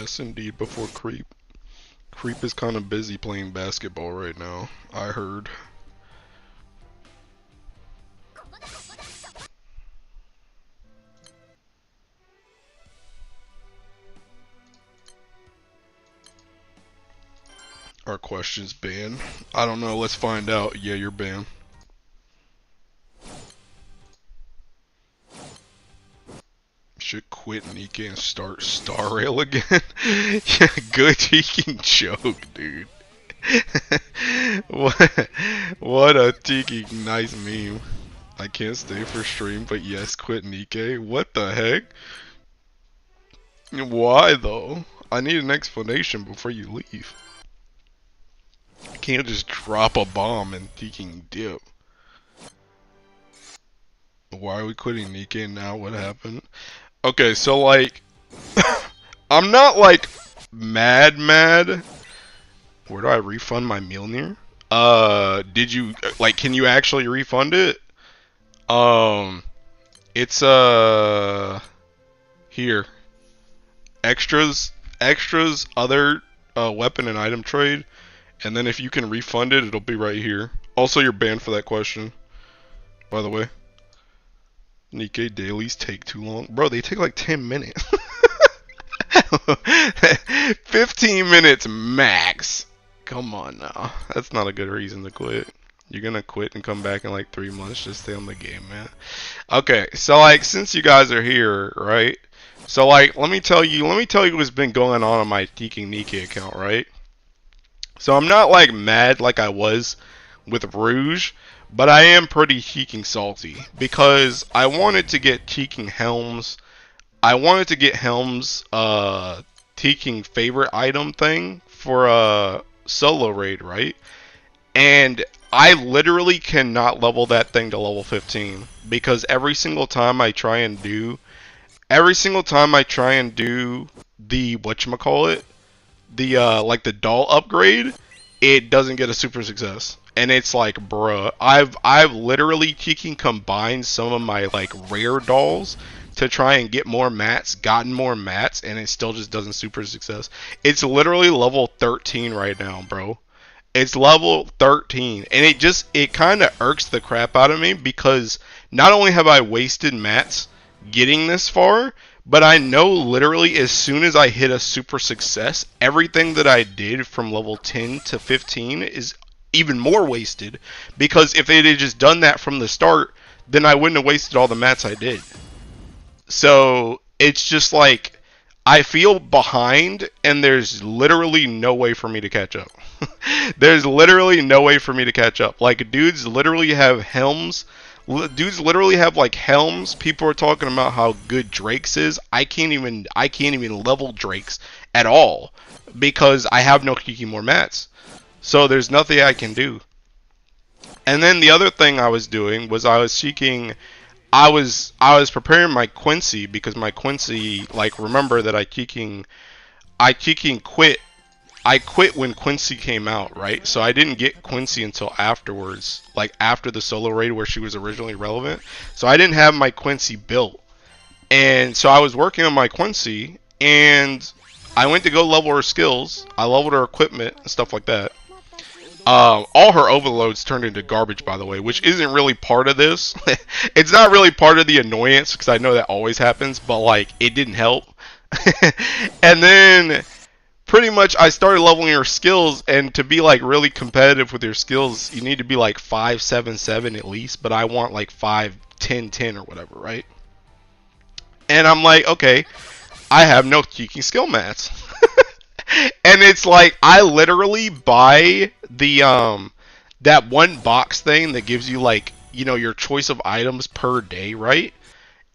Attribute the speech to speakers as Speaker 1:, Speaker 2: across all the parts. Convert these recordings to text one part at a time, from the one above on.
Speaker 1: Yes, indeed, before Creep. Creep is kind of busy playing basketball right now, I heard. Our question's banned. I don't know, let's find out. Yeah, you're banned. Should quit nikke and start Star Rail again. Yeah, good teeking joke, dude. What a teeking nice meme. I can't stay for stream, but yes, quit nikke. What the heck? Why though? I need an explanation before you leave. You can't just drop a bomb and teeking dip. Why are we quitting nikke now? What happened? Okay, so like, I'm not like mad. Where do I refund my Mjolnir? Did you like? Can you actually refund it? It's here. Extras, other weapon and item trade, and then if you can refund it, it'll be right here. Also, you're banned for that question, by the way. Nikke dailies take too long. Bro, they take like 10 minutes. 15 minutes max. Come on now. That's not a good reason to quit. You're gonna quit and come back in like 3 months. Just stay on the game, man. Okay, so like, since you guys are here, right? So like, let me tell you what's been going on my teeking nikke account, right? So I'm not like mad like I was with Rouge, but I am pretty teeking salty because I wanted to get teeking Helms. I wanted to get Helms teeking favorite item thing for solo raid, right? And I literally cannot level that thing to level 15 because every single time I try and do the whatchamacallit, the like the doll upgrade, it doesn't get a super success. And it's like, bruh, I've literally combined some of my like rare dolls to try and get more mats, gotten more mats, and it still just doesn't super success. It's literally level 13 right now, bro. It's level 13, and it kind of irks the crap out of me because not only have I wasted mats getting this far, but I know literally as soon as I hit a super success, everything that I did from level 10 to 15 is even more wasted, because if they had just done that from the start, then I wouldn't have wasted all the mats I did. So it's just like, I feel behind, and there's literally no way for me to catch up. There's literally no way for me to catch up. Like, dudes literally have Helms. Dudes literally have like Helms. People are talking about how good Drake's is. I can't even level Drake's at all because I have no Kiki more mats. So there's nothing I can do. And then the other thing I was doing was I was preparing my Quincy, because my Quincy, like, remember that I quit. I quit when Quincy came out, right? So I didn't get Quincy until afterwards, like after the solo raid where she was originally relevant. So I didn't have my Quincy built. And so I was working on my Quincy, and I went to go level her skills. I leveled her equipment and stuff like that. All her overloads turned into garbage, by the way, which isn't really part of this. It's not really part of the annoyance, because I know that always happens, but like, it didn't help. And then pretty much I started leveling her skills, and to be like really competitive with your skills, you need to be like 5-7-7 at least, but I want like 5-10-10 or whatever, right? And I'm like, okay, I have no teeking skill mats. And it's like, I literally buy the that one box thing that gives you like, you know, your choice of items per day, right?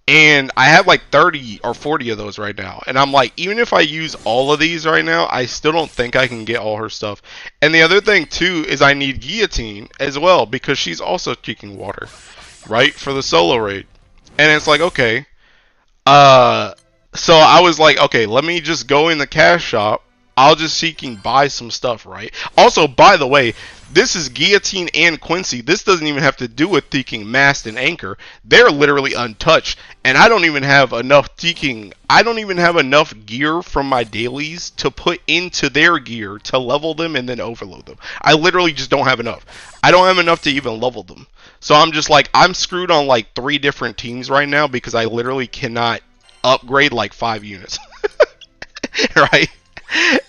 Speaker 1: And I have like 30 or 40 of those right now. And I'm like, even if I use all of these right now, I still don't think I can get all her stuff. And the other thing too is I need Guillotine as well, because she's also teeking water, right? For the solo raid. And it's like, okay. So I was like, okay, let me just go in the cash shop. I'll just seeking buy some stuff, right? Also, by the way, this is Guillotine and Quincy. This doesn't even have to do with seeking Mast and Anchor. They're literally untouched, and I don't even have enough seeking. I don't even have enough gear from my dailies to put into their gear to level them and then overload them. I literally just don't have enough. I don't have enough to even level them. So I'm just like, I'm screwed on like 3 different teams right now because I literally cannot upgrade like 5 units. Right?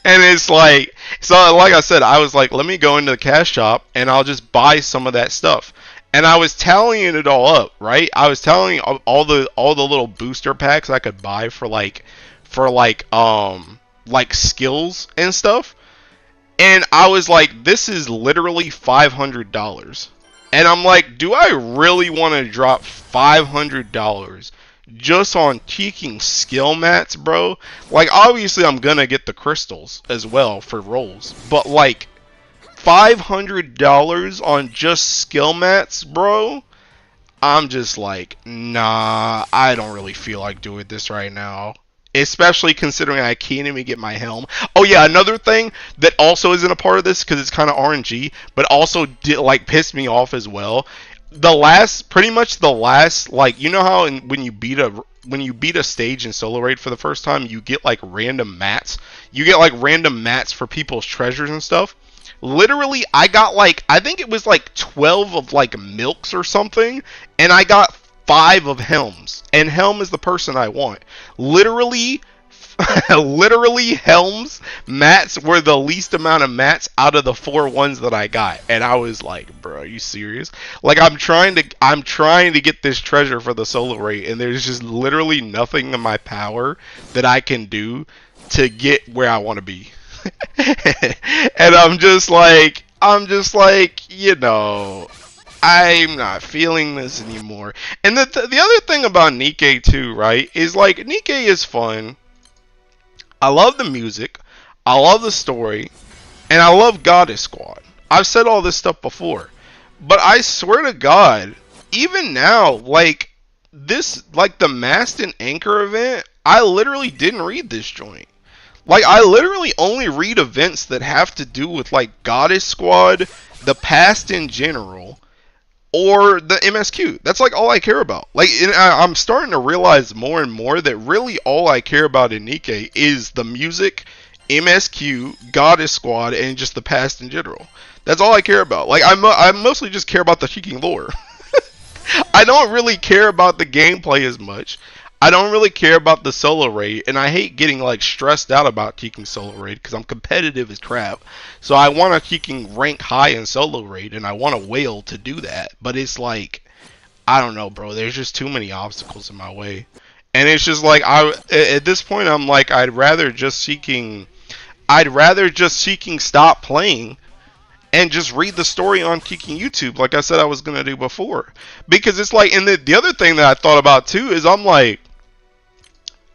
Speaker 1: And it's like, so like I said, I was like, let me go into the cash shop and I'll just buy some of that stuff. And I was tallying it all up, right? I was tallying all the little booster packs I could buy for like skills and stuff. And I was like, this is literally $500. And I'm like, do I really want to drop $500 just on taking skill mats, bro? Like, obviously I'm gonna get the crystals as well for rolls, but like $500 on just skill mats, bro? I'm just like, nah, I don't really feel like doing this right now. Especially considering I can't even get my helm. Oh yeah, another thing that also isn't a part of this because it's kind of RNG, but also did like piss me off as well. Pretty much the last, like, you know how when you beat a stage in solo raid for the first time, you get like random mats. You get like random mats for people's treasures and stuff. Literally, I got like, I think it was like 12 of like milks or something, and I got 5 of Helms, and Helm is the person I want. Literally, literally Helms mats were the least amount of mats out of the 4 ones that I got, and I was like, bro, are you serious? Like, I'm trying to get this treasure for the solo raid, and there's just literally nothing in my power that I can do to get where I want to be. And I'm just like, you know, I'm not feeling this anymore. And the other thing about Nikke too, right, is like, Nikke is fun. I love the music, I love the story, and I love Goddess Squad. I've said all this stuff before, but I swear to God, even now, like this, like the Mast and Anchor event, I literally didn't read this joint. Like, I literally only read events that have to do with like Goddess Squad, the past in general, or the MSQ. That's like all I care about. Like, I'm starting to realize more and more that really all I care about in Nikke is the music, MSQ, Goddess Squad, and just the past in general. That's all I care about. Like, I mostly just care about the Seeking lore. I don't really care about the gameplay as much. I don't really care about the solo raid, and I hate getting like stressed out about Seeking solo raid because I'm competitive as crap. So I want to Seeking rank high in solo raid, and I want a whale to do that. But it's like, I don't know, bro. There's just too many obstacles in my way, and it's just like, at this point I'm like, I'd rather just Seeking stop playing and just read the story on Seeking YouTube, like I said I was gonna do before. Because it's like, and the other thing that I thought about too is I'm like,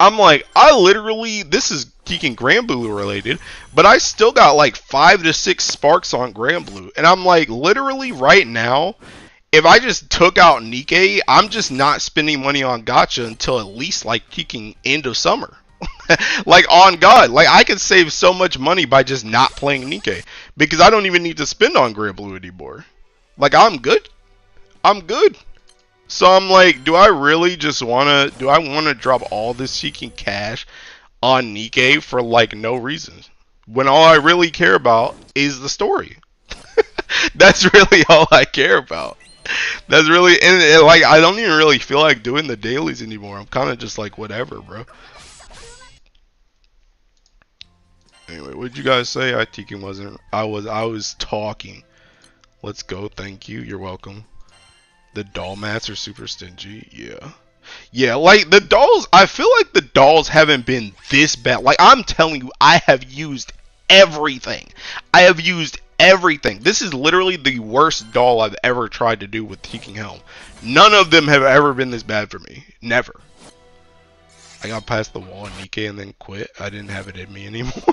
Speaker 1: I literally, this is Seeking Grand Blue related, but I still got like 5 to 6 sparks on Grand Blue, and I'm like, literally right now, if I just took out Nikke, I'm just not spending money on gacha until at least like Seeking end of summer. Like, on God, like, I could save so much money by just not playing Nikke, because I don't even need to spend on Grand Blue anymore. Like, I'm good. So I'm like, do I really just wanna drop all this Seeking cash on Nikke for like no reason, when all I really care about is the story? That's really all I care about. That's really, and like, I don't even really feel like doing the dailies anymore. I'm kind of just like, whatever, bro. Anyway, what'd you guys say? I Seeking wasn't. I was talking. Let's go. Thank you. You're welcome. The doll mats are super stingy. Yeah, like the dolls, I feel like the dolls haven't been this bad. Like, I'm telling you, I have used everything. This is literally the worst doll I've ever tried to do with Seeking Helm. None of them have ever been this bad for me. Never. I got past the wall in Nikke and then quit. I didn't have it in me anymore.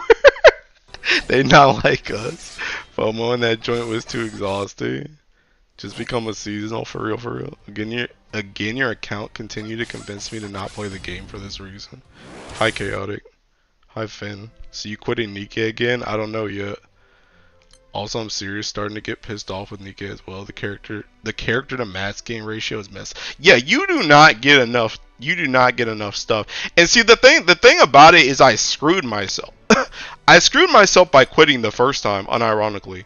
Speaker 1: They not like us. FOMO in that joint was too exhausting. Just become a seasonal, for real. Again, your account continued to convince me to not play the game for this reason. Hi, Chaotic. Hi, Finn. So you quitting Nikke again? I don't know yet. Also, I'm serious, starting to get pissed off with Nikke as well. The character to max gain ratio is messed. Yeah, you do not get enough. You do not get enough stuff. And see, the thing about it is, I screwed myself. I screwed myself by quitting the first time, unironically,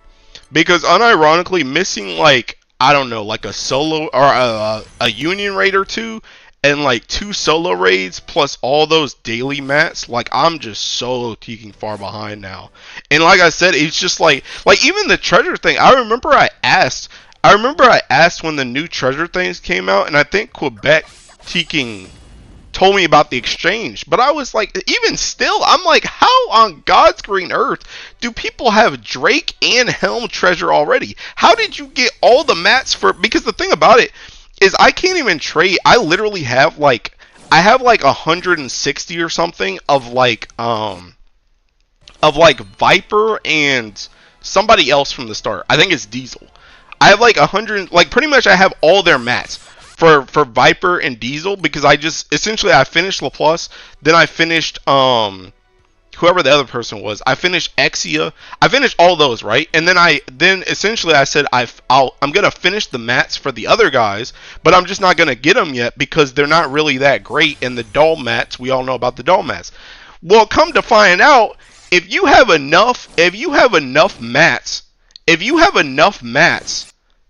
Speaker 1: because unironically missing like, I don't know, like a solo or a union raid or two, and like 2 solo raids plus all those daily mats, like I'm just so teeking far behind now. And like I said, it's just like even the treasure thing. I remember I asked when the new treasure things came out, and I think Quebec teeking told me about the exchange. But I was like, even still, I'm like, how on God's green earth do people have Drake and Helm treasure already? How did you get all the mats for? Because the thing about it is, I can't even trade. I literally have like, 160 or something of like Viper and somebody else from the start. I think it's Diesel. I have like 100, like pretty much I have all their mats for Viper and Diesel, because I just essentially I finished LaPlus, then I finished whoever the other person was. I finished Exia. I finished all those, right? And then essentially I said I'm gonna finish the mats for the other guys, but I'm just not gonna get them yet because they're not really that great. And the doll mats, we all know about the doll mats. Well, come to find out, if you have enough mats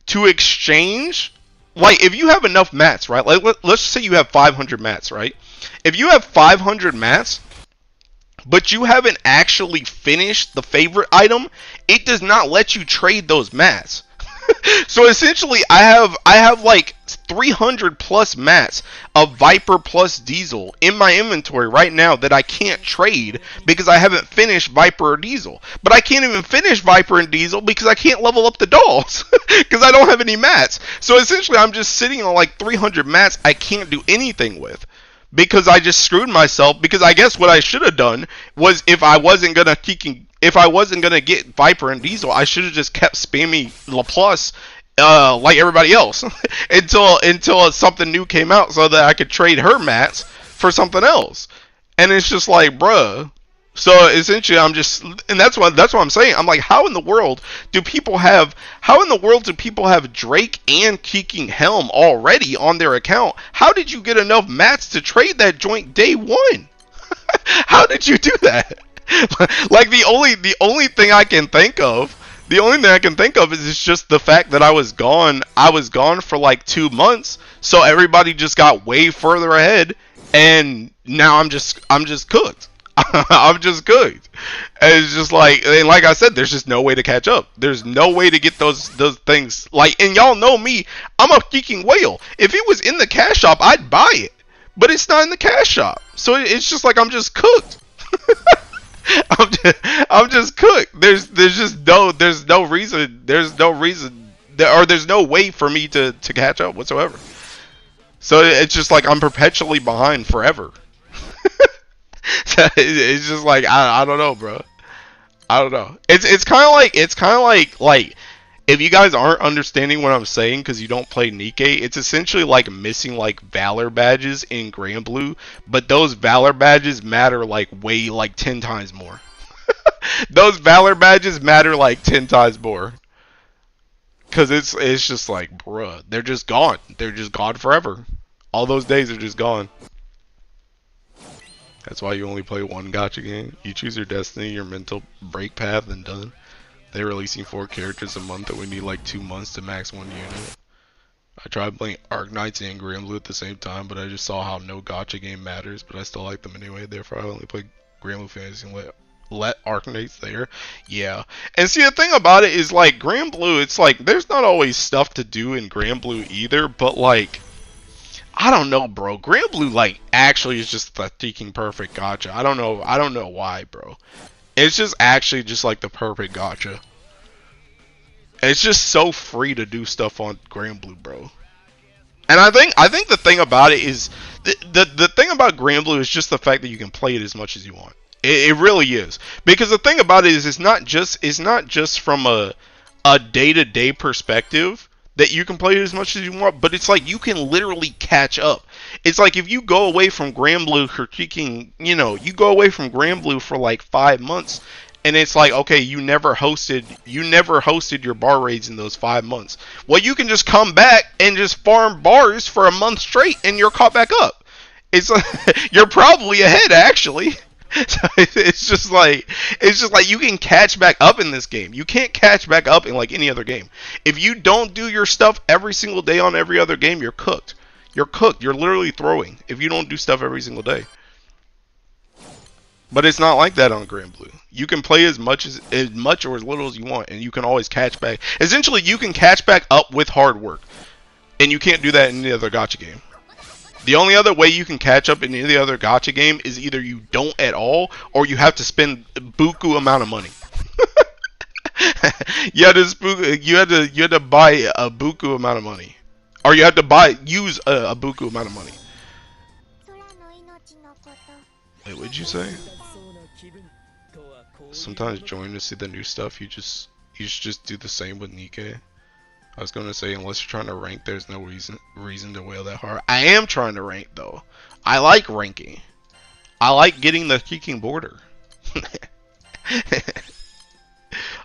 Speaker 1: to exchange, like if you have enough mats, right? Like let's say you have 500 mats, right? If you have 500 mats, but you haven't actually finished the favorite item, it does not let you trade those mats. So essentially, I have like 300 plus mats of Viper plus Diesel in my inventory right now that I can't trade because I haven't finished Viper or Diesel. But I can't even finish Viper and Diesel because I can't level up the dolls because I don't have any mats. So essentially, I'm just sitting on like 300 mats I can't do anything with, because I just screwed myself. Because I guess what I should have done was, if I wasn't gonna get Viper and Diesel, I should have just kept spamming LaPlus like everybody else until something new came out, so that I could trade her mats for something else. And it's just like, bruh. So essentially, and that's what I'm saying. I'm like, how in the world do people have Drake and Keeking Helm already on their account? How did you get enough mats to trade that joint day one? How did you do that? Like the only thing I can think of is it's just the fact that I was gone for like 2 months, so everybody just got way further ahead, and now I'm just cooked. I'm just cooked. And it's just like, and like I said, there's just no way to catch up. There's no way to get those things. Like, and y'all know me, I'm a freaking whale. If it was in the cash shop, I'd buy it, but it's not in the cash shop, so it's just like I'm just cooked. I'm just cooked. There's no way for me to catch up whatsoever. So it's just like I'm perpetually behind forever. It's just like, I don't know, bro. I don't know. It's kind of like if you guys aren't understanding what I'm saying because you don't play Nikke, it's essentially like missing like Valor badges in Grand Blue, but those Valor badges matter like way like 10 times more. Those Valor badges matter like 10 times more. Cause it's just like, bruh, they're just gone. They're just gone forever. All those days are just gone. That's why you only play one gacha game. You choose your destiny, your mental break path, and done. They're releasing 4 characters a month, and we need like 2 months to max 1 unit. I tried playing Arknights and Grand Blue at the same time, but I just saw how no gacha game matters, but I still like them anyway. Therefore, I only play Grand Blue Fantasy and let Arknights there. Yeah. And see, the thing about it is, like, Grand Blue, it's like, there's not always stuff to do in Grand Blue either, but like, I don't know, bro. Grand Blue, like, actually is just the freaking perfect gacha. I don't know why, bro. It's just actually just like the perfect gacha. It's just so free to do stuff on Grand Blue, bro. And I think the thing about it is the thing about Grand Blue is just the fact that you can play it as much as you want. It really is. Because the thing about it is it's not just from a day-to-day perspective that you can play as much as you want, but it's like you can literally catch up. It's like if you go away from Granblue critiquing, you go away from Granblue for like 5 months, and it's like, okay, you never hosted your bar raids in those 5 months. Well, you can just come back and just farm bars for a month straight, and you're caught back up. It's like, you're probably ahead actually. So it's just like you can catch back up in this game. You can't catch back up in like any other game. If you don't do your stuff every single day on every other game, you're cooked. You're cooked. You're literally throwing if you don't do stuff every single day. But it's not like that on Granblue. You can play as much or as little as you want, and you can always catch back. Essentially, you can catch back up with hard work, and you can't do that in any other gacha game. The only other way you can catch up in any other gacha game is either you don't at all, or you have to spend a buku amount of money. you had to buy a buku amount of money, or you had to use a buku amount of money. Wait, what'd you say? Sometimes join to see the new stuff. You should just do the same with Nikke. I was gonna say, unless you're trying to rank, there's no reason to wail that hard. I am trying to rank though. I like ranking. I like getting the kicking border.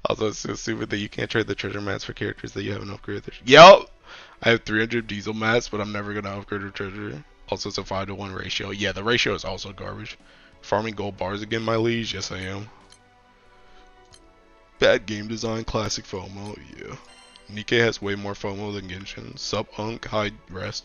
Speaker 1: Also, it's so stupid that you can't trade the treasure mats for characters that you haven't upgraded. Yup! I have 300 diesel mats, but I'm never gonna upgrade a treasure. Also, it's a 5-to-1 ratio. Yeah, the ratio is also garbage. Farming gold bars again, my liege? Yes, I am. Bad game design, classic FOMO. Yeah. Nikke has way more FOMO than Genshin. Sup Unk, high rest.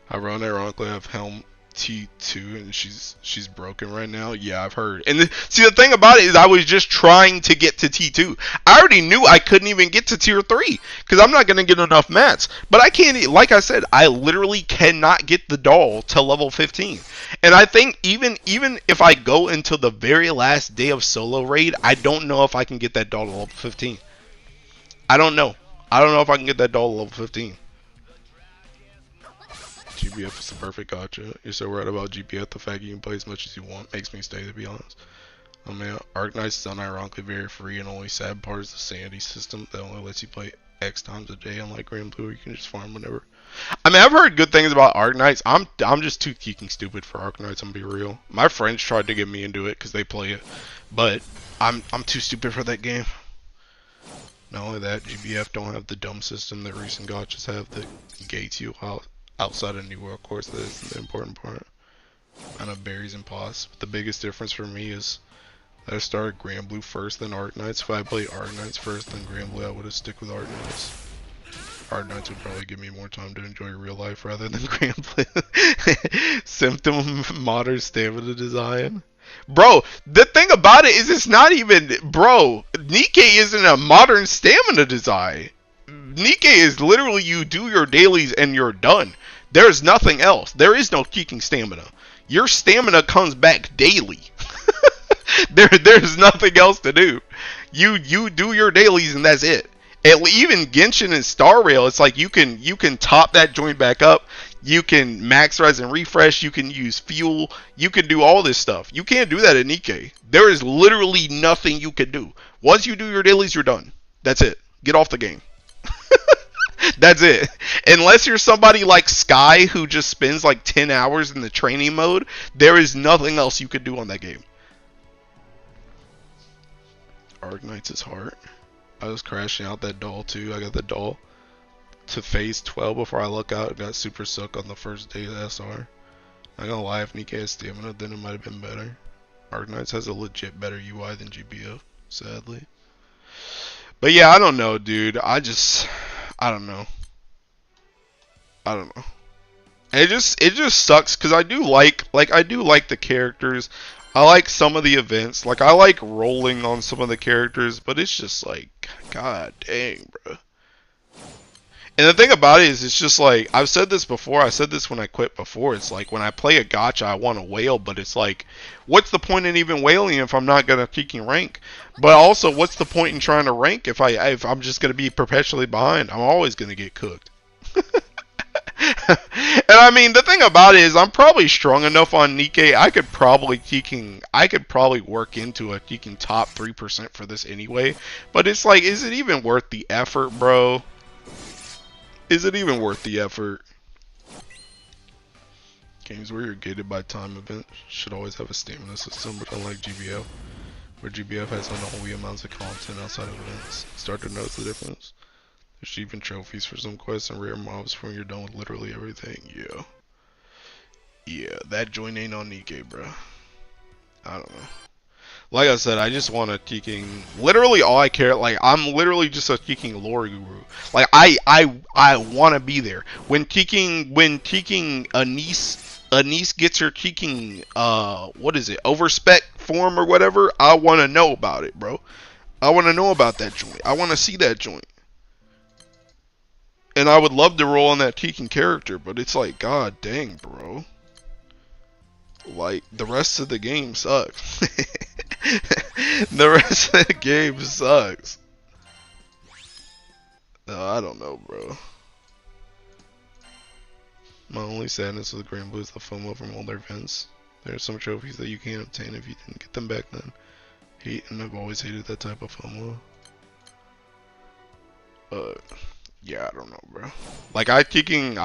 Speaker 1: I run ironically have Helm T2 and she's broken right now. Yeah, I've heard. And see, the thing about it is I was just trying to get to T2. I already knew I couldn't even get to tier 3 because I'm not going to get enough mats. But I can't, like I said, I literally cannot get the doll to level 15. And I think even if I go into the very last day of solo raid, I don't know if I can get that doll to level 15. I don't know. I don't know if I can get that doll to level 15. GBF is the perfect gacha. You're so right about GBF. The fact you can play as much as you want makes me stay, to be honest. Oh man, Arknights is unironically very free, and only sad part is the sanity system that only lets you play X times a day, unlike Granblue, you can just farm whenever. I mean, I've heard good things about Arknights. I'm just too geeking stupid for Arknights, I'm gonna be real. My friends tried to get me into it because they play it, but I'm too stupid for that game. Not only that, GBF don't have the dumb system that recent gachas have that gates you out outside of New World. Of course, that is the important part. I know berries and pots. But the biggest difference for me is I started Granblue first, then Arknights. If I played Arknights first, then Granblue, I would have stick with Arknights. Arknights would probably give me more time to enjoy real life rather than Granblue. Symptom modern stamina design. Bro, the thing about it is it's not even, bro, Nikke isn't a modern stamina design. Nikke is literally you do your dailies and you're done. There's nothing else. There is no kicking stamina. Your stamina comes back daily. There's nothing else to do. You do your dailies and that's it. Even Genshin and Star Rail, it's like you can top that joint back up. You can max res and refresh. You can use fuel. You can do all this stuff. You can't do that in Nikke. There is literally nothing you can do. Once you do your dailies, you're done. That's it. Get off the game. That's it. Unless you're somebody like Sky who just spends like 10 hours in the training mode, there is nothing else you could do on that game. Arknights is hard. I was crashing out that doll too. I got the doll to phase 12 before I look out. Got super suck on the first day of SR. Not gonna lie, if Nikke has stamina, then it might have been better. Arknights has a legit better UI than GBF, sadly. But yeah, I don't know, dude. I don't know. And it just sucks because I do like the characters. I like some of the events. Like I like rolling on some of the characters, but it's just like, god dang, bro. And the thing about it is, it's just like, I've said this before, I said this when I quit before, it's like, when I play a gacha, I want to wail, but it's like, what's the point in even wailing if I'm not going to kicking rank? But also, what's the point in trying to rank if I'm just going to be perpetually behind? I'm always going to get cooked. And I mean, the thing about it is, I'm probably strong enough on Nikke, I could probably work into a kicking top 3% for this anyway, but it's like, is it even worth the effort, bro? Is it even worth the effort? Games where you're gated by time events should always have a stamina system, but unlike GBF, where GBF has unholy amounts of content outside of events, start to notice the difference. There's even trophies for some quests and rare mobs when you're done with literally everything. Yeah. Yeah, that joint ain't on nikke, bro. I don't know. Like I said, I just want a Teking. Literally, all I care. Like, I'm literally just a Teking lore guru. Like, I want to be there when Teking Anise gets her Teking what is it, overspec form or whatever. I want to know about it, bro. I want to know about that joint. I want to see that joint. And I would love to roll on that Teking character, but it's like, god dang, bro. Like, the rest of the game sucks. The rest of the game sucks. I don't know, bro. My only sadness with Grand Blue is the FOMO from older events. There are some trophies that you can't obtain if you didn't get them back then. And I've always hated that type of FOMO. Yeah, I don't know, bro. Like, I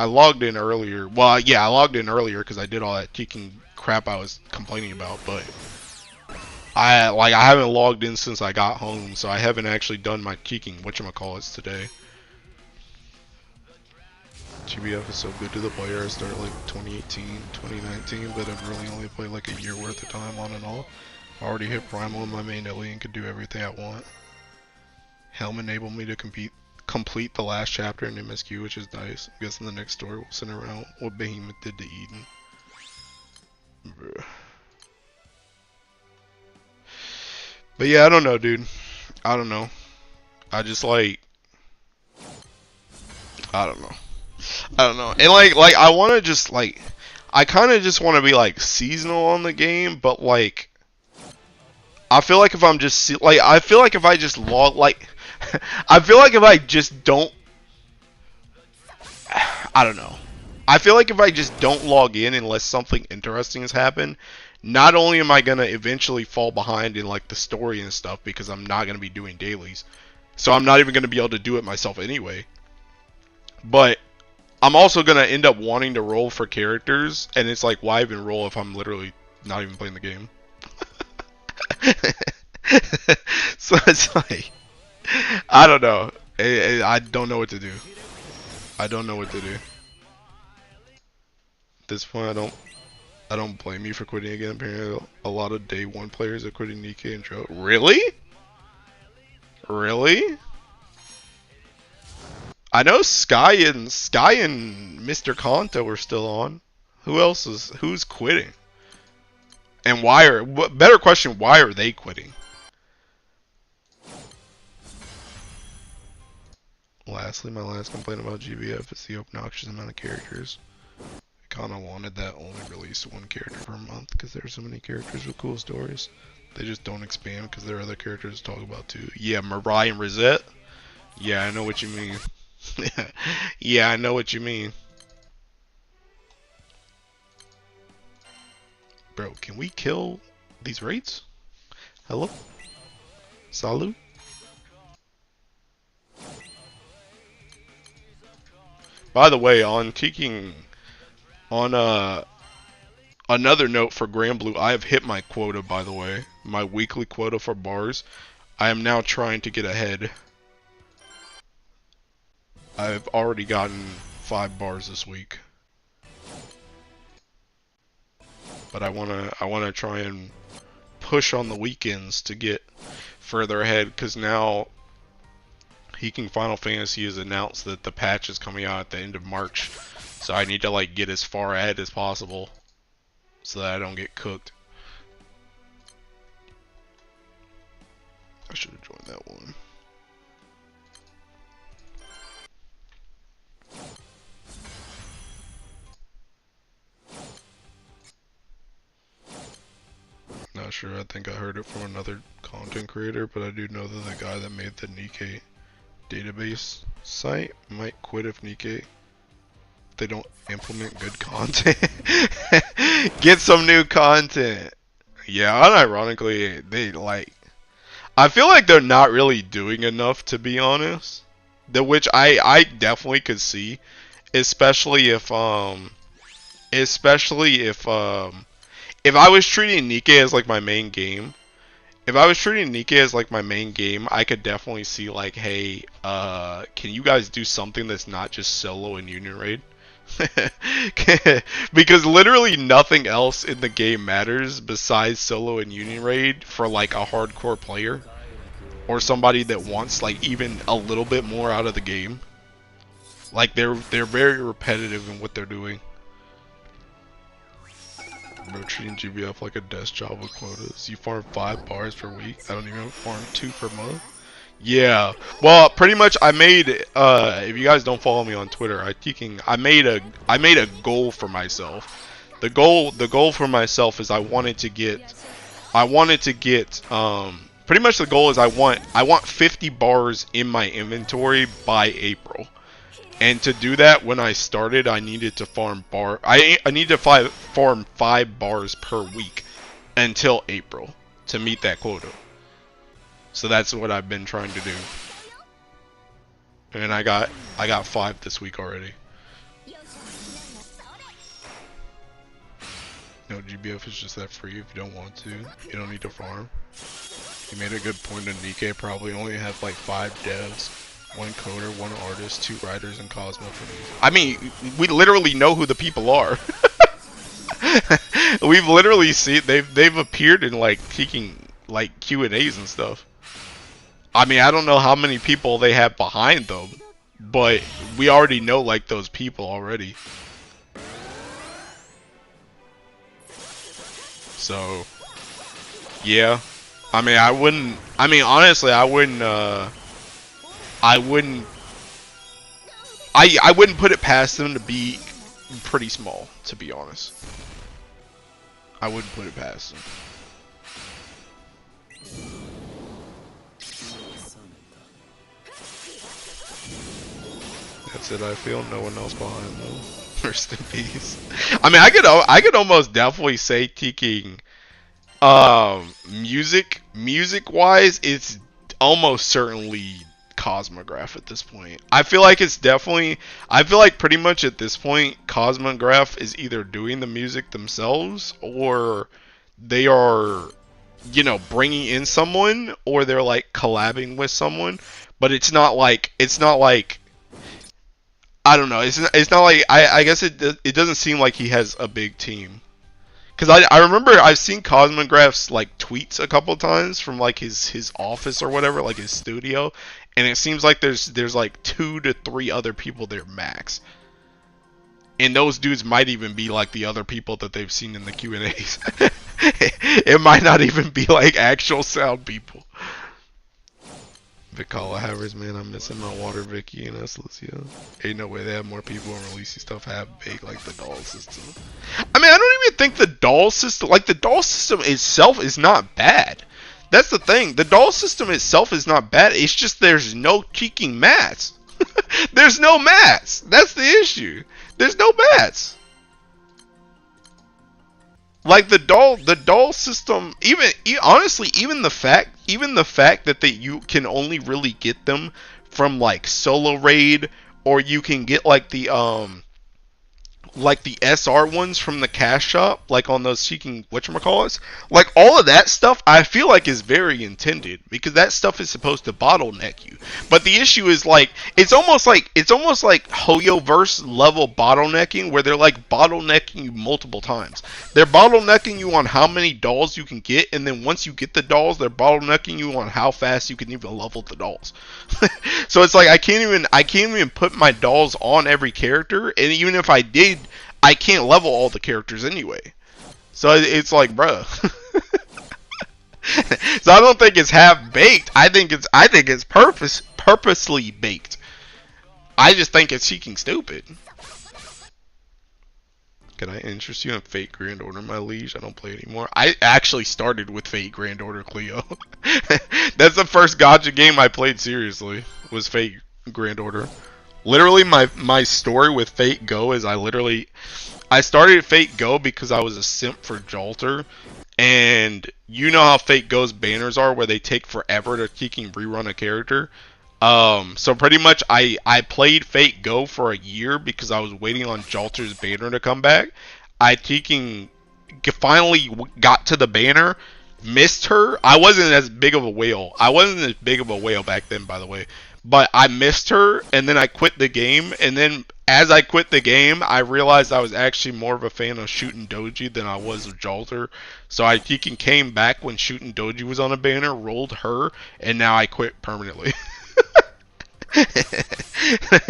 Speaker 1: logged in earlier. Well, yeah, I logged in earlier because I did all that Teking crap I was complaining about, but I haven't logged in since I got home, so I haven't actually done my Teking whatchamacallits today. GBF is so good to the player. I started like 2018, 2019, but I've really only played like a year worth of time on and off. I already hit Primal in my main Ellie and could do everything I want. Helm enabled me to complete the last chapter in MSQ, which is nice. I'm guessing the next story will center around what Behemoth did to Eden. Bruh. But yeah, I don't know, dude. I don't know. I just like, I don't know. I don't know. And like I want to just like, I kind of just want to be like seasonal on the game, but like, I feel like if I'm just like, I feel like if I just log like, I feel like if I just don't, I don't know. I feel like if I just don't log in unless something interesting has happened, not only am I gonna eventually fall behind in like the story and stuff because I'm not gonna be doing dailies, so I'm not even gonna be able to do it myself anyway. But I'm also gonna end up wanting to roll for characters, and it's like, why even roll if I'm literally not even playing the game? So it's like, I don't know. I don't know what to do. I don't know what to do. At this point, I don't blame you for quitting again. Apparently, a lot of day one players are quitting nikke and Dro. Really? Really? I know Sky and Mr. Kanto are still on. Who's quitting? And why better question, why are they quitting? Lastly, my last complaint about GBF is the obnoxious amount of characters. I kinda wanted that only release one character per month because there are so many characters with cool stories. They just don't expand because there are other characters to talk about too. Yeah, Mirai and Rosette? Yeah, I know what you mean. Yeah, I know what you mean. Bro, can we kill these raids? Hello? Salut? By the way, on Teking, on another note for Grand Blue, I have hit my quota, by the way. My weekly quota for bars. I am now trying to get ahead. I've already gotten 5 bars this week. But I wanna try and push on the weekends to get further ahead, because now Teking Final Fantasy has announced that the patch is coming out at the end of March. So I need to like get as far ahead as possible so that I don't get cooked. I should have joined that one. Not sure, I think I heard it from another content creator, but I do know that the guy that made the nikke database site might quit if nikke they don't implement good content. Get some new content. Yeah, unironically, they like, I feel like they're not really doing enough, to be honest. The which I definitely could see, especially if I was treating Nikke as like my main game. If I was treating Nikke as like my main game, I could definitely see like, hey, can you guys do something that's not just solo and union raid? Because literally nothing else in the game matters besides solo and union raid for like a hardcore player or somebody that wants like even a little bit more out of the game. Like they're very repetitive in what they're doing. Bro, treating GBF like a desk job with quotas. You farm 5 bars per week. I don't even farm 2 per month. Yeah. Well, pretty much I made if you guys don't follow me on Twitter, I made a goal for myself. The goal for myself is I wanted to get pretty much the goal is I want 50 bars in my inventory by April. And to do that, when I started, I needed to farm I need to farm 5 bars per week until April to meet that quota. So that's what I've been trying to do. And I got 5 this week already. No, GBF is just that free if you don't want to. You don't need to farm. You made a good point in Nikke probably only have like 5 devs. 1 coder, 1 artist, 2 writers, and Cosmo for music. I mean, we literally know who the people are. We've literally seen they've appeared in like peeking like Q&As and stuff. I mean, I don't know how many people they have behind them, but we already know like those people already. So, yeah. I mean, honestly, I wouldn't put it past them to be pretty small, to be honest. I wouldn't put it past them. That's it, I feel. No one else behind them. Rest in peace. I mean, I could almost definitely say Teking music wise, it's almost certainly Cosmograph at this point. I feel like pretty much at this point Cosmograph is either doing the music themselves or they are, you know, bringing in someone or they're like collabing with someone, but it's not like I don't know, it's not like I guess it doesn't seem like he has a big team. Because I remember I've seen Cosmograph's like tweets a couple times from like his office or whatever, like his studio, and it seems like there's like 2 to 3 other people there max. And those dudes might even be like the other people that they've seen in the Q&As. It might not even be like actual sound people. Vicala Havers, man, I'm missing my water Vicky and us Lucio. Ain't no way they have more people and releasing stuff have big like the doll system. I mean, I don't even think the doll system itself is not bad. That's the thing. The doll system itself is not bad. It's just there's no cheeking mats. There's no mats. That's the issue. There's no mats. Like the doll system, honestly, even the fact that you can only really get them from like solo raid, or you can get like the SR ones from the cash shop, like on those seeking whatchamacallits, like all of that stuff I feel like is very intended, because that stuff is supposed to bottleneck you. But the issue is like it's almost like Hoyoverse level bottlenecking, where they're like bottlenecking you multiple times. They're bottlenecking you on how many dolls you can get, and then once you get the dolls, they're bottlenecking you on how fast you can even level the dolls. So it's like I can't even put my dolls on every character, and even if I did, I can't level all the characters anyway. So it's like, bruh. So I don't think it's half baked. I think it's purposely baked. I just think it's seeking stupid. Can I interest you in Fate Grand Order, my liege? I don't play anymore. I actually started with Fate Grand Order Cleo. That's the first gacha game I played seriously, was Fate Grand Order. Literally, my story with Fate Go is I started Fate Go because I was a simp for Jolter, and you know how Fate Go's banners are, where they take forever to rerun a character. So pretty much I played Fate Go for a year because I was waiting on Jalter's banner to come back. I taking finally got to the banner, missed her. I wasn't as big of a whale. I wasn't as big of a whale back then, by the way. But I missed her, and then I quit the game. And then as I quit the game, I realized I was actually more of a fan of shooting Doji than I was of Jalter. So I came back when shooting Doji was on a banner, rolled her, and now I quit permanently.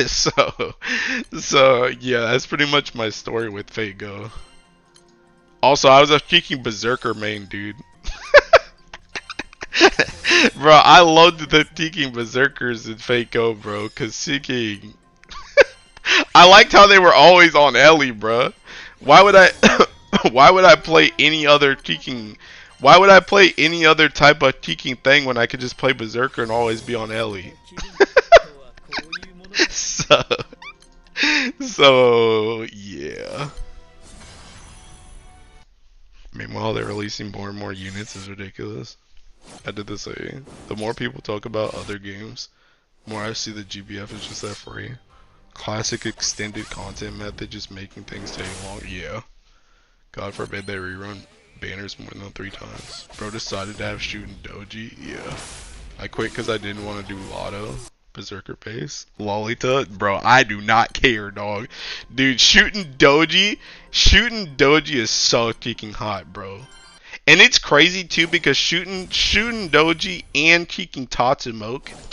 Speaker 1: so yeah, that's pretty much my story with Fate Go. Also, I was a freaking Berserker main, dude. Bro, I loved the Teeking Berserkers in Fate Go, bro, cause Seeking. I liked how they were always on Ellie, bro. Why would I? Why would I play any other Teeking? Why would I play any other type of Teeking thing when I could just play Berserker and always be on Ellie? so, yeah. Meanwhile, they're releasing more and more units. Is ridiculous. I did the same. The more people talk about other games, the more I see the GBF is just that free. Classic extended content method, just making things take long. Yeah. God forbid they rerun banners more than 3 times. Bro decided to have shooting Doji. Yeah. I quit because I didn't want to do Lotto. Berserker pace. Lolita. Bro, I do not care, dog. Dude, shooting Doji is so freaking hot, bro. And it's crazy too because shooting Doji and kicking Tatsumaki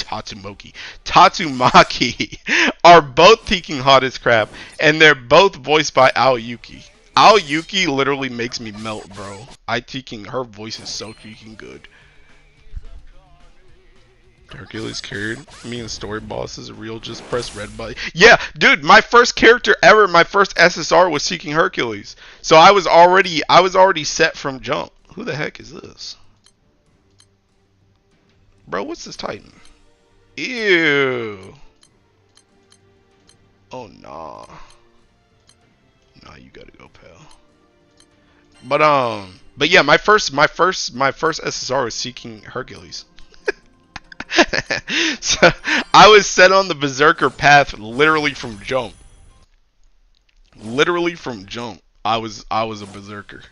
Speaker 1: are both kicking hot as crap, and they're both voiced by Aoyuki. Aoyuki literally makes me melt, bro. Her voice is so freaking good. Hercules carried me in story boss is real, just press red button. Yeah, dude, my first character ever, my first SSR was Seeking Hercules. So I was already set from jump. Who the heck is this? Bro, what's this Titan? Ew. Oh nah. Nah, you gotta go, pal. But yeah, my first SSR was Seeking Hercules. So I was set on the Berserker path literally from jump. Literally from jump. I was a Berserker.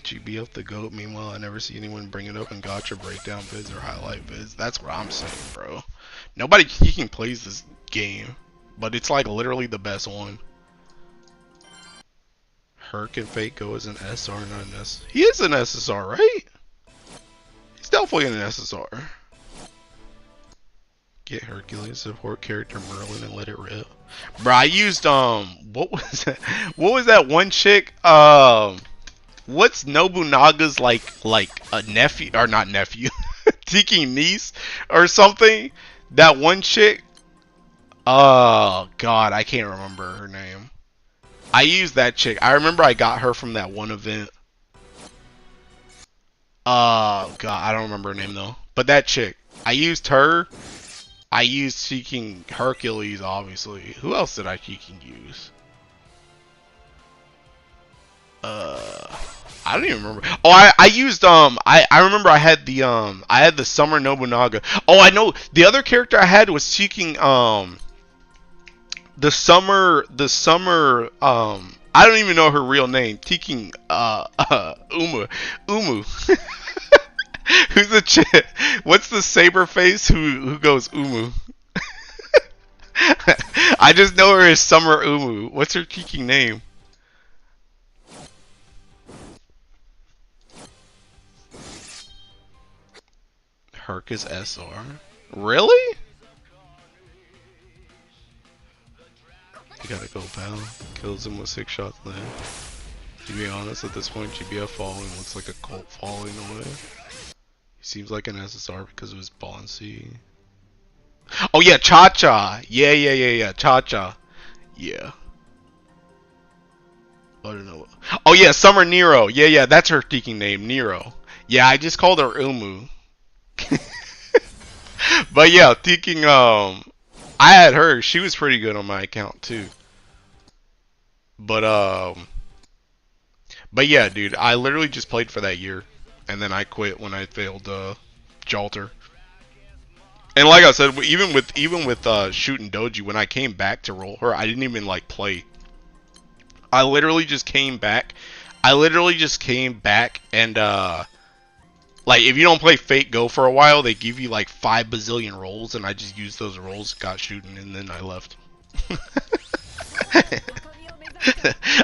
Speaker 1: GBF the GOAT. Meanwhile, I never see anyone bring it up in gotcha breakdown vids or highlight vids. That's what I'm saying, bro. Nobody can plays this game, but it's like literally the best one. Herc and Fate Go is an SR, not an S. He is an SSR, right? He's definitely an SSR. Get Hercules support character Merlin and let it rip. Bro, I used what was that? What was that one chick? What's Nobunaga's like a nephew or not nephew? Tiki niece or something? That one chick? Oh god, I can't remember her name. I used that chick. I remember I got her from that one event. God, I don't remember her name though. But that chick. I used her. I used Seeking Hercules, obviously. Who else did I Seeking use? I don't even remember. Oh, I used I remember I had the Summer Nobunaga. Oh, I know the other character I had was Seeking the summer I don't even know her real name. Seeking Umu. Who's the chick? What's the saber face who goes Umu? I just know her as Summer Umu. What's her Seeking name? Hercus SR? Really? You gotta go, pal. Kills him with 6 shots then. To be honest, at this point, GBF following looks like a cult following away. He seems like an SSR because of his Bonsi. Oh yeah, Cha-Cha! Yeah, Cha-Cha. Yeah. I don't know. Oh yeah, Summer Nero. Yeah, that's her speaking name, Nero. Yeah, I just called her Umu. But yeah, thinking I had her. She was pretty good on my account too. But But yeah, dude, I literally just played for that year, and then I quit when I failed Jalter. And like I said, even with shooting Doji, when I came back to roll her, I didn't even like play. I literally just came back. I literally just came back and like if you don't play Fate Go for a while, they give you like 5 bazillion rolls, and I just used those rolls, got shooting, and then I left.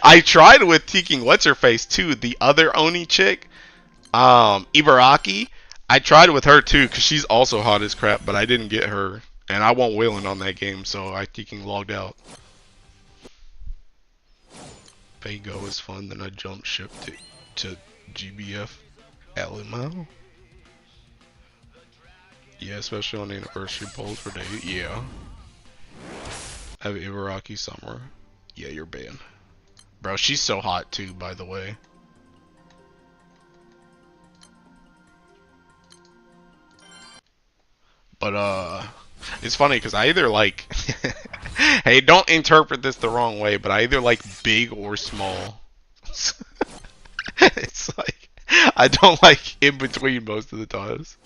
Speaker 1: I tried with Teking what's her face too, the other Oni chick, Ibaraki. I tried with her too because she's also hot as crap, but I didn't get her, and I won't wailing on that game, so I Teking logged out. Go is fun, then I jumped ship to GBF LML. Yeah, especially on the anniversary polls for day. Yeah. I have Ibaraki Summer. Yeah, you're banned. Bro, she's so hot too, by the way. But it's funny because I either like hey, don't interpret this the wrong way, but I either like big or small. It's like I don't like in between most of the times.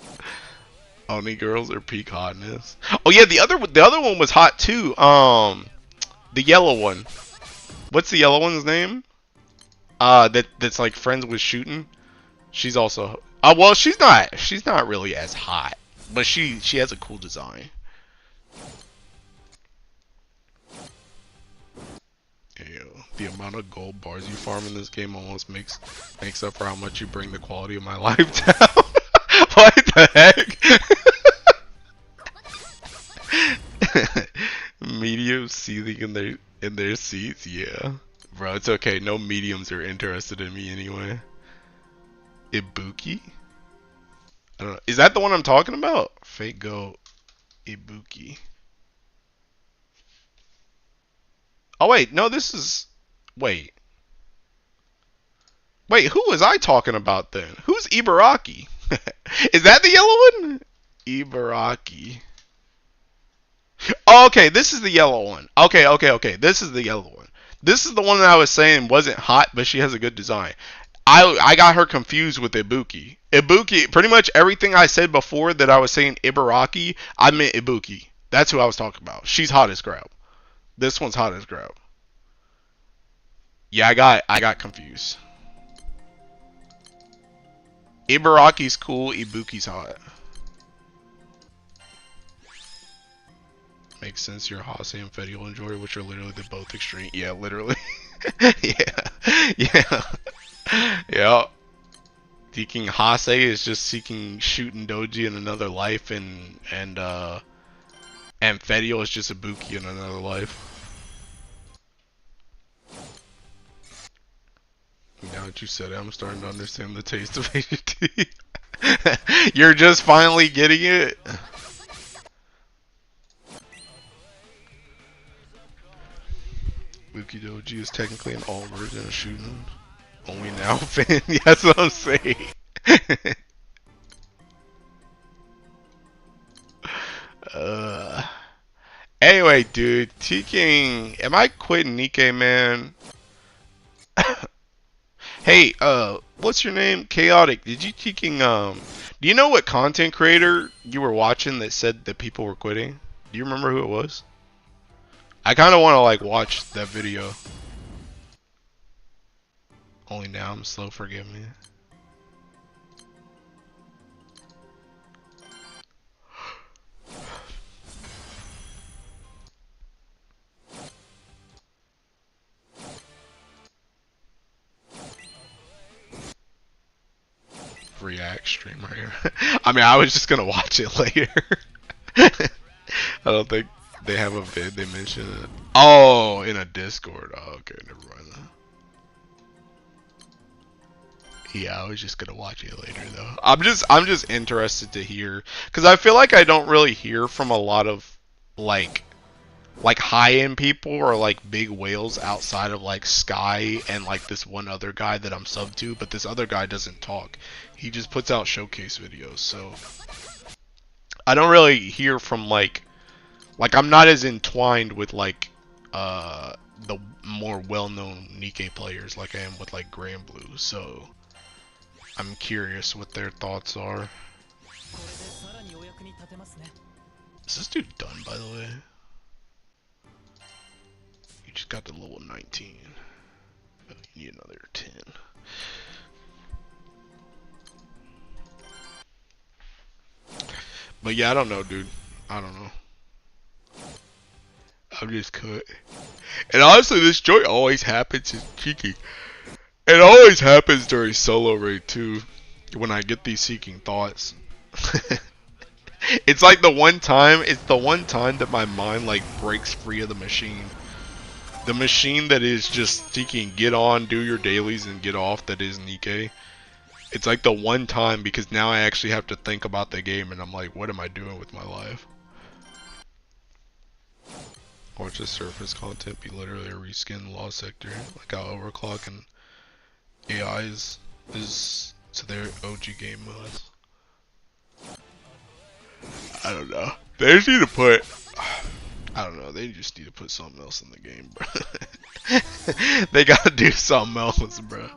Speaker 1: Only girls are peak hotness. Oh yeah, the other one was hot too. The yellow one. What's the yellow one's name? That's like friends with shooting. She's also. Well, she's not really as hot, but she has a cool design. Ew, the amount of gold bars you farm in this game almost makes up for how much you bring the quality of my life down. What the heck? Mediums seething in their seats, yeah. Bro, it's okay. No mediums are interested in me anyway. Ibuki? I don't know. Is that the one I'm talking about? Fate Go Ibuki. Oh wait, no, this is. Wait. Wait, who was I talking about then? Who's Ibaraki? Is that the yellow one? Ibaraki. Oh, okay, this is the yellow one. Okay. This is the yellow one. This is the one that I was saying wasn't hot, but she has a good design. I got her confused with Ibuki. Ibuki, pretty much everything I said before that I was saying Ibaraki, I meant Ibuki. That's who I was talking about. She's hot as crap. This one's hot as crap. Yeah, I got confused. Ibaraki's cool, Ibuki's hot. Makes sense. You're Hase and Fetty will enjoy, which are literally the both extreme. Yeah, literally. Yeah. Yeah. Seeking Hase is just seeking shooting Doji in another life, and Fetio is just Ibuki in another life. Now that you said it, I'm starting to understand the taste of ADT. You're just finally getting it. Ibuki Doji is technically an all version of shooting. Only now, fan. Yeah, that's what I'm saying. Anyway, dude, Teking, am I quitting Nikke, man? Hey, what's your name? Chaotic. Did you Teking, do you know what content creator you were watching that said that people were quitting? Do you remember who it was? I kind of want to, like, watch that video. Only now I'm slow, forgive me. React stream right here. I mean, I was just gonna watch it later. I don't think they have a vid. They mention it. Oh, in a Discord. Oh, okay, never mind that. Yeah, I was just gonna watch it later though. I'm just interested to hear, because I feel like I don't really hear from a lot of like high-end people or like big whales outside of like Sky and like this one other guy that I'm sub to, but this other guy doesn't talk. He just puts out showcase videos, so I don't really hear from like I'm not as entwined with like the more well-known Nikke players like I am with like Grand Blue. So I'm curious what their thoughts are. Is this dude done, by the way? You just got to level 19. Oh, you need another 10. But yeah, I don't know, dude. I don't know. I'm just cut. And honestly, this joint always happens in Cheeky. It always happens during solo raid too, when I get these seeking thoughts. It's like the one time that my mind like breaks free of the machine. The machine that is just seeking get on, do your dailies, and get off, that is Nikke. It's like the one time, because now I actually have to think about the game and I'm like, what am I doing with my life? Watch the surface content be literally a reskin law sector, like how overclock and AI is to their OG game modes. I don't know. They just need to put, I don't know, they just need to put something else in the game, bro. They gotta do something else, bro.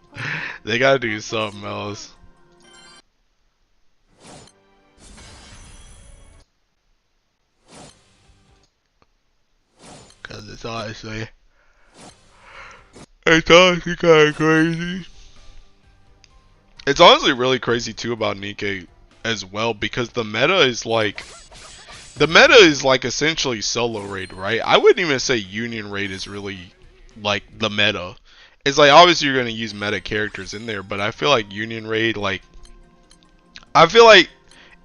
Speaker 1: They gotta do something else. Cause it's honestly kind of crazy. It's honestly really crazy too about Nikke as well, because the meta is like essentially solo raid, right? I wouldn't even say union raid is really like the meta. It's like obviously you're gonna use meta characters in there, but I feel like union raid, like I feel like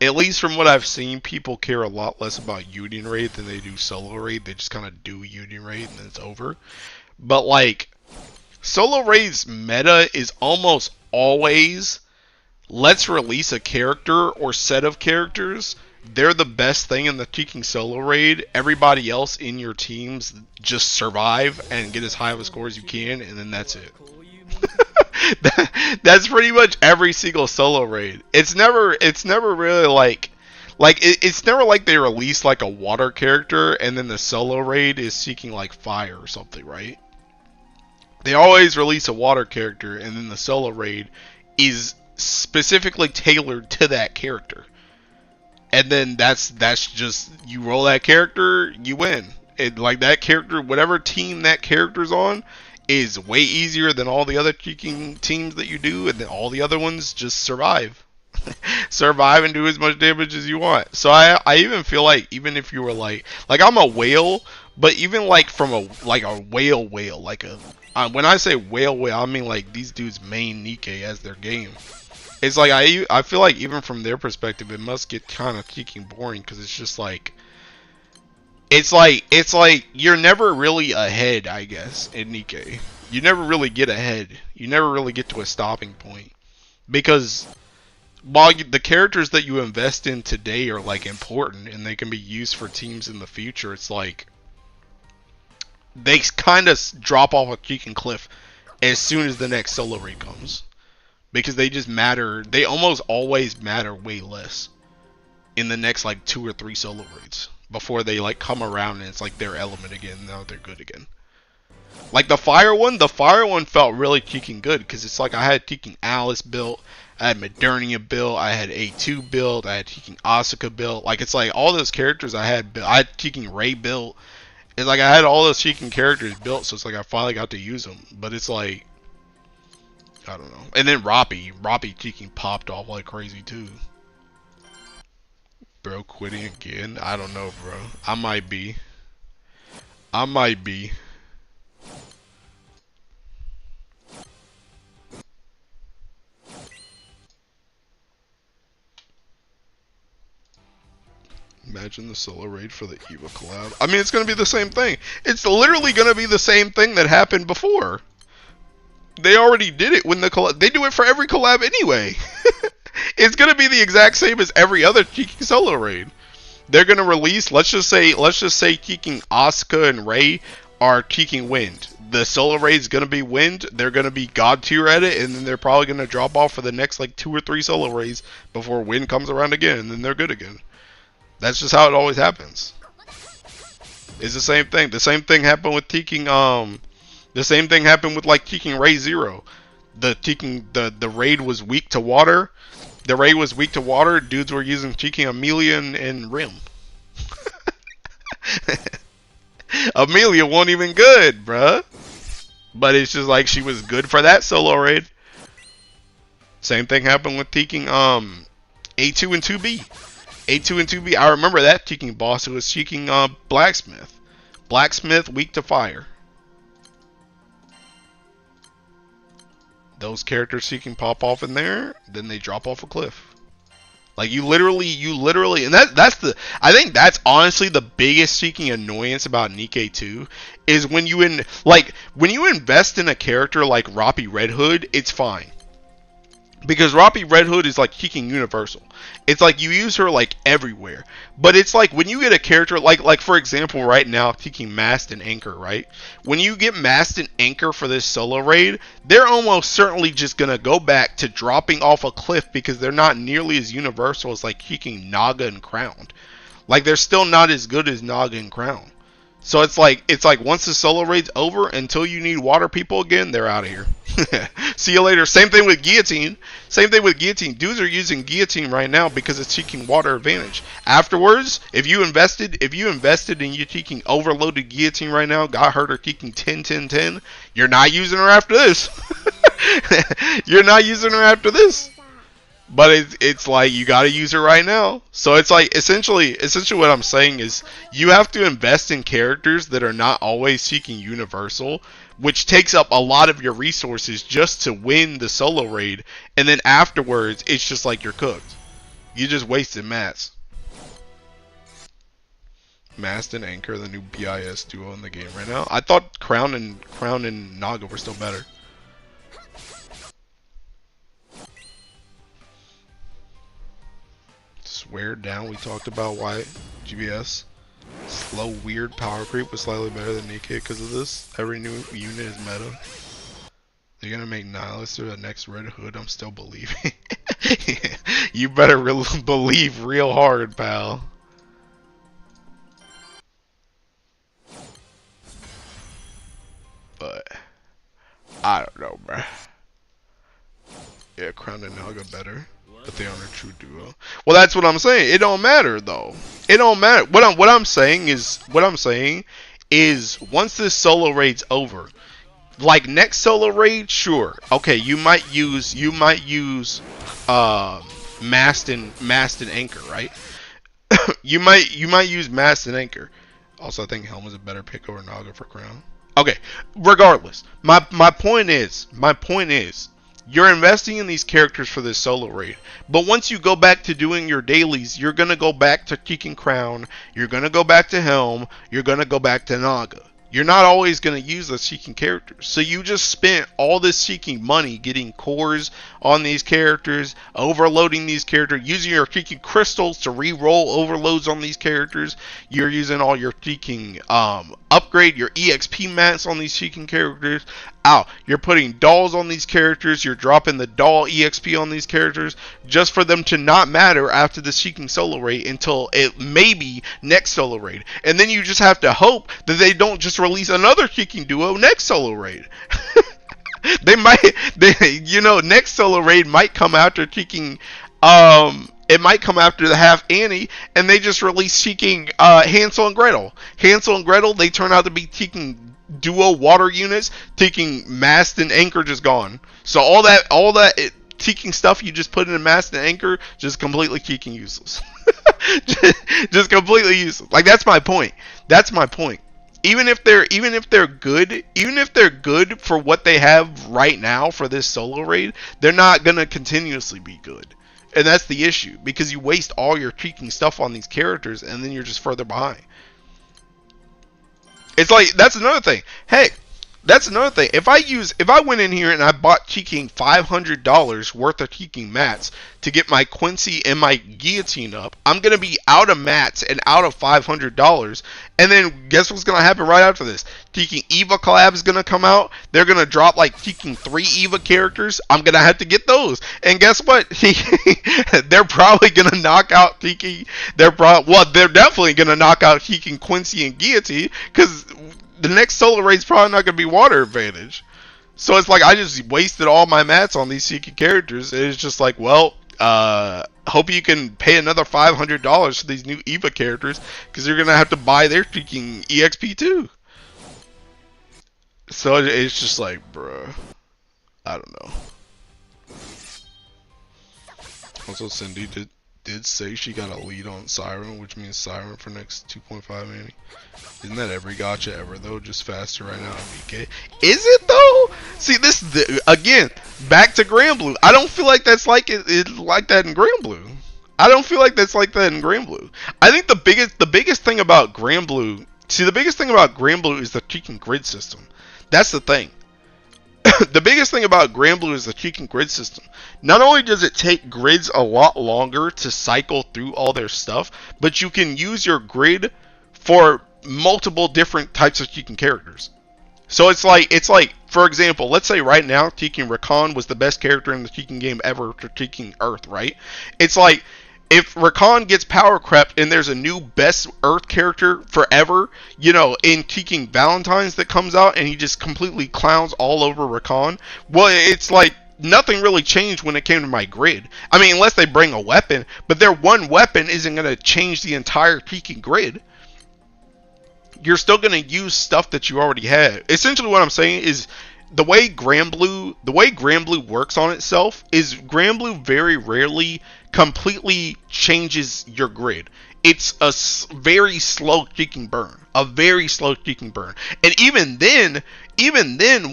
Speaker 1: at least from what I've seen, people care a lot less about union raid than they do solo raid. They just kind of do union raid and then it's over. But like solo raid's meta is almost always, let's release a character or set of characters. They're the best thing in the Cheeking solo raid. Everybody else in your teams just survive and get as high of a score as you can, and then that's it. That's pretty much every single solo raid. It's never really like it's never like they release like a water character and then the solo raid is seeking like fire or something, right? They always release a water character and then the solo raid is specifically tailored to that character. And then that's just, you roll that character, you win. It, like that character, whatever team that character's on, is way easier than all the other Cheeking teams that you do, and then all the other ones just survive. Survive and do as much damage as you want. So I even feel like, even if you were like I'm a whale, but even like from a whale, like a, when I say whale, I mean like these dudes main Nikke as their game. It's like I feel like even from their perspective, it must get kind of Cheeking boring, because it's just like it's like you're never really ahead, I guess, in Nikke. You never really get ahead. You never really get to a stopping point, because while the characters that you invest in today are like important and they can be used for teams in the future, it's like they kind of drop off a Cheeking cliff as soon as the next solo raid comes. Because they just matter, they almost always matter way less in the next like 2 or 3 solo raids before they like come around and it's like their element again. Now they're good again. Like the fire one felt really Cheeking good, because it's like I had Cheeking Alice built, I had Modernia built, I had A2 built, I had Cheeking Asuka built. Like it's like all those characters I had Cheeking Ray built. It's like I had all those Cheeking characters built, so it's like I finally got to use them. But it's like, I don't know. And then Roppy Cheeking popped off like crazy too. Bro, quitting again? I don't know, bro. I might be. Imagine the solo raid for the Eva collab. I mean, it's gonna be the same thing. It's literally gonna be the same thing that happened before. They already did it when the collab. They do it for every collab anyway. It's gonna be the exact same as every other Cheeking solo raid. They're gonna release. Let's just say Cheeking Asuka and Ray are Cheeking Wind. The solo raid's gonna be Wind. They're gonna be God tier at it, and then they're probably gonna drop off for the next like 2 or 3 solo raids before Wind comes around again, and then they're good again. That's just how it always happens. It's the same thing. The same thing happened with Cheeking The same thing happened with like Teking Ray Zero. The raid was weak to water. The raid was weak to water. Dudes were using Teking Amelia and Rim. Amelia wasn't even good, bruh. But it's just like she was good for that solo raid. Same thing happened with Teking A2 and 2B. A2 and 2B. I remember that Teking boss who was Teking Blacksmith. Blacksmith weak to fire. Those characters Teking pop off in there, then they drop off a cliff. Like you literally, and I think that's honestly the biggest Teking annoyance about Nikke 2 is when you invest in a character like Roppy Red Hood, it's fine. Because Roppy Red Hood is like Teking universal. It's like you use her like everywhere. But it's like when you get a character like for example right now Teking Mast and Anchor, right? When you get Mast and Anchor for this solo raid, they're almost certainly just gonna go back to dropping off a cliff because they're not nearly as universal as like Teking Naga and Crowned. Like they're still not as good as Naga and Crown. So it's like once the solo raid's over, until you need water people again, they're out of here. See you later. Same thing with Guillotine. Same thing with Guillotine. Dudes are using Guillotine right now because it's Teking water advantage. Afterwards, if you invested in you Teking overloaded Guillotine right now, got hurt or Teking 10-10-10, you're not using her after this. You're not using her after this. But it's like you gotta use her right now. So it's like essentially what I'm saying is you have to invest in characters that are not always Teking universal, which takes up a lot of your resources just to win the solo raid, and then afterwards it's just like you're cooked. You just wasted mats. Mast and Anchor, the new BIS duo in the game right now. I thought Crown and Naga were still better. Swear down, we talked about why GBS slow weird power creep was slightly better than Nikke because of this. Every new unit is meta. They're gonna make Nihilist the next Red Hood. I'm still believing. You better believe real hard, pal. But I don't know, bruh. Yeah, Crown and Naga better. But they aren't a true duo. Well, that's what I'm saying. It don't matter though. It don't matter. What I'm saying is once this solo raid's over, like next solo raid, sure, okay, you might use Mast and Anchor, right? you might use Mast and Anchor. Also, I think Helm is a better pick over Naga for Crown. Okay, regardless, my point is. You're investing in these characters for this solo raid. But once you go back to doing your dailies, you're going to go back to Teking Crown, you're going to go back to Helm, you're going to go back to Naga. You're not always going to use those Teking characters. So you just spent all this Teking money getting cores on these characters, overloading these characters, using your Teking crystals to re-roll overloads on these characters. You're using all your Teking upgrade, your EXP mats on these Teking characters. You're putting dolls on these characters, you're dropping the doll EXP on these characters just for them to not matter after the Teking solo raid until it maybe next solo raid. And then you just have to hope that they don't just release another Teking duo next solo raid. Next solo raid might come after Teking, it might come after the Half Annie, and they just release Teking Hansel and Gretel. Hansel and Gretel, they turn out to be Teking duo water units. Teking Mast and Anchor just gone. So all that Teking stuff you just put in a Mast and Anchor just completely Teking useless. just completely useless. Like that's my point. Even if they're good for what they have right now for this solo raid, they're not gonna continuously be good. And that's the issue, because you waste all your Teking stuff on these characters and then you're just further behind. It's like, that's another thing. Hey, that's another thing. If I went in here and I bought Teking $500 worth of Teking mats to get my Quincy and my Guillotine up, I'm going to be out of mats and out of $500. And then guess what's going to happen right after this? Teking Eva collab is going to come out. They're going to drop like Teking 3 Eva characters. I'm going to have to get those. And guess what? They're probably going to knock out Teking. They're definitely going to knock out Teking Quincy and Guillotine, because the next solo raid's probably not gonna be water advantage. So it's like I just wasted all my mats on these Seeking characters. It's just like, well, hope you can pay another $500 for these new Eva characters, because you're gonna have to buy their freaking EXP too. So it's just like, bruh, I don't know. Also, Cindy did say she got a lead on Siren, which means Siren for next 2.5 mini. Isn't that every gacha ever though? Just faster right now on nikke. Is it though? See, this again, back to Grand Blue. I don't feel like that's like it like that in Grand Blue. I don't feel like that's like that in Grand Blue. I think the biggest thing about Grand Blue. See, the biggest thing about Grand Blue is the freaking grid system. That's the thing. The biggest thing about Grand Blue is the freaking grid system. Not only does it take grids a lot longer to cycle through all their stuff, but you can use your grid for multiple different types of freaking characters. So it's like, for example, let's say right now, Tekken Rakan was the best character in the Tekken game ever for Tekken Earth, right? It's like, if Rakan gets power crept and there's a new best Earth character forever, you know, in Tekken Valentine's that comes out and he just completely clowns all over Rakan, well, it's like nothing really changed when it came to my grid. I mean, unless they bring a weapon, but their one weapon isn't going to change the entire Tekken grid. You're still going to use stuff that you already have. Essentially what I'm saying is, the way Grand Blue works on itself is Grand Blue very rarely completely changes your grid. It's a very slow streaking burn. A very slow streaking burn. And even then,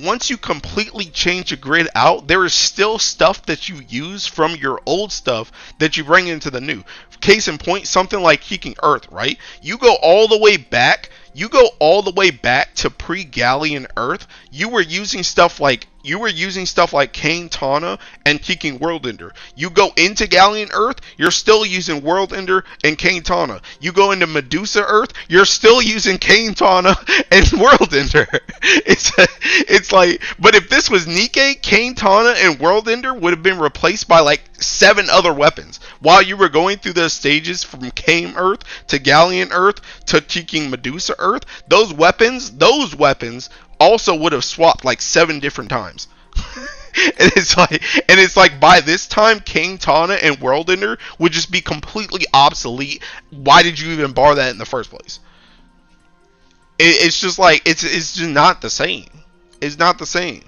Speaker 1: once you completely change a grid out, there is still stuff that you use from your old stuff that you bring into the new. Case in point, something like Tekken Earth, right? You go all the way back to pre-Galleon Earth. You were using stuff like Kane Tana and Tekken World Ender. You go into Galleon Earth, you're still using World Ender and Kane Tana. You go into Medusa Earth, you're still using Kane Tana and World Ender. It's like, but if this was Nikke, Kane Tana and World Ender would have been replaced by like 7 other weapons while you were going through the stages from Kane Earth to Galleon Earth to Tekken Medusa Earth. Those weapons also would have swapped like 7 different times. and it's like by this time Kane Tana and World Ender would just be completely obsolete. Why did you even bar that in the first place? It's just like it's just not the same. It's not the same.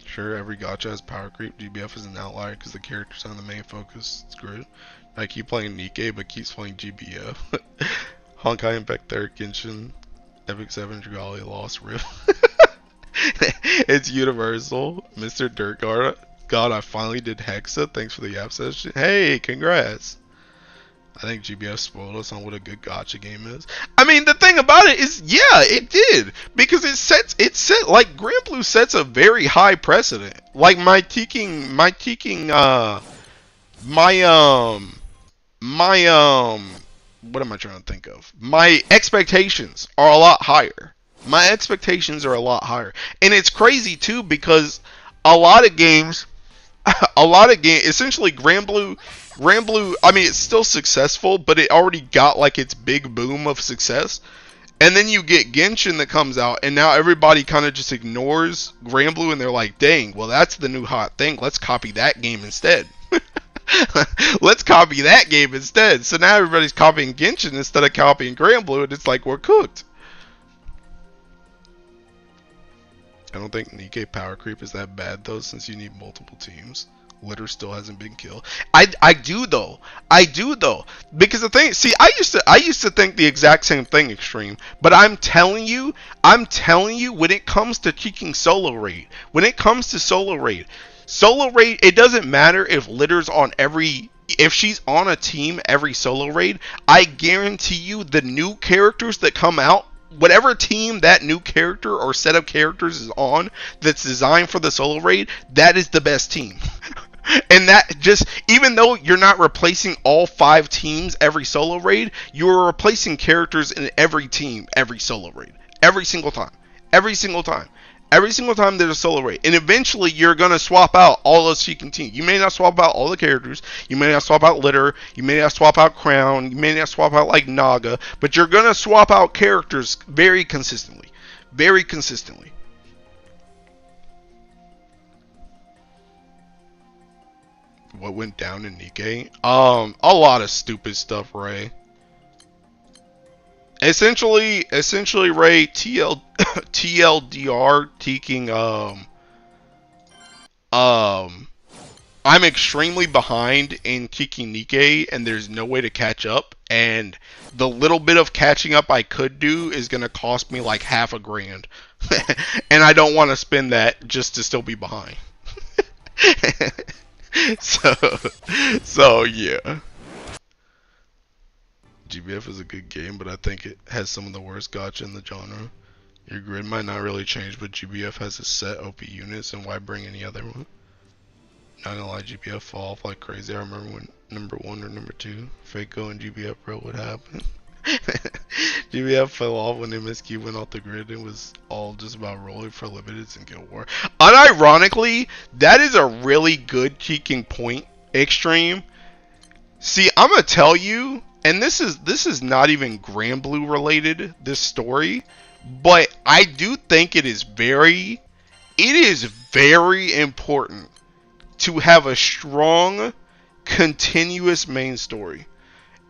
Speaker 1: Sure, every gacha has power creep. GBF is an outlier because the characters on the main focus. It's great. I keep playing Nikke, but keeps playing GBF. Honkai Impact Third Genshin, Epic 7 Dragali Lost Rift. It's universal. Mr. Dirt God, I finally did Hexa. Thanks for the app session. Hey, congrats. I think GBF spoiled us on what a good gacha game is. I mean, the thing about it is, yeah, it did, because it set like Grand Blue sets a very high precedent. Like my what am I trying to think of? My expectations are a lot higher. And it's crazy too, because a lot of games, essentially Grand Blue, I mean, it's still successful, but it already got like its big boom of success. And then you get Genshin that comes out, and now everybody kind of just ignores Grand Blue, and they're like, dang, well, that's the new hot thing. Let's copy that game instead. Let's copy that game instead. So now everybody's copying Genshin instead of copying Grand Blue, and it's like, we're cooked. I don't think Nikke power creep is that bad though, since you need multiple teams. Litter still hasn't been killed. I do though, because the thing, see, I used to think the exact same thing, Extreme, but I'm telling you, when it comes to kicking solo raid, it doesn't matter if Litter's on if she's on a team every solo raid. I guarantee you the new characters that come out, whatever team that new character or set of characters is on that's designed for the solo raid, that is the best team. And that just, even though you're not replacing all 5 teams every solo raid, you're replacing characters in every team every solo raid. Every single time. Every single time there's a solo raid. And eventually you're going to swap out all those Chicken team. You may not swap out all the characters. You may not swap out Litter. You may not swap out Crown. You may not swap out like Naga. But you're going to swap out characters very consistently. Very consistently. What went down in Nikke? A lot of stupid stuff, Ray. Essentially, Ray, TLDR taking, I'm extremely behind in kicking Nikke, and there's no way to catch up, and the little bit of catching up I could do is gonna cost me like half a grand, and I don't want to spend that just to still be behind. So yeah. GBF is a good game, but I think it has some of the worst gacha in the genre. Your grid might not really change, but GBF has a set OP units, and why bring any other one? Not gonna lie, GBF fall off like crazy. I remember when number 1 or number 2, Faco and GBF, bro, what happened? GBF fell off when MSQ went off the grid and was all just about rolling for limiteds and Guild War. Unironically, that is a really good cheeking point, Extreme. See, I'm gonna tell you, and this is not even Grand Blue related, this story, but I do think it is very important to have a strong, continuous main story.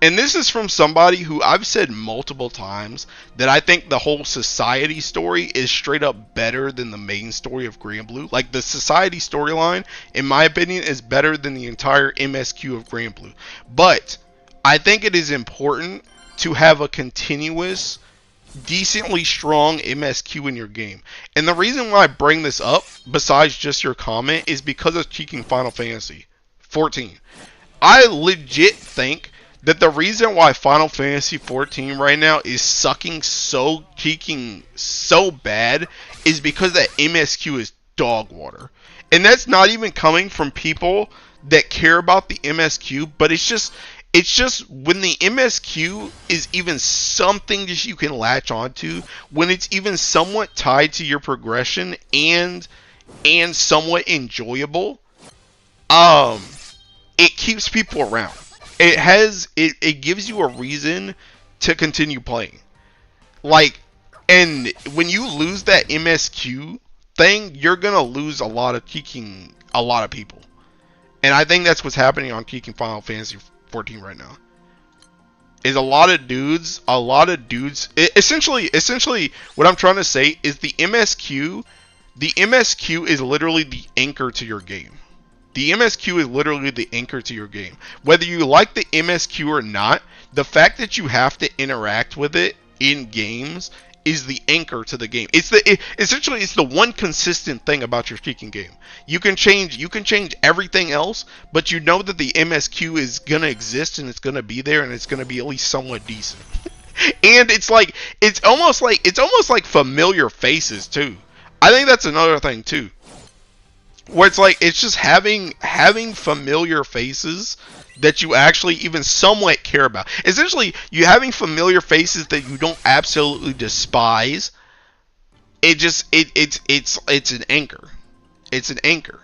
Speaker 1: And this is from somebody who I've said multiple times that I think the whole society story is straight up better than the main story of Grand Blue. Like, the society storyline, in my opinion, is better than the entire MSQ of Grand Blue. But I think it is important to have a continuous, decently strong MSQ in your game. And the reason why I bring this up, besides just your comment, is because of cheeking Final Fantasy 14. I legit think that the reason why Final Fantasy 14 right now is sucking so bad is because that MSQ is dog water. And that's not even coming from people that care about the MSQ, but it's just when the MSQ is even something that you can latch onto, when it's even somewhat tied to your progression and somewhat enjoyable, it keeps people around. It gives you a reason to continue playing. Like, and when you lose that MSQ thing, you're gonna lose a lot of people. And I think that's what's happening on Keeking Final Fantasy 14 right now. Is a lot of dudes, essentially what I'm trying to say is the MSQ is literally the anchor to your game. The MSQ is literally the anchor to your game. Whether you like the MSQ or not, the fact that you have to interact with it in games is the anchor to the game. Essentially it's the one consistent thing about your freaking game. You can change everything else, but you know that the MSQ is gonna exist and it's gonna be there and it's gonna be at least somewhat decent. And it's almost like familiar faces too. I think that's another thing too. Where it's just having familiar faces that you actually even somewhat care about. Essentially, you having familiar faces that you don't absolutely despise. It's an anchor. It's an anchor.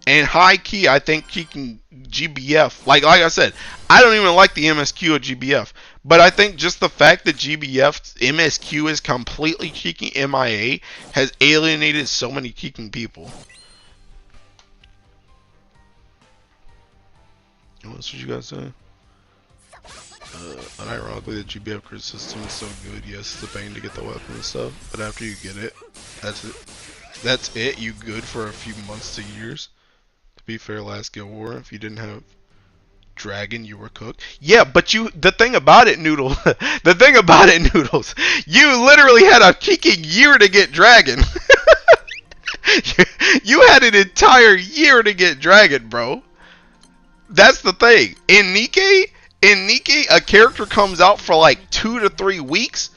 Speaker 1: And high key, I think keeping GBF, like I said, I don't even like the MSQ of GBF, but I think just the fact that GBF's MSQ is completely cheeking MIA has alienated so many cheeking people. What you guys say? Unironically, the GBF crit system is so good. Yes, it's a pain to get the weapon and stuff, but after you get it, that's it. You good for a few months to years. To be fair, last Guild War, if you didn't have Dragon, you were cooked. Yeah, but the thing about it, Noodles, you literally had a kicking year to get Dragon. You had an entire year to get Dragon, bro. That's the thing. In Nikke, a character comes out for like 2 to 3 weeks.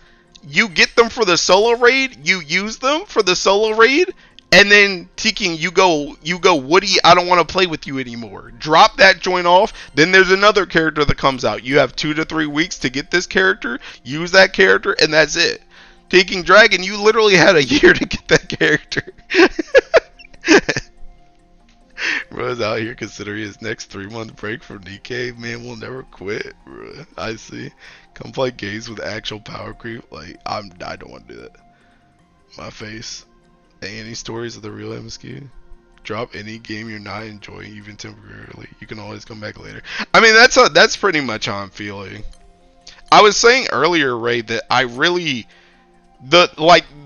Speaker 1: You get them for the solo raid. You use them for the solo raid, and then Teking, you go, Woody, I don't want to play with you anymore. Drop that joint off. Then there's another character that comes out. You have 2 to 3 weeks to get this character. Use that character, and that's it. Taking Dragon, you literally had a year to get that character. Bro's out here considering his next 3-month break from nikke. Man will never quit, bro. I see. Come play games with actual power creep. Like, I don't want to do that. My face. Any stories of the real MSQ? Drop any game you're not enjoying, even temporarily. You can always come back later. I mean, that's pretty much how I'm feeling. I was saying earlier, Ray, that I really...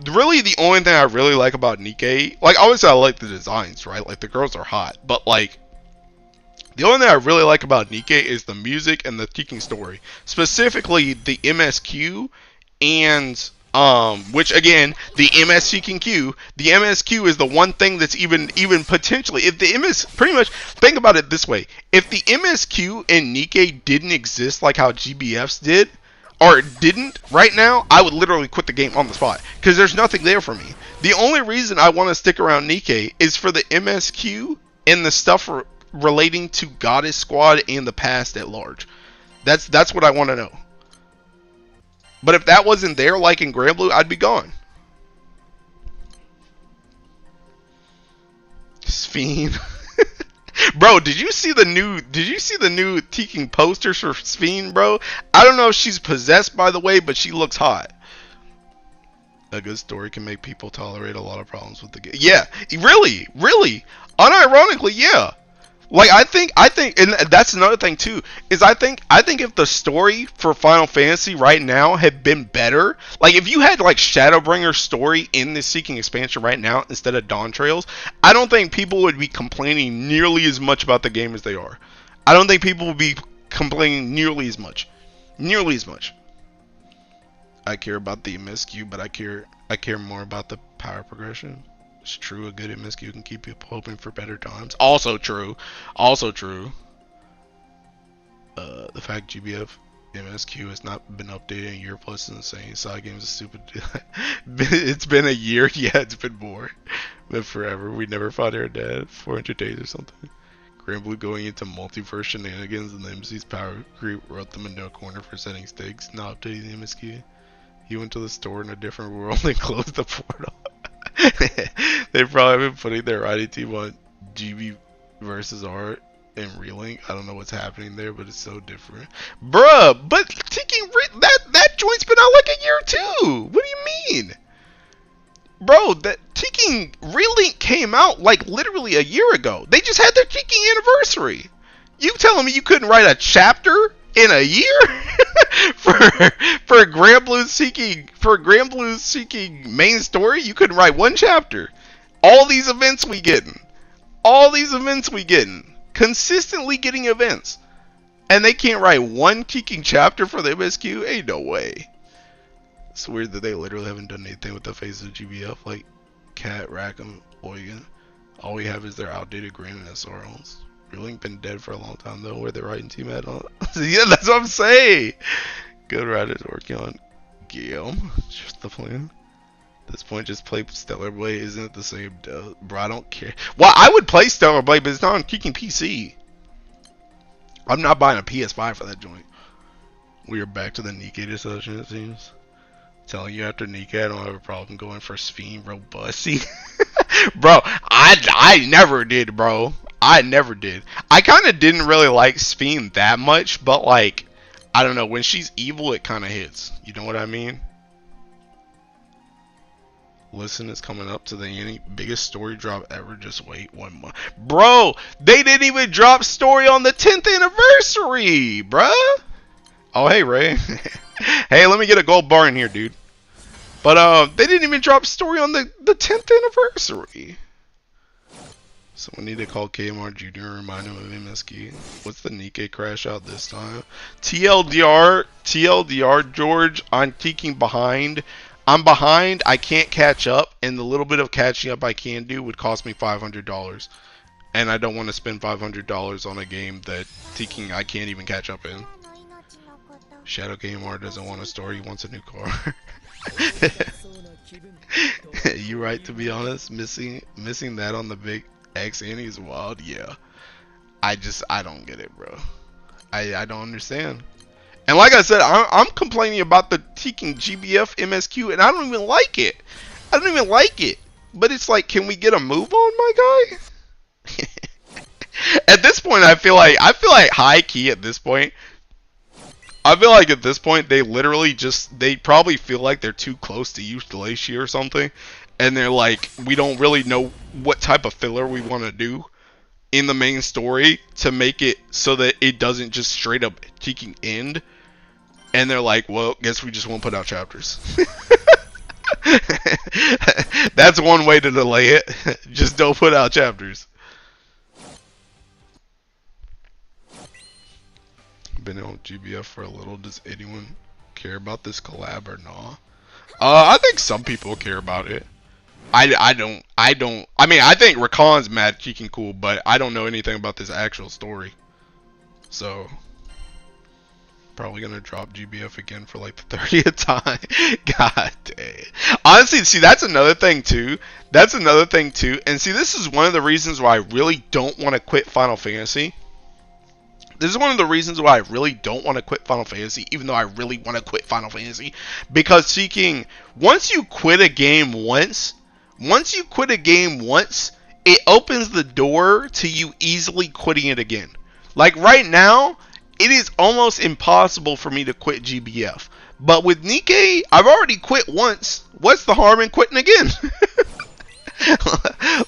Speaker 1: really the only thing I really like about nikke, like obviously I like the designs, right? Like the girls are hot, but like the only thing I really like about nikke is the music and the teaching story, specifically the MSQ and which again the MSQ is the one thing that's even potentially, if the pretty much think about it this way, if the MSQ and nikke didn't exist like how GBFs did, or didn't right now, I would literally quit the game on the spot because there's nothing there for me. The only reason I want to stick around nikke is for the MSQ and the stuff relating to Goddess Squad and the past at large. That's what I want to know. But if that wasn't there, like in Grand Blue, I'd be gone. Sphene. Bro, did you see the new Teking posters for Sphene, bro? I don't know if she's possessed, by the way, but she looks hot. A good story can make people tolerate a lot of problems with the game. Yeah, really, unironically, yeah. Like I think, and that's another thing too, is I think if the story for Final Fantasy right now had been better, like if you had like Shadowbringer's story in the Seeking expansion right now instead of Dawn Trails, I don't think people would be complaining nearly as much about the game as they are. I don't think people would be complaining nearly as much. I care about the MSQ, but I care more about the power progression. It's true, a good MSQ can keep people hoping for better times. Also true. The fact GBF MSQ has not been updated in a year plus is insane. Side games are stupid. It's been a year. Yeah, it's been more. But forever. We never fought our dad. 400 days or something. Grand Blue going into multiverse shenanigans and the MC's power creep wrote them into a corner for setting stakes, not updating the MSQ. He went to the store in a different world and closed the portal. They've probably been putting their writing team on GB versus art and Relink. I don't know what's happening there, but it's so different. Bruh, but Tiki, that joint's been out like a year too. What do you mean? Bro, that Tiki Relink came out like literally a year ago. They just had their Tiki anniversary. You telling me you couldn't write a chapter in a year for Grand Blue's Seeking main story? You couldn't write one chapter. All these events we getting, consistently getting events, and they can't write one Seeking chapter for the MSQ. Ain't no way. It's weird that they literally haven't done anything with the face of GBF, like Cat, Rackham, Oigan. All we have is their outdated Grand and SRLs. Relink been dead for a long time though. Where the writing team at? Yeah, that's what I'm saying. Good writers working on Guillaume. Just the plan. At this point, just play Stellar Blade. Isn't it the same? Bro, I don't care. Well, I would play Stellar Blade, but it's not on kicking PC. I'm not buying a PS5 for that joint. We are back to the nikke discussion, it seems. Telling you after nikke, I don't have a problem going for Sphene Robusty. Bro, I never did, bro. I never did. I kind of didn't really like Sphene that much, but like, I don't know, when she's evil, it kind of hits. You know what I mean? Listen, it's coming up to the biggest story drop ever. Just wait 1 month. Bro, they didn't even drop story on the 10th anniversary, bruh. Oh, hey, Ray. Hey, let me get a gold bar in here, dude. But they didn't even drop story on the 10th anniversary. Someone need to call KMR Jr. and remind him of MSQ. What's the nikke crash out this time? TLDR, George, I'm peeking behind. I'm behind, I can't catch up, and the little bit of catching up I can do would cost me $500. And I don't want to spend $500 on a game that I can't even catch up in. Shadow KMR doesn't want a story, he wants a new car. You right, to be honest, missing that on the big X Annie is wild. Yeah, I don't get it, bro. I don't understand. And like I said, I'm complaining about the Teking GBF MSQ, and I don't even like it. I don't even like it. But it's like, can we get a move on, my guy? At this point, I feel like high key at this point. I feel like at this point they literally they probably feel like they're too close to Euthanasia or something, and they're like, we don't really know what type of filler we want to do in the main story to make it so that it doesn't just straight up Teking end. And they're like, well, guess we just won't put out chapters. That's one way to delay it. Just don't put out chapters. Been on GBF for a little. Does anyone care about this collab or not? I think some people care about it. I don't. I mean, I think Rakan's mad cheeky cool, but I don't know anything about this actual story. So probably gonna drop GBF again for like the 30th time. God dang. Honestly, see, that's another thing too. That's another thing too. And see, this is one of the reasons why I really don't want to quit Final Fantasy. This is one of the reasons why I really don't want to quit Final Fantasy, even though I really want to quit Final Fantasy. Because seeking, once you quit a game once, it opens the door to you easily quitting it again. Like right now, it is almost impossible for me to quit GBF. But with Nikke, I've already quit once. What's the harm in quitting again?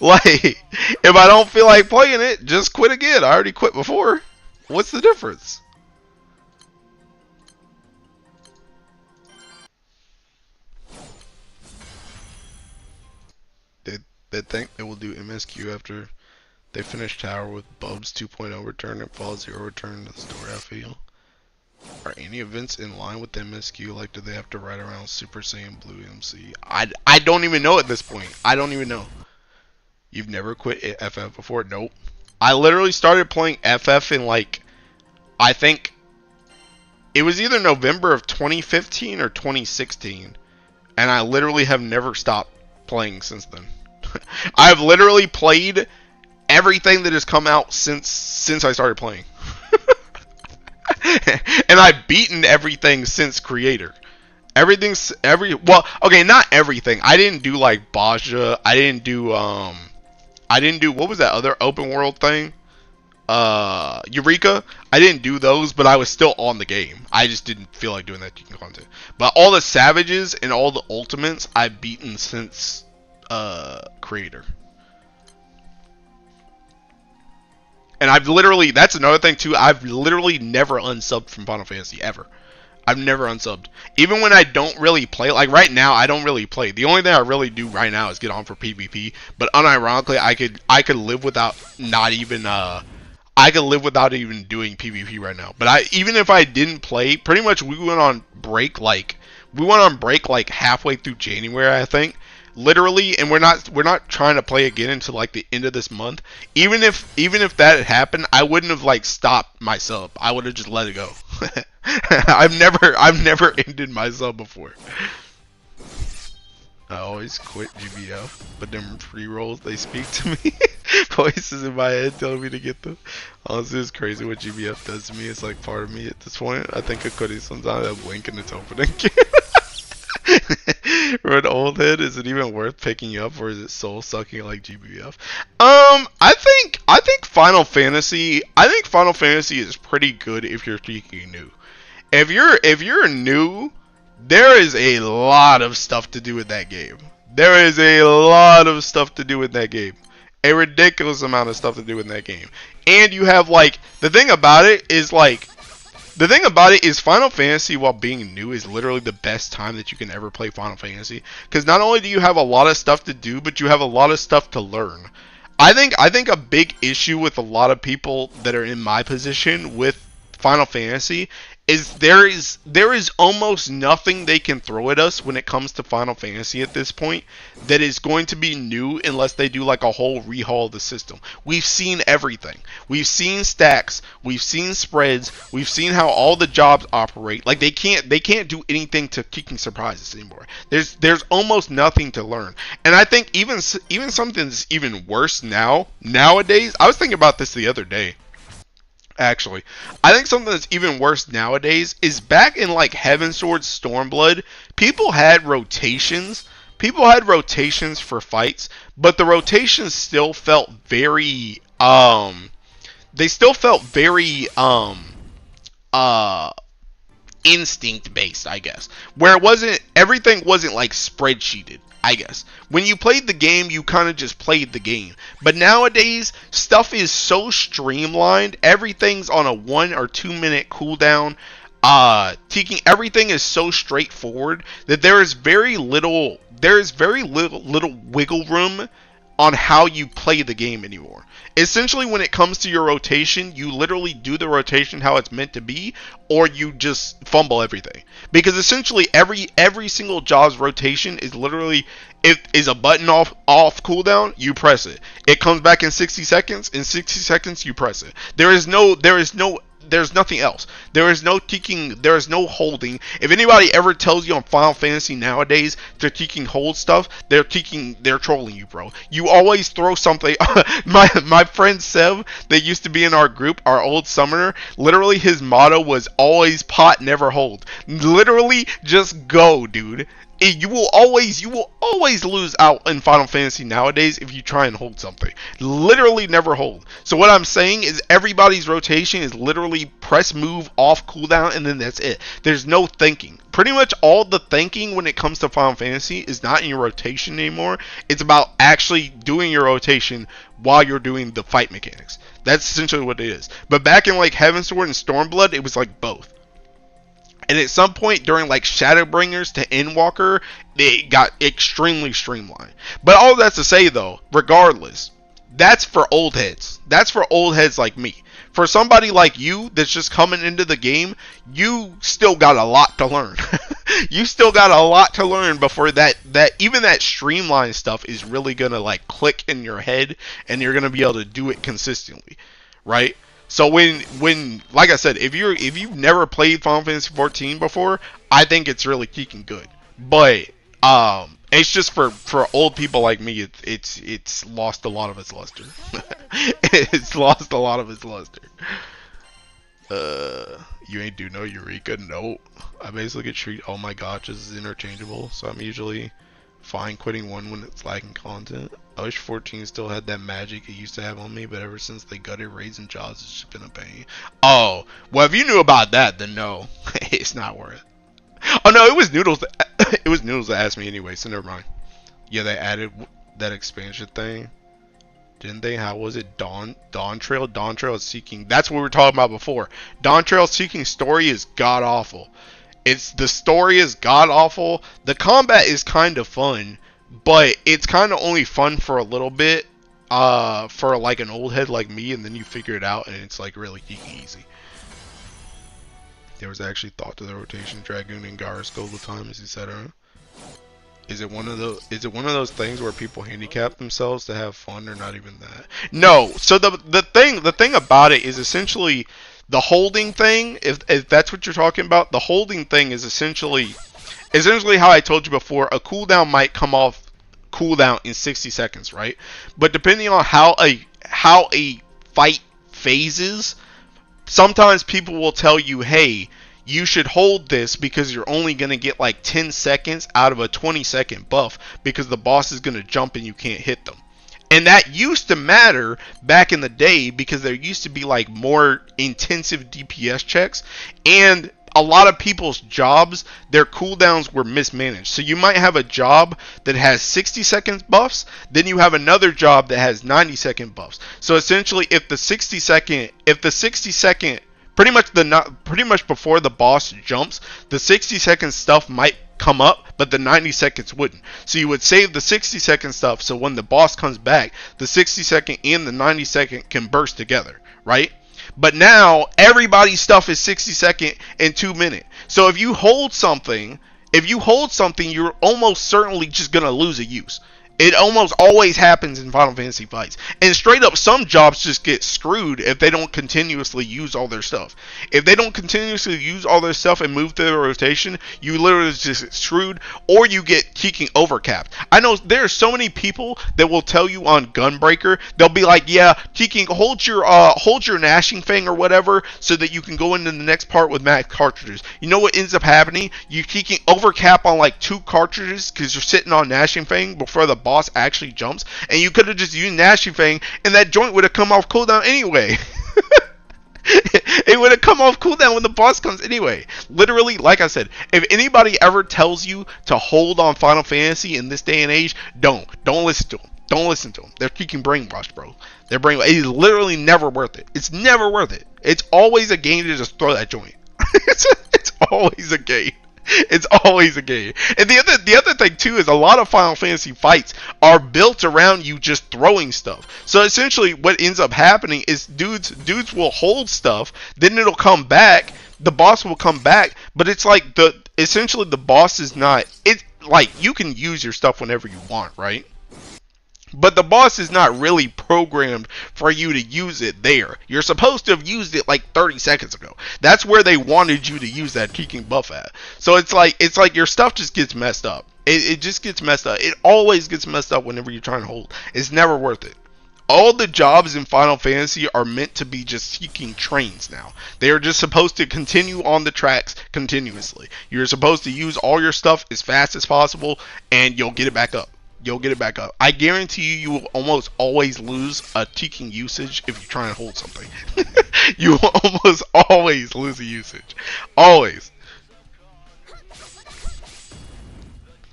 Speaker 1: Like, if I don't feel like playing it, just quit again. I already quit before. What's the difference? They think they will do MSQ after they finish Tower with Bubs 2.0 return and Fall 0 return to the story, I feel. Are any events in line with the MSQ? Like, do they have to ride around Super Saiyan Blue MC? I don't even know at this point. I don't even know. You've never quit FF before? Nope. I literally started playing FF in like, I think it was either November of 2015 or 2016. And I literally have never stopped playing since then. I've literally played everything that has come out since I started playing. And I've beaten everything since Creator. Well, okay, not everything. I didn't do like Baja. I didn't do what was that other open world thing? Eureka. I didn't do those, but I was still on the game. I just didn't feel like doing that content. But all the Savages and all the Ultimates I've beaten since Creator. And I've literally, that's another thing too, I've literally never unsubbed from Final Fantasy, ever. I've never unsubbed. Even when I don't really play, like right now, I don't really play. The only thing I really do right now is get on for PvP, but unironically, I could live without not even, I could live without even doing PvP right now. But even if I didn't play, pretty much we went on break like halfway through January, I think. Literally, and we're not trying to play again until like the end of this month. Even if that had happened, I wouldn't have like stopped my sub. I would have just let it go. I've never ended my sub before. I always quit GBF, but them free rolls, they speak to me. Voices in my head telling me to get them. Honestly, it's crazy what GBF does to me. It's like part of me at this point. I think of Cody sometimes. I blink and it's opening. Red old head, is it even worth picking up, or is it soul sucking like GBF? I think Final Fantasy is pretty good if you're speaking new. If you're new, there is a lot of stuff to do with that game. There is a lot of stuff to do with that game. A ridiculous amount of stuff to do with that game. And you have like, the thing about it is Final Fantasy, while being new, is literally the best time that you can ever play Final Fantasy. Because not only do you have a lot of stuff to do, but you have a lot of stuff to learn. I think a big issue with a lot of people that are in my position with Final Fantasy is there is almost nothing they can throw at us when it comes to Final Fantasy at this point that is going to be new unless they do like a whole rehaul of the system. We've seen everything. We've seen stacks, we've seen spreads, we've seen how all the jobs operate. Like they can't do anything to kicking surprises anymore. There's almost nothing to learn. And I think even something that's even worse nowadays, I was thinking about this the other day. actually. I think something that's even worse nowadays is back in like Heaven Sword Stormblood, people had rotations. People had rotations for fights, but the rotations still felt very they still felt very uh instinct based, I guess. Where it wasn't, everything wasn't like spreadsheeted, I guess. When you played the game, you kind of just played the game. But nowadays, stuff is so streamlined. Everything's on a 1 or 2 minute cooldown. Everything is so straightforward that there is very little wiggle room on how you play the game anymore. Essentially, when it comes to your rotation, you literally do the rotation how it's meant to be, or you just fumble everything. Because essentially, every single job's rotation is literally, if is a button off cooldown, you press it. It comes back in 60 seconds. In 60 seconds, you press it. There's nothing else. There is no teaking. There is no holding. If anybody ever tells you on Final Fantasy nowadays they're teaking hold stuff, they're trolling you, bro. You always throw something. my friend Sev, that used to be in our group, our old summoner, literally his motto was always pot, never hold. Literally, just go, dude. You will always lose out in Final Fantasy nowadays if you try and hold something. Literally never hold. So what I'm saying is everybody's rotation is literally press move off cooldown and then that's it. There's no thinking. Pretty much all the thinking when it comes to Final Fantasy is not in your rotation anymore. It's about actually doing your rotation while you're doing the fight mechanics. That's essentially what it is. But back in like Heavensward and Stormblood, it was like both. And at some point during like Shadowbringers to Endwalker, it got extremely streamlined. But all that's to say though, regardless, that's for old heads. That's for old heads like me. For somebody like you that's just coming into the game, you still got a lot to learn. You still got a lot to learn before that even that streamlined stuff is really gonna like click in your head and you're gonna be able to do it consistently, right? So when like I said, if you've never played Final Fantasy 14 before, I think it's really kicking good. But it's just for old people like me, it's lost a lot of its luster. It's lost a lot of its luster. You ain't do no Eureka, no. I basically treat all my gotchas as interchangeable, so I'm usually fine quitting one when it's lacking content. I wish 14 still had that magic it used to have on me, but ever since they gutted raids and jobs, it's just been a pain. Oh, well, if you knew about that, then no, it's not worth it. Oh no, it was Noodles. It was Noodles that asked me anyway, so never mind. Yeah, they added that expansion thing, didn't they? How was it? Dawn Trail. Dawn Trail is Seeking. That's what we were talking about before. Dawn Trail Seeking story is god awful. The story is god awful. The combat is kind of fun, but it's kind of only fun for a little bit, for like an old head like me, and then you figure it out, and it's like really easy. There was actually thought to the rotation, Dragoon and Garrus go with time, etc. Is it one of those things where people handicap themselves to have fun, or not even that? No. So the thing about it is essentially the holding thing. If that's what you're talking about, the holding thing is essentially how I told you before. A cooldown might come off cooldown in 60 seconds, right? But depending on how a fight phases, sometimes people will tell you, hey, you should hold this because you're only going to get like 10 seconds out of a 20-second buff because the boss is going to jump and you can't hit them. And that used to matter back in the day because there used to be like more intensive DPS checks, and a lot of people's jobs, their cooldowns were mismanaged. So you might have a job that has 60 seconds buffs, then you have another job that has 90-second buffs. So essentially, if the 60 second, pretty much before the boss jumps, the 60-second stuff might come up, but the 90 seconds wouldn't. So you would save the 60-second stuff, so when the boss comes back, the 60-second and the 90-second can burst together, right? But now everybody's stuff is 60-second and 2 minute. So if you hold something, you're almost certainly just gonna lose a use. It almost always happens in Final Fantasy fights. And straight up, some jobs just get screwed if they don't continuously use all their stuff. If they don't continuously use all their stuff and move through the rotation, you literally just get screwed, or you get kicking overcapped. I know there are so many people that will tell you on Gunbreaker, they'll be like, yeah, kicking, hold your gnashing thing or whatever so that you can go into the next part with max cartridges. You know what ends up happening? You kicking overcap on like 2 cartridges because you're sitting on gnashing thing before the boss actually jumps, and you could have just used gnashing thing and that joint would have come off cooldown anyway. It would have come off cooldown when the boss comes anyway. Literally, like I said, if anybody ever tells you to hold on Final Fantasy in this day and age, don't listen to them. Don't listen to them. They're freaking brainwashed, bro. They're brainwashed. It is literally never worth it. It's never worth it. It's always a game to just throw that joint. It's always a game. It's always a game. And the other thing too is a lot of Final Fantasy fights are built around you just throwing stuff. So essentially what ends up happening is dudes will hold stuff, then it'll come back, the boss will come back, but it's like essentially the boss is not, it's like you can use your stuff whenever you want, right? But the boss is not really programmed for you to use it there. You're supposed to have used it like 30 seconds ago. That's where they wanted you to use that kicking buff at. So it's like your stuff just gets messed up. It just gets messed up. It always gets messed up whenever you're trying to hold. It's never worth it. All the jobs in Final Fantasy are meant to be just kicking trains now. They are just supposed to continue on the tracks continuously. You're supposed to use all your stuff as fast as possible and you'll get it back up. You'll get it back up. I guarantee you will almost always lose a teaking usage if you try and hold something. You will almost always lose a usage. Always.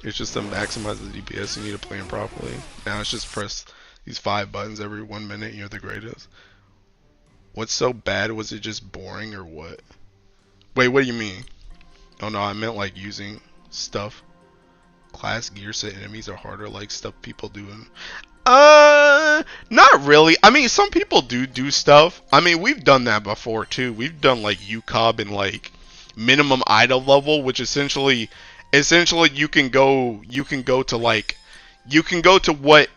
Speaker 1: It's just to maximize the DPS, you need to play them properly. Now it's just press these 5 buttons every 1 minute, you're the greatest. What's so bad? Was it just boring or what? Wait, what do you mean? Oh no, I meant like using stuff. Class gear set enemies are harder, like stuff people do. Not really. I mean, some people do stuff. I mean, we've done that before too. We've done like UCOB and like minimum idol level, which essentially you can go to what,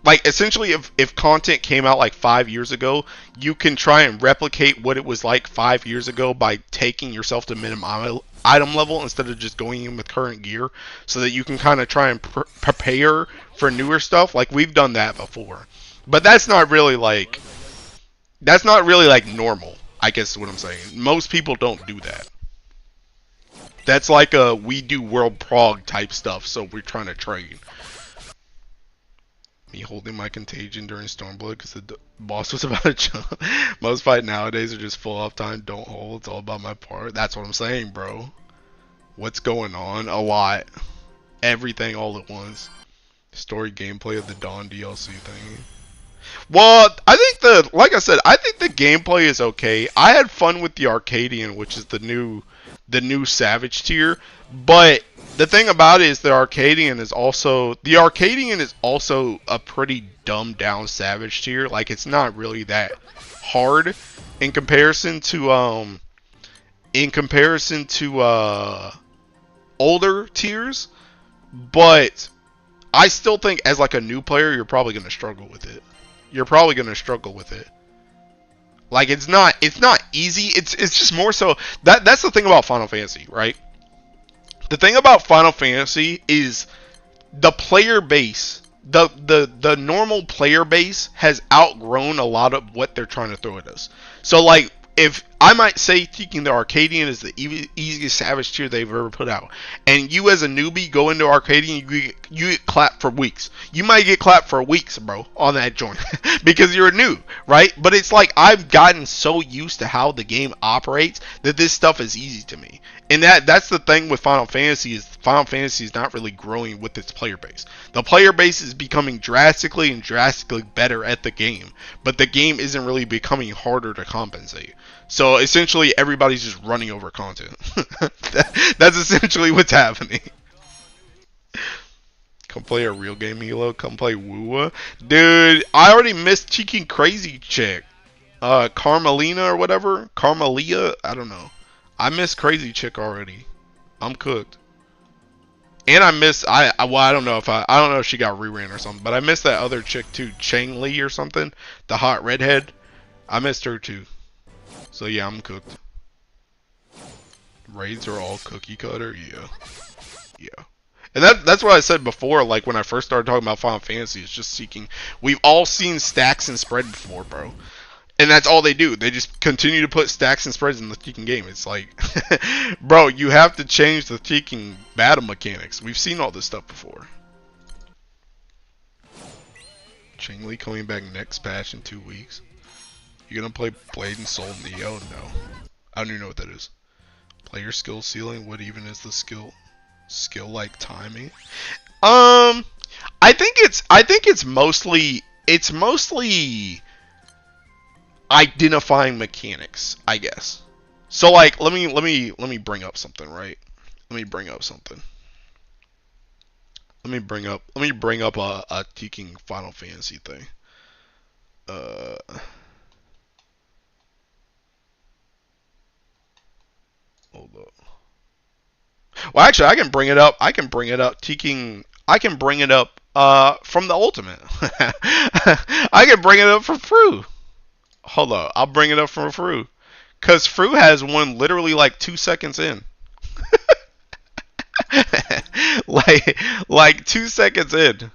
Speaker 1: like essentially if content came out like 5 years ago, you can try and replicate what it was like 5 years ago by taking yourself to minimum item level instead of just going in with current gear, so that you can kind of try and prepare for newer stuff. Like we've done that before, but that's not really like normal, I guess is what I'm saying. Most people don't do that. That's like a we do world prog type stuff, so we're trying to trade. Me holding my contagion during Stormblood because the boss was about to jump. Most fight nowadays are just full off time, don't hold, it's all about my part. That's what I'm saying, bro. What's going on? A lot. Everything all at once. Story gameplay of the Dawn DLC thing. Well, I think like I said, I think the gameplay is okay. I had fun with the Arcadian, which is the new Savage tier, but the thing about it is the Arcadian is also a pretty dumbed down Savage tier. Like it's not really that hard in comparison to older tiers, but I still think as like a new player you're probably going to struggle with it. Like it's not easy. It's just more so that's the thing about Final Fantasy, right? The thing about Final Fantasy is the player base, the normal player base has outgrown a lot of what they're trying to throw at us. So like if I might say taking the Arcadian is the easiest Savage tier they've ever put out, and you as a newbie go into Arcadian, you get clapped for weeks. You might get clapped for weeks, bro, on that joint because you're new, right? But it's like I've gotten so used to how the game operates that this stuff is easy to me. And that's the thing with Final Fantasy is not really growing with its player base. The player base is becoming drastically better at the game, but the game isn't really becoming harder to compensate. So essentially everybody's just running over content. That's essentially what's happening. Come play a real game, Hilo. Come play Woowa. Dude, I already missed Cheeking Crazy Chick. Carmelina or whatever. Carmelia? I don't know. I miss Crazy Chick already. I'm cooked. And I miss well, I don't know if I don't know if she got reran or something, but I missed that other chick too, Chang Li or something, the hot redhead. I missed her too. So yeah, I'm cooked. Raids are all cookie cutter, yeah, yeah. And that's what I said before. Like when I first started talking about Final Fantasy, it's just seeking. We've all seen stacks and spread before, bro. And that's all they do. They just continue to put stacks and spreads in the Tekken game. It's like, bro, you have to change the Tekken battle mechanics. We've seen all this stuff before. Ching Li coming back next patch in 2 weeks. You gonna play Blade and Soul Neo? No. I don't even know what that is. Player skill ceiling? What even is the skill? Skill like timing? I think it's mostly identifying mechanics, I guess. So like let me bring up something, right? Let me bring up something. Let me bring up a Tekken Final Fantasy thing. Hold up. Well, actually, I can bring it up. Tekken. I can bring it up from the Ultimate. I can bring it up from Fru. Hold up, I'll bring it up from Fru. Cause Fru has one literally like 2 seconds in. like 2 seconds in.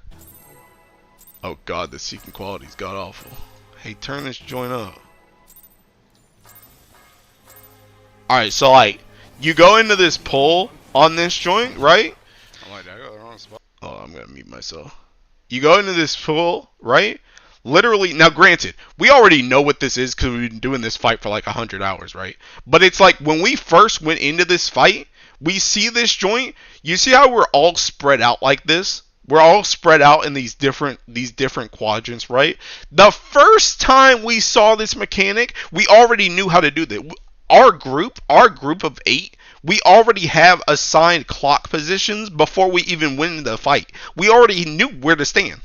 Speaker 1: Oh god, the Tekken quality's god awful. Hey, turn this joint up. Alright, so like you go into this pull on this joint, right?
Speaker 2: I'm like, I got the wrong spot.
Speaker 1: Oh, I'm gonna mute myself. You go into this pull, right? Literally, now granted, we already know what this is because we've been doing this fight for like 100 hours, right? But it's like when we first went into this fight, we see this joint. You see how we're all spread out like this? We're all spread out in these different quadrants, right? The first time we saw this mechanic, we already knew how to do that. Our group of 8, we already have assigned clock positions before we even went into the fight. We already knew where to stand.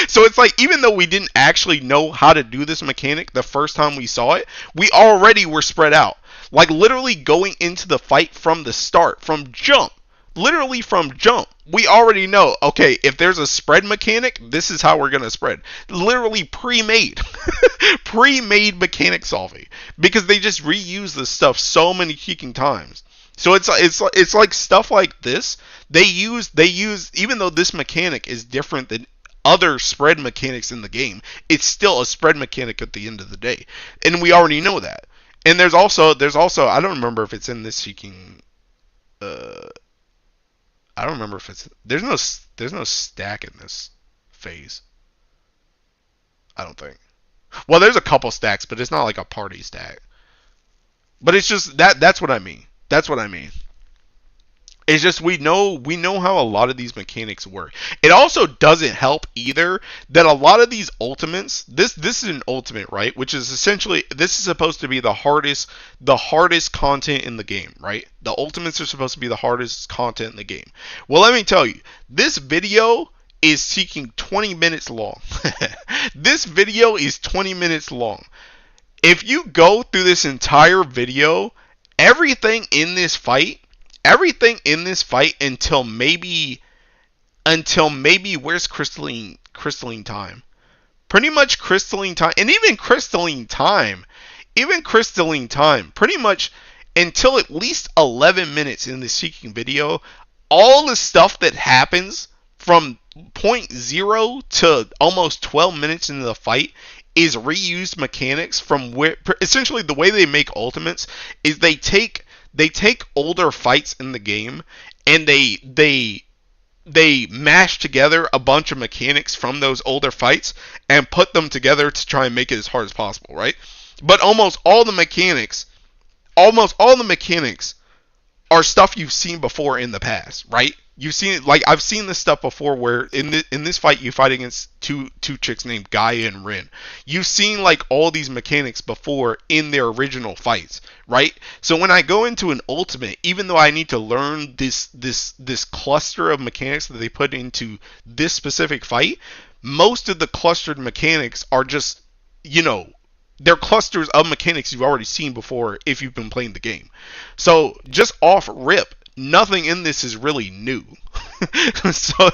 Speaker 1: So it's like, even though we didn't actually know how to do this mechanic the first time we saw it, we already were spread out. Like literally going into the fight from the start, from jump. Literally from jump. We already know, okay, if there's a spread mechanic, this is how we're going to spread. Literally pre-made. Pre-made mechanic solving. Because they just reuse this stuff so many freaking times. So it's like stuff like this. They use even though this mechanic is different than other spread mechanics in the game, it's still a spread mechanic at the end of the day. And we already know that. And there's also I don't remember if it's in this seeking I don't remember if it's there's no stack in this phase. I don't think. Well, there's a couple stacks, but it's not like a party stack. But it's just that's what I mean. That's what I mean. It's just we know how a lot of these mechanics work. It also doesn't help either that a lot of these ultimates, this is an ultimate, right? Which is essentially, this is supposed to be the hardest content in the game, right? The ultimates are supposed to be the hardest content in the game. Well, let me tell you, this video is seeking 20 minutes long. This video is 20 minutes long. If you go through this entire video, everything in this fight until maybe where's crystalline time? Pretty much crystalline time, and even crystalline time, pretty much until at least 11 minutes in the seeking video, all the stuff that happens from point 0 to almost 12 minutes into the fight is reused mechanics from where essentially the way they make ultimates is they take older fights in the game and they mash together a bunch of mechanics from those older fights and put them together to try and make it as hard as possible, right? But almost all the mechanics are stuff you've seen before in the past, right? You've seen it, like I've seen this stuff before where in this fight you fight against two chicks named Gaia and Rin. You've seen like all these mechanics before in their original fights, right? So when I go into an ultimate, even though I need to learn this cluster of mechanics that they put into this specific fight, most of the clustered mechanics are just, they're clusters of mechanics you've already seen before if you've been playing the game. So just off rip, nothing in this is really new. So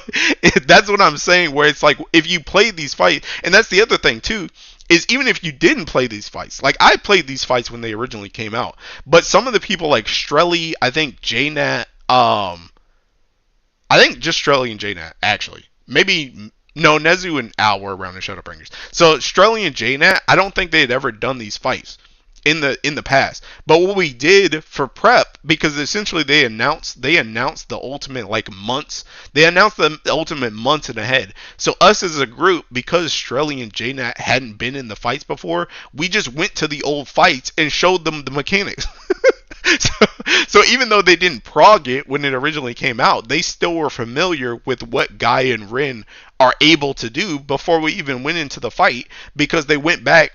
Speaker 1: that's what I'm saying, where it's like if you played these fights, and that's the other thing too, is even if you didn't play these fights, like I played these fights when they originally came out, but some of the people like Strelly, I think JNat, I think just Strelly and JNat actually. Maybe no, Nezu and Al were around the Shadowbringers. So Strelly and JNat, I don't think they had ever done these fights in the past. But what we did for prep, because essentially they announced the ultimate like months. They announced the ultimate months and ahead. So us as a group, because Strelly and JNat hadn't been in the fights before, we just went to the old fights and showed them the mechanics. so, so even though they didn't prog it when it originally came out, they still were familiar with what Guy and Rin are able to do before we even went into the fight, because we went back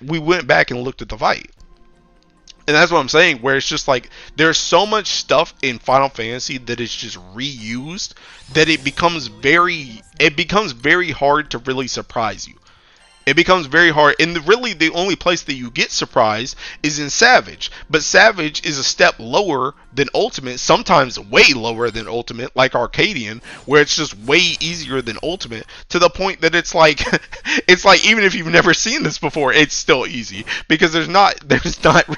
Speaker 1: and looked at the fight. And that's what I'm saying, where it's just like there's so much stuff in Final Fantasy that is just reused that it becomes very hard to really surprise you. It becomes very hard, and really the only place that you get surprised is in Savage. But Savage is a step lower than Ultimate, sometimes way lower than Ultimate, like Arcadian, where it's just way easier than Ultimate, to the point that it's like it's like even if you've never seen this before, it's still easy because there's not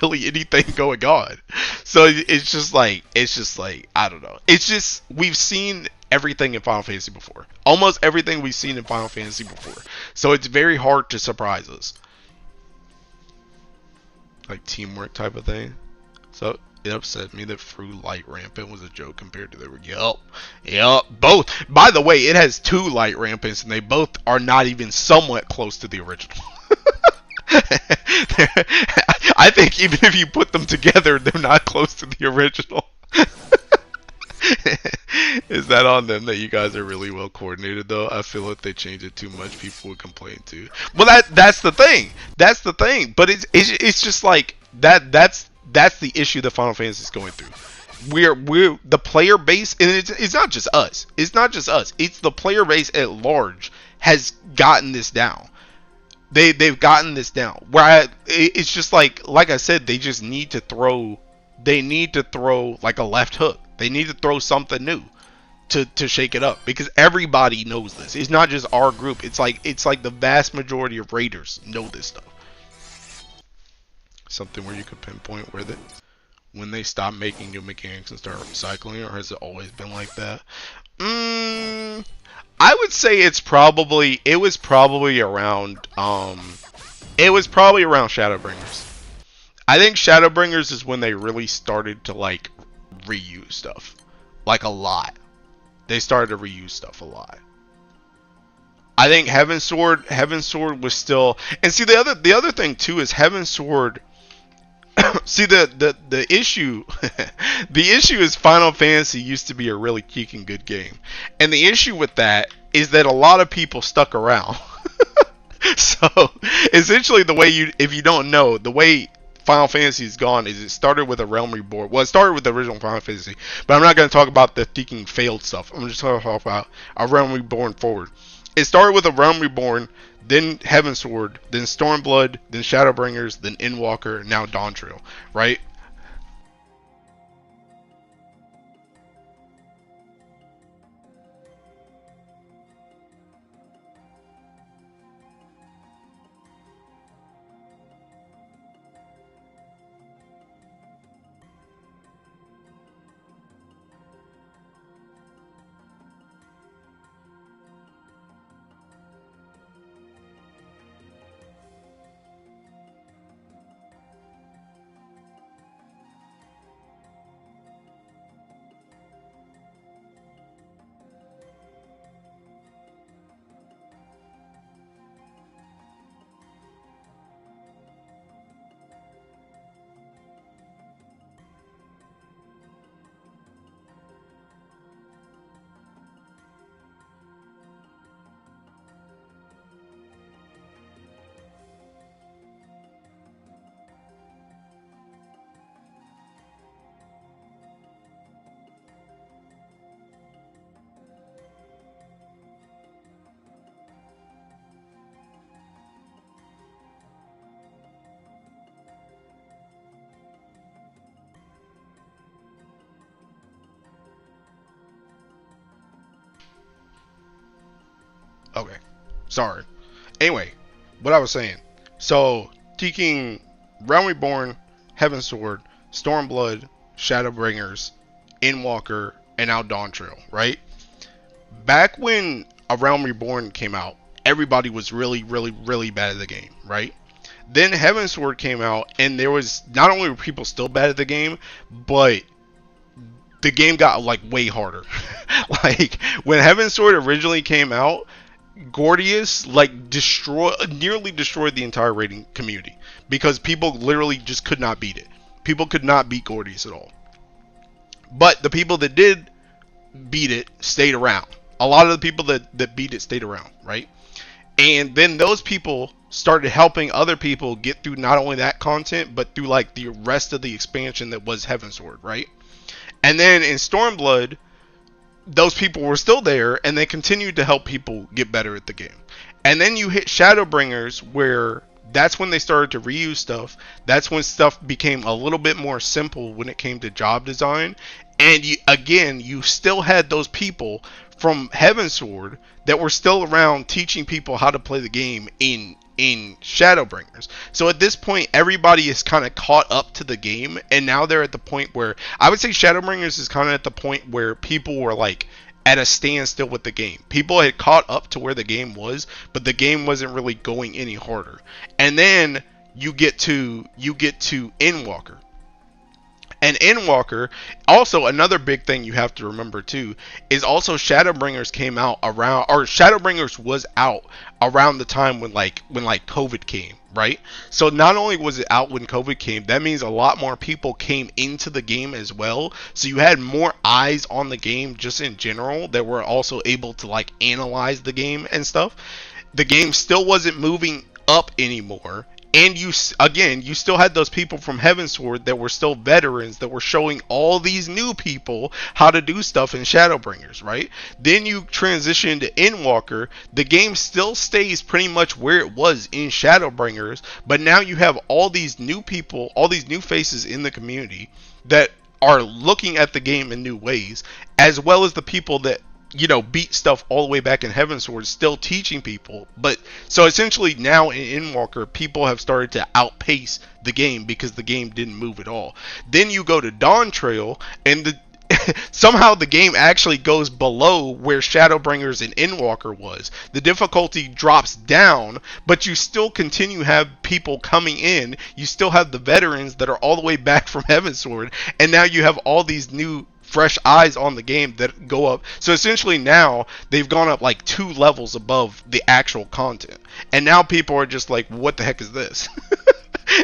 Speaker 1: really anything going on. So it's just like I don't know. It's just we've seen everything in Final Fantasy before. Almost everything we've seen in Final Fantasy before. So it's very hard to surprise us. Like teamwork type of thing. So it upset me that Fru Light Rampant was a joke compared to the Yup. Both. By the way, it has two Light Rampants and they both are not even somewhat close to the original. I think even if you put them together, they're not close to the original. Is that on them that you guys are really well coordinated though? I feel like they change it too much, people would complain too. Well, that's the thing. That's the thing. But it's just like that's the issue that Final Fantasy is going through. We're the player base, and it's not just us. It's not just us. It's the player base at large has gotten this down. They've gotten this down. It's just like I said, they just need to throw. They need to throw like a left hook. They need to throw something new to shake it up, because everybody knows this. It's not just our group. It's like the vast majority of raiders know this stuff. Something where you could pinpoint when they stop making new mechanics and start recycling, or has it always been like that? I would say it was probably around Shadowbringers. I think Shadowbringers is when they really started to like reuse stuff, like a lot. They started to reuse stuff a lot. I think Heaven Sword was still, and see the other thing too is Heaven Sword. See the issue, the issue is Final Fantasy used to be a really kicking good game, and the issue with that is that a lot of people stuck around. So essentially, if you don't know, the way Final Fantasy is gone is it started with a Realm Reborn. Well, it started with the original Final Fantasy, but I'm not going to talk about the thinking failed stuff. I'm just going to talk about a Realm Reborn forward. It started with a Realm Reborn, then Heaven Sword, then Stormblood, then Shadowbringers, then Endwalker, now Dawntrail, right? Sorry. Anyway, what I was saying. So, taking Realm Reborn, Heaven Sword, Stormblood, Shadowbringers, Endwalker, and now Dawn Trail, right? Back when A Realm Reborn came out, everybody was really, really, really bad at the game, right? Then Heaven Sword came out, and there was not only were people still bad at the game, but the game got like way harder. Like when Heaven Sword originally came out, Gordius like nearly destroyed the entire raiding community because people literally just could not beat it. People could not beat Gordius at all. But the people that did beat it stayed around. A lot of the people that beat it stayed around, right? And then those people started helping other people get through not only that content, but through like the rest of the expansion that was Heaven Sword, right? And then in Stormblood, those people were still there, and they continued to help people get better at the game. And then you hit Shadowbringers, where that's when they started to reuse stuff. That's when stuff became a little bit more simple when it came to job design. And you still had those people from Heaven Sword that were still around teaching people how to play the game in Shadowbringers. So at this point, everybody is kind of caught up to the game, and now they're at the point where I would say Shadowbringers is kind of at the point where people were like at a standstill with the game. People had caught up to where the game was, but the game wasn't really going any harder. And then you get to Endwalker. And Endwalker, also another big thing you have to remember too, is also Shadowbringers came out around, or Shadowbringers was out around the time when COVID came, right? So not only was it out when COVID came, that means a lot more people came into the game as well. So you had more eyes on the game just in general that were also able to like analyze the game and stuff. The game still wasn't moving up anymore. And you still had those people from Heaven Sword that were still veterans that were showing all these new people how to do stuff in Shadowbringers, right? Then you transition to Endwalker. The game still stays pretty much where it was in Shadowbringers, but now you have all these new people, all these new faces in the community that are looking at the game in new ways, as well as the people that beat stuff all the way back in Heaven Sword, still teaching people. But so essentially now in Endwalker, people have started to outpace the game because the game didn't move at all. Then you go to Dawn Trail, and somehow the game actually goes below where Shadowbringers and Endwalker was. The difficulty drops down, but you still continue to have people coming in. You still have the veterans that are all the way back from Heaven Sword, and now you have all these new fresh eyes on the game that go up. So essentially now they've gone up like 2 levels above the actual content, and now people are just like, what the heck is this?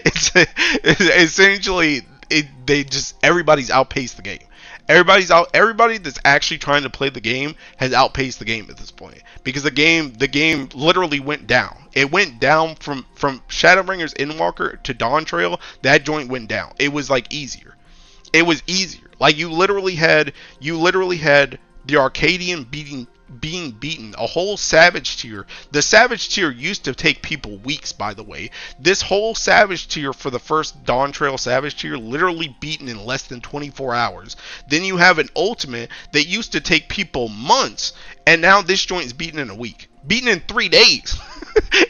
Speaker 1: it's essentially everybody's outpaced the game. Everybody that's actually trying to play the game has outpaced the game at this point, because the game literally went down. It went down from Shadowbringers Endwalker to Dawn Trail. That joint went down. It was like easier. It was easier. Like you literally had the Arcadian being beaten, a whole Savage tier. The Savage tier used to take people weeks, by the way. This whole Savage tier for the first Dawn Trail Savage tier literally beaten in less than 24 hours. Then you have an Ultimate that used to take people months, and now this joint is beaten in a week. Beaten in 3 days.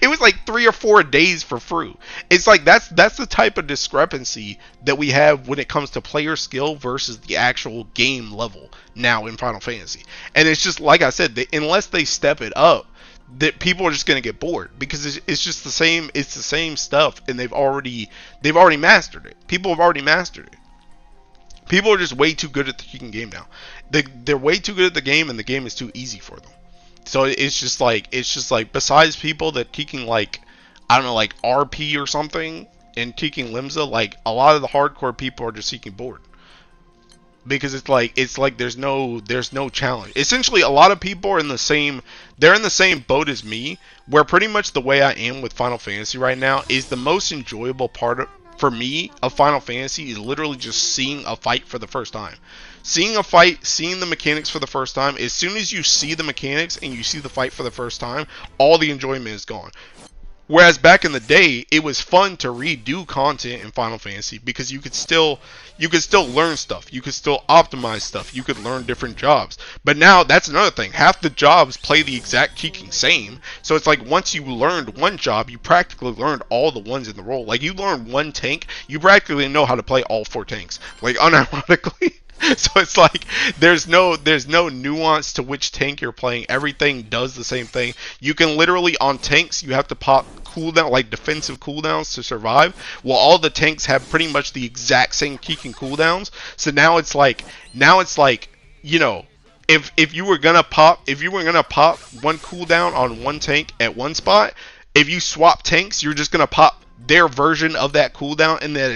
Speaker 1: It was like 3 or 4 days for free. It's like that's the type of discrepancy that we have when it comes to player skill versus the actual game level now in Final Fantasy. And it's just like I said, unless they step it up, that people are just going to get bored, because it's just the same stuff, and they've already mastered it. People have already mastered it. People are just way too good at the freaking game now. They're way too good at the game, and the game is too easy for them. So it's just like besides people that taking like, I don't know, like RP or something and taking Limsa, like a lot of the hardcore people are just seeking bored, because it's like there's no challenge. Essentially, a lot of people are in the same boat as me, where pretty much the way I am with Final Fantasy right now is the most enjoyable part for me of Final Fantasy is literally just seeing a fight for the first time. Seeing a fight, seeing the mechanics for the first time. As soon as you see the mechanics and you see the fight for the first time, all the enjoyment is gone. Whereas back in the day, it was fun to redo content in Final Fantasy because you could still learn stuff. You could still optimize stuff. You could learn different jobs. But now that's another thing. Half the jobs play the exact kicking same. So it's like once you learned one job, you practically learned all the ones in the role. Like you learn one tank, you practically know how to play all 4 tanks. Like unironically. So it's like there's no nuance to which tank you're playing. Everything does the same thing. You can literally on tanks you have to pop cooldown, like defensive cooldowns to survive. Well, all the tanks have pretty much the exact same kicking cooldowns. So now it's like you know, if you were gonna pop one cooldown on one tank at one spot, if you swap tanks, you're just gonna pop their version of that cooldown in that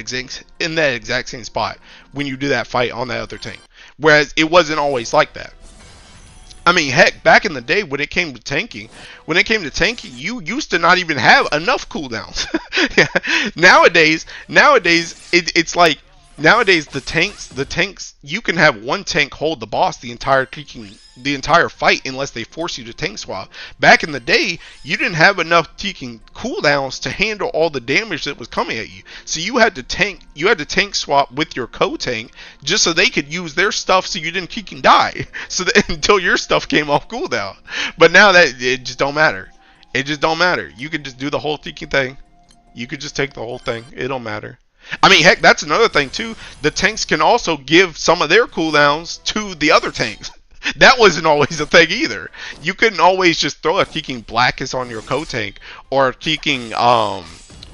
Speaker 1: exact same spot when you do that fight on that other tank. Whereas it wasn't always like that. I mean, heck, back in the day when it came to tanking, you used to not even have enough cooldowns. Nowadays, it's like nowadays the tanks you can have one tank hold the boss the entire fight unless they force you to tank swap. Back in the day, you didn't have enough taking cooldowns to handle all the damage that was coming at you. So you had to tank swap with your co-tank just so they could use their stuff so you didn't kick and die. So that until your stuff came off cooldown. But now that it just don't matter. It just don't matter. You could just do the whole tiki thing. You could just take the whole thing. It don't matter. I mean, heck, that's another thing too. The tanks can also give some of their cooldowns to the other tanks. That wasn't always a thing either. You couldn't always just throw a Teeking Blackest on your co-tank or Teeking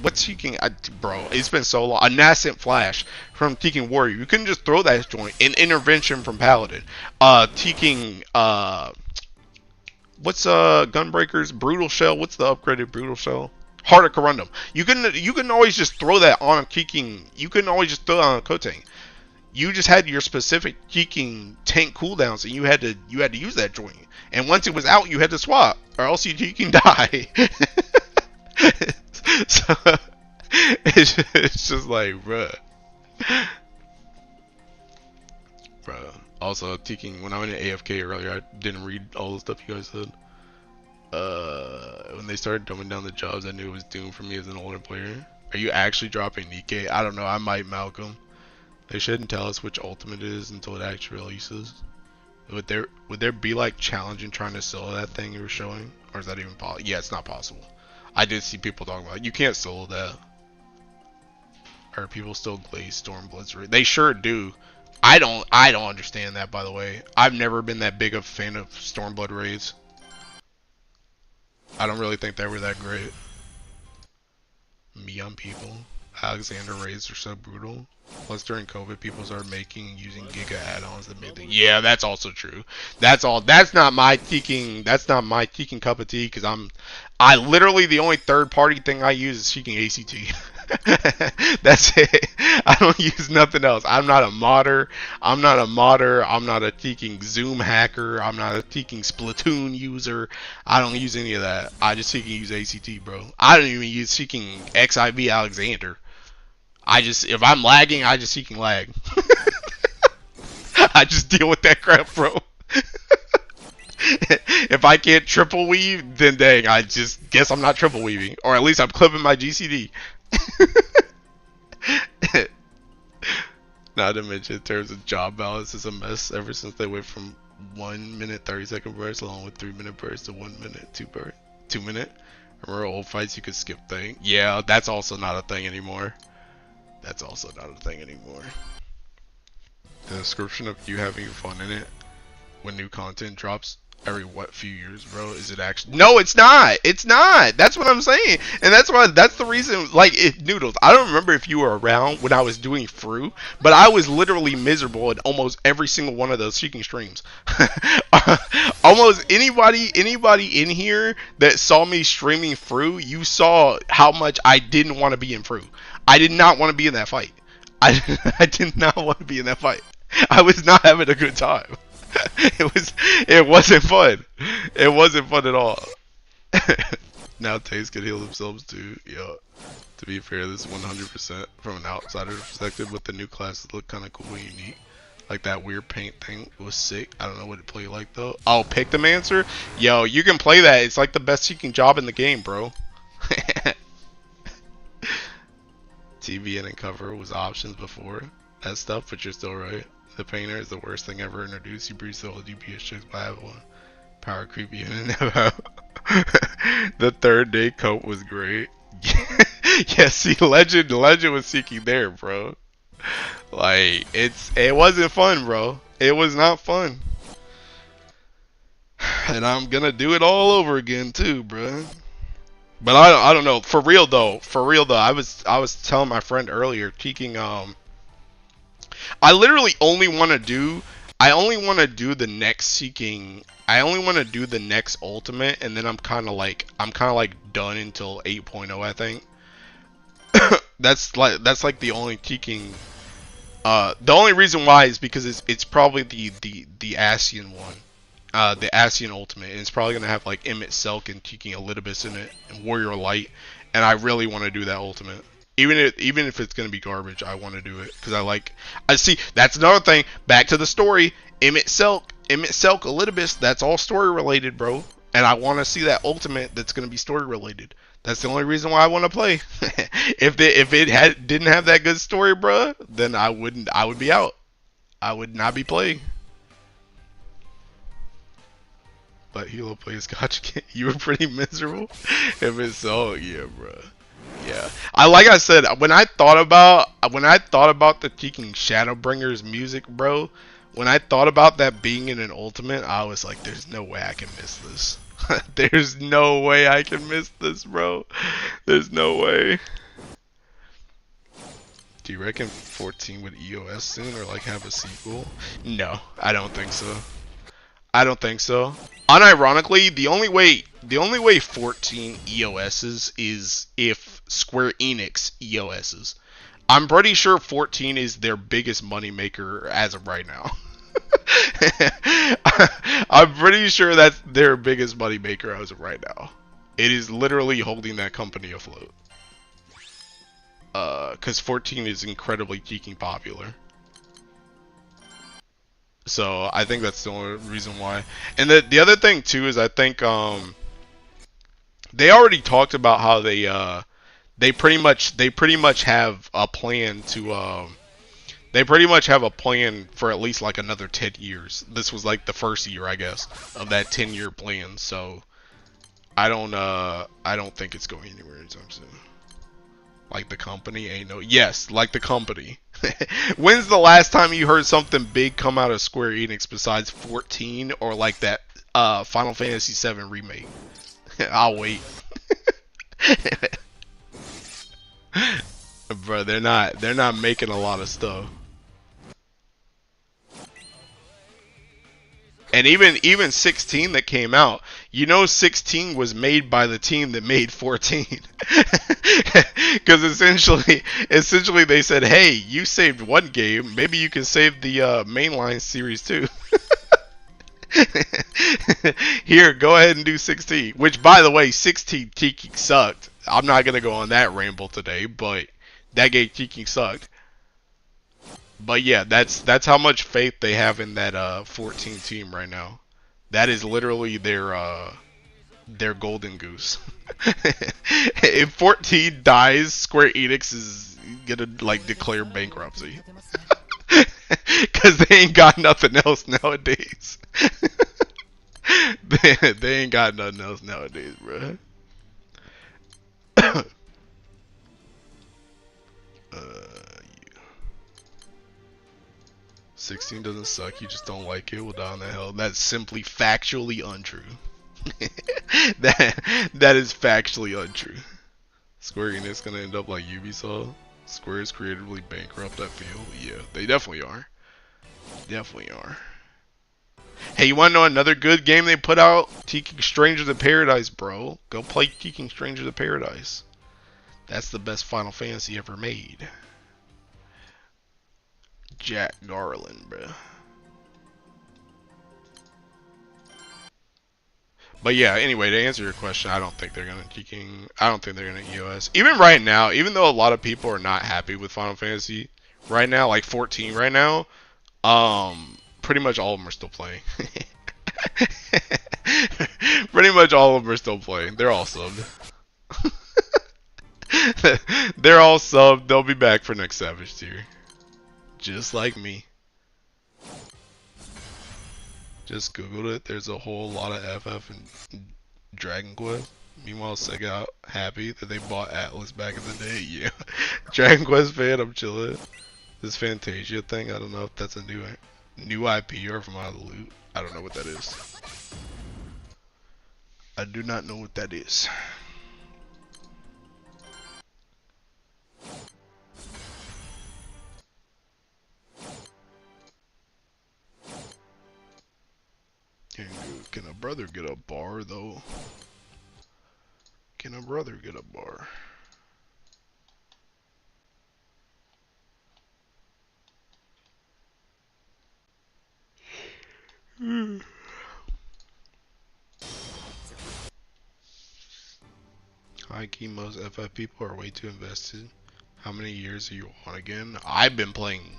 Speaker 1: what's Teeking bro, it's been so long. A Nascent Flash from Teeking Warrior. You couldn't just throw that joint. An Intervention from Paladin. Teeking what's Gunbreaker's Brutal Shell? What's the upgraded Brutal Shell? Heart of Corundum. You couldn't always just throw that on a Teeking. You couldn't always just throw it on a co-tank. You just had your specific Teeking tank cooldowns, and you had to use that joint. And once it was out, you had to swap, or else you can die. So it's just like, bruh. Also, Teeking. When I went to AFK earlier, I didn't read all the stuff you guys said. When they started dumbing down the jobs, I knew it was doomed for me as an older player. Are you actually dropping Nikke? I don't know. I might, Malcolm. They shouldn't tell us which ultimate it is until it actually releases. Would there be like challenging trying to solo that thing you were showing, or is that even possible? Yeah, it's not possible. I did see people talking about it. You can't solo that. Are people still glaze Stormbloods? They sure do. I don't understand that, by the way. I've never been that big of a fan of Stormblood raids. I don't really think they were that great. Me on people. Alexander raids are so brutal. Plus during COVID, people started making and using Giga add-ons that made the yeah, that's also true. That's not my Teeking cup of tea because I literally the only third party thing I use is Teeking ACT. That's it. I don't use nothing else. I'm not a modder. I'm not a Teeking Zoom hacker. I'm not a Teeking Splatoon user. I don't use any of that. I just Teeking use ACT, bro. I don't even use Teeking XIV Alexander. If I'm lagging, I just Teeking lag. I just deal with that crap, bro. If I can't triple weave, then dang, I just guess I'm not triple weaving. Or at least I'm clipping my GCD. Not to mention, in terms of job balance, is a mess ever since they went from 1 minute 30-second burst along with 3-minute burst to 1 minute 2 minute. Remember old fights you could skip thing? Yeah, that's also not a thing anymore. The description of you having fun in it when new content drops every few years, bro? Is it actually? No, it's not. It's not. That's what I'm saying, and that's the reason. Like, Noodles, I don't remember if you were around when I was doing Fru, but I was literally miserable in almost every single one of those Seeking streams. Almost anybody in here that saw me streaming Fru, you saw how much I didn't want to be in Fru. I did not want to be in that fight. I did not want to be in that fight. I was not having a good time. It wasn't fun. It wasn't fun at all. Now tanks can heal themselves too. Yeah. To be fair, this is 100% from an outsider's perspective, but the new classes look kind of cool and unique. Like that weird paint thing was sick. I don't know what it played like though. Oh, Pick the Mancer? Yo, you can play that. It's like the best seeking job in the game, bro. TBN and cover was options before that stuff, but you're still right. The painter is the worst thing ever introduced. You breached all the GPS checks, but I have one. Power creepy and the third day coat was great. Yeah, see, Legend was seeking there, bro. Like it wasn't fun, bro. It was not fun. And I'm gonna do it all over again too, bro. But I don't know. For real though, I was telling my friend earlier, peeking I literally only want to do the next seeking. I only want to do the next ultimate, and then I'm kind of like done until 8.0, I think. That's like the only peeking. The only reason why is because it's probably the Asian one. The Asian Ultimate, and it's probably gonna have like Emmett Selk and Tiki Elidibus in it, and Warrior Light, and I really want to do that Ultimate. Even if it's gonna be garbage, I want to do it because I see. That's another thing. Back to the story. Emmett Selk, Elidibus. That's all story related, bro. And I want to see that Ultimate that's gonna be story related. That's the only reason why I want to play. If it didn't have that good story, bro, then I would be out. I would not be playing. But Hilo plays gotcha. You were pretty miserable. If it's so, yeah, bro. Yeah. Like I said, when I thought about the Teking Shadowbringers music, bro, when I thought about that being in an ultimate, I was like, there's no way I can miss this. There's no way I can miss this, bro. There's no way. Do you reckon 14 would EOS soon or like have a sequel? No, I don't think so. I don't think so. Unironically, the only way 14 EOSs is if Square Enix EOSs. I'm pretty sure 14 is their biggest moneymaker as of right now. I'm pretty sure that's their biggest moneymaker as of right now. It is literally holding that company afloat. Because 14 is incredibly geeking popular. So I think that's the only reason why. And the other thing too is I think they already talked about how they pretty much have a plan to they pretty much have a plan for at least like another 10 years. This was like the first year, I guess, of that 10-year plan. So I don't think it's going anywhere anytime soon. Like the company ain't no. Yes, like the company. When's the last time you heard something big come out of Square Enix besides 14 or like that Final Fantasy VII remake? I'll wait. Bro, they're not making a lot of stuff. And even 16 that came out, you know 16 was made by the team that made 14. Because essentially they said, hey, you saved one game, maybe you can save the mainline series too. Here, go ahead and do 16. Which, by the way, 16 Tiki sucked. I'm not going to go on that ramble today, but that game Tiki sucked. But yeah, that's how much faith they have in that 14 team right now. That is literally their golden goose. If 14 dies, Square Enix is gonna like declare bankruptcy. Cause they ain't got nothing else nowadays. They ain't got nothing else nowadays, bro. 16 doesn't suck, you just don't like it. Well, down the hell. That's simply factually untrue. that is factually untrue. Square Enix gonna end up like Ubisoft. Square is creatively bankrupt, I feel. Yeah, they definitely are. Definitely are. Hey, you wanna know another good game they put out? Teking Strangers of Paradise, bro. Go play Teking Strangers of Paradise. That's the best Final Fantasy ever made. Jack Garland, bro. But yeah, anyway, to answer your question, I don't think they're gonna EOS. Even right now, even though a lot of people are not happy with Final Fantasy right now, like 14 right now, pretty much all of them are still playing. Pretty much all of them are still playing. They're all subbed. They're all subbed. They'll be back for next Savage tier. Just like me. Just googled it. There's a whole lot of FF and Dragon Quest. Meanwhile, Sega happy that they bought Atlas back in the day. Yeah. Dragon Quest fan, I'm chilling. This Fantasia thing, I don't know if that's a new IP or if I'm out of the loop. I don't know what that is. I do not know what that is. Can a brother get a bar though? Can a brother get a bar? High key, most FF people are way too invested. How many years are you on again? I've been playing.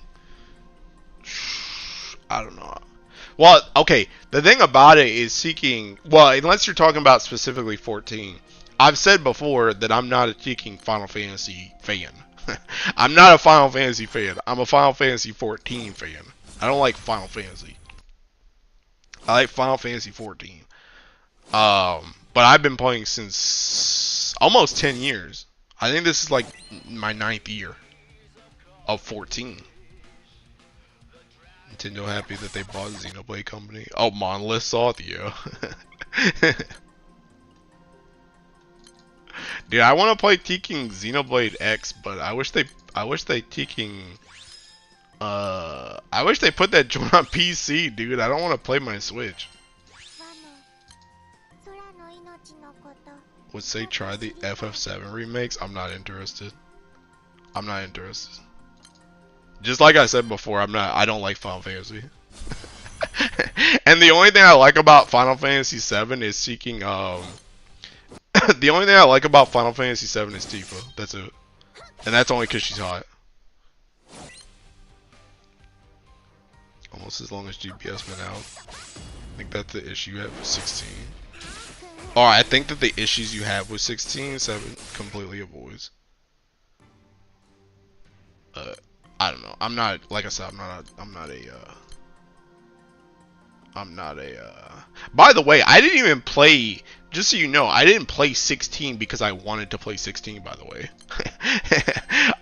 Speaker 1: I don't know. Well, okay. The thing about it is seeking. Well, unless you're talking about specifically 14. I've said before that I'm not a seeking Final Fantasy fan. I'm not a Final Fantasy fan. I'm a Final Fantasy 14 fan. I don't like Final Fantasy. I like Final Fantasy 14. But I've been playing since almost 10 years. I think this is like my 9th year of 14. Nintendo happy that they bought Xenoblade Company. Oh, Monolith saw it, yeah. Dude, I want to play Teking Xenoblade X, but I wish they Teking. I wish they put that joint on PC, dude. I don't want to play my Switch. Would say try the FF7 remakes. I'm not interested. I'm not interested. Just like I said before, I don't like Final Fantasy. And the only thing I like about Final Fantasy 7 is seeking the only thing I like about Final Fantasy 7 is Tifa. That's it. And that's only because she's hot. Almost as long as GBF's been out. I think that's the issue you have with 16. Or I think that the issues you have with 16, 7 completely avoids. I don't know. I'm not, like I said, by the way, I didn't even play, just so you know, I didn't play 16 because I wanted to play 16, by the way.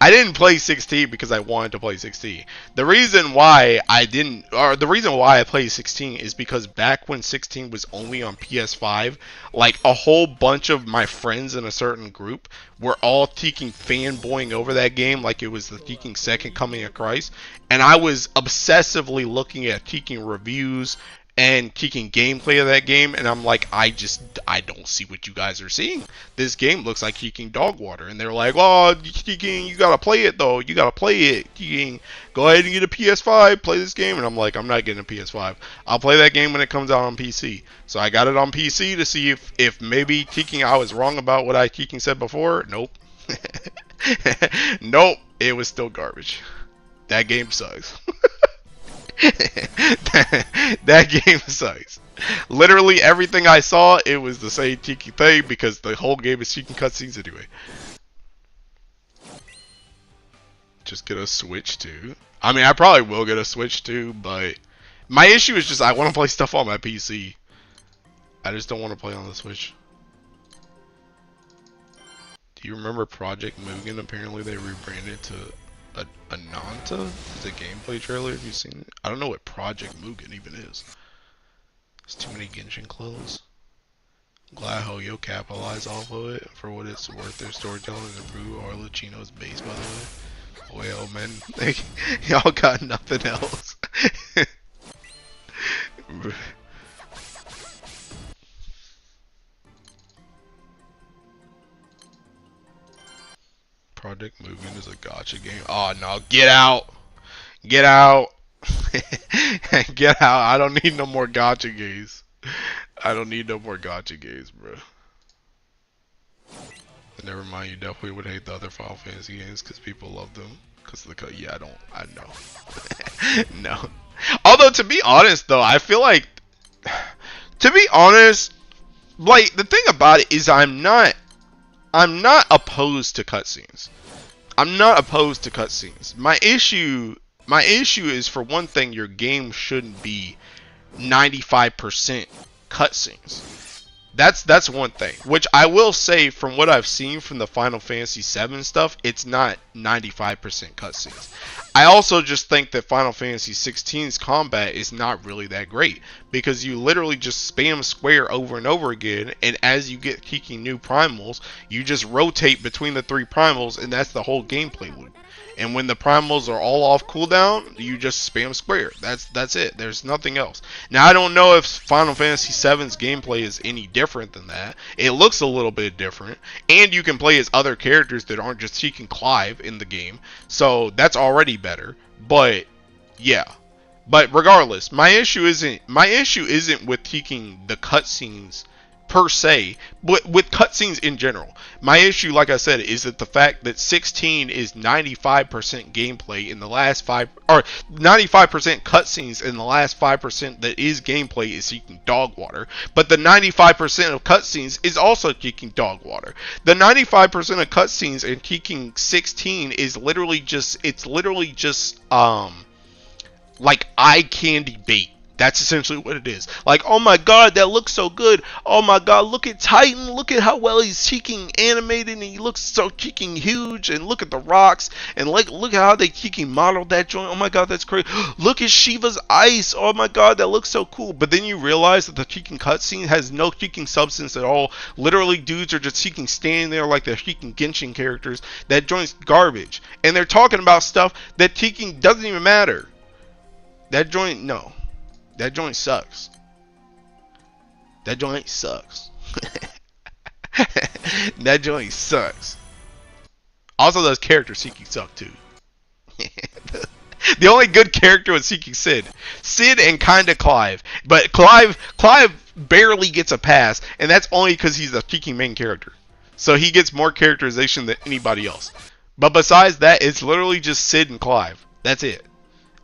Speaker 1: I didn't play 16 because I wanted to play 16. The reason why I didn't, or the reason why I played 16 is because back when 16 was only on PS5, like a whole bunch of my friends in a certain group were all teeking fanboying over that game like it was the teeking second coming of Christ. And I was obsessively looking at teeking reviews and taking gameplay of that game, and I'm like, I don't see what you guys are seeing. This game looks like kicking dog water. And they're like, oh, you gotta play it though. You gotta play it. Go ahead and get a PS5, play this game. And I'm like, I'm not getting a PS5. I'll play that game when it comes out on PC. So I got it on PC to see if maybe I was wrong about what I said before. Nope. Nope. It was still garbage. That game sucks. that game sucks. Literally everything I saw, it was the same tiki thing because the whole game is cheeking cutscenes anyway. Just get a Switch too. I mean, I probably will get a Switch too, but my issue is just I want to play stuff on my PC. I just don't want to play on the Switch. Do you remember Project Mugen? Apparently they rebranded to Ananta? Is a gameplay trailer? Have you seen it? I don't know what Project Mugen even is. There's too many Genshin clothes. Glad Hoyo capitalized off of it. For what it's worth, their storytelling and improve Arlecchino's base, by the way. Well, man, y'all got nothing else. Project Mugen is a gacha game. Oh no, get out! Get out! Get out! I don't need no more gacha games. I don't need no more gacha games, bro. Never mind, you definitely would hate the other Final Fantasy games because people love them. Yeah, I know. No. Although, to be honest, though, I feel like, to be honest, like, the thing about it is I'm not I'm not opposed to cutscenes. I'm not opposed to cutscenes. My issue is, for one thing, your game shouldn't be 95% cutscenes. That's one thing. Which I will say, from what I've seen from the Final Fantasy VII stuff, it's not 95% cutscenes. I also just think that Final Fantasy XVI's combat is not really that great, because you literally just spam square over and over again, and as you get kicking new primals, you just rotate between the 3 primals, and that's the whole gameplay loop. And when the primals are all off cooldown, you just spam square. That's it. There's nothing else. Now, I don't know if Final Fantasy VII's gameplay is any different than that. It looks a little bit different. And you can play as other characters that aren't just seeking Clive in the game. So that's already better. But yeah. But regardless, my issue isn't with seeking the cutscenes per se, but with cutscenes in general. My issue, like I said, is that the fact that 16 is 95% gameplay in the last 5, or 95% cutscenes in the last 5% that is gameplay is seeking dog water. But the 95% of cutscenes is also seeking dog water. The 95% of cutscenes in seeking 16 is literally just, like eye candy bait. That's essentially what it is. Like, oh my god, that looks so good. Oh my god, look at Titan. Look at how well he's cheeking animated, and he looks so cheeking huge. And look at the rocks. And look at how they cheeking modeled that joint. Oh my god, that's crazy. Look at Shiva's ice. Oh my god, that looks so cool. But then you realize that the cheeking cutscene has no cheeking substance at all. Literally, dudes are just cheeking standing there like they're cheeking Genshin characters. That joint's garbage. And they're talking about stuff that cheeking doesn't even matter. That joint, no. That joint sucks. That joint sucks. That joint sucks. Also, those characters seeking suck too. The only good character was seeking Sid. Sid and kinda Clive. But Clive barely gets a pass, and that's only because he's a seeking main character. So he gets more characterization than anybody else. But besides that, it's literally just Sid and Clive. That's it.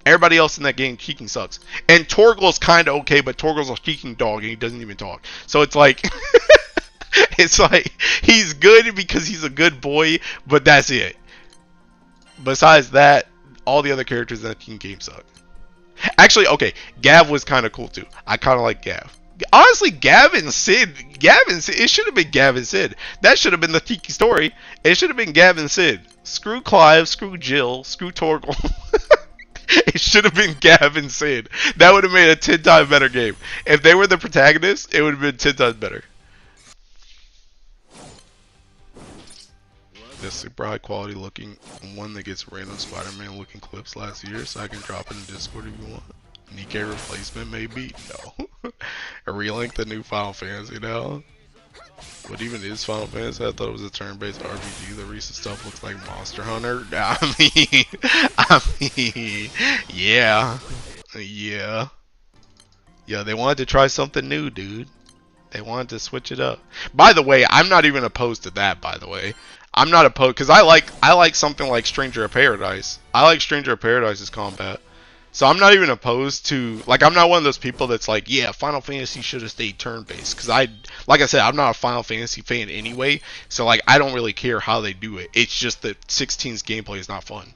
Speaker 1: Everybody else in that game, cheeking sucks. And Torgal's kind of okay, but Torgal's a cheeking dog, and he doesn't even talk. So it's like, it's like, he's good because he's a good boy, but that's it. Besides that, all the other characters in that game suck. Actually, okay, Gav was kind of cool too. I kind of like Gav. Honestly, Gav and Sid, it should have been Gav and Sid. That should have been the cheeky story. It should have been Gav and Sid. Screw Clive, screw Jill, screw Torgal. It should have been Gav and Sid. That would have made a 10 times better game. If they were the protagonists, it would have been 10 times better. This super high quality looking one that gets random Spider-Man looking clips last year, so I can drop it in Discord if you want. Nikke replacement maybe? No. A relink the new Final Fantasy now. What even is Final Fantasy? I thought it was a turn-based RPG. The recent stuff looks like Monster Hunter. I mean, yeah. Yeah, they wanted to try something new, dude. They wanted to switch it up. By the way, I'm not even opposed to that, by the way. I'm not opposed, because I like something like Stranger of Paradise. I like Stranger of Paradise's combat. So I'm not even opposed to, like, I'm not one of those people that's like, yeah, Final Fantasy should have stayed turn-based. Because like I said, I'm not a Final Fantasy fan anyway. So, like, I don't really care how they do it. It's just that 16's gameplay is not fun.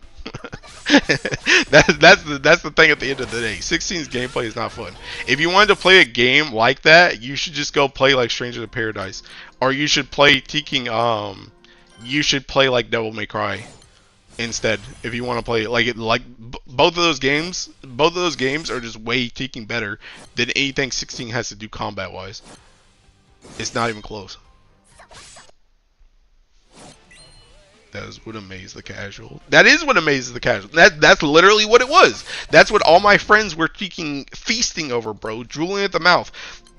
Speaker 1: that's the thing at the end of the day. 16's gameplay is not fun. If you wanted to play a game like that, you should just go play like Stranger of Paradise. Or you should play you should play like Devil May Cry instead, if you want to play both of those games are just way taking better than anything 16 has to do combat wise. It's not even close. That is what amazed the casual. That is what amazes the casual. That's literally what it was. That's what all my friends were feasting over, bro. Drooling at the mouth.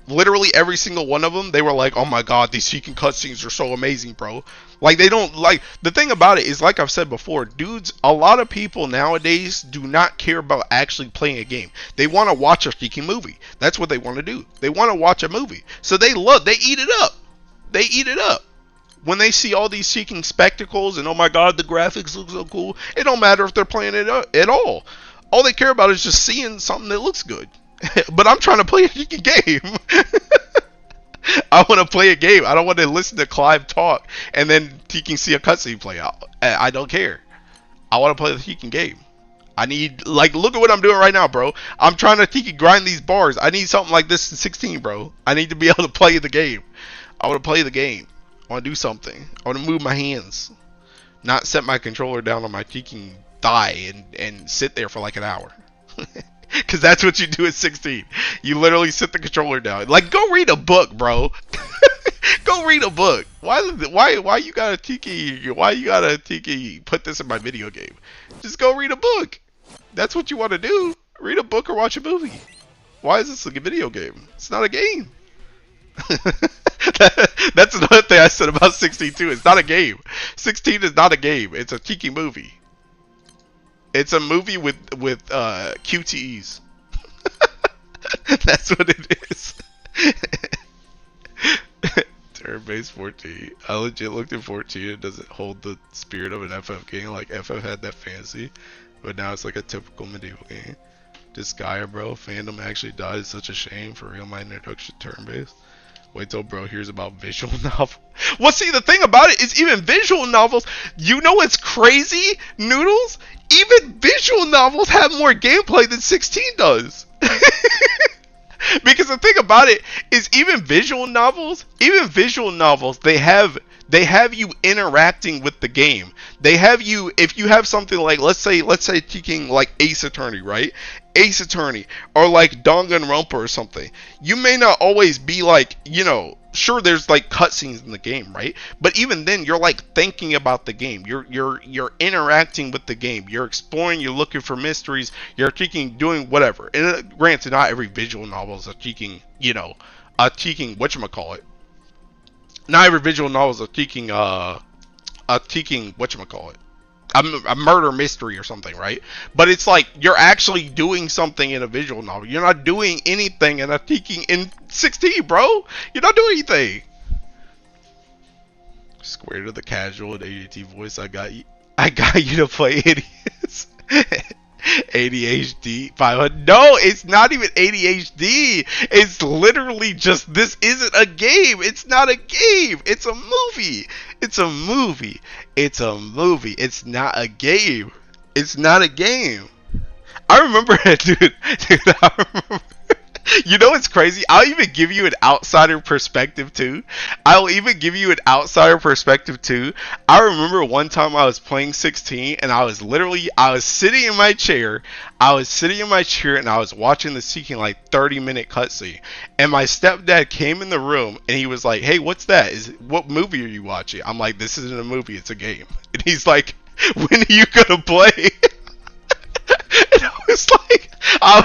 Speaker 1: Literally every single one of them, they were like, oh my god, these seeking cutscenes are so amazing, bro. Like, they don't, like, the thing about it is, like I've said before, dudes, a lot of people nowadays do not care about actually playing a game. They want to watch a seeking movie. That's what they want to do. They want to watch a movie. So they eat it up. They eat it up. When they see all these seeking spectacles and, oh my god, the graphics look so cool, it don't matter if they're playing it at all. All they care about is just seeing something that looks good. But I'm trying to play a seeking game. I want to play a game. I don't want to listen to Clive talk and then he can see a cutscene play out. I don't care. I want to play the Tekken game. I need, like, look at what I'm doing right now, bro. I'm trying to Tiki grind these bars. I need something like this in 16, bro. I need to be able to play the game. I want to play the game. I want to do something. I want to move my hands. Not set my controller down on my Tiki thigh and sit there for like an hour. Because that's what you do at 16. You literally sit the controller down. Like, go read a book, bro. Go read a book. Why you gotta Tiki put this in my video game? Just go read a book. That's what you want to do. Read a book or watch a movie. Why is this a video game? It's not a game. That's another thing I said about 16 too. It's not a game. 16 is not a game. It's a Tiki movie. It's a movie with QTEs. That's what it is. Turn-based 14. I legit looked at 14. It doesn't hold the spirit of an FF game. Like, FF had that fantasy, but now it's like a typical medieval game. This guy, bro, fandom actually died. It's such a shame. For real, my introduction turn-based. Wait till bro hears about visual novel. Well, see, the thing about it is even visual novels, you know what's crazy, Noodles? Even visual novels have more gameplay than 16 does. Because the thing about it is even visual novels, they have you interacting with the game. They have you, if you have something like, let's say taking like Ace Attorney, right? Ace Attorney, or like Danganronpa or something. You may not always be like, you know, sure there's like cutscenes in the game, right? But even then you're like thinking about the game. You're interacting with the game. You're exploring, you're looking for mysteries, you're doing whatever. And granted, not every visual novel is a whatchamacallit. Not every visual novel is a whatchamacallit. A murder mystery or something, right? But it's like you're actually doing something in a visual novel. You're not doing anything in a Tiki in 16, bro. You're not doing anything. Square to the casual and ADT voice. I got you to play idiots. ADHD 500. No, it's not even ADHD. It's literally just, this isn't a game. It's not a game. It's a movie. It's a movie. It's a movie. It's not a game. It's not a game. I remember it, dude. I remember. You know what's crazy? I'll even give you an outsider perspective too. I remember one time I was playing 16 and I was sitting in my chair. And I was watching the Seeking like 30-minute cutscene. And my stepdad came in the room and he was like, "Hey, what's that? What movie are you watching?" I'm like, "This isn't a movie, it's a game." And he's like, "When are you gonna play?" And I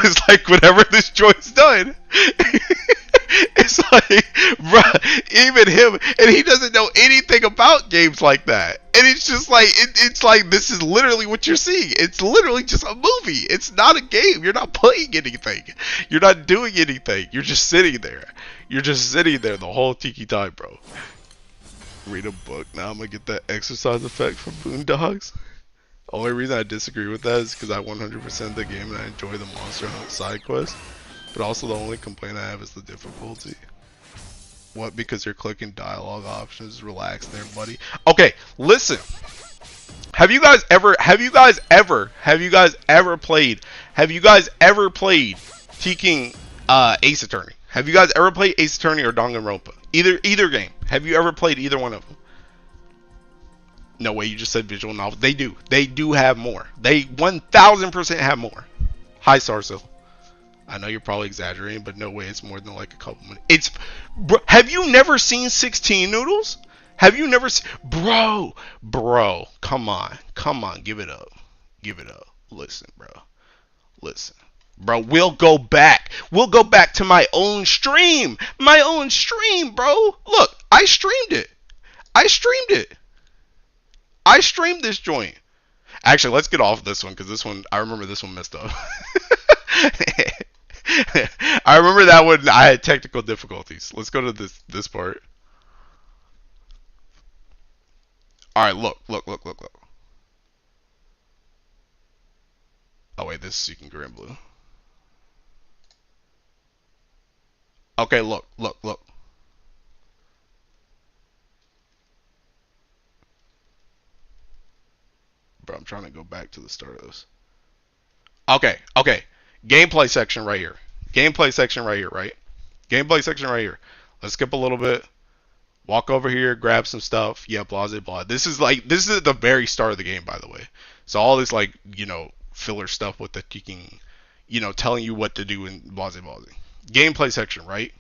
Speaker 1: was like, whenever this joint's done. It's like, bruh, even him, and he doesn't know anything about games like that. And it's just like, it's like, this is literally what you're seeing. It's literally just a movie. It's not a game. You're not playing anything. You're not doing anything. You're just sitting there. You're just sitting there the whole tiki time, bro. Read a book. Now I'm gonna get that exercise effect from Boondocks. Only reason I disagree with that is because I 100% the game and I enjoy the Monster Hunt side quest. But also the only complaint I have is the difficulty. What? Because you're clicking dialogue options. Relax there, buddy. Okay, listen. Have you guys ever played Teking Ace Attorney? Have you guys ever played Ace Attorney or Danganronpa? Either game. Have you ever played either one of them? No way, you just said visual novel. They do. They do have more. They 1000% have more. Hi, Sarsil. I know you're probably exaggerating, but no way it's more than like a couple minutes. Have you never seen 16 Noodles? Have you never seen... Bro, come on, give it up. Listen, bro. Bro, we'll go back to my own stream, bro. Look, I streamed it. I streamed this joint. Actually, let's get off this one because this one, I remember this one messed up. I remember that one. I had technical difficulties. Let's go to this part. All right, look. Oh wait, this is Seeking Green Blue. Okay, look. trying to go back to the start of this. Okay. Gameplay section right here. Gameplay section right here, right? Gameplay section right here. Let's skip a little bit. Walk over here, grab some stuff. Yeah, blah, blah, blah. This is at the very start of the game, by the way. So all this filler stuff with the teaching, telling you what to do in blah, blah, blah. Gameplay section, right?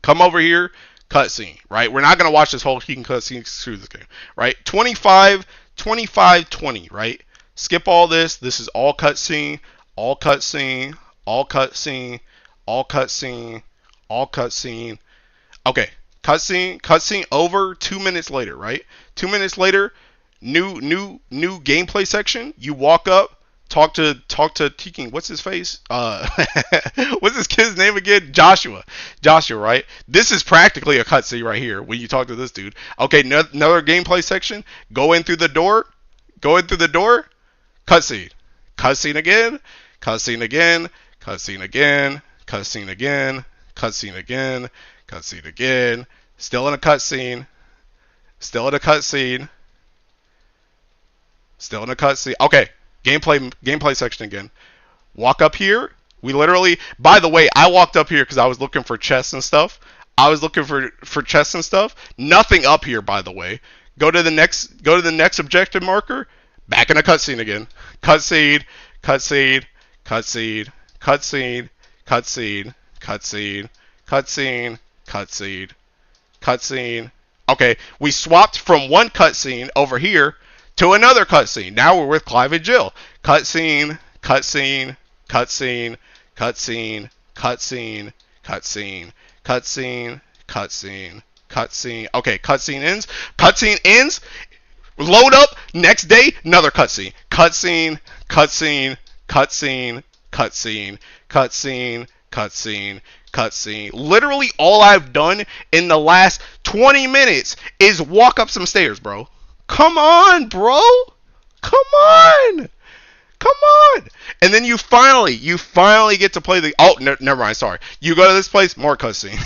Speaker 1: Come over here, cutscene, right? We're not gonna watch this whole teaching cutscene through this game, right? 25, 25, 20, right? Skip all this. This is all cutscene, all cutscene, all cutscene, all cutscene, all cutscene. Okay, cutscene over. 2 minutes later, right? 2 minutes later, new gameplay section. You walk up, talk to Teking. What's his face? What's this kid's name again? Joshua, right? This is practically a cutscene right here when you talk to this dude. Okay, another gameplay section. Go in through the door. Cutscene. Cutscene again. Cutscene again. Cutscene again. Cutscene again. Cutscene again. Cutscene again. Still in a cutscene. Still in a cutscene. Still in a cutscene. Okay. Gameplay section again. Walk up here. We literally. By the way, I walked up here because I was looking for chests and stuff. Nothing up here, by the way. Go to the next objective marker. Back in a cutscene again. Cutscene. Cutscene. Cutscene. Cutscene. Cutscene. Cutscene. Cutscene. Cutscene. Cutscene. Okay, we swapped from one cutscene over here to another cutscene. Now we're with Clive and Jill. Cutscene. Cutscene. Cutscene. Cutscene. Cutscene. Cutscene. Cutscene. Cutscene. Cutscene. Okay, cutscene ends. Cutscene ends. Load up. Next day, another cutscene. Cutscene. Cutscene. Cutscene. Cutscene. Cutscene. Cutscene. Cutscene. Literally all I've done in the last 20 minutes is walk up some stairs, bro. Come on, bro. Come on. And then you finally get to play the. Oh, never mind. Sorry. You go to this place, more cutscene.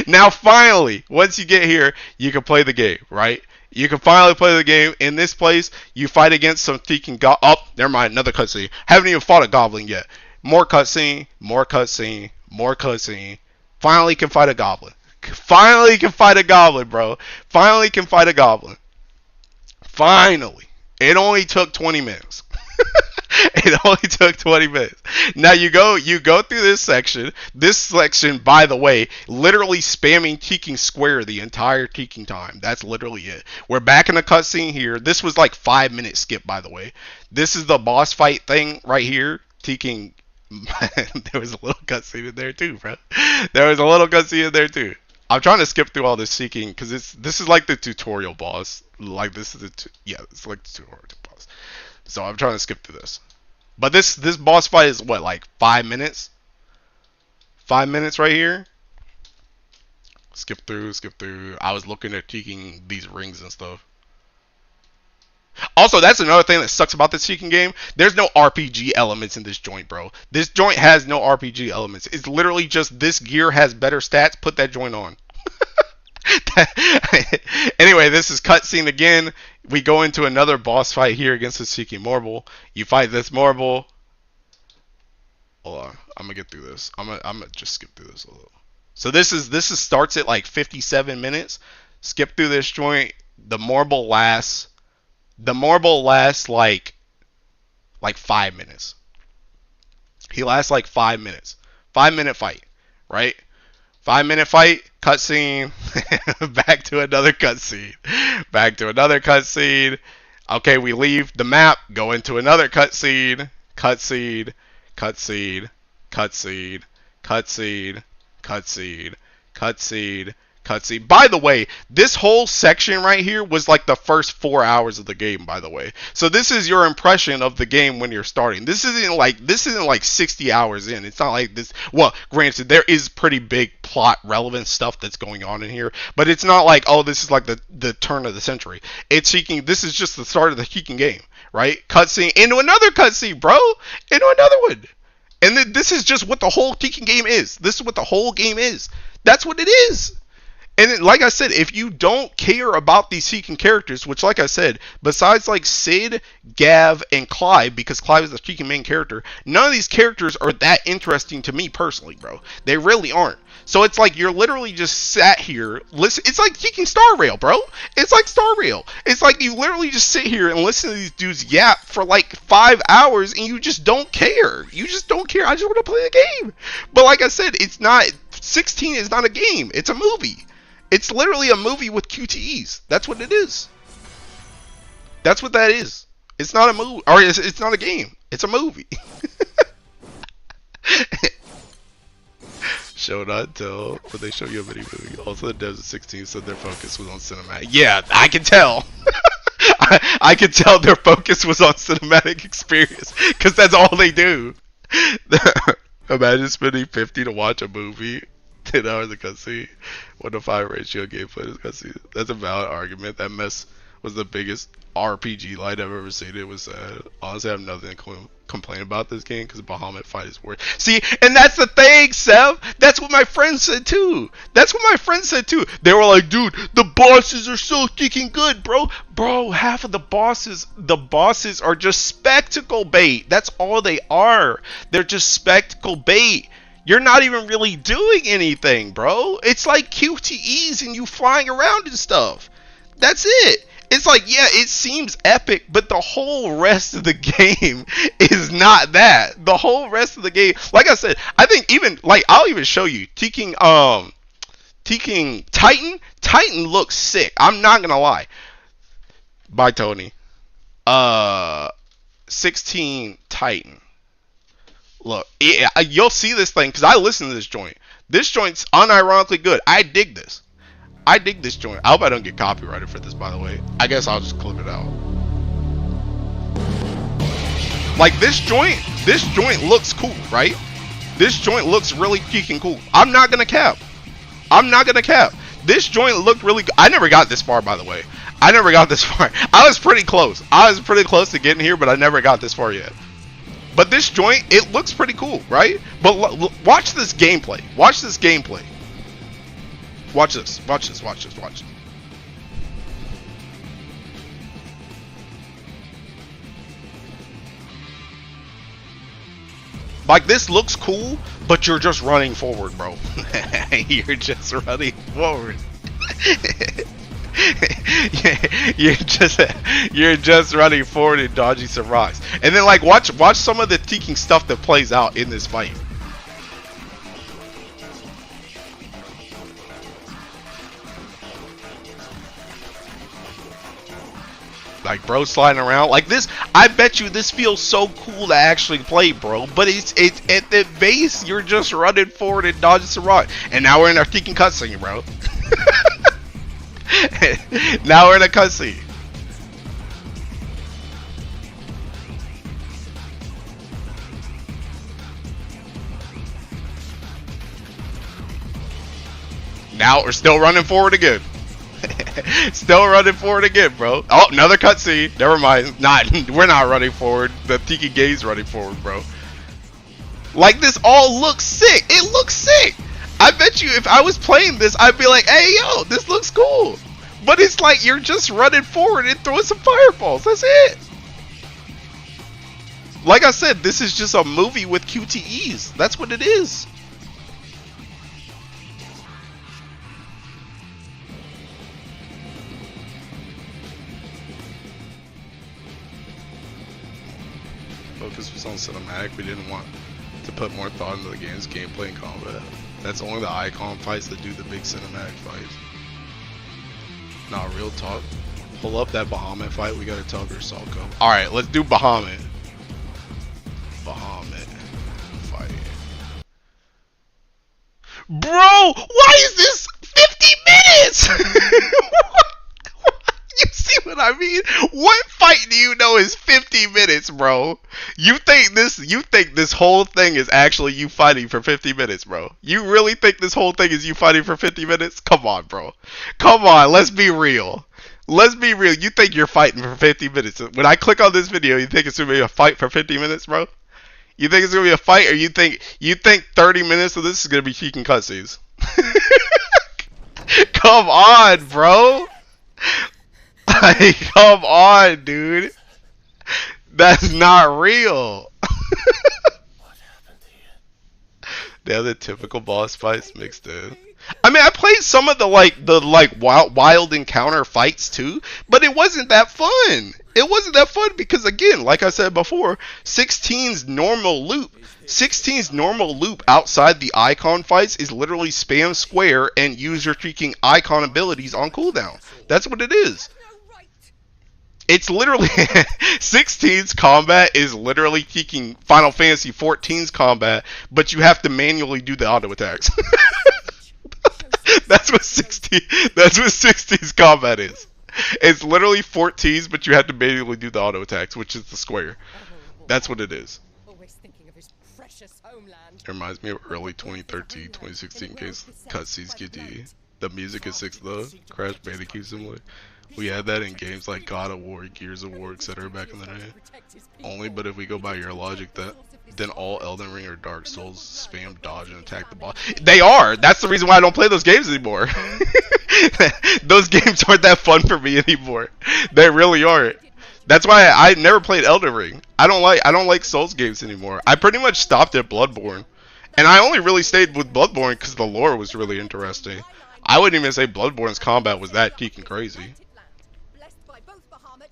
Speaker 1: Now, finally, once you get here, you can play the game, right? You can finally play the game. In this place, you fight against some freaking oh, never mind, another cutscene. Haven't even fought a goblin yet. More cutscene, more cutscene, more cutscene. Finally can fight a goblin. Finally can fight a goblin, bro. Finally can fight a goblin. Finally. It only took 20 minutes. It only took 20 minutes. Now you go through this section. This section, by the way, literally spamming Teking Square the entire Teking time. That's literally it. We're back in the cutscene here. This was like 5 minute skip, by the way. This is the boss fight thing right here. Teking. There was a little cutscene in there too, bro. There was a little cutscene in there too. I'm trying to skip through all this seeking because this is like the tutorial boss. Like this is it's like the tutorial boss. So I'm trying to skip through this. But this boss fight is what, like 5 minutes? 5 minutes right here. Skip through. I was looking at taking these rings and stuff. Also, that's another thing that sucks about this Tekken game. There's no RPG elements in this joint, bro. This joint has no RPG elements. It's literally just this gear has better stats. Put that joint on. Anyway, this is cutscene again. We go into another boss fight here against the Tekken Marble. You fight this Marble. Hold on, I'm gonna get through this. I'm gonna just skip through this a little. So this starts at like 57 minutes. Skip through this joint. The Marble lasts like 5 minutes. He lasts like 5 minutes. 5 minute fight, right? 5 minute fight, cutscene, back to another cutscene. Okay, we leave the map, go into another cutscene. Cutscene. By the way, this whole section right here was like the first 4 hours of the game, by the way. So this is your impression of the game when you're starting. This isn't like 60 hours in. It's not like this. Well, granted, there is pretty big plot relevant stuff that's going on in here, but it's not like, oh, this is like the turn of the century. This is just the start of the Tekken game, right? Cutscene into another cutscene, bro. Into another one. And then this is just what the whole Tekken game is. This is what the whole game is. That's what it is. And then, like I said, if you don't care about these Tekken characters, which, like I said, besides like Sid, Gav, and Clive, because Clive is the Tekken main character, none of these characters are that interesting to me personally, bro. They really aren't. So it's like you're literally just sat here, listen. It's like Tekken Star Rail, bro. It's like Star Rail. It's like you literally just sit here and listen to these dudes yap for like 5 hours, and you just don't care. You just don't care. I just want to play a game. But like I said, it's not. 16 is not a game. It's a movie. It's literally a movie with QTEs. That's what it is. That's what that is. It's not a movie, or it's not a game. It's a movie. Show not tell, but they show you a mini movie. Also, the devs of 16 said their focus was on cinematic. Yeah, I can tell. I can tell their focus was on cinematic experience, because that's all they do. Imagine spending 50 to watch a movie, 10 hours of cutscene, 1:5 ratio gameplay to cutscene. That's a valid argument. That mess was the biggest RPG light I've ever seen. It was sad. Honestly, I have nothing to complain about this game because the Bahamut fight is worth. See, and that's the thing, Sev. That's what my friends said too. That's what my friends said too. They were like, dude, the bosses are so freaking good, bro. Bro, half of the bosses are just spectacle bait. That's all they are. They're just spectacle bait. You're not even really doing anything, bro. It's like QTEs and you flying around and stuff. That's it. It's like, yeah, it seems epic, but the whole rest of the game is not that. The whole rest of the game, like I said, I think even, like, I'll even show you, Tekken Titan. Titan looks sick. I'm not gonna lie. Bye, Tony. 16 Titan. Look, you'll see this thing, because I listen to this joint. This joint's unironically good. I dig this. I dig this joint. I hope I don't get copyrighted for this, by the way. I guess I'll just clip it out. Like, this joint looks cool, right? This joint looks really freaking cool. I'm not gonna cap. This joint looked really good. I never got this far, by the way. I never got this far. I was pretty close. To getting here, but I never got this far yet. But this joint, it looks pretty cool, right? But watch this gameplay. Watch this. Like, this looks cool, but you're just running forward, bro. You're just running forward. you're just running forward and dodging some rocks. And then, like, watch some of the Tekken stuff that plays out in this fight. Like, bro, sliding around like this. I bet you this feels so cool to actually play, bro. But it's at the base, you're just running forward and dodging some rock. And now we're in our Tekken cutscene, bro. Now we're in a cutscene. Now we're still running forward again. Still running forward again, bro. Oh, another cutscene. Never mind. We're not running forward. The Tekken game's running forward, bro. Like, this all looks sick. It looks sick. I bet you if I was playing this, I'd be like, hey, yo, this looks cool. But it's like you're just running forward and throwing some fireballs. That's it. Like I said, this is just a movie with QTEs. That's what it is. Focus was on cinematic. We didn't want to put more thought into the game's gameplay and combat. That's only the icon fights that do the big cinematic fights. Nah, real talk. Pull up that Bahamut fight. We gotta tell her Salko. Alright, let's do Bahamut. Bahamut fight. Bro, why is this 50 minutes? You see what I mean? What fight do you know is 50 minutes, bro? You think this whole thing is actually you fighting for 50 minutes, bro? You really think this whole thing is you fighting for 50 minutes? Come on, bro. Come on, let's be real. Let's be real. You think you're fighting for 50 minutes. When I click on this video, you think it's gonna be a fight for 50 minutes, bro? You think it's gonna be a fight, or you think 30 minutes of this is gonna be Tekken cutscenes? Come on, bro. Like, come on, dude. That's not real. They have the typical boss fights mixed in. I mean, I played some of the wild encounter fights too, but it wasn't that fun. It wasn't that fun because again, like I said before, 16's normal loop outside the icon fights is literally spam square and use your freaking icon abilities on cooldown. That's what it is. It's literally 16's combat is literally kicking Final Fantasy 14's combat, but you have to manually do the auto attacks. That's what 16's combat is. It's literally 14's, but you have to manually do the auto attacks, which is the square. That's what it is. It reminds me of early 2013, 2016 games cutscenes QD. The music is 6 though. Crash Bandicoot Simulator. We had that in games like God of War, Gears of War, etc. back in the day. Only, but if we go by your logic, then all Elden Ring or Dark Souls spam dodge and attack the boss. They are! That's the reason why I don't play those games anymore. Those games aren't that fun for me anymore. They really aren't. That's why I never played Elden Ring. I don't like Souls games anymore. I pretty much stopped at Bloodborne. And I only really stayed with Bloodborne because the lore was really interesting. I wouldn't even say Bloodborne's combat was that geeking crazy.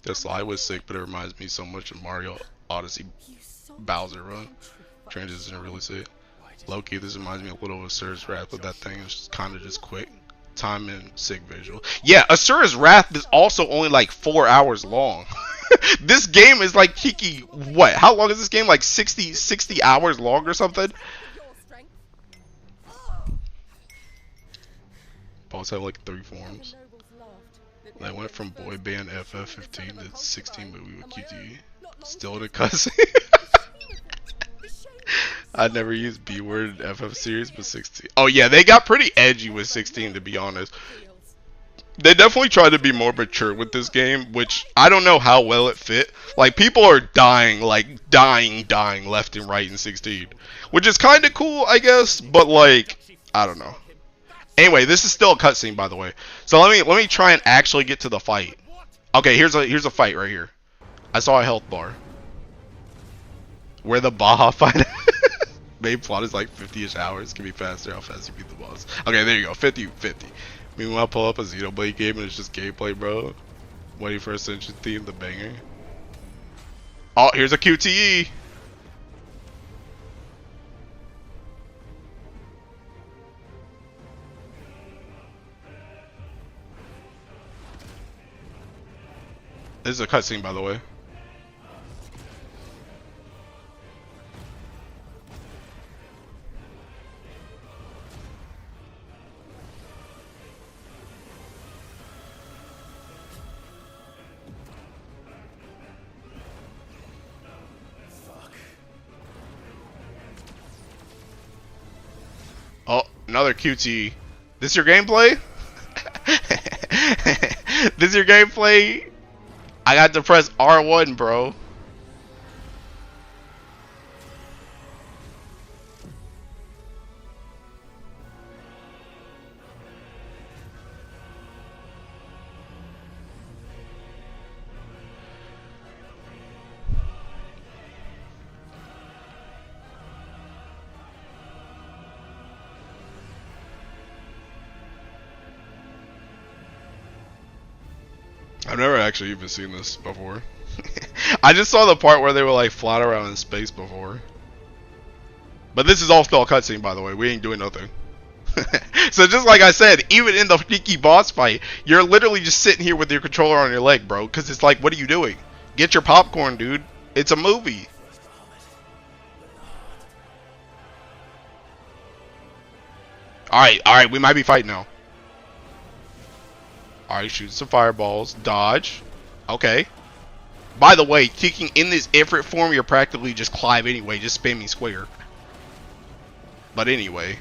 Speaker 1: The slide was sick, but it reminds me so much of Mario Odyssey Bowser Run. Transition didn't really see it. Low-key, this reminds me a little of Asura's Wrath, but that thing is kind of just quick. Time and sick visual. Yeah, Asura's Wrath is also only like 4 hours long. This game is like kiki. What? How long is this game? Like 60 hours long or something? Boss have like 3 forms. They went from boy band FF15 to 16 movie with QTE. Still in a cussing. I never used B word in FF series, but 16. Oh yeah, they got pretty edgy with 16 to be honest. They definitely tried to be more mature with this game, which I don't know how well it fit. Like people are dying, like dying left and right in 16, which is kind of cool, I guess. But like, I don't know. Anyway, this is still a cutscene, by the way. So let me try and actually get to the fight. Okay, here's a fight right here. I saw a health bar. Where the Baja fight? Main plot is like 50-ish hours. Can be faster. How fast you beat the boss? Okay, there you go. 50-50. Meanwhile, pull up a Xenoblade game and it's just gameplay, bro. Waiting for Ascension theme, the banger. Oh, here's a QTE. This is a cutscene, by the way. Oh, another QT. This your gameplay? This your gameplay? I got to press R1, bro. I've never actually even seen this before. I just saw the part where they were like flying around in space before. But this is all still a cutscene, by the way. We ain't doing nothing. So just like I said, even in the sneaky boss fight, you're literally just sitting here with your controller on your leg, bro. Because it's like, what are you doing? Get your popcorn, dude. It's a movie. Alright, we might be fighting now. Alright, shoot some fireballs. Dodge. Okay. By the way, kicking in this Ifrit form, you're practically just Clive anyway, just spamming square. But anyway.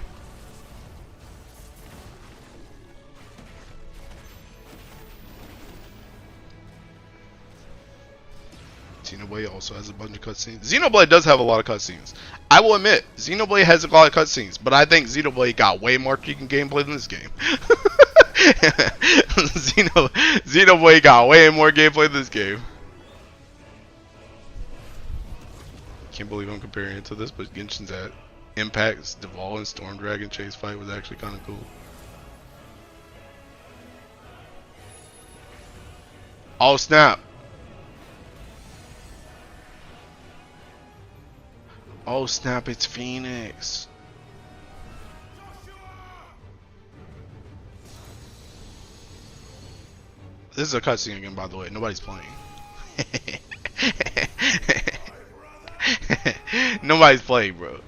Speaker 1: Xenoblade also has a bunch of cutscenes. Xenoblade does have a lot of cutscenes. I will admit, Xenoblade has a lot of cutscenes, but I think Xenoblade got way more freaking gameplay than this game. Xenoblade got way more gameplay in this game. Can't believe I'm comparing it to this, but Genshin's at Impact's Deval and Storm Dragon chase fight was actually kind of cool. Oh snap! Oh snap! It's Phoenix. This is a cutscene again, by the way. Nobody's playing. Nobody's playing, bro.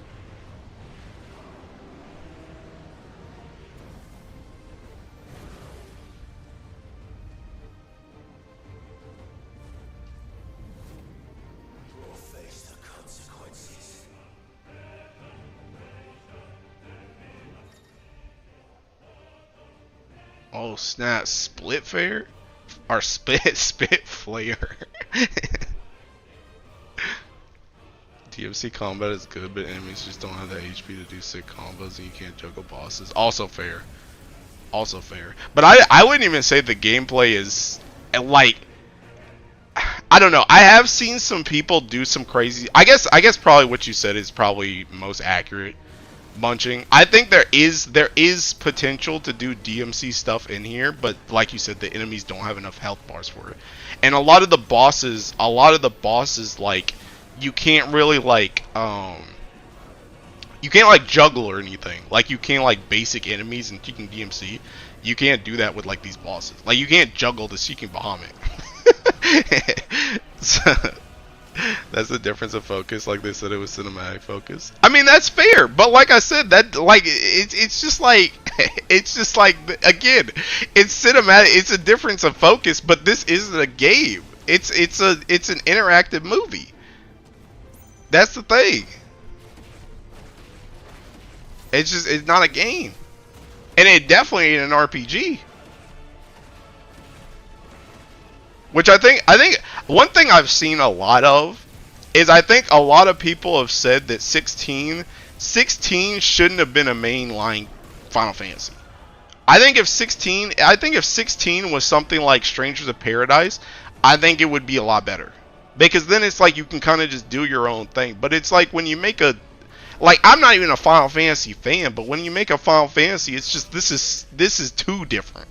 Speaker 1: Oh snap! Split fair or spit flare. DMC combat is good, but enemies just don't have the HP to do sick combos, and you can't juggle bosses. Also fair. Also fair. But I wouldn't even say the gameplay is like, I don't know. I have seen some people do some crazy. I guess probably what you said is probably most accurate. Munching. I think there is potential to do DMC stuff in here, but like you said, the enemies don't have enough health bars for it. And a lot of the bosses like you can't really like you can't like juggle or anything. Like you can't like basic enemies and Seeking DMC. You can't do that with like these bosses. Like you can't juggle the Seeking Bahamut. So, that's the difference of focus. Like they said, it was cinematic focus. I mean, that's fair, but like I said, that like it's just like it's just like again, it's cinematic. It's a difference of focus, but this isn't a game. It's an interactive movie. That's the thing. It's not a game, and it definitely ain't an RPG. Which I think one thing I've seen a lot of is I think a lot of people have said that 16 shouldn't have been a mainline Final Fantasy. I think if 16 was something like Strangers of Paradise, I think it would be a lot better. Because then it's like you can kind of just do your own thing. But it's like when you make a, like, I'm not even a Final Fantasy fan, but when you make a Final Fantasy, it's just this is too different.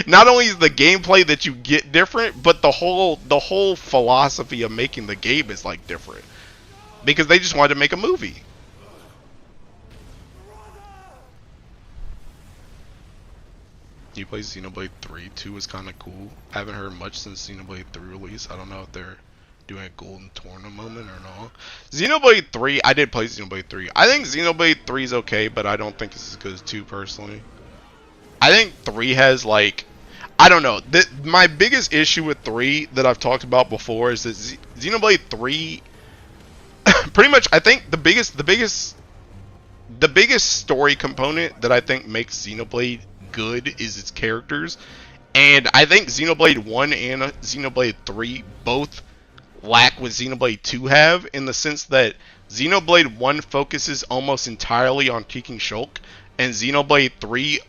Speaker 1: Not only is the gameplay that you get different, but the whole philosophy of making the game is like different. Because they just wanted to make a movie. You play Xenoblade 3, 2 was kind of cool. I haven't heard much since Xenoblade 3 release. I don't know if they're doing a golden tournament moment or not. Xenoblade 3, I did play Xenoblade 3. I think Xenoblade 3 is okay, but I don't think it's as good as 2 personally. I think 3 has like, I don't know. My biggest issue with 3 that I've talked about before is that Xenoblade 3, pretty much, I think the biggest story component that I think makes Xenoblade good is its characters, and I think Xenoblade 1 and Xenoblade 3 both lack what Xenoblade 2 have, in the sense that Xenoblade 1 focuses almost entirely on Teking Shulk, and Xenoblade 3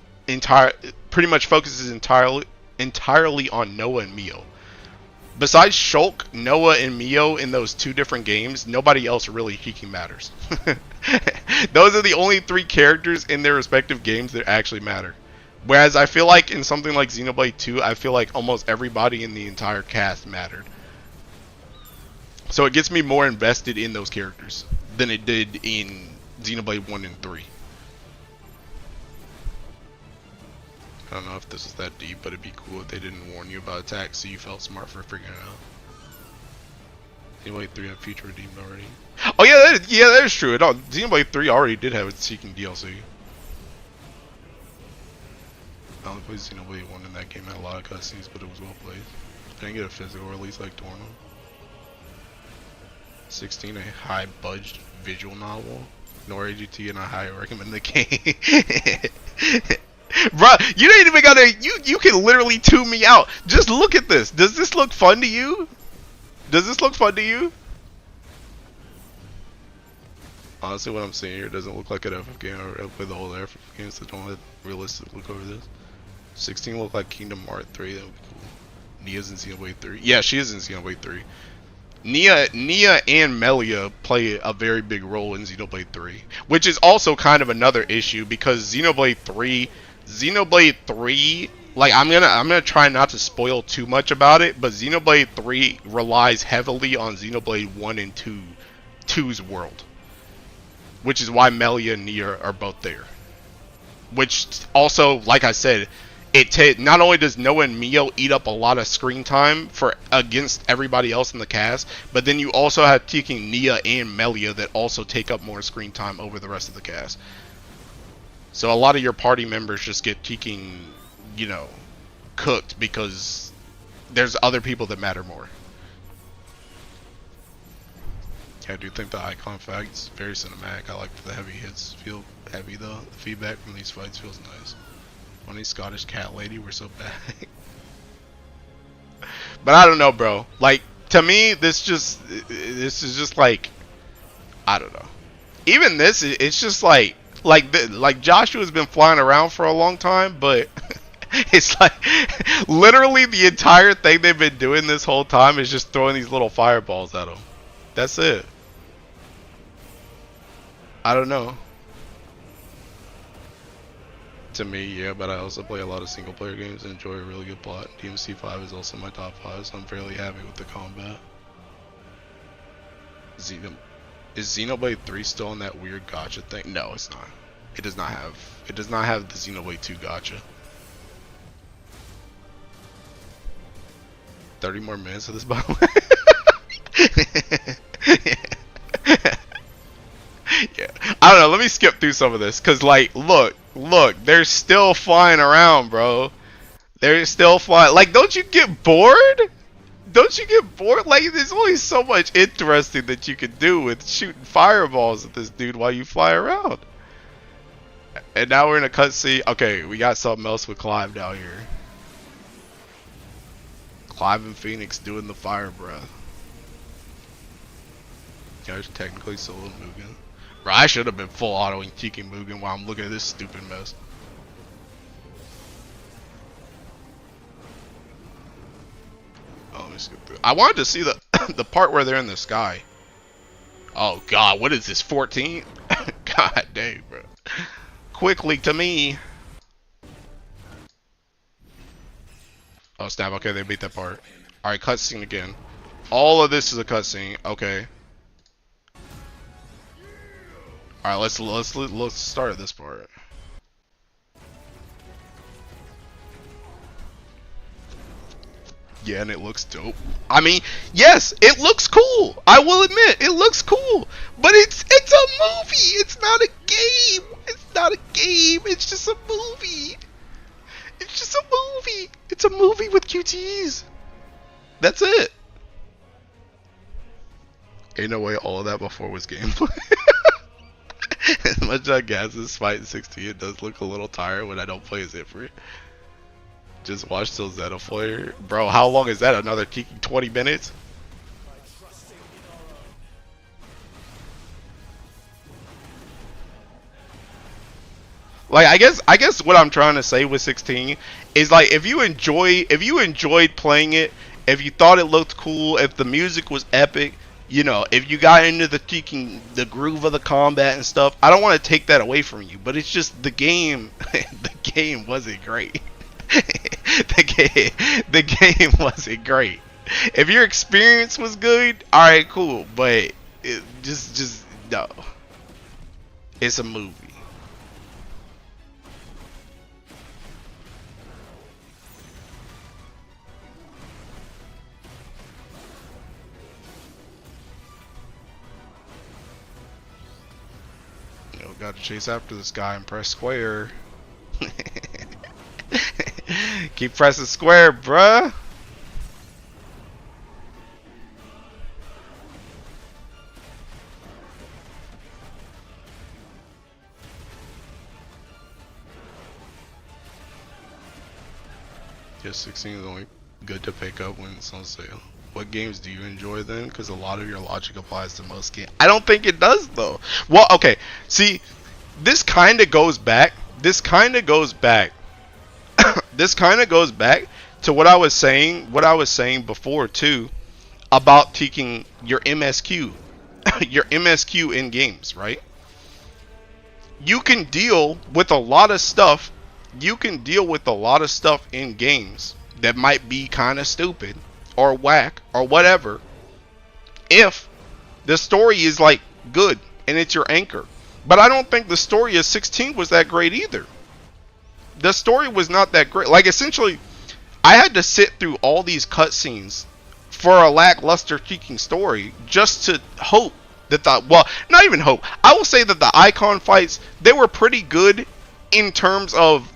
Speaker 1: pretty much focuses entirely on Noah and Mio. Besides Shulk, Noah, and Mio in those 2 different games, nobody else really Teking matters. Those are the only 3 characters in their respective games that actually matter. Whereas I feel like in something like Xenoblade 2, I feel like almost everybody in the entire cast mattered. So it gets me more invested in those characters than it did in Xenoblade 1 and 3. I don't know if this is that deep, but it'd be cool if they didn't warn you about attacks so you felt smart for figuring it out. Xenoblade 3 had feature redeemed already. Oh yeah, that is true. Xenoblade 3 already did have its Seeking DLC. I only played Xenoblade 1 and that game had a lot of cutscenes, but it was well played. I didn't get a physical release like Torno. 16, a high-budget visual novel. Ignore AGT and I highly recommend the game. Bro, you ain't even gotta, you can literally tune me out. Just look at this. Does this look fun to you? Does this look fun to you? Honestly, what I'm seeing here doesn't look like an FF game. I play the whole FF game, so don't let realistic look over this. 16 look like Kingdom Hearts 3. That would be cool. Nia's in Xenoblade 3. Yeah, she is in Xenoblade 3. Nia and Melia play a very big role in Xenoblade 3, which is also kind of another issue because Xenoblade 3, like I'm gonna try not to spoil too much about it, but Xenoblade 3 relies heavily on Xenoblade 1 and 2's world, which is why Melia and Nia are both there. Which also, like I said, not only does Noah and Mio eat up a lot of screen time for against everybody else in the cast, but then you also have taking Nia and Melia that also take up more screen time over the rest of the cast. So a lot of your party members just get taking, you know, cooked because there's other people that matter more. I do think the icon fact is very cinematic. I like the heavy hits feel heavy though. The feedback from these fights feels nice. Funny Scottish cat lady, we're so bad. But I don't know, bro. Like, to me, this is just like, I don't know. Even this, it's just like Joshua's been flying around for a long time, but it's like literally the entire thing they've been doing this whole time is just throwing these little fireballs at him. That's it. I don't know. To me, yeah, but I also play a lot of single player games and enjoy a really good plot. DMC 5 is also my top 5, so I'm fairly happy with the combat. Is Xenoblade 3 still on that weird gacha thing? No, it's not. It does not have the Xenoblade 2 gacha. 30 more minutes of this battle. Yeah. I don't know, let me skip through some of this, cause like, look, they're still flying around, bro. They're still flying. Like, don't you get bored? Don't you get bored? Like, there's only so much interesting that you can do with shooting fireballs at this dude while you fly around. And now we're in a cutscene. Okay, we got something else with Clive down here. Clive and Phoenix doing the fire breath. Guys, technically solo Mugen. Bro, I should have been full autoing Tiki Mugen while I'm looking at this stupid mess. Oh, let me skip through. I wanted to see the the part where they're in the sky. Oh god, what is this, 14? God dang, bro. Quickly to me. Oh snap, okay, they beat that part. Alright, cutscene again. All of this is a cutscene, okay. Alright, let's start at this part. Yeah, and it looks dope. I mean, yes, it looks cool. I will admit, it looks cool. But it's a movie. It's not a game. It's not a game. It's just a movie. It's just a movie. It's a movie with QTEs. That's it. Ain't no way all of that before was gameplay. As much as I guess this fight in 16, it does look a little tired when I don't play as Ifrit. Just watch till Zeta Flare. Bro, how long is that? Another 20 minutes? Like, I guess what I'm trying to say with 16 is like, if you enjoyed playing it, if you thought it looked cool, if the music was epic, you know, if you got into the groove of the combat and stuff, I don't want to take that away from you, but it's just the game, the game wasn't great. the game wasn't great. If your experience was good, all right, cool, but just no. It's a movie. Got to chase after this guy and press square. Keep pressing square, bruh. Yes, 16 is only good to pick up when it's on sale. What games do you enjoy then? Because a lot of your logic applies to most games. I don't think it does though. Well, okay. See, this kind of goes back. This kind of goes back to what I was saying before too, about taking your MSQ, your MSQ in games, right? You can deal with a lot of stuff. You can deal with a lot of stuff in games that might be kind of stupid or whack or whatever if the story is like good and it's your anchor. But I don't think the story of 16 was that great either. The story was not that great. Like, essentially, I had to sit through all these cutscenes for a lackluster cheeking story just to hope that well, not even hope. I will say that the icon fights, they were pretty good in terms of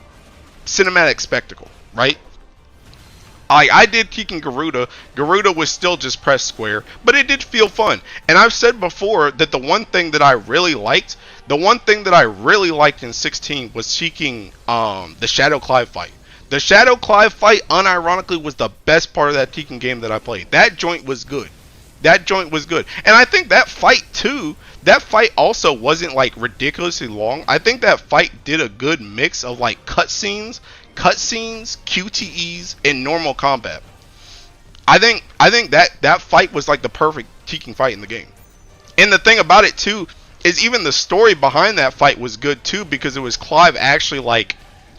Speaker 1: cinematic spectacle, right? I did Tekken Garuda. Garuda was still just press square, but it did feel fun. And I've said before that the one thing that I really liked in 16 was seeking the Shadow Clive fight. The Shadow Clive fight, unironically, was the best part of that Tekken game that I played. That joint was good. That joint was good. And I think that fight too, that fight also wasn't like ridiculously long. I think that fight did a good mix of like cutscenes, QTEs, and normal combat. I think that fight was like the perfect Tekken fight in the game. And the thing about it too is even the story behind that fight was good too, because it was Clive actually like,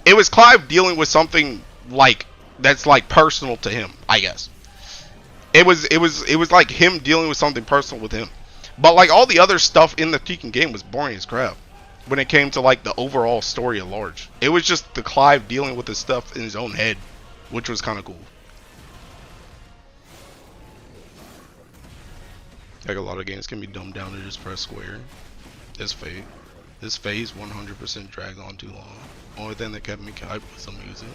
Speaker 1: it was Clive dealing with something like that's like personal to him, I guess. It was like him dealing with something personal with him. But like all the other stuff in the Tekken game was boring as crap when it came to like the overall story at large. It was just the Clive dealing with the stuff in his own head, which was kind of cool. Like a lot of games can be dumbed down to just press square. This phase 100% dragged on too long. Only thing that kept me hyped was the music.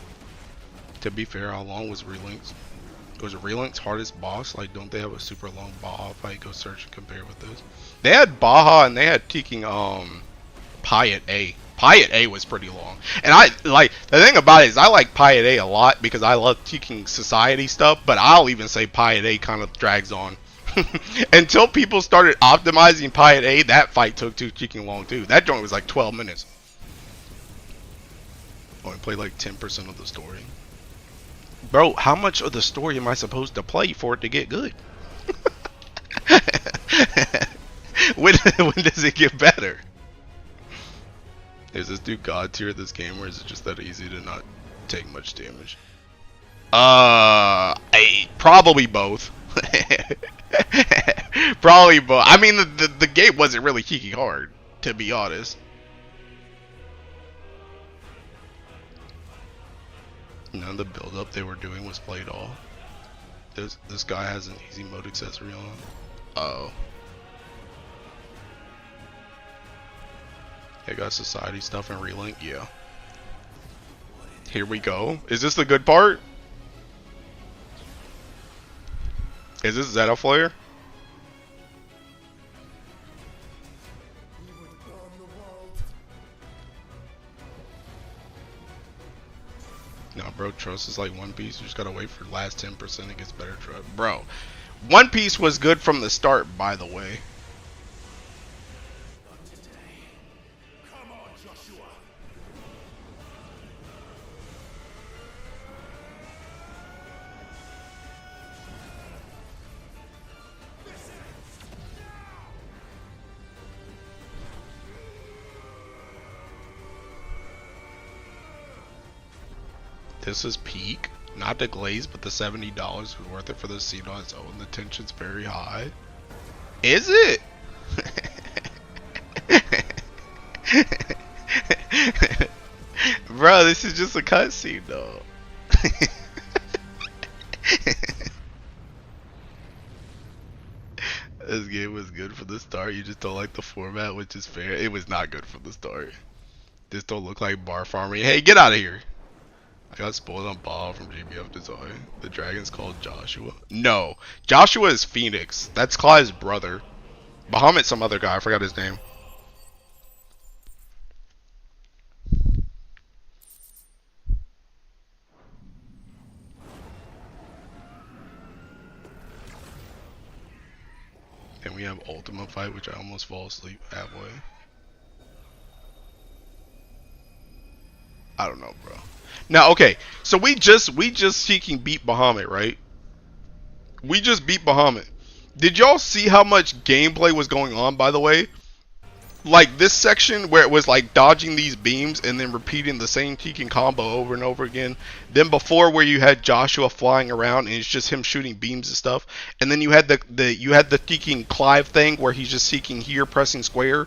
Speaker 1: To be fair, how long was Relink's? Was Relink's hardest boss? Like, don't they have a super long Baja fight? Go search and compare with this. They had Baja and they had Tekken Piat A. Piat A was pretty long. And I like, the thing about it is I like Piat A a lot because I love Tekken Society stuff, but I'll even say Piat A kind of drags on. Until people started optimizing Piat A, that fight took too freaking long too. That joint was like 12 minutes. Only played like 10% of the story. Bro, how much of the story am I supposed to play for it to get good? when does it get better? Is this dude god tier this game, or is it just that easy to not take much damage? Probably both. Probably both. I mean, the game wasn't really kicking hard, to be honest. None of the build up they were doing was played off. This guy has an easy mode accessory on. Oh. I got society stuff and relink, yeah. Here we go. Is this the good part? Is this Zeta Flare? No, bro, Trust is like One Piece. You just gotta wait for the last 10%. It gets better. Bro, One Piece was good from the start, by the way. This is peak. Not the glaze, but the $70 was worth it for the seat on its own. The tension's very high. Is it? Bro, this is just a cutscene, though. This game was good for the start. You just don't like the format, which is fair. It was not good for the start. This don't look like bar farming. Hey, get out of here. I got spoiled on Bob from GBF Design. The dragon's called Joshua. No, Joshua is Phoenix. That's Clive's brother. Bahamut's some other guy. I forgot his name. Then we have Ultimate Fight, which I almost fall asleep halfway. I don't know, bro. Now, okay, so we just seeking beat Bahamut, right? We just beat Bahamut. Did y'all see how much gameplay was going on, by the way? Like this section where it was like dodging these beams and then repeating the same Tekken combo over and over again. Then before where you had Joshua flying around and it's just him shooting beams and stuff. And then you had the Tekken Clive thing where he's just seeking here, pressing square.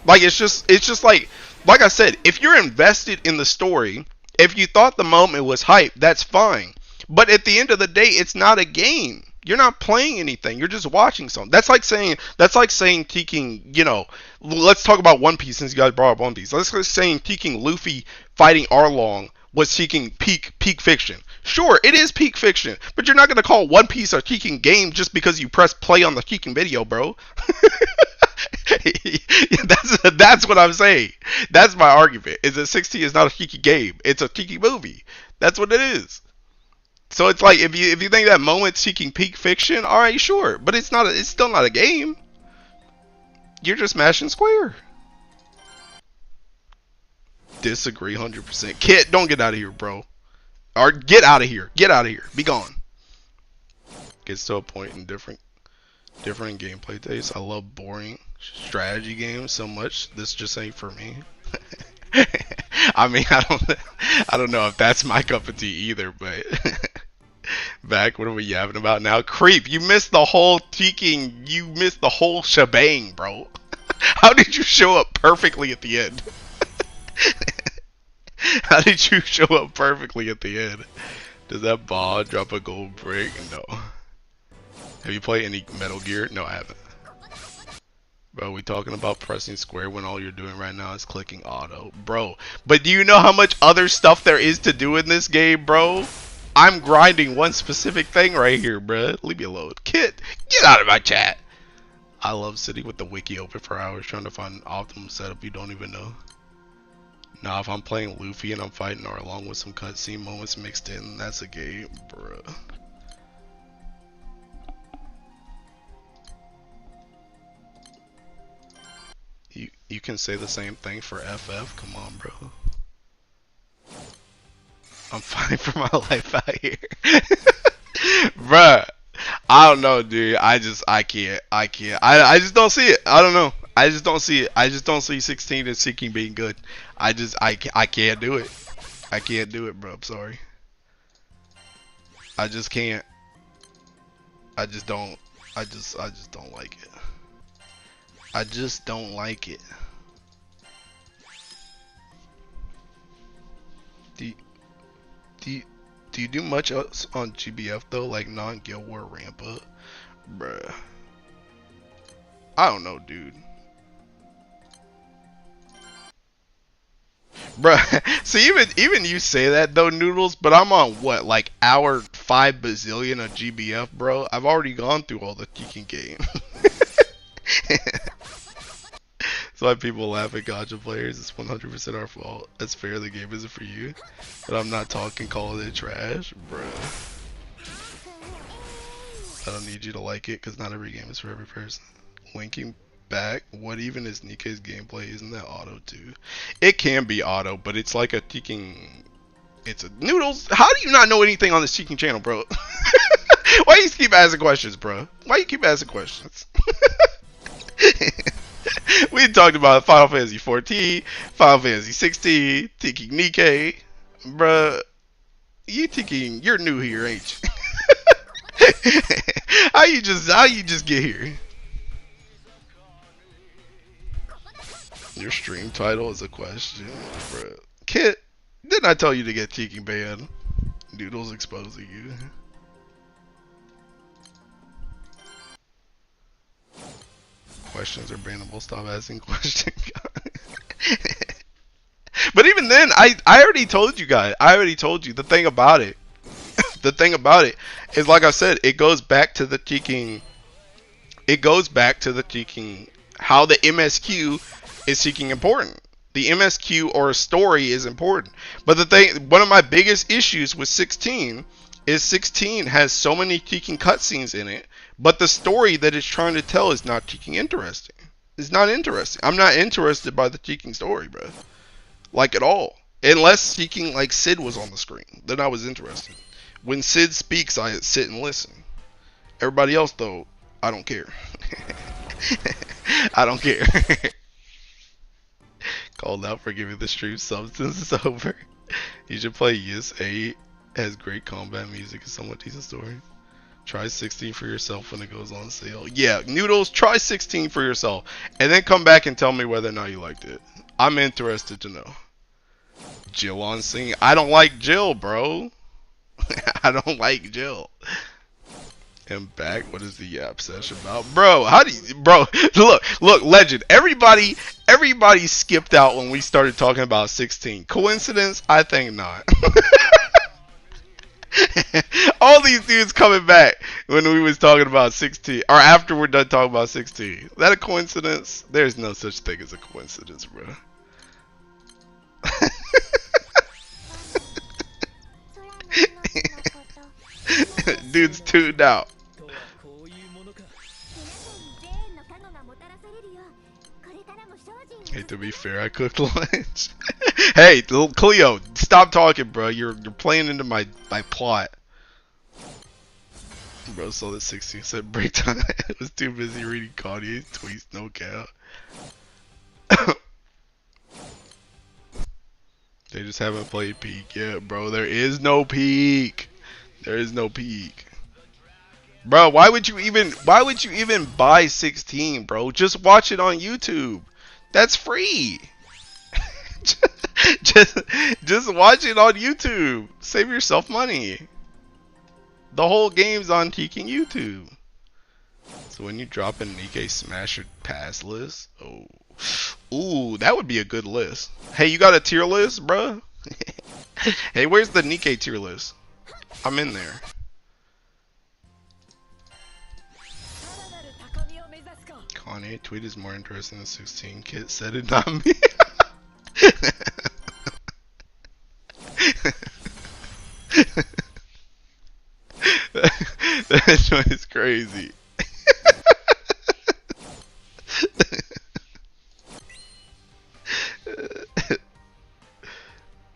Speaker 1: Like it's just like I said, if you're invested in the story, if you thought the moment was hype, that's fine. But at the end of the day, it's not a game. You're not playing anything. You're just watching something. That's like saying Tekken, you know, let's talk about One Piece since you guys brought up One Piece. Let's just saying Tekken Luffy fighting Arlong was seeking peak fiction. Sure, it is peak fiction, but you're not going to call One Piece a Tekken game just because you press play on the Tekken video, bro. That's what I'm saying. That's my argument. Is that 16 is not a Tekken game. It's a Tekken movie. That's what it is. So it's like if you think that moment seeking peak fiction, all right, sure, but it's not. It's still not a game. You're just mashing square. Disagree 100%. Kid, don't get out of here, bro. Or get out of here. Get out of here. Be gone. Gets to a point in different gameplay tastes. I love boring strategy games so much. This just ain't for me. I mean, I don't know if that's my cup of tea either, but back, what are we yapping about now? Creep, you missed the whole Tekken, you missed the whole shebang, bro. How did you show up perfectly at the end? How did you show up perfectly at the end? Does that ball drop a gold brick? No. Have you played any Metal Gear? No, I haven't. Bro, we talking about pressing square when all you're doing right now is clicking auto. Bro, but do you know how much other stuff there is to do in this game, bro? I'm grinding one specific thing right here, bro. Leave me alone. Kid, get out of my chat. I love sitting with the wiki open for hours trying to find an optimum setup you don't even know. Now, if I'm playing Luffy and I'm fighting or along with some cutscene moments mixed in, that's a game, bro. You can say the same thing for FF. Come on, bro. I'm fighting for my life out here. Bruh. I don't know, dude. I can't. I just don't see it. I don't know. I just don't see it. I just don't see 16 and seeking being good. I can't do it. I can't do it, bro. I'm sorry. I just can't. I just don't like it. I just don't like it. Do you do much else on GBF though, like non-Guild War ramp up? Bruh. I don't know, dude. Bruh, see, even you say that though, Noodles, but I'm on what, like hour 5 bazillion of GBF, bro? I've already gone through all the Tekken game. That's why people laugh at gacha players. It's 100% our fault. That's fair, the game isn't for you. But I'm not talking calling it trash, bruh. I don't need you to like it, because not every game is for every person. Linking back, what even is Nikke's gameplay? Isn't that auto too? It can be auto, but it's like a Tekken... It's a... Noodles, how do you not know anything on this Tekken channel, bro? Why you keep asking questions, bro? Why you keep asking questions? We talked about Final Fantasy 14, Final Fantasy 16, Tekken Nikke. Bruh, you're new here, ain't you? How you just get here? Your stream title is a question, bruh. Kid, didn't I tell you to get Tekken banned? Noodles exposing you. Questions are bannable. Stop asking questions. But even then, I already told you guys. I already told you the thing about it. The thing about it is, like I said, it goes back to the Tekken. It goes back to the Tekken. How the MSQ is seeking important. The MSQ or a story is important. But the thing, one of my biggest issues with 16 is 16 has so many Tekken cutscenes in it, but the story that it's trying to tell is not Tekken interesting. It's not interesting. I'm not interested by the Tekken story, bro. Like at all. Unless speaking like Sid was on the screen, then I was interested. When Sid speaks, I sit and listen. Everybody else, though, I don't care. I don't care. Called out for giving the stream substance is over. You should play Yes 8. Has great combat music and somewhat decent story. Try 16 for yourself when it goes on sale. Yeah, Noodles, try 16 for yourself. And then come back and tell me whether or not you liked it. I'm interested to know. Jill on singing. I don't like Jill, bro. I don't like Jill. And back. What is the Yap session about, bro? How do you, bro? Look, legend. Everybody skipped out when we started talking about 16. Coincidence? I think not. All these dudes coming back when we was talking about 16, or after we're done talking about 16. Is that a coincidence? There's no such thing as a coincidence, bro. Dude's tuned out. Hey, to be fair, I cooked lunch. Hey, little Cleo, stop talking, bro. You're playing into my plot. Bro saw the 16 said break time. I was too busy reading Kanye's tweets, no cap. They just haven't played Peak yet, bro. There is no Peak. There is no Peak. Bro, why would you even buy 16, bro? Just watch it on YouTube. That's free. just watch it on YouTube. Save yourself money. The whole game's on Teking YouTube. So when you drop a Nikke Smash or Pass list, oh, ooh, that would be a good list. Hey, you got a tier list, bruh? Hey, where's the Nikke tier list? I'm in there. Kanye tweet is more interesting than 16. Kid said it, not me. That joint is crazy.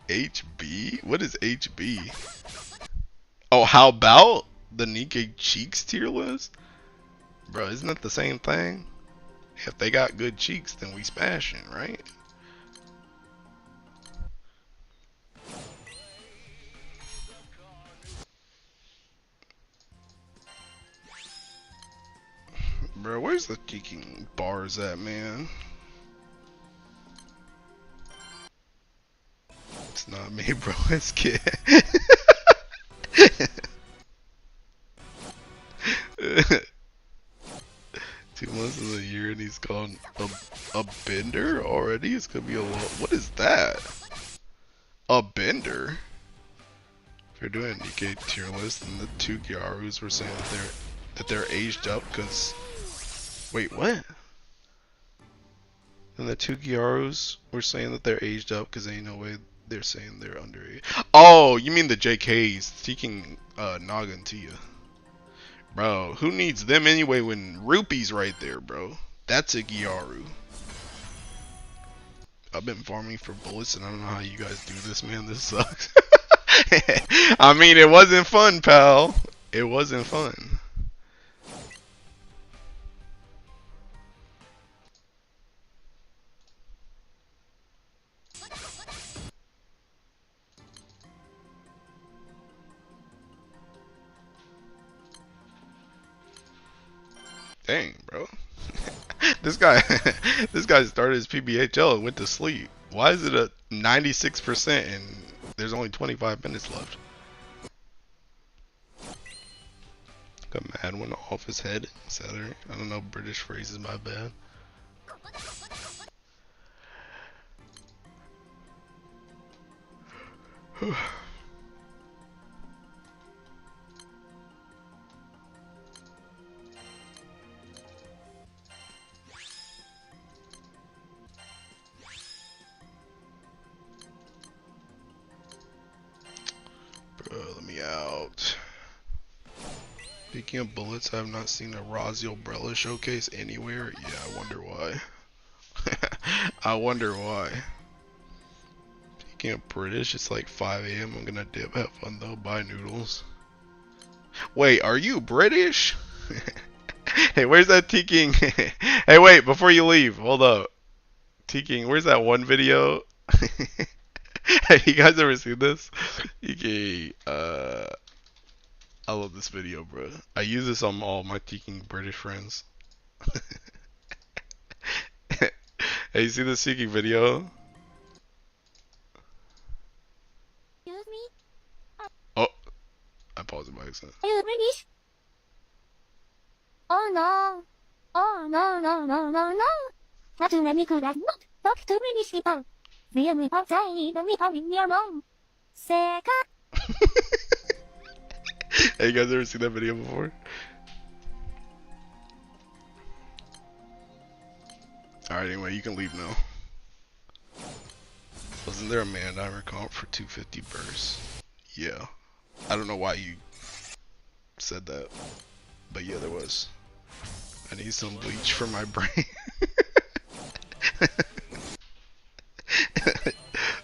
Speaker 1: HB? What is HB? Oh, how about the Nikke Cheeks tier list? Bro, isn't that the same thing? If they got good cheeks, then we smashing, right? Bro, where's the kicking bars at, man? It's not me, bro. It's Kid. 2 months of the year and he's gone a bender already? It's gonna be a lot. What is that? A bender? If you're doing a Nikke tier list, then the 2 Gyarus were saying that they're aged up because. Wait, what? And the 2 Gyarus were saying that they're aged up because ain't no way they're saying they're underage. Oh, you mean the JKs seeking Naga and Tia. Bro, who needs them anyway when Rupee's right there, bro? That's a Gyaru. I've been farming for bullets and I don't know how you guys do this, man. This sucks. I mean, it wasn't fun, pal. It wasn't fun. Dang, bro. This guy started his PBHL and went to sleep. Why is it a 96% and there's only 25 minutes left? Got mad when off his head. Saturday. I don't know British phrases, my bad. Bro, let me out. Speaking of bullets, I have not seen a Rozzy Umbrella showcase anywhere. Yeah, I wonder why. I wonder why. Speaking of British, it's like 5 a.m. I'm gonna dip. Have fun though. Buy noodles. Wait, are you British? Hey, where's that T-King? Hey, wait, before you leave, hold up. T-King, where's that one video? Hey, you guys ever seen this? Okay, I love this video, bro. I use this on all my T-King British friends. Hey, you see this T-King video?
Speaker 3: Excuse me?
Speaker 1: Oh, I paused it by accident.
Speaker 3: Are you British? Oh no. Oh no, no, no, no, no. Not too many could have not talk to British people. Really outside the people in your mom. Second.
Speaker 1: Hey, you guys ever seen that video before? Alright, anyway, you can leave now. Wasn't there a man diver comp for 250 bursts? Yeah. I don't know why you said that, but yeah, there was. I need some bleach for my brain.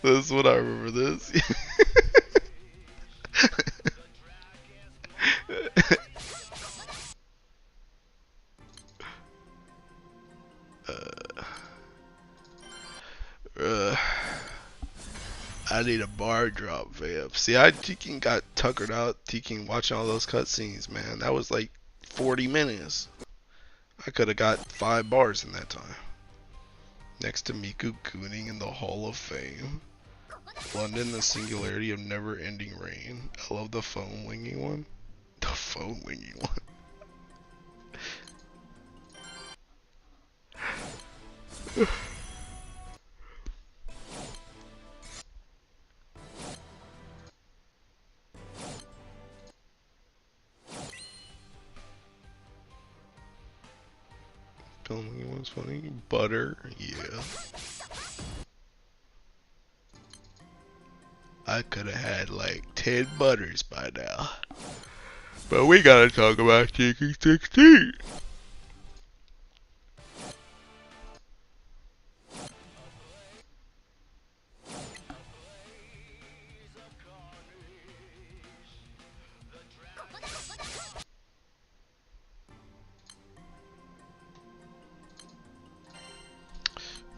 Speaker 1: This is what I remember this. I need a bar drop, fam. See, I T-King got tuckered out. T-King watching all those cutscenes, man. That was like 40 minutes. I could have got 5 bars in that time. Next to Miku Gooning in the Hall of Fame. London, the singularity of never-ending rain. I love the phone winging one. The phone winging one. Phone winging one's funny. Butter, yeah. I could have had like 10 butters by now. But we gotta talk about Chicken 16.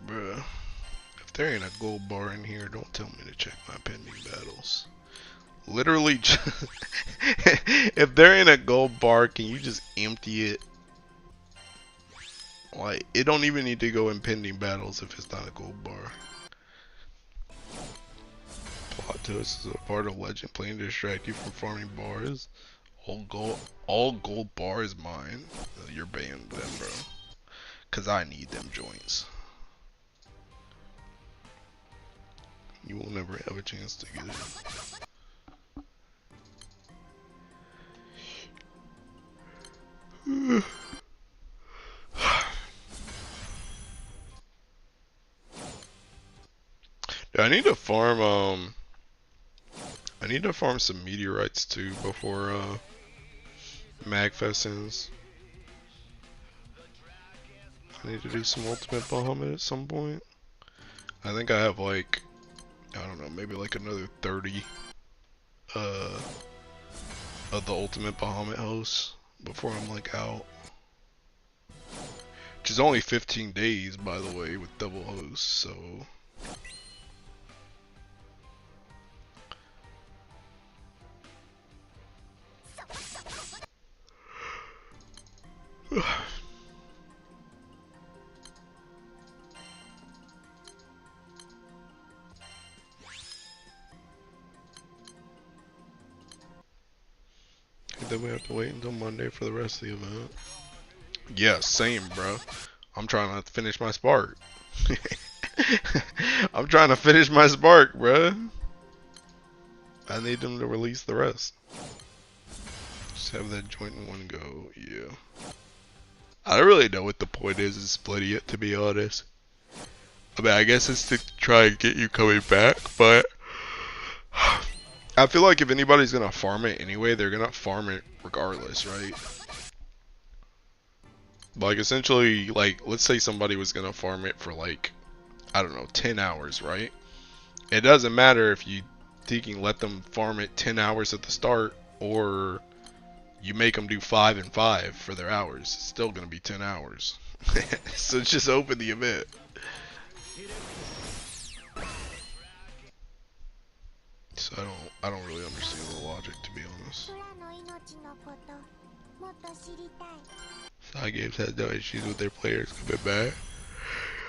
Speaker 1: Bruh, if there ain't a gold bar in here, don't tell me to check my pending battles. Literally, if there ain't a gold bar, can you just empty it? Like, it don't even need to go in pending battles if it's not a gold bar. Plot twist is a part of legend playing to distract you from farming bars. All gold bar is mine. You're banned then, bro. Cause I need them joints. You will never have a chance to get it. Yeah, I need to farm some meteorites too before Magfest ends. I need to do some ultimate Bahamut at some point. I think I have like, I don't know, maybe like another 30 of the ultimate Bahamut hosts before I'm like out. Which is only 15 days, by the way, with double hosts, so. Then we have to wait until Monday for the rest of the event. Yeah, same, bro. I'm trying to finish my spark. I'm trying to finish my spark, bro. I need them to release the rest. Just have that joint in one go, yeah. I don't really know what the point is in splitting it, to be honest. I mean, I guess it's to try and get you coming back, but I feel like if anybody's gonna farm it anyway, they're gonna farm it regardless, right? Like, essentially, like, let's say somebody was gonna farm it for like, I don't know, 10 hours, right? It doesn't matter if you thinking let them farm it 10 hours at the start or you make them do 5 and 5 for their hours. It's still gonna be 10 hours. So just open the event. So I don't really understand the logic, to be honest. Side games had no issues with their players coming back.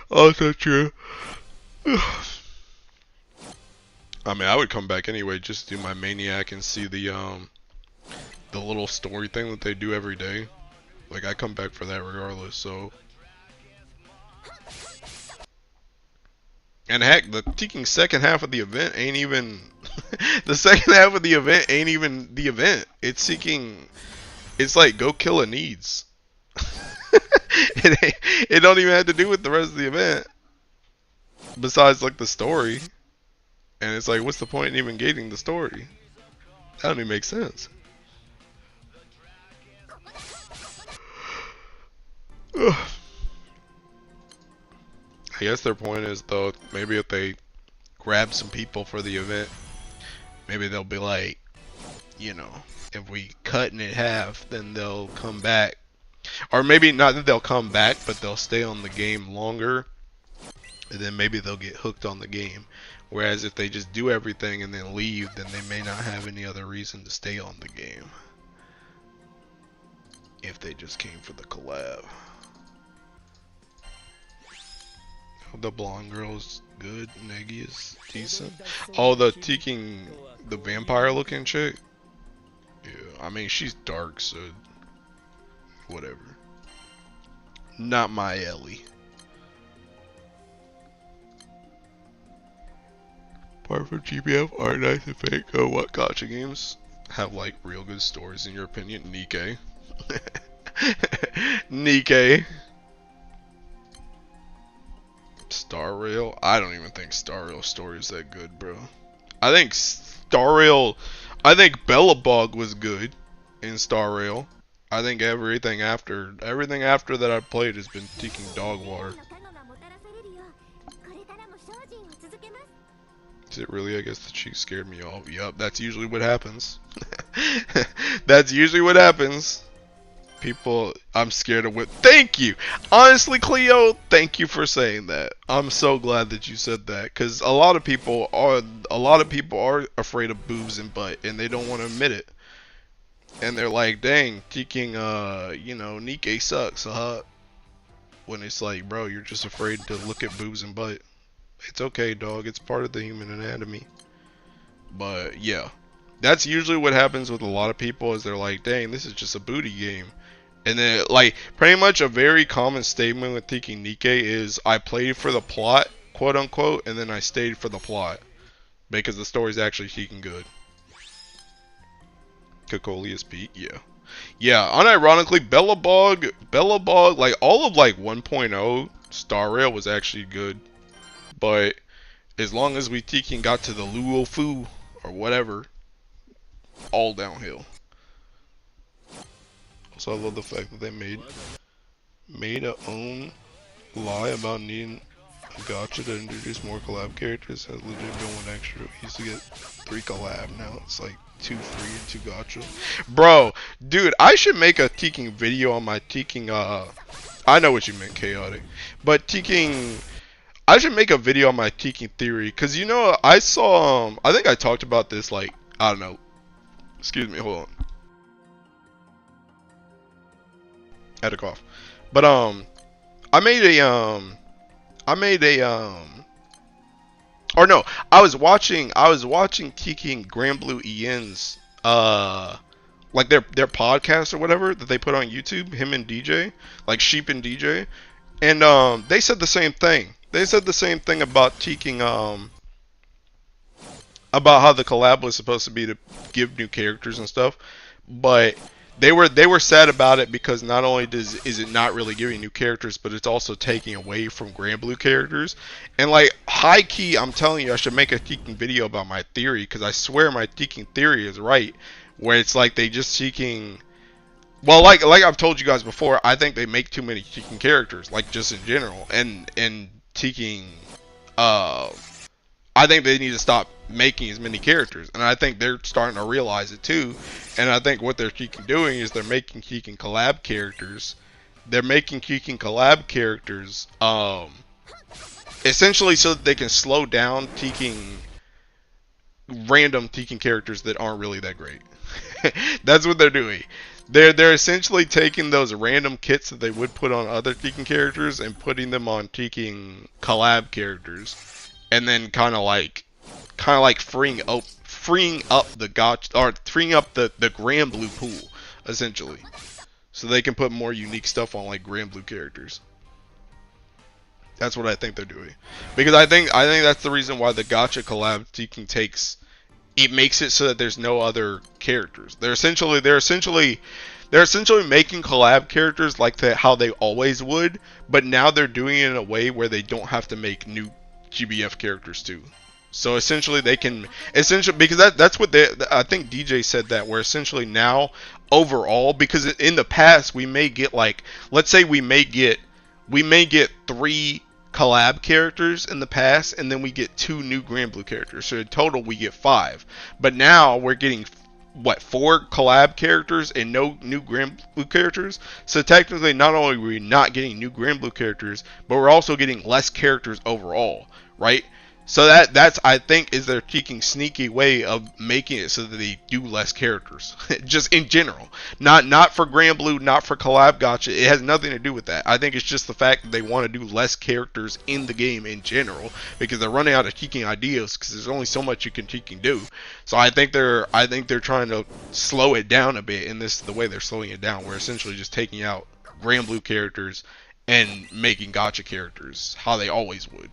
Speaker 1: Also true. I mean, I would come back anyway, just do my maniac and see the little story thing that they do every day. Like, I come back for that regardless, so. And heck, the freaking second half of the event ain't even the second half of the event ain't even the event. It's seeking. It's like go kill a needs. It don't even have to do with the rest of the event. Besides like the story. And it's like, what's the point in even gating the story? That don't even make sense. I guess their point is though, maybe if they grab some people for the event, maybe they'll be like, you know, if we cut in half, then they'll come back. Or maybe not that they'll come back, but they'll stay on the game longer. And then maybe they'll get hooked on the game. Whereas if they just do everything and then leave, then they may not have any other reason to stay on the game. If they just came for the collab. The blonde girl's good, Neggy is decent. Oh, the vampire looking chick? Yeah, I mean, she's dark, so whatever. Not my Ellie. Apart from GBF, are nice and fake. Oh, what gacha games have like real good stories in your opinion? Nikke. Nikke. Star Rail? I don't even think Star Rail story is that good, bro. I think Bellabog was good in Star Rail. I think everything after that I played has been taking dog water. Is it really? I guess the cheek scared me off. Yup, that's usually what happens. That's usually what happens. People, I'm scared of what. Thank you. Honestly, Cleo, thank you for saying that. I'm so glad that you said that, because a lot of people are afraid of boobs and butt, and they don't want to admit it. And they're like, dang, taking you know, Nikke sucks, when it's like, bro, you're just afraid to look at boobs and butt. It's okay, dog. It's part of the human anatomy. But yeah, that's usually what happens with a lot of people, is they're like, dang, this is just a booty game. And then, like, pretty much a very common statement with taking Nikke is, I played for the plot, quote unquote, and then I stayed for the plot. Because the story's actually freaking good. Cocolius Peak, yeah. Yeah, unironically, Bellabog, like, all of, like, 1.0 Star Rail was actually good. But as long as we got to the Luo Fu or whatever, all downhill. Also, I love the fact that they made a own lie about needing a gacha to introduce more collab characters. Has legit been one extra. We used to get 3 collab, now it's like 2 free and 2 gacha. Bro, dude, I should make a teaking video on my teaking. I know what you meant, chaotic, but teaking. I should make a video on my teaking theory, because, you know, I saw, I think I talked about this, like, I don't know. Excuse me, hold on. I had a cough. But, I was watching teaking Granblue Ian's, like, their podcast or whatever that they put on YouTube, him and DJ, like, Sheep and DJ, and, they said the same thing. They said the same thing about teaking, about how the collab was supposed to be to give new characters and stuff, but they were sad about it because not only is it not really giving new characters, but it's also taking away from Granblue characters. And like high key, I'm telling you, I should make a teaking video about my theory, because I swear my teaking theory is right, where it's like they just teaking. Well, like I've told you guys before, I think they make too many teaking characters, like just in general, and teaking, I I think they need to stop making as many characters, and I think they're starting to realize it too. And I think what they're keeping doing is they're making keeping collab characters. They're making keeping collab characters, essentially so that they can slow down taking random Tekken characters that aren't really that great. That's what they're doing. They're essentially taking those random kits that they would put on other Tekken characters and putting them on Tekken collab characters, and then kind of like freeing up the freeing up the Grand Blue pool, essentially, so they can put more unique stuff on like Grand Blue characters. That's what I think they're doing, because I think that's the reason why the Gacha collab Tekken makes it so that there's no other characters. They're essentially making collab characters like how they always would, but now they're doing it in a way where they don't have to make new GBF characters too. So essentially they can because that's what I think DJ said that, where essentially now overall, because in the past we may get like, let's say we may get 3 collab characters in the past, and then we get 2 new Grand Blue characters, so in total we get 5. But now we're getting 4 collab characters and no new Grand Blue characters. So technically not only are we not getting new Grand Blue characters, but we're also getting less characters overall, right? So that's I think is their cheeking sneaky way of making it so that they do less characters. Just in general. Not for Grand Blue, not for collab gacha. It has nothing to do with that. I think it's just the fact that they want to do less characters in the game in general, because they're running out of cheeking ideas, because there's only so much you can cheeking do. So I think they're trying to slow it down a bit, and this is the way they're slowing it down. We're essentially just taking out Grand Blue characters and making gacha characters how they always would.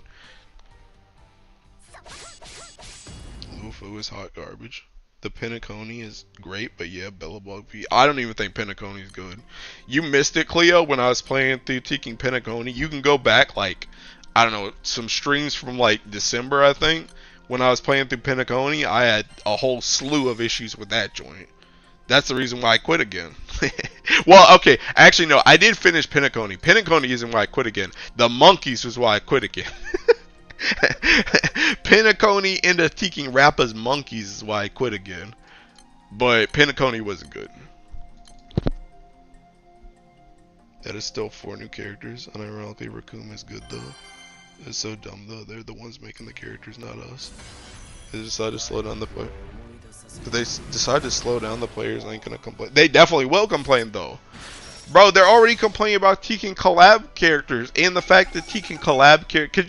Speaker 1: Lufu is hot garbage. The Pinacone is great, but yeah, Bellabug P. I don't even think Pinacone is good. You missed it, Cleo, when I was playing through Tekken Pinacone. You can go back, like, I don't know, some streams from, like, December, I think. When I was playing through Pinacone, I had a whole slew of issues with that joint. That's the reason why I quit again. Well, okay, actually, no, I did finish Pinacone. Pinacone isn't why I quit again. The monkeys was why I quit again. Pinacone into Tekken Rappa's monkeys is why I quit again. But Pinacone wasn't good. That is still 4 new characters. Unironically, Raccoon is good though. It's so dumb though. They're the ones making the characters, not us. They decide to slow down the play. If they decide to slow down the players, I ain't gonna complain. They definitely will complain though. Bro, they're already complaining about Tekken collab characters and the fact that Tekken collab characters.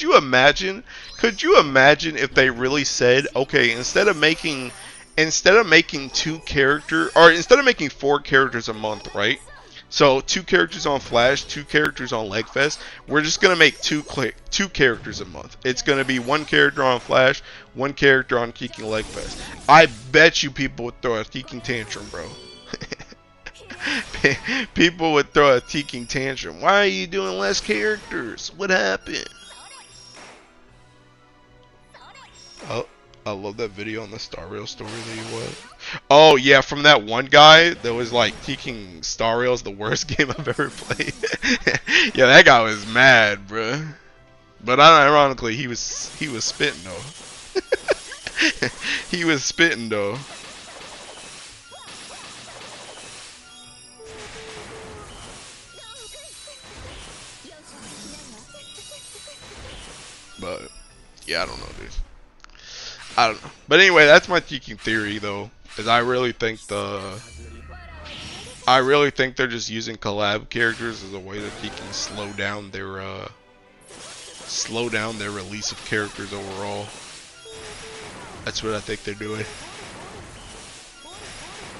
Speaker 1: Could you imagine if they really said, okay, instead of making 2 characters, or instead of making 4 characters a month, right? So 2 characters on Flash, 2 characters on Legfest. We're just gonna make 2 characters a month. It's gonna be 1 character on Flash, 1 character on Tekken Legfest. I bet you people would throw a Tekken tantrum, bro. People would throw a Tekken tantrum. Why are you doing less characters? What happened? Oh, I love that video on the Star Rail story that you watched. Oh yeah, from that one guy that was like, Tekken Star Rail is the worst game I've ever played. Yeah, that guy was mad, bruh. But ironically, he was spitting though. He was spitting though. But yeah, I don't know, dude. I don't know. But anyway, that's my Tekken theory, though, is I really think they're just using collab characters as a way to Tekken slow down their release of characters overall. That's what I think they're doing.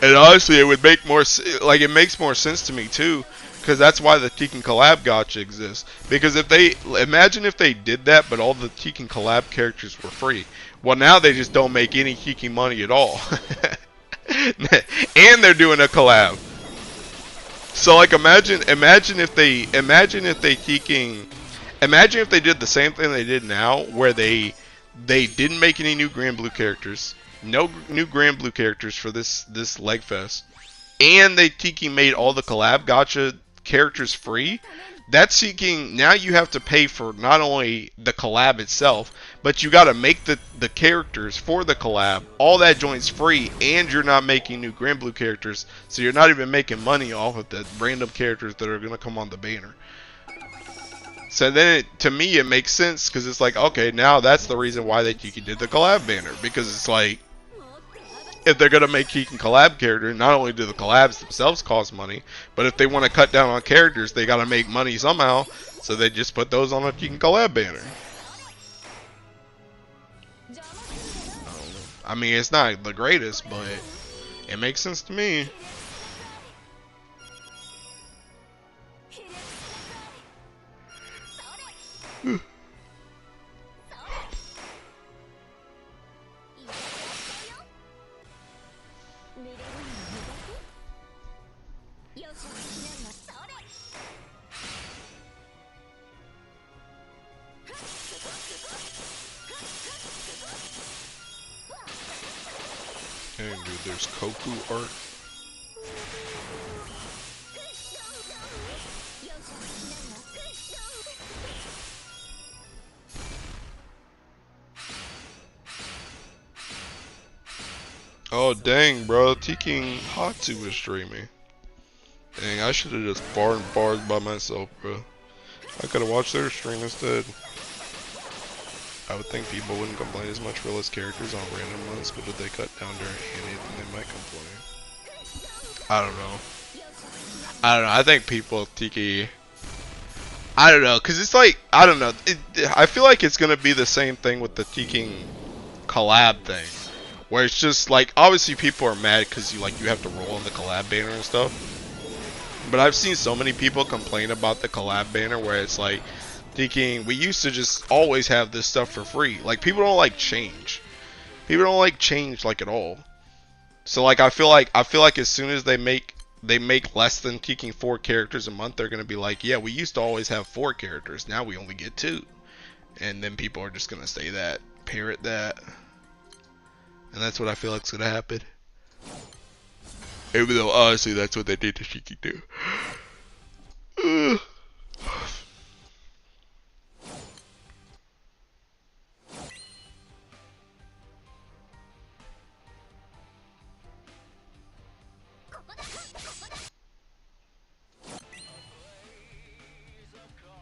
Speaker 1: And honestly, it would make more it makes more sense to me too. Because that's why the Tekken collab gacha exists. Because imagine if they did that, but all the Tekken collab characters were free. Well, now they just don't make any Tekken money at all. And they're doing a collab. So like, imagine if they did the same thing they did now, where they didn't make any new Grand Blue characters, no new Grand Blue characters for this Legfest, and they Tekken made all the collab gacha characters free. That's seeking. Now you have to pay for not only the collab itself, but you got to make the characters for the collab. All that joint's free, and you're not making new Grand Blue characters, so you're not even making money off of the random characters that are gonna come on the banner. So then, to me, it makes sense because it's like, okay, now that's the reason why that Kiki did the collab banner, because it's like, if they're gonna make Kiki collab characters, not only do the collabs themselves cost money, but if they want to cut down on characters, they gotta make money somehow. So they just put those on a Kiki collab banner. I mean, it's not the greatest, but it makes sense to me. Dang, dude, there's Koku art. Oh dang, bro, T-King Hatsu was streaming. Dang, I should have just barred by myself, bro. I could have watched their stream instead. I would think people wouldn't complain as much for less characters on random months, but if they cut down during Annie, then they might complain. I don't know. I think people, Tiki, I don't know, cause it's like, I don't know. I feel like it's gonna be the same thing with the T-King collab thing, where it's just like, obviously people are mad because you have to roll on the collab banner and stuff. But I've seen so many people complain about the collab banner where it's like, thinking we used to just always have this stuff for free. Like, people don't like change. People don't like change like at all. So like I feel like as soon as they make less than Teaking 4 characters a month, they're gonna be like, yeah, we used to always have 4 characters, now we only get 2. And then people are just gonna say that, parrot that. And that's what I feel like's gonna happen. Even though honestly that's what they did to Shiki too.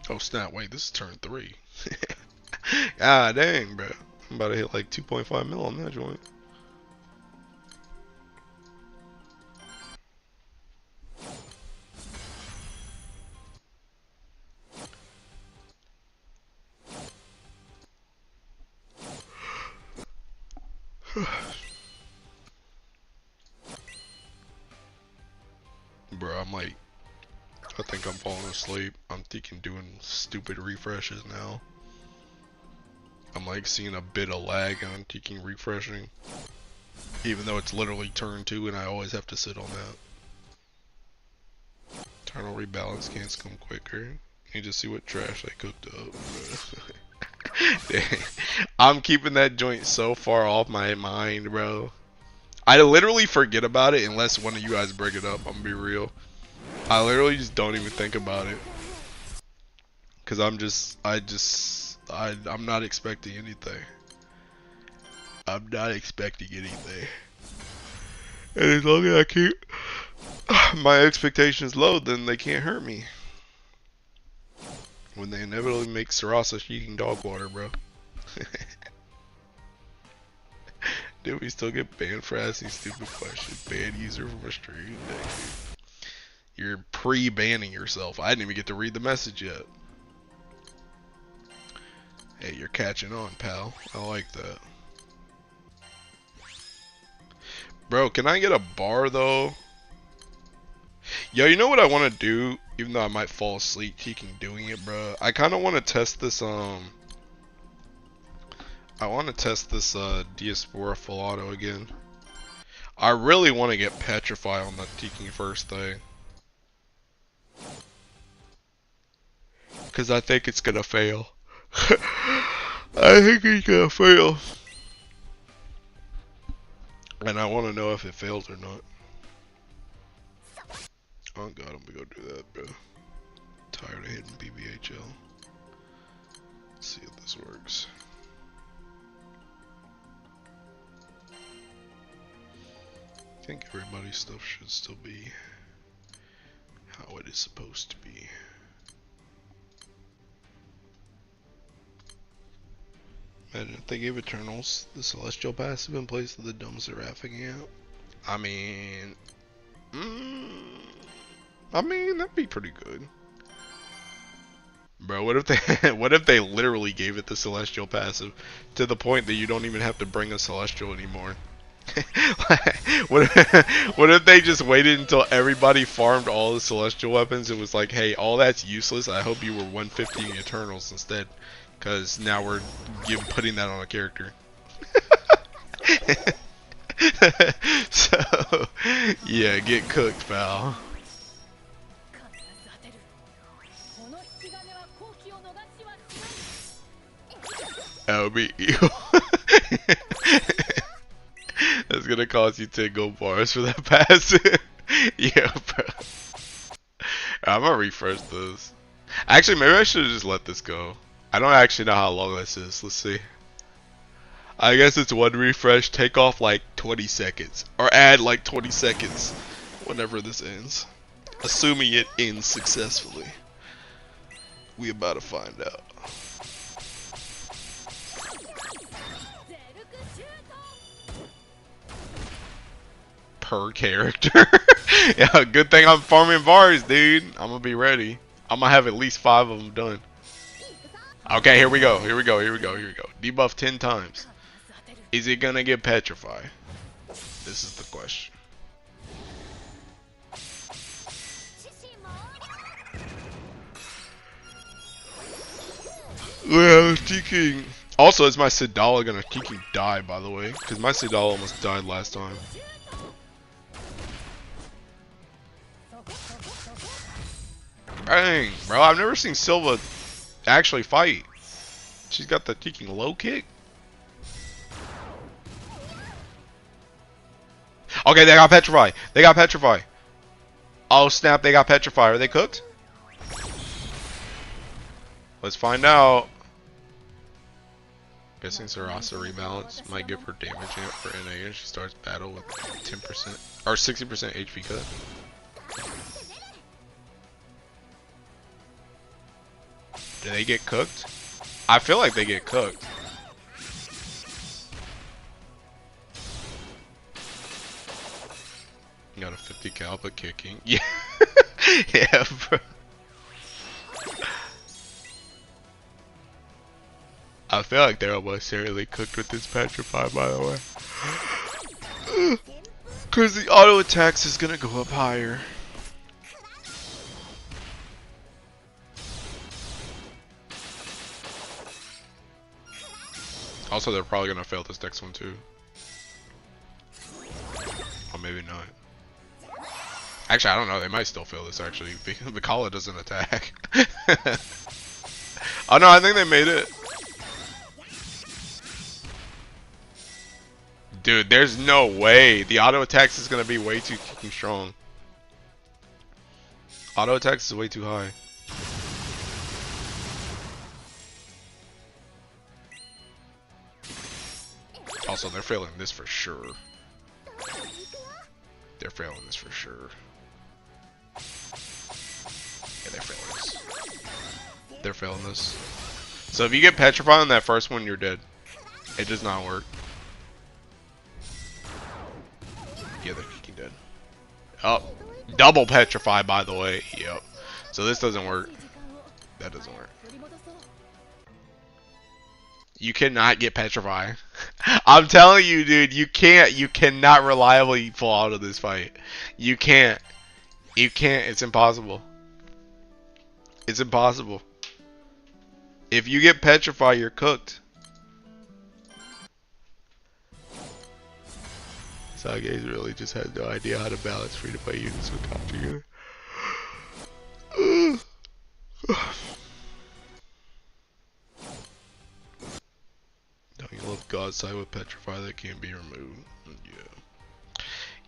Speaker 1: Oh snap, wait, this is turn 3. Ah dang, bro. I'm about to hit like 2.5 mil on that joint. Bro, I think I'm falling asleep. I'm thinking doing stupid refreshes now. I'm like seeing a bit of lag on thinking refreshing. Even though it's literally turn 2 and I always have to sit on that. Internal rebalance can't come quicker. You just see what trash I cooked up. Dang. I'm keeping that joint so far off my mind, bro. I literally forget about it unless one of you guys bring it up. I'm gonna be real. I literally just don't even think about it. Cause I'm not expecting anything. I'm not expecting anything. And as long as I keep my expectations low, then they can't hurt me. When they inevitably make Sarasa eating dog water, bro. Did we still get banned for asking stupid questions? Banned user from a stream? You're pre-banning yourself. I didn't even get to read the message yet. Hey, you're catching on, pal. I like that. Bro, can I get a bar, though? Yo, you know what I want to do? Even though I might fall asleep doing it, bro. I kind of want to test this, I want to test this, Diaspora Full Auto again. I really want to get Petrify on the Teaking first thing. Because I think it's going to fail. I think it's going to fail. And I want to know if it fails or not. Oh god, I'm going to go do that, bro. fire to hit in BBHL. Let's see if this works. I think everybody's stuff should still be how it is supposed to be. Imagine if they gave Eternals the Celestial passive in place of the Domes Seraphing out. I mean, that'd be pretty good. Bro, what if they what if they literally gave it the Celestial passive to the point that you don't even have to bring a Celestial anymore? What if they just waited until everybody farmed all the Celestial weapons and was like, hey, all that's useless, I hope you were 150 Eternals instead, because now we're putting that on a character. So, yeah, get cooked, pal. I'll beat you. That's gonna cost you 10 gold bars for that passive. Yeah, bro. I'm gonna refresh this. Actually, maybe I should have just let this go. I don't actually know how long this is. Let's see. I guess it's one refresh, take off like 20 seconds. Or add like 20 seconds whenever this ends. Assuming it ends successfully. We about to find out. Per character. Yeah, good thing I'm farming bars, dude. I'm gonna be ready. I'm gonna have at least 5 of them done. Okay, here we go. Here we go. Here we go. Here we go. Debuff 10 times. Is it gonna get petrify? This is the question. Yeah, I was thinking. Also, is my Sidala gonna tiki die, by the way? Because my Sidala almost died last time. Dang, bro, I've never seen Silva actually fight. She's got the tiki low kick. Okay, they got petrify. They got petrify. Oh snap, they got petrify. Are they cooked? Let's find out. Guessing Sarasa rebalance might give her damage for NA and she starts battle with 10% or 60% HP cut. Do they get cooked? I feel like they get cooked. Got a 50 cal but kicking. Yeah. Yeah, bro. I feel like they're almost certainly cooked with this petrify, by the way. Because the auto attacks is gonna go up higher. Also, they're probably gonna fail this next one too. Or maybe not. Actually, I don't know. They might still fail this actually because Mikala doesn't attack. Oh no, I think they made it. Dude, there's no way. The auto attacks is gonna be way too kicking strong. Auto attacks is way too high. Also, they're failing this for sure. They're failing this for sure. Yeah, they're failing this. They're failing this. So if you get petrified on that first one, you're dead. It does not work. Yeah, they're kicking dead. Oh, double petrify, by the way. Yep. So this doesn't work. That doesn't work. You cannot get petrify. I'm telling you, dude, you can't. You cannot reliably pull out of this fight. You can't. You can't. It's impossible. It's impossible. If you get petrify, you're cooked. Saga's really just has no idea how to balance free-to-play units with top unit. Don't you love God's side with petrify that can't be removed? Yeah.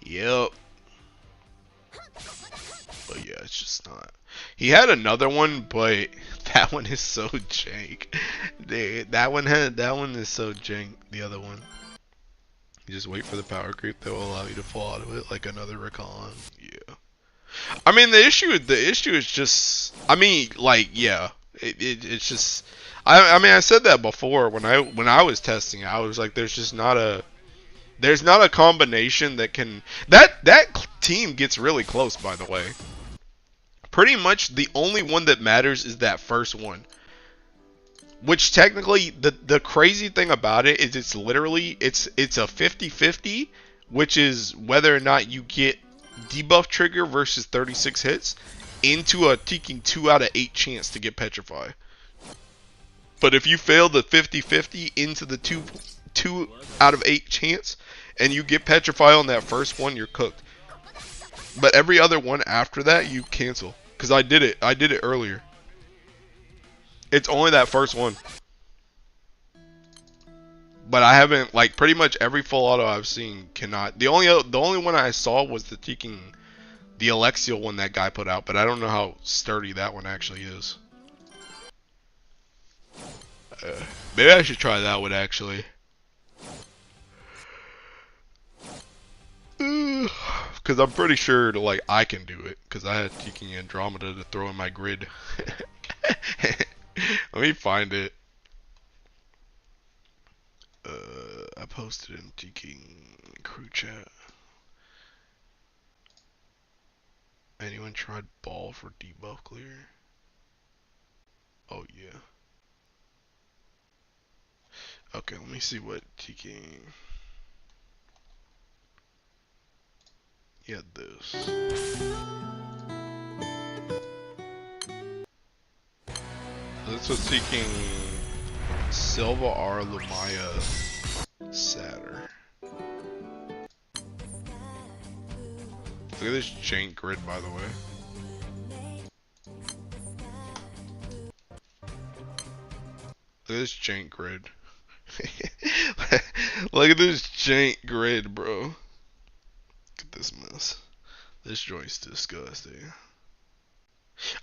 Speaker 1: Yep. But yeah, it's just not. He had another one, but that one is so jank. Dude, that one is so jank. The other one. You just wait for the power creep that will allow you to fall out of it, like another recon. Yeah. I mean, the issue is just. I mean, like, yeah. It's just. I mean, I said that before when I was testing it. I was like, there's not a combination that can. That team gets really close, by the way. Pretty much the only one that matters is that first one. Which technically, the crazy thing about it is it's literally, it's a 50-50, which is whether or not you get debuff trigger versus 36 hits into a taking 2 out of 8 chance to get petrify. But if you fail the 50-50 into the 2 out of 8 chance and you get petrify on that first one, you're cooked. But every other one after that, you cancel. Because I did it earlier. It's only that first one. But I haven't, like, pretty much every full auto I've seen cannot. The only one I saw was the Alexial one that guy put out, but I don't know how sturdy that one actually is. Maybe I should try that one actually. Because I'm pretty sure like I can do it, because I had Tiki Andromeda to throw in my grid. Let me find it. I posted in Tiki crew chat. Anyone tried ball for debuff clear? Oh yeah. Okay, let me see what Tiki. Yeah, this. This was seeking Silva R. Lumaya Satter. Look at this jank grid, by the way. Look at this jank grid. Look at this jank grid, bro. Look at this mess. This joint's disgusting.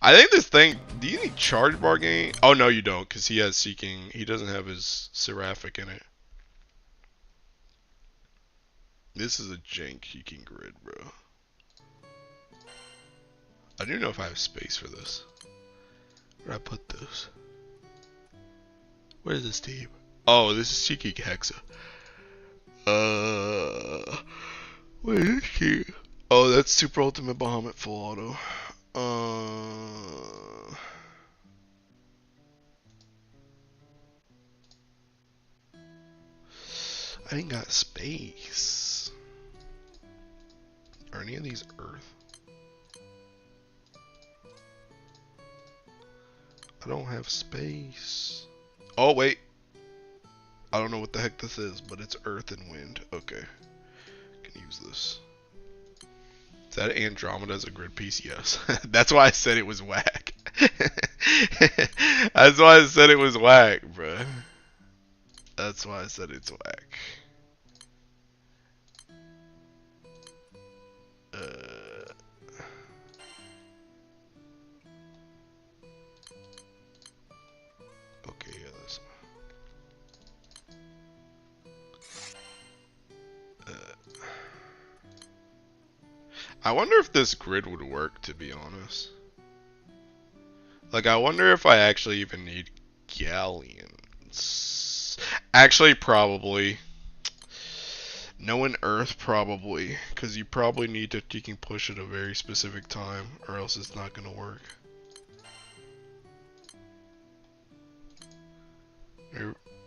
Speaker 1: I think this thing. Do you need charge bar gain? Oh no, you don't, because he has seeking. He doesn't have his seraphic in it. This is a jank seeking grid, bro. I don't know if I have space for this. Where did I put this? Where is this team? Oh, this is seeking Hexa. Where is this team? Oh, that's Super Ultimate Bahamut full auto. I ain't got space. Are any of these Earth? I don't have space. Oh, wait. I don't know what the heck this is, but it's Earth and Wind. Okay. Can use this. Is that Andromeda as a grid piece? Yes. That's why I said it was whack. That's why I said it was whack, bruh. That's why I said it's whack. Okay, yeah, this one. I wonder if this grid would work, to be honest. Like, I wonder if I actually even need galleons. Actually, probably. Knowing Earth, probably. Because you probably need to can push at a very specific time, or else it's not going to work.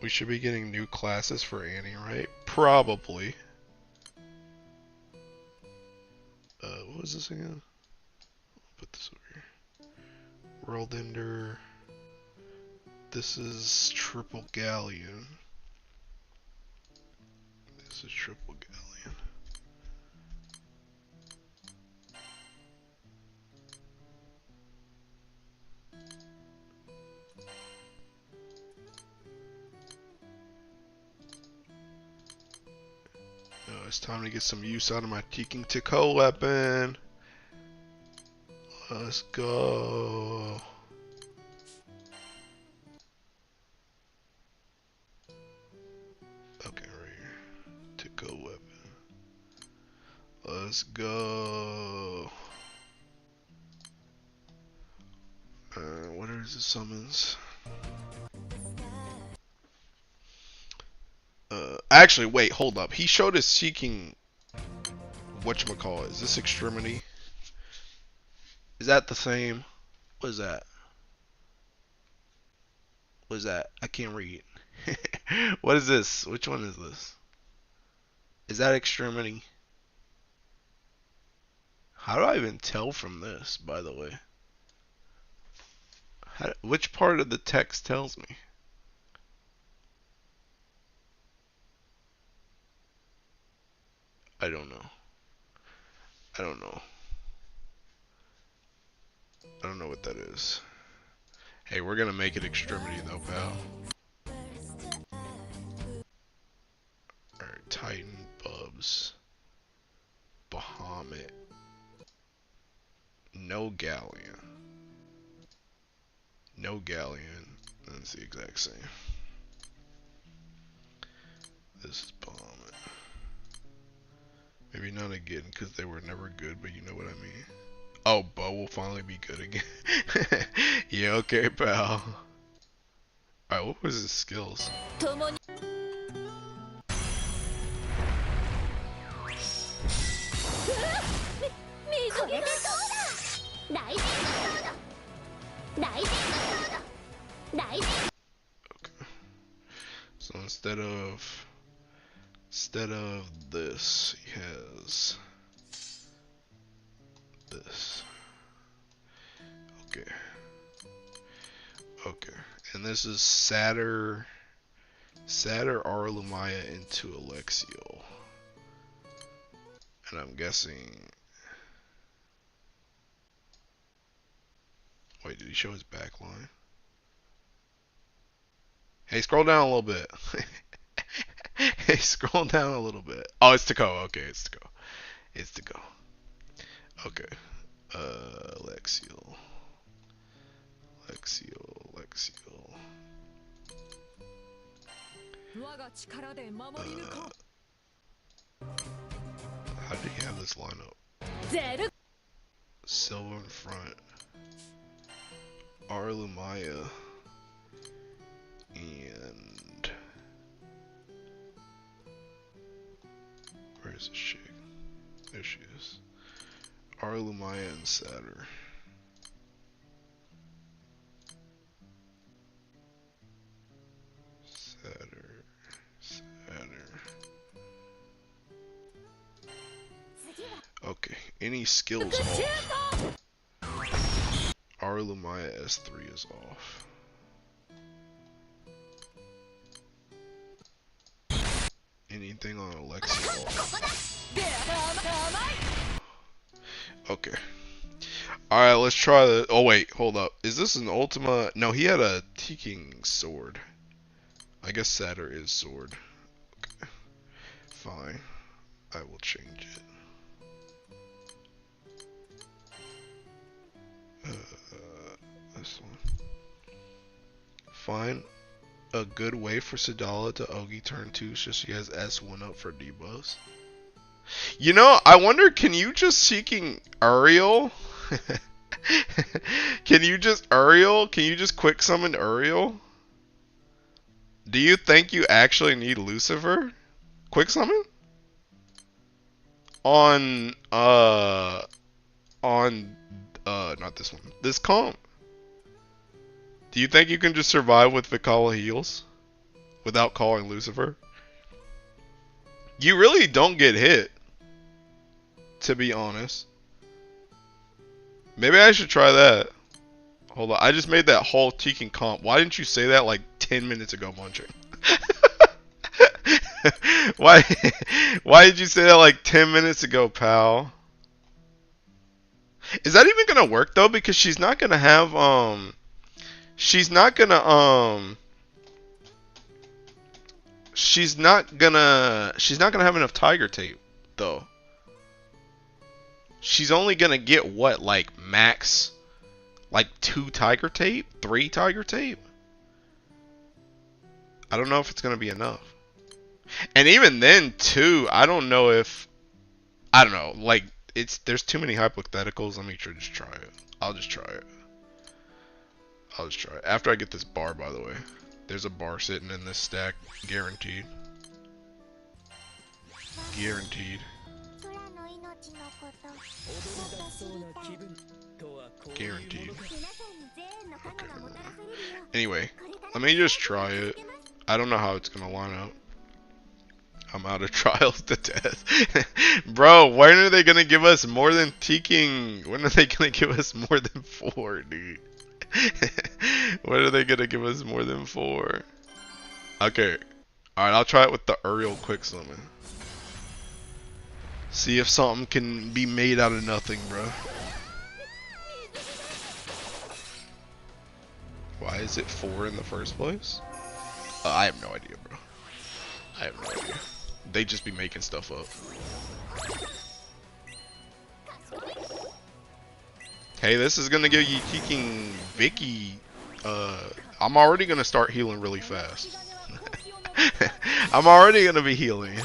Speaker 1: We should be getting new classes for Annie, right? Probably. What was this again? I'll put this over here. World Ender. This is Triple Galleon. This is Triple Galleon. It's time to get some use out of my Teking Tico weapon. Let's go. Okay, right here. Tickle weapon. Let's go. What are the summons? Actually, wait, hold up. He showed us seeking. Whatchamacallit? Is this extremity? Is that the same? What is that? What is that? I can't read. What is this? Which one is this? Is that extremity? How do I even tell from this, by the way? Which part of the text tells me? I don't know. I don't know. I don't know what that is. Hey, we're gonna make it extremity though, pal. Alright, Titan, Bubs, Bahamut, no Galleon. No Galleon. That's the exact same. This is Bahamut. Maybe not again, because they were never good, but you know what I mean. Oh, Bo will finally be good again. Yeah, okay, pal. Alright, what was his skills? Okay. So instead of this, he has this. Okay. Okay. And this is Satyr Arlumaya into Alexiel. And I'm guessing. Wait, did he show his back line? Hey, scroll down a little bit. Hey, scroll down a little bit. Oh, it's to go. Okay, it's to go. It's to go. Okay. Alexiel. How did he have this lineup? Silver in front. Arlumaya. And where is this chick? There she is. Arlumaya and Satyr. Okay, any skills off. Arlumaya S3 is off. Anything on Alexa off. Okay. Alright, let's try the. Oh, wait, hold up. Is this an Ultima? No, he had a Teaking sword. I guess Satyr is sword. Okay. Fine. I will change it. This one. Fine. A good way for Sadala to Ogi turn 2 so she has S1 up for debuffs. You know, I wonder, can you just seeking Uriel? Can you just Uriel? Can you just quick summon Uriel? Do you think you actually need Lucifer? Quick summon? Not this one. This comp. Do you think you can just survive with Vikala heals? Without calling Lucifer? You really don't get hit. To be honest. Maybe I should try that. Hold on. I just made that whole Teaking comp. Why didn't you say that like 10 minutes ago, Munching? Why did you say that like 10 minutes ago, pal? Is that even gonna work though? Because she's not gonna have she's not gonna have enough tiger tape though. she's only gonna get what, like max, like 2 tiger tape, 3 tiger tape. I don't know if it's gonna be enough. And even then, too, I don't know if, I don't know, like there's too many hypotheticals. Let me just try it. I'll just try it. After I get this bar, by the way. There's a bar sitting in this stack, guaranteed. Guaranteed. Guaranteed. Okay. Anyway, let me just try it. I don't know how it's gonna line up. I'm out of trials to death. Bro, when are they gonna give us more than Teking? When are they gonna give us more than 4, dude? When are they gonna give us more than 4? Okay. Alright, I'll try it with the Uriel quick summon. See if something can be made out of nothing, bro. Why is it 4 in the first place? I have no idea, bro. I have no idea. They just be making stuff up. Hey, this is gonna give you Teking Vicky. I'm already gonna start healing really fast. I'm already gonna be healing.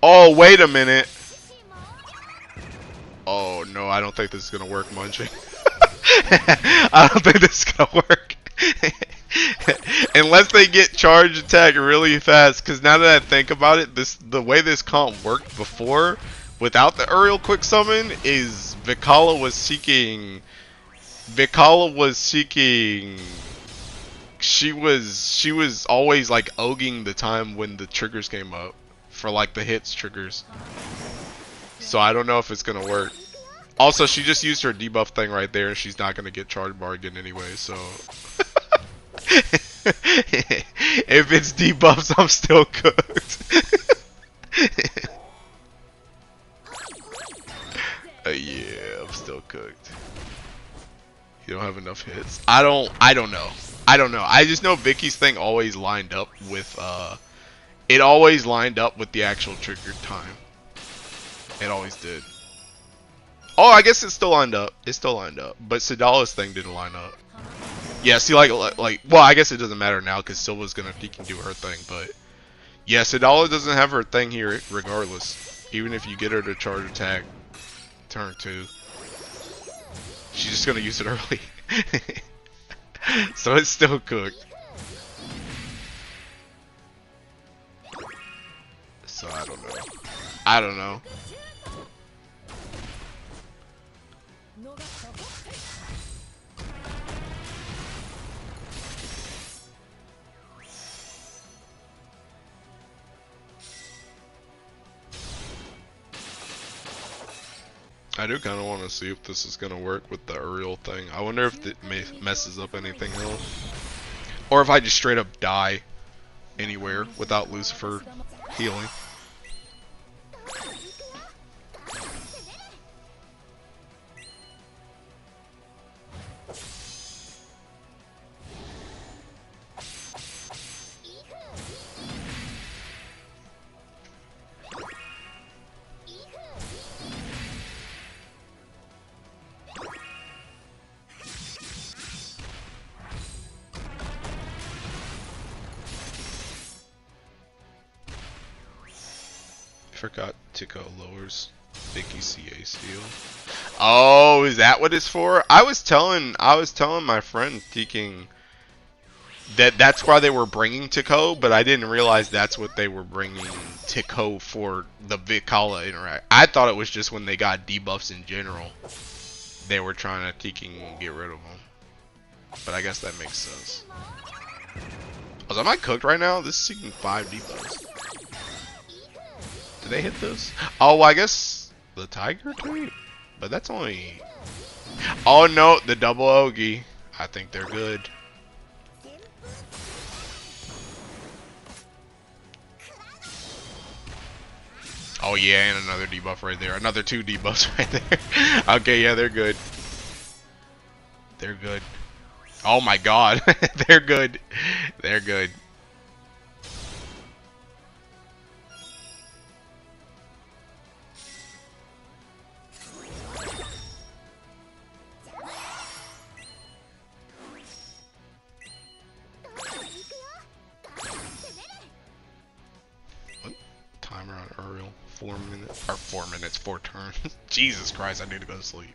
Speaker 1: Oh, wait a minute. Oh no, I don't think this is gonna work, Munching. I don't think this is gonna work. Unless they get charge attack really fast, because now that I think about it, the way this comp worked before, without the Uriel quick summon, is Vikala was seeking. She was always like ogging the time when the triggers came up for like the hits triggers. So I don't know if it's gonna work. Also, she just used her debuff thing right there, and she's not gonna get charge bar again anyway. So if it's debuffs, I'm still cooked. Yeah, I'm still cooked. You don't have enough hits. I don't know. I just know Vicky's thing always lined up with it always lined up with the actual trigger time. It always did. Oh, I guess it's still lined up. It's still lined up. But Sidala's thing didn't line up. Yeah, see, like, well, I guess it doesn't matter now because Silva's gonna do her thing. But yeah, Sidala doesn't have her thing here regardless. Even if you get her to charge attack turn 2, she's just gonna use it early. So it's still cooked. So I don't know. I don't know. I do kind of want to see if this is going to work with the Uriel thing. I wonder if it messes up anything else. Or if I just straight up die anywhere without Lucifer healing. Forgot Tico lowers Vicky CA steal. Oh, is that what it's for? I was telling my friend Teking that that's why they were bringing Tico, but I didn't realize that's what they were bringing Tico for, the Vikala interact. I thought it was just when they got debuffs in general, they were trying to Teking get rid of them. But I guess that makes sense. Am I cooked right now? This is seeking 5 debuffs. Did they hit this? Oh, well, I guess the Tiger tweet? But that's only... Oh no, the double Ogi. I think they're good. Oh yeah, and another debuff right there. Another 2 debuffs right there. Okay, yeah, they're good. They're good. Oh my god. They're good. They're good. What? Timer on Uriel. 4 minutes. Or 4 minutes, 4 turns. Jesus Christ, I need to go to sleep.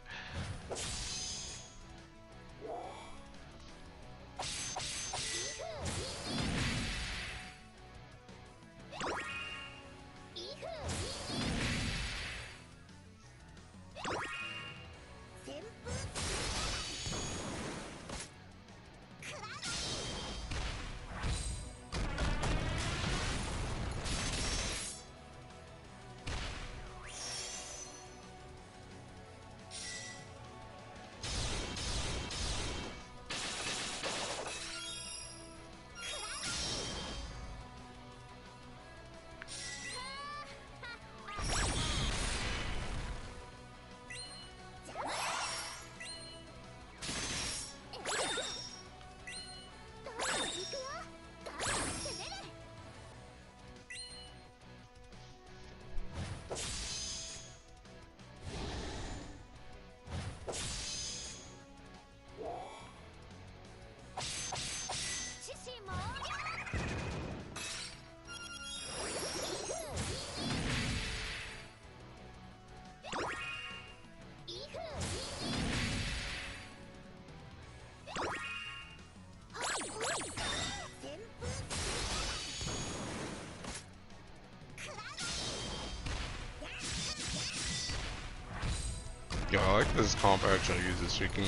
Speaker 1: Yo, I like this comp action I use this freaking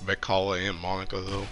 Speaker 1: Vekala and Monica though.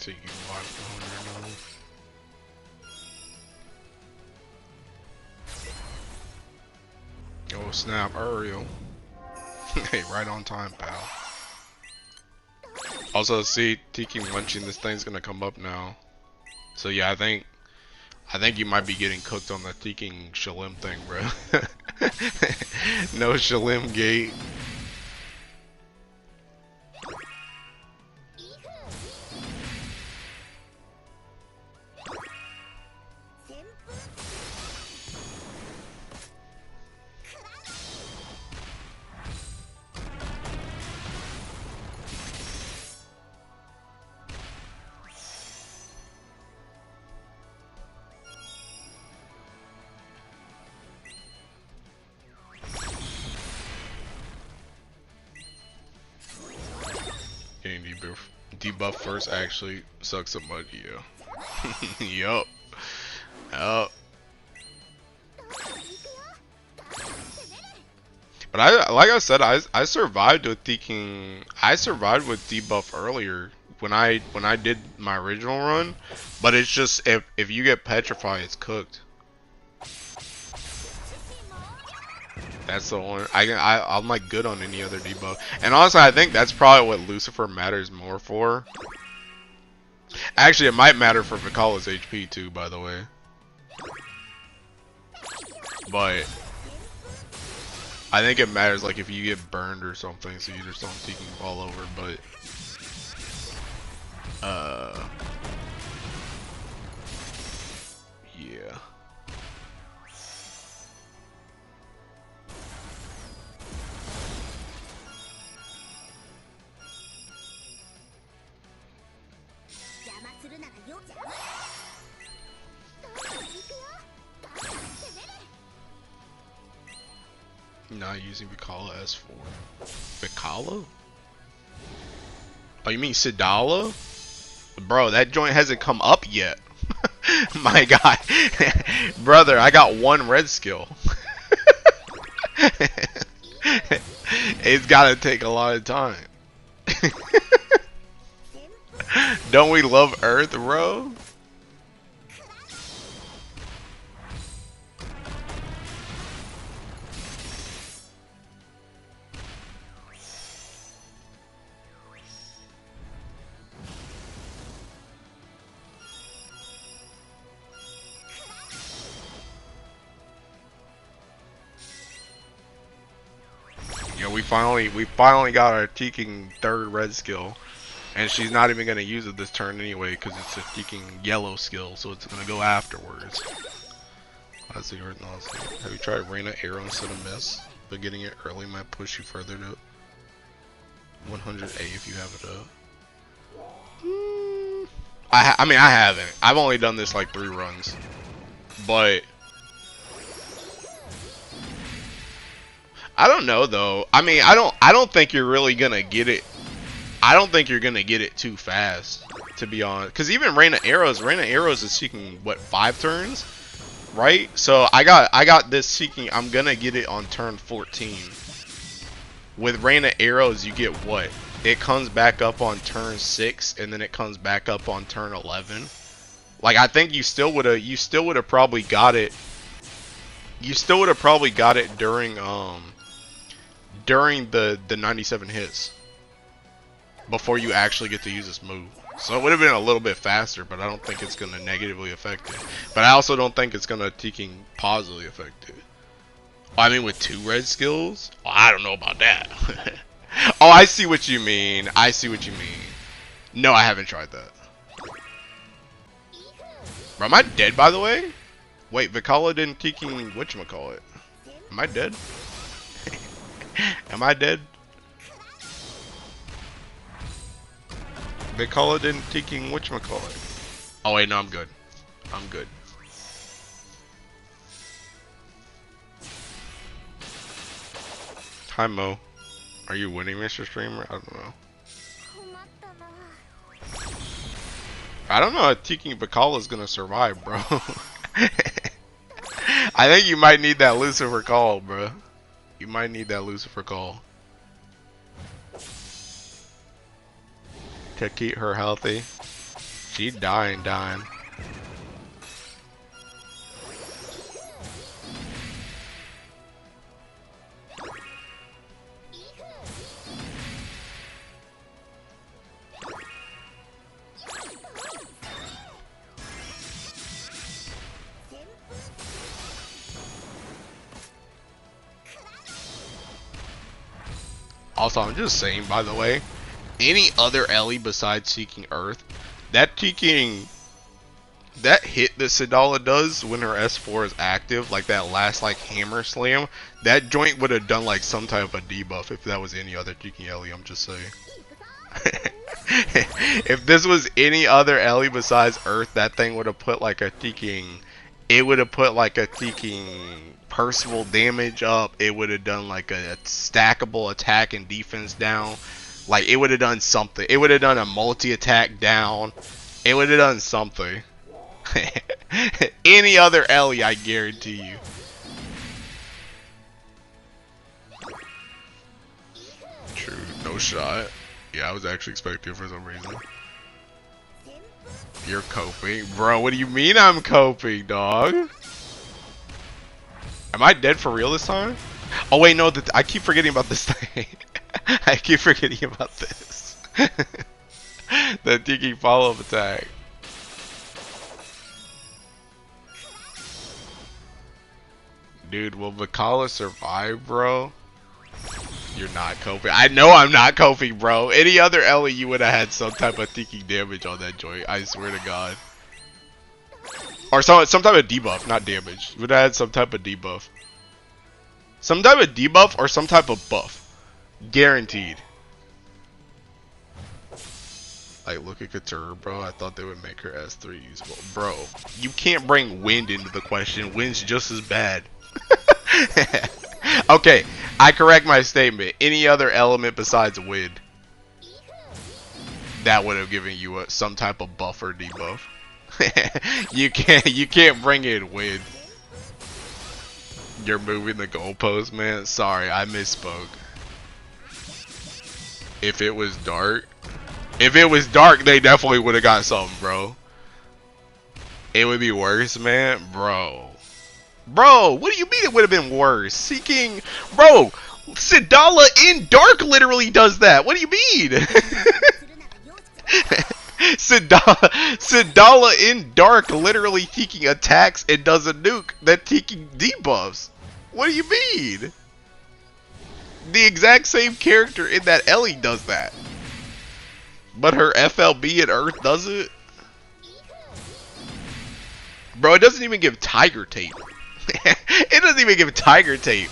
Speaker 1: So you can watch the whole. Oh snap, Uriel. Hey, right on time, pal. Also, see, Tiki munching, this thing's gonna come up now. So yeah, I think you might be getting cooked on the Tiki Shalim thing, bro. No Shalim gate. Getting debuff first actually sucks so much, yeah. Yup. Yup. But like I said, I survived with deking. I survived with debuff earlier when I did my original run. But it's just if you get petrified, it's cooked. That's the one. I'm like good on any other debuff. And honestly, I think that's probably what Lucifer matters more for. Actually, it might matter for Vicala's HP too, by the way. But I think it matters like if you get burned or something, so you just don't Tiki fall over. But yeah. Not using Vicala S4. Vicala? Oh, you mean Sidala? Bro, that joint hasn't come up yet. My God. Brother, I got one red skill. It's gotta take a lot of time. Don't we love Earth, bro? Yeah, we finally got our Teking third red skill. And she's not even gonna use it this turn anyway, because it's a freaking yellow skill, so it's gonna go afterwards. That's the Earth Nozzle. Have you tried Reina Arrow instead of Miss? But getting it early might push you further to 100A if you have it up. I mean, I haven't. I've only done this like 3 runs. But I don't know though. I mean, I don't think you're really gonna get it. I don't think you're gonna get it too fast, to be honest. Because even Reina Arrows is seeking what, 5 turns, right? So I got this seeking. I'm gonna get it on turn 14. With Reina Arrows, you get what? It comes back up on turn 6, and then it comes back up on turn 11. Like I think you still would have probably got it. You still would have probably got it during the 97 hits. Before you actually get to use this move. So it would have been a little bit faster, but I don't think it's going to negatively affect it. But I also don't think it's going to positively affect it. I mean, with 2 red skills? Oh, I don't know about that. Oh, I see what you mean. I see what you mean. No, I haven't tried that. Bro, am I dead, by the way? Wait, Vicala didn't whatchamacallit. Am I dead? Am I dead? Vicala didn't whatchamacallit. Oh wait, no, I'm good. I'm good. Hi Mo. Are you winning, Mr. Streamer? I don't know. I don't know if Tiki Vicala is gonna survive, bro. I think you might need that Lucifer call, bro. You might need that Lucifer call. To keep her healthy. She dying. Also, I'm just saying, by the way, any other Ellie besides Seeking Earth, that hit that Sidala does when her S4 is active, like that last like hammer slam, that joint would have done like some type of debuff if that was any other Seeking Ellie. I'm just saying. If this was any other Ellie besides Earth, that thing would have put like a Seeking. It would have put like a Seeking Percival damage up. It would have done like a stackable attack and defense down. Like it would have done something. It would have done a multi-attack down. It would have done something. Any other Ellie, I guarantee you. No shot. Yeah, I was actually expecting it for some reason. You're coping? Bro, what do you mean I'm coping, dog? Am I dead for real this time? Oh wait, no, I keep forgetting about this thing. I keep forgetting about this. The tiki follow-up attack. Dude, will Vakala survive, bro? You're not coping. I know I'm not coping, bro. Any other Ellie, you would have had some type of tiki damage on that joint. I swear to God. Or some type of debuff, not damage. You would have had some type of debuff. Some type of debuff or some type of buff. Guaranteed. Like, look at Couture, bro. I thought they would make her S3 usable. Bro, you can't bring wind into the question. Wind's just as bad. Okay, I correct my statement. Any other element besides wind, that would have given you some type of buff or debuff. You can't bring in wind. You're moving the goalpost, man. Sorry, I misspoke. If it was dark, they definitely would have got something, bro. It would be worse, man, bro. Bro, what do you mean it would have been worse? Seeking, bro, Sidala in dark literally does that. What do you mean? Sidala in dark literally taking attacks and does a nuke that taking debuffs. What do you mean? The exact same character in that Ellie does that. But her FLB in Earth does it? Bro, it doesn't even give Tiger Tape. It doesn't even give Tiger Tape.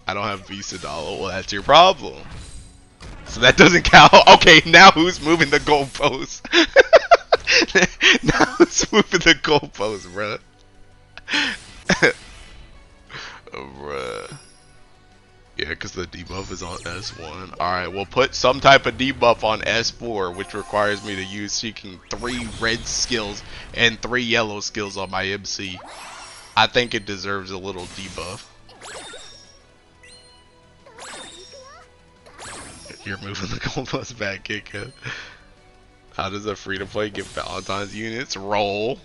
Speaker 1: I don't have V Sidala. Well, that's your problem. So that doesn't count. Okay, now who's moving the goalpost? Now who's moving the goalpost, bruh? Oh, bruh. Yeah, because the debuff is on S1. Alright, we'll put some type of debuff on S4, which requires me to use seeking 3 red skills and 3 yellow skills on my MC. I think it deserves a little debuff. You're moving the goalpost back, Kika. How does a free-to-play get Valentine's units? Roll.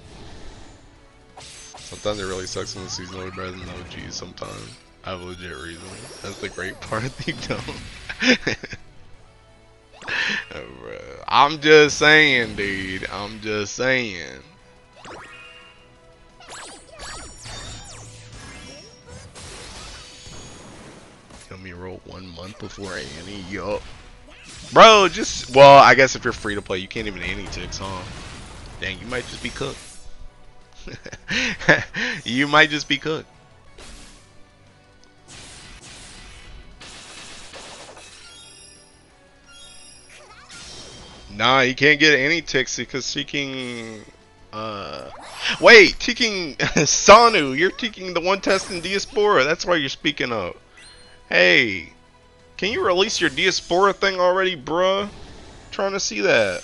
Speaker 1: Sometimes it really sucks when the season load better than the OGs sometimes. I have a legit reason. That's the great part. They don't. Oh, I'm just saying, dude. I'm just saying. Let me roll 1 month before Annie. Yup. Bro, just, well, I guess if you're free to play, you can't even Annie ticks, huh? Dang, you might just be cooked. You might just be cooked. Nah, you can't get any ticks because seeking wait, taking Sanu, you're taking the one test in Diaspora, that's why you're speaking up. Hey, can you release your Diaspora thing already, bruh? Trying to see that.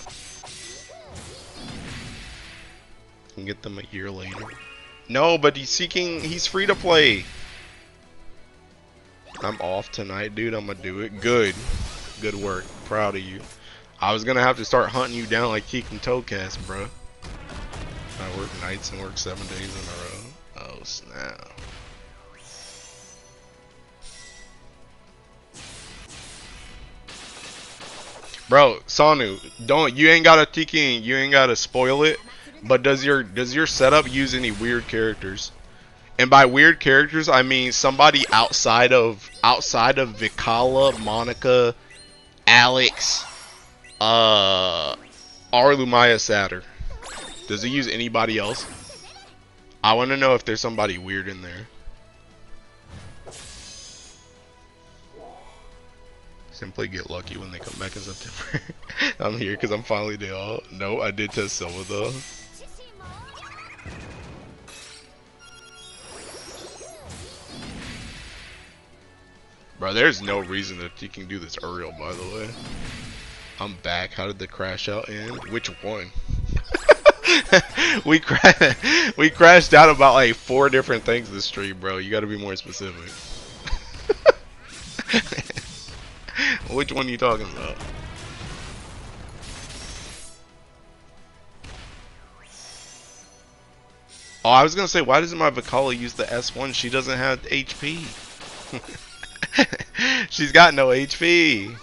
Speaker 1: Can get them a year later. No, but he's free to play. I'm off tonight, dude. I'm gonna do it. Good work. Proud of you. I was gonna have to start hunting you down like Keek and Toadcast, bro. I work nights and work 7 days in a row. Oh snap. Bro, Sanu, you ain't gotta Tiki, you ain't gotta spoil it. But does your setup use any weird characters? And by weird characters, I mean somebody outside of Vikala, Monica, Alex, or Lumaya Satter. Does it use anybody else? I want to know if there's somebody weird in there. Simply get lucky when they come back in September. I'm here because I'm finally day off. No, I did test Silva though. Bro, there's no reason that you can do this Uriel, by the way. I'm back. How did the crash out end? Which one? we crashed out about like 4 different things this stream, bro. You gotta be more specific. Which one are you talking about? Oh, I was gonna say, why doesn't my Vicala use the S1? She doesn't have HP. She's got no HP.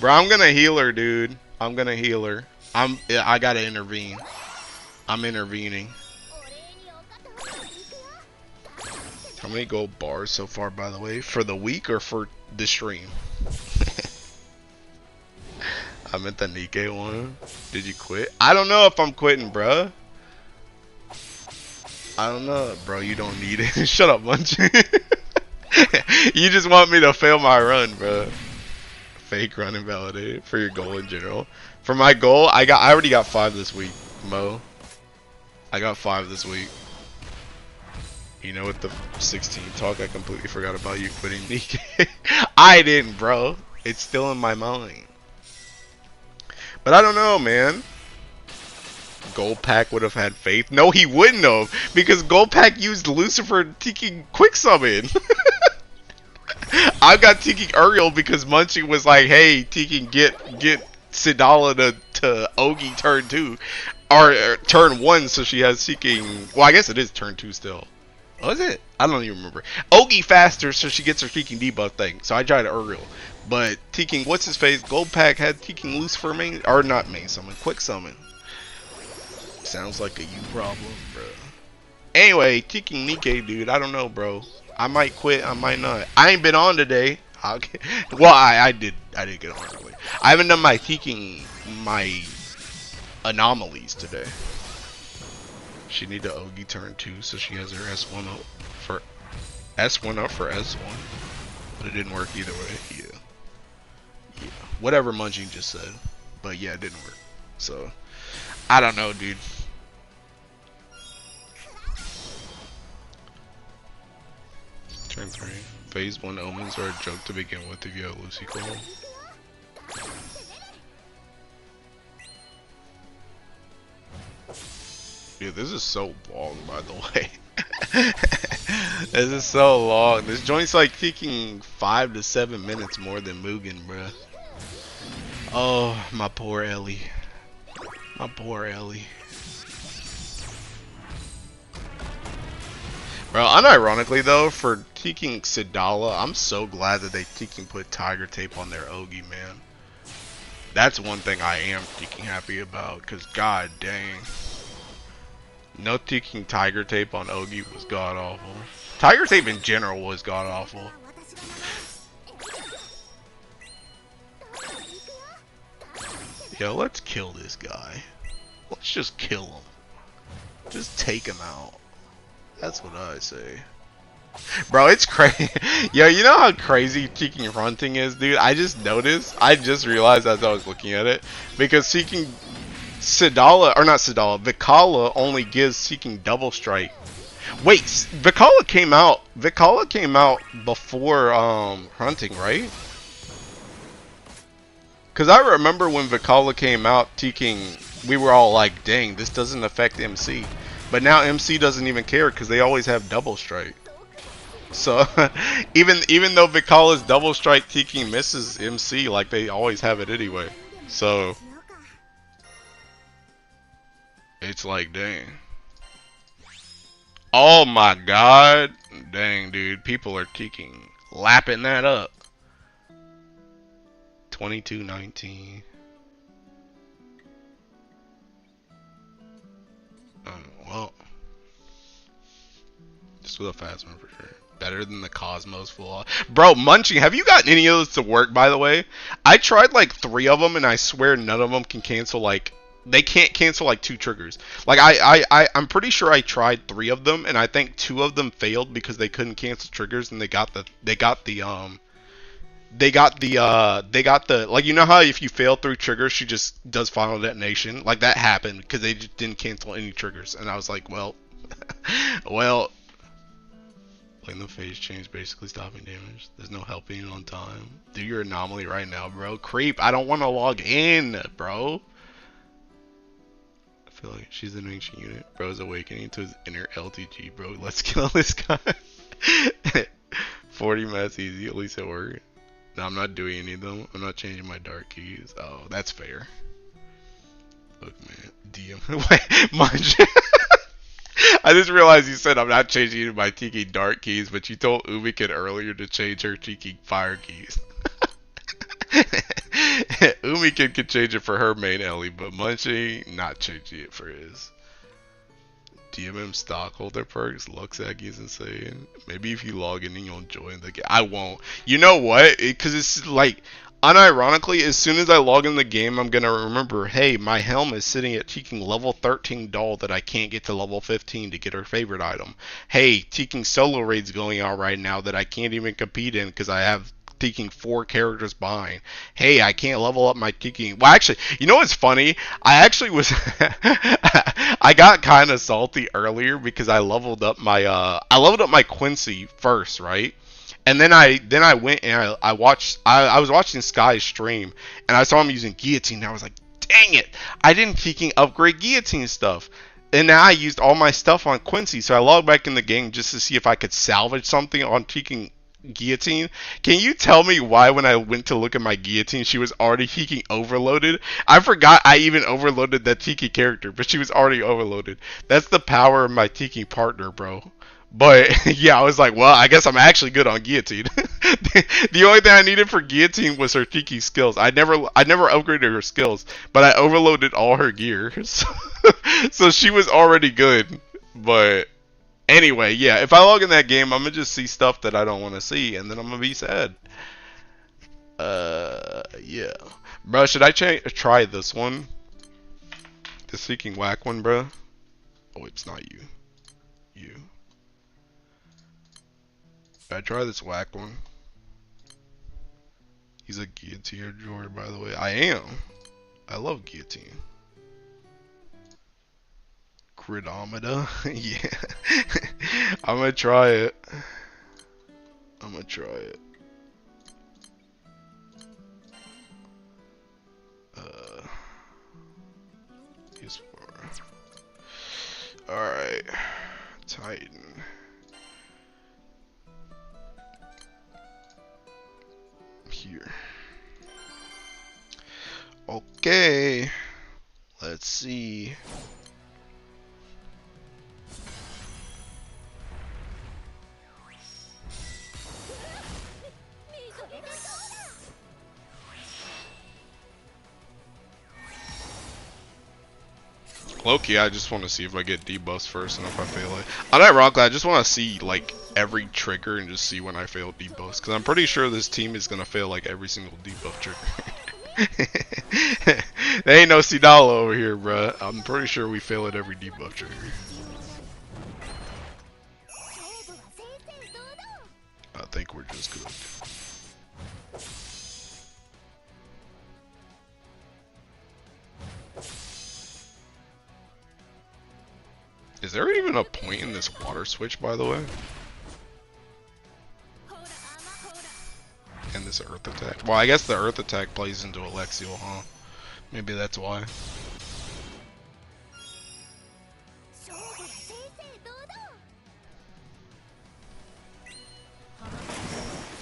Speaker 1: Bro, I'm gonna heal her, dude. I'm gonna heal her. I gotta intervene. I'm intervening. How many gold bars so far, by the way? For the week or for the stream? I meant the nikke one. Did you quit? I don't know if I'm quitting, bruh. I don't know, bro. You don't need it. Shut up, Munchie. You just want me to fail my run, bro. Fake run invalidated for your goal in general. For my goal, I already got 5 this week, Mo. I got 5 this week. You know, with the 16 talk, I completely forgot about you quitting nikke. I didn't, bro. It's still in my mind. But I don't know, man. Goldpack would have had faith. No, he wouldn't have, because Goldpack used Lucifer Tiki Quick Summon. I got Tiki Uriel because Munchie was like, "Hey, Tiki, get Sidala to Ogi turn 2, or turn 1, so she has seeking." Well, I guess it is turn 2 still. Was it? I don't even remember. Ogi faster, so she gets her seeking debuff thing. So I tried Uriel, but Tiki, what's his face? Goldpack had Tiki Lucifer main, or not main summon, Quick Summon. Sounds like a you problem, bro. Anyway, Tiki nikke, dude. I don't know, bro. I might quit. I might not. I ain't been on today. Well, I did get on early. I haven't done my anomalies today. She need to Ogi turn 2, so she has her S1 up for S1, but it didn't work either way. Yeah. Whatever Munchie just said, but yeah, it didn't work. So I don't know, dude. Turn 3. Phase 1 omens are a joke to begin with if you have Lucy Cole. Dude, this is so long, by the way. This is so long. This joint's like taking 5 to 7 minutes more than Mugen, bruh. Oh, my poor Ellie. My poor Ellie. Bro, unironically though, for taking Sidala, I'm so glad that they put Tiger Tape on their Ogi, man. That's one thing I am happy about, cause god dang. No taking Tiger Tape on Ogi was god awful. Tiger Tape in general was god awful. Yo, let's kill this guy. Let's just kill him. Just take him out. That's what I say. Bro, it's crazy. Yo, you know how crazy Seeking Fronting is, dude? I just realized as I was looking at it. Because Seeking Sidala, or not Sidala, Vicala only gives Seeking Double Strike. Wait, Vicala came out before Hunting, right? Because I remember when Vicala came out, we were all like, dang, this doesn't affect MC. But now MC doesn't even care because they always have Double Strike. So even though Vicala's Double Strike Tiki misses MC, like they always have it anyway. So it's like, dang. Oh my god. Dang, dude. People are lapping that up. 22-19. Well, just with a fast one for sure. Better than the Cosmos full. Bro, Munchie, have you gotten any of those to work, by the way? I tried like 3 of them, and I swear none of them can cancel, like, they can't cancel like 2 triggers. Like, I'm pretty sure I tried 3 of them, and I think 2 of them failed because they couldn't cancel triggers, and they got the like, you know how if you fail through triggers, she just does final detonation? Like, that happened because they just didn't cancel any triggers. And I was like, well, well, like, the phase change basically stopping damage. There's no helping on time. Do your anomaly right now, bro. Creep, I don't want to log in, bro. I feel like she's an ancient unit. Bro's awakening to his inner LTG, bro. Let's kill this guy. 40 mats easy, at least it worked. I'm not doing any of them. I'm not changing my dark keys. Oh, that's fair. Look, man. DM. Wait, Munch. I just realized you said I'm not changing my Tiki dark keys, but you told Umikin earlier to change her Tiki fire keys. Umikin can change it for her main Ellie, but Munchie not changing it for his. DMM stockholder perks, Luxac is insane. Maybe if you log in and you'll join the game. I won't. You know what? Because it's like, unironically, as soon as I log in the game, I'm going to remember, hey, my helm is sitting at Teking level 13 doll that I can't get to level 15 to get her favorite item. Hey, Teking solo raids going on right now that I can't even compete in because I have Teking 4 characters behind. Hey, I can't level up my Teking. Well, actually, you know what's funny? I actually was I got kind of salty earlier because I leveled up my Quincy first, right? And then I went and I was watching Sky's stream and I saw him using guillotine and I was like, dang it, I didn't Teking upgrade guillotine stuff. And now I used all my stuff on Quincy, so I logged back in the game just to see if I could salvage something on Teking guillotine. Can you tell me why when I went to look at my guillotine she was already Tiki overloaded? I forgot I even overloaded that Tiki character, but she was already overloaded. That's the power of my Tiki partner, bro. But yeah, I was like, well, I guess I'm actually good on guillotine. The only thing I needed for guillotine was her Tiki skills. I never upgraded her skills, but I overloaded all her gear. So she was already good. But anyway, yeah, if I log in that game, I'm gonna just see stuff that I don't want to see, and then I'm gonna be sad. Yeah. Bro, should I try this one? The Seeking Whack one, bro? Oh, it's not you. You. Should I try this whack one? He's a guillotine drawer, by the way. I am. I love guillotine. Critomeda? Yeah. I'm gonna try it. I'm gonna try it. Use for. Alright. Titan. Here. Okay. Let's see. Loki, I just want to see if I get debuffs first and if I fail it. Unironically, I just want to see like every trigger and just see when I fail debuffs, because I'm pretty sure this team is gonna fail like every single debuff trigger. There ain't no Sidala over here, bruh. I'm pretty sure we fail at every debuff trigger. I think we're just good. Is there even a point in this water switch, by the way? And this earth attack? Well, I guess the earth attack plays into Alexial, huh? Maybe that's why.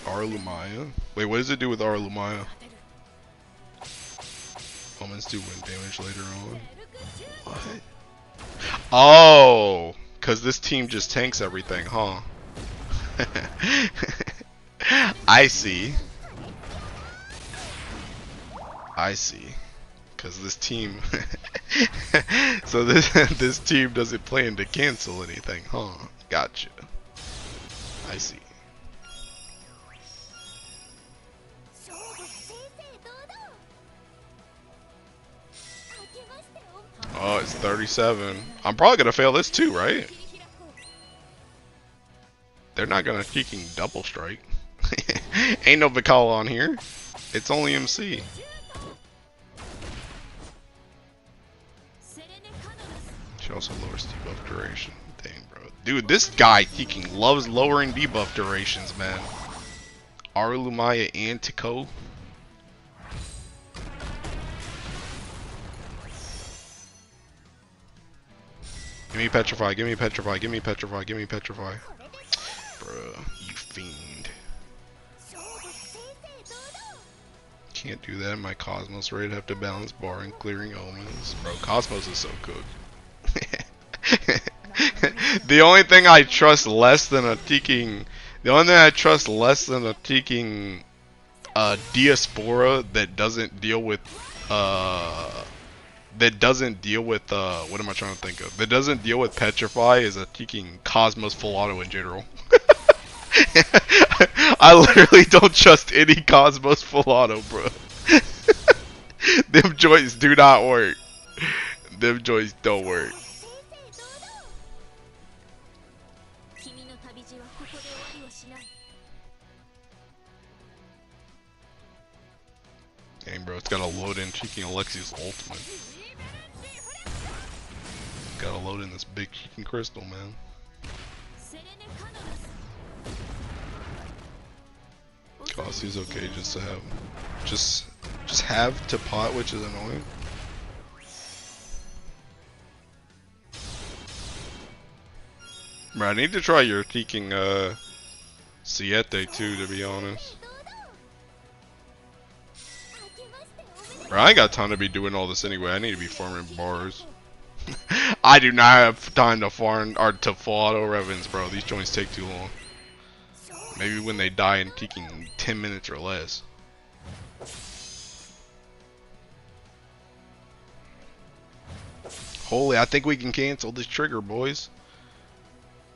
Speaker 1: Arlumaya? Wait, what does it do with Arlumaya? Omens do wind damage later on. What? Oh, because this team just tanks everything, huh? I see. I see. Because this team... so this team doesn't plan to cancel anything, huh? Gotcha. I see. Oh, it's 37. I'm probably gonna fail this too, right? They're not gonna Teking double strike. Ain't no Vikala on here. It's only MC. She also lowers debuff duration. Dang, bro. Dude, this guy Teking loves lowering debuff durations, man. Arlumaya and Tico. Give me petrify, give me petrify, give me petrify, give me petrify. Bruh, you fiend. Can't do that. My Cosmos raid have to balance bar and clearing omens. Bro, Cosmos is so cooked. The only thing I trust less than a teaking, Diaspora that doesn't deal with what am I trying to think of? That doesn't deal with Petrify is a teaking Cosmos full auto in general. I literally don't trust any Cosmos full auto, bro. Them joints do not work. Them joints don't work. Dang, bro, it's gotta load in cheeking Alexi's ultimate. Gotta load in this big cheeking crystal, man. Costy's okay just to have. Just have to pot, which is annoying. Bro, I need to try your teaking Siete too, to be honest. Bro, I ain't got time to be doing all this anyway. I need to be farming bars. I do not have time to farm or to full auto revens, bro. These joints take too long. Maybe when they die in teaking 10 minutes or less. Holy, I think we can cancel this trigger, boys.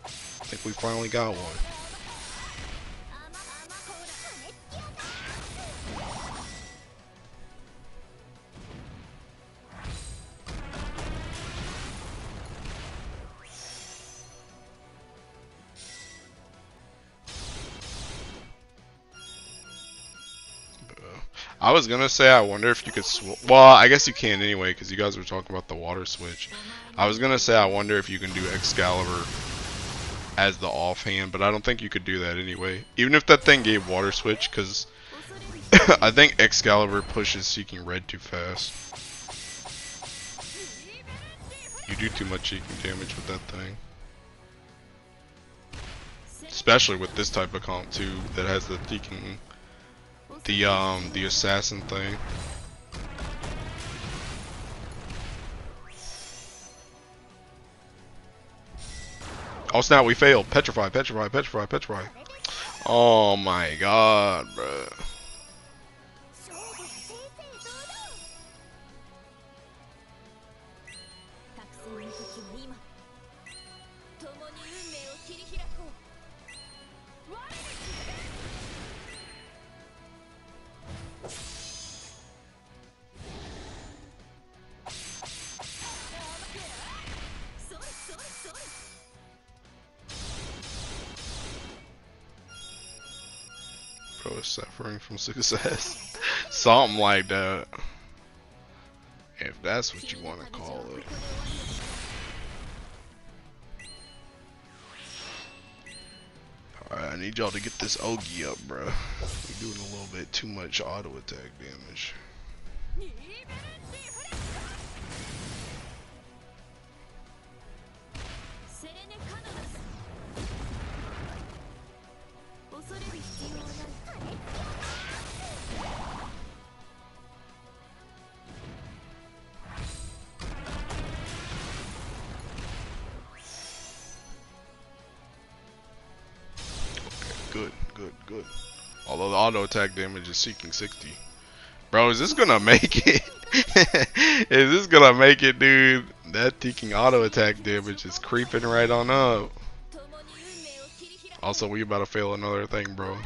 Speaker 1: I think we finally got one. I was gonna say, I wonder if you could well, I guess you can anyway, because you guys were talking about the water switch. I was gonna say, I wonder if you can do Excalibur as the offhand, but I don't think you could do that anyway. Even if that thing gave water switch, because I think Excalibur pushes Seeking Red too fast. You do too much Seeking damage with that thing. Especially with this type of comp too, that has the Seeking... the assassin thing. Oh snap, we failed. Petrify, petrify, petrify, petrify. Oh my god, bro. Bro is suffering from success. Something like that. If that's what you want to call it. Alright, I need y'all to get this Ogi up, bro. We're doing a little bit too much auto attack damage. Good, good, good. Although the auto attack damage is seeking 60. Bro, is this gonna make it? Is this gonna make it, dude? That seeking auto attack damage is creeping right on up. Also, we about to fail another thing, bro.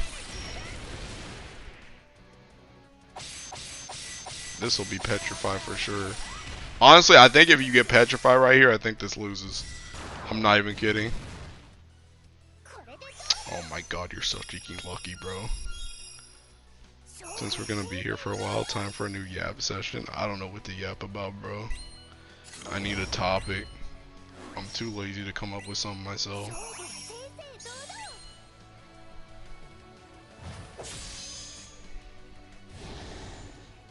Speaker 1: This will be Petrify for sure. Honestly, I think if you get Petrify right here, I think this loses. I'm not even kidding. Oh my god, you're so freaking lucky, bro. Since we're gonna be here for a while, time for a new yap session. I don't know what to yap about, bro. I need a topic. I'm too lazy to come up with something myself.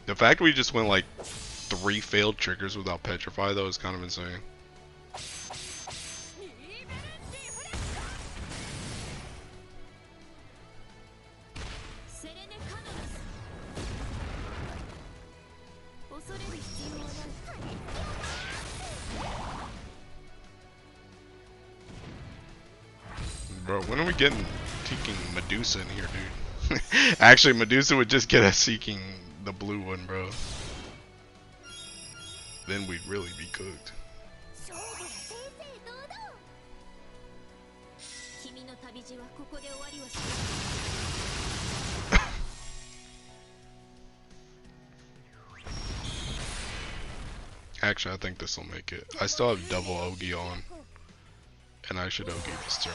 Speaker 1: The fact we just went like 3 failed triggers without Petrify though is kind of insane. Bro, when are we getting seeking Medusa in here, dude? Actually, Medusa would just get us seeking the blue one, bro. Then we'd really be cooked. Actually, I think this will make it. I still have double Ogi on. And I should Ogi this turn.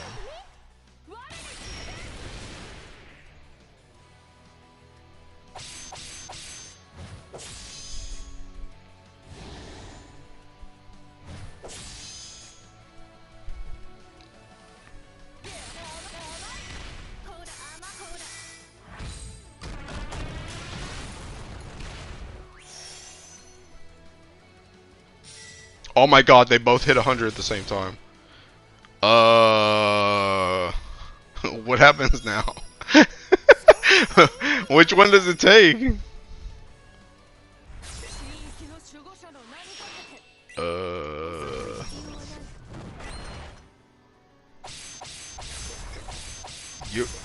Speaker 1: Oh my god, they both hit 100 at the same time. What happens now? Which one does it take?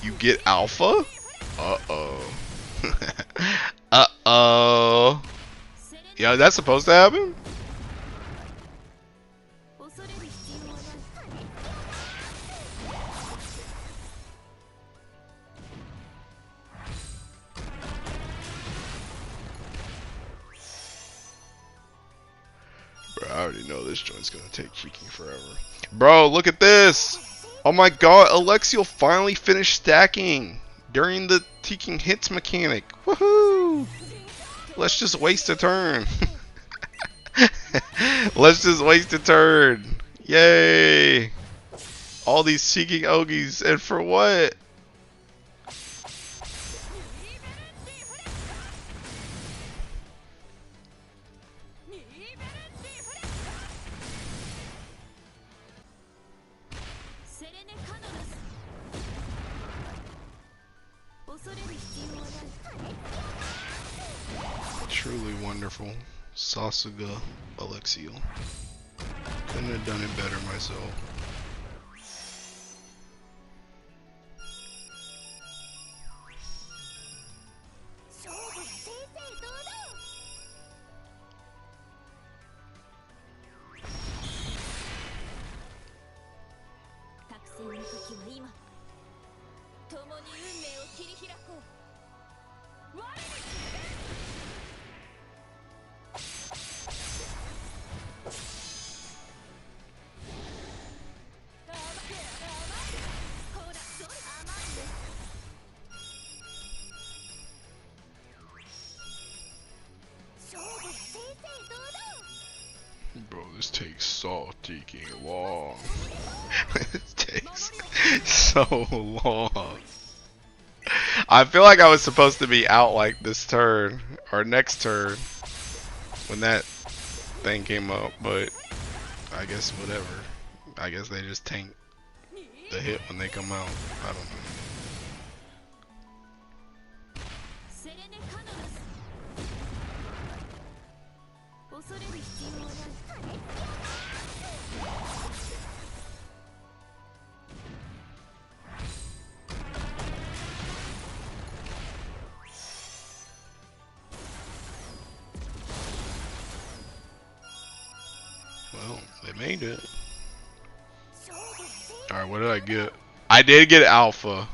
Speaker 1: You get alpha? Uh-oh. Uh-oh. Yeah, that's supposed to happen? Bro, I already know this joint's gonna take freaking forever. Bro, look at this! Oh my god, Alexiel finally finished stacking during the taking hits mechanic. Woohoo! Let's just waste a turn. Let's just waste a turn. Yay! All these seeking Ogis, and for what? Truly wonderful. Sasuga Alexiel. Couldn't have done it better myself. Bro, this takes so freaking long. It takes so long. I feel like I was supposed to be out like this turn, or next turn, when that thing came up, but I guess whatever. I guess they just tank the hit when they come out. I don't know. Well, they made it. Alright, what did I get? I did get alpha.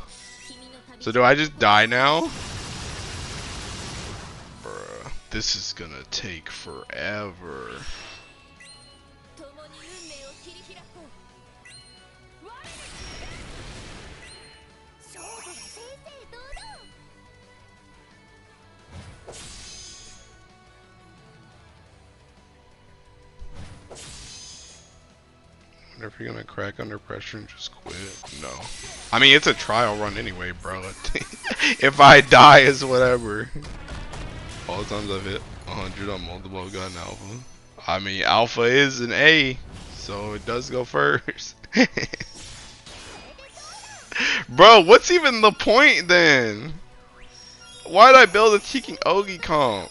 Speaker 1: So do I just die now? Bruh, this is gonna take forever. Wonder if you're gonna crack under pressure and just quit. No. I mean, it's a trial run anyway, bro. If I die, it's whatever. All the times I've hit 100 on multiple, I've gotten alpha. I mean, alpha is an A, so it does go first. Bro, what's even the point then? Why'd I build a cheeking Ogi comp?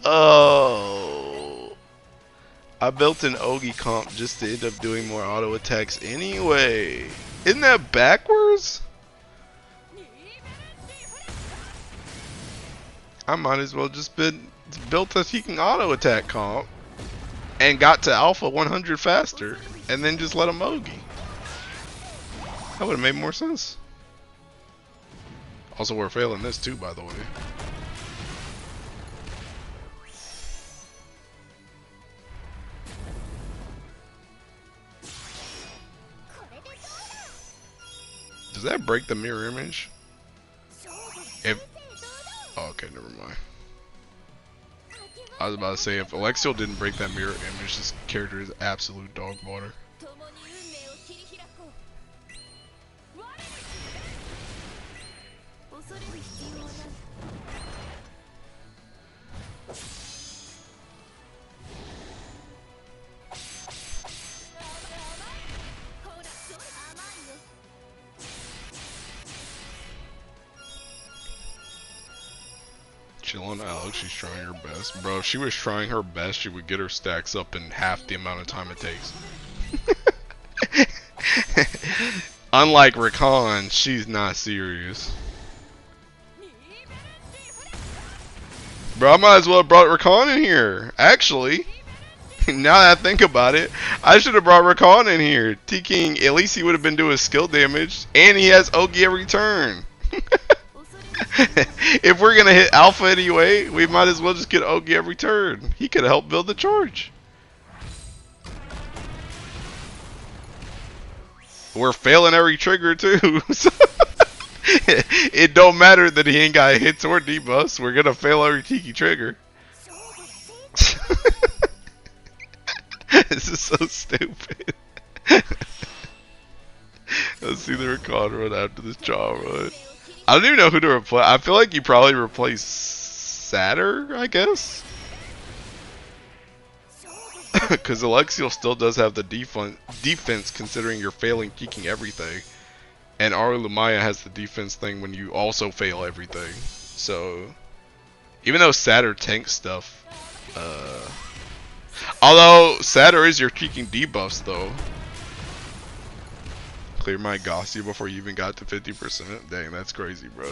Speaker 1: Oh. I built an Ogi comp just to end up doing more auto attacks anyway. Isn't that backwards? I might as well just built a freaking auto attack comp and got to alpha 100 faster and then just let him Ogi. That would have made more sense. Also, we're failing this too, by the way. Does that break the mirror image? If oh, okay, never mind. I was about to say, if Alexiel didn't break that mirror image, this character is absolute dog water. Chillin' Alex, she's trying her best. Bro, if she was trying her best, she would get her stacks up in half the amount of time it takes. Unlike Rakan, she's not serious. Bro, I might as well have brought Rakan in here. Actually, now that I think about it, I should have brought Rakan in here. T-King, at least he would have been doing skill damage. And he has Ogi every turn. If we're gonna hit alpha anyway, we might as well just get Ogi every turn. He could help build the charge. We're failing every trigger too. So it don't matter that he ain't got hits or debuffs. We're gonna fail every Tiki trigger. This is so stupid. Let's see the Rakan run after this jaw run. I don't even know who to replace. I feel like you probably replace Satyr, I guess. Because Alexiel still does have the defense considering you're failing kicking everything. And Arulumaya has the defense thing when you also fail everything. So, even though Satyr tanks stuff. Although, Satyr is your kicking debuffs though. Clear my Gaussian before you even got to 50%. Dang, that's crazy, bro.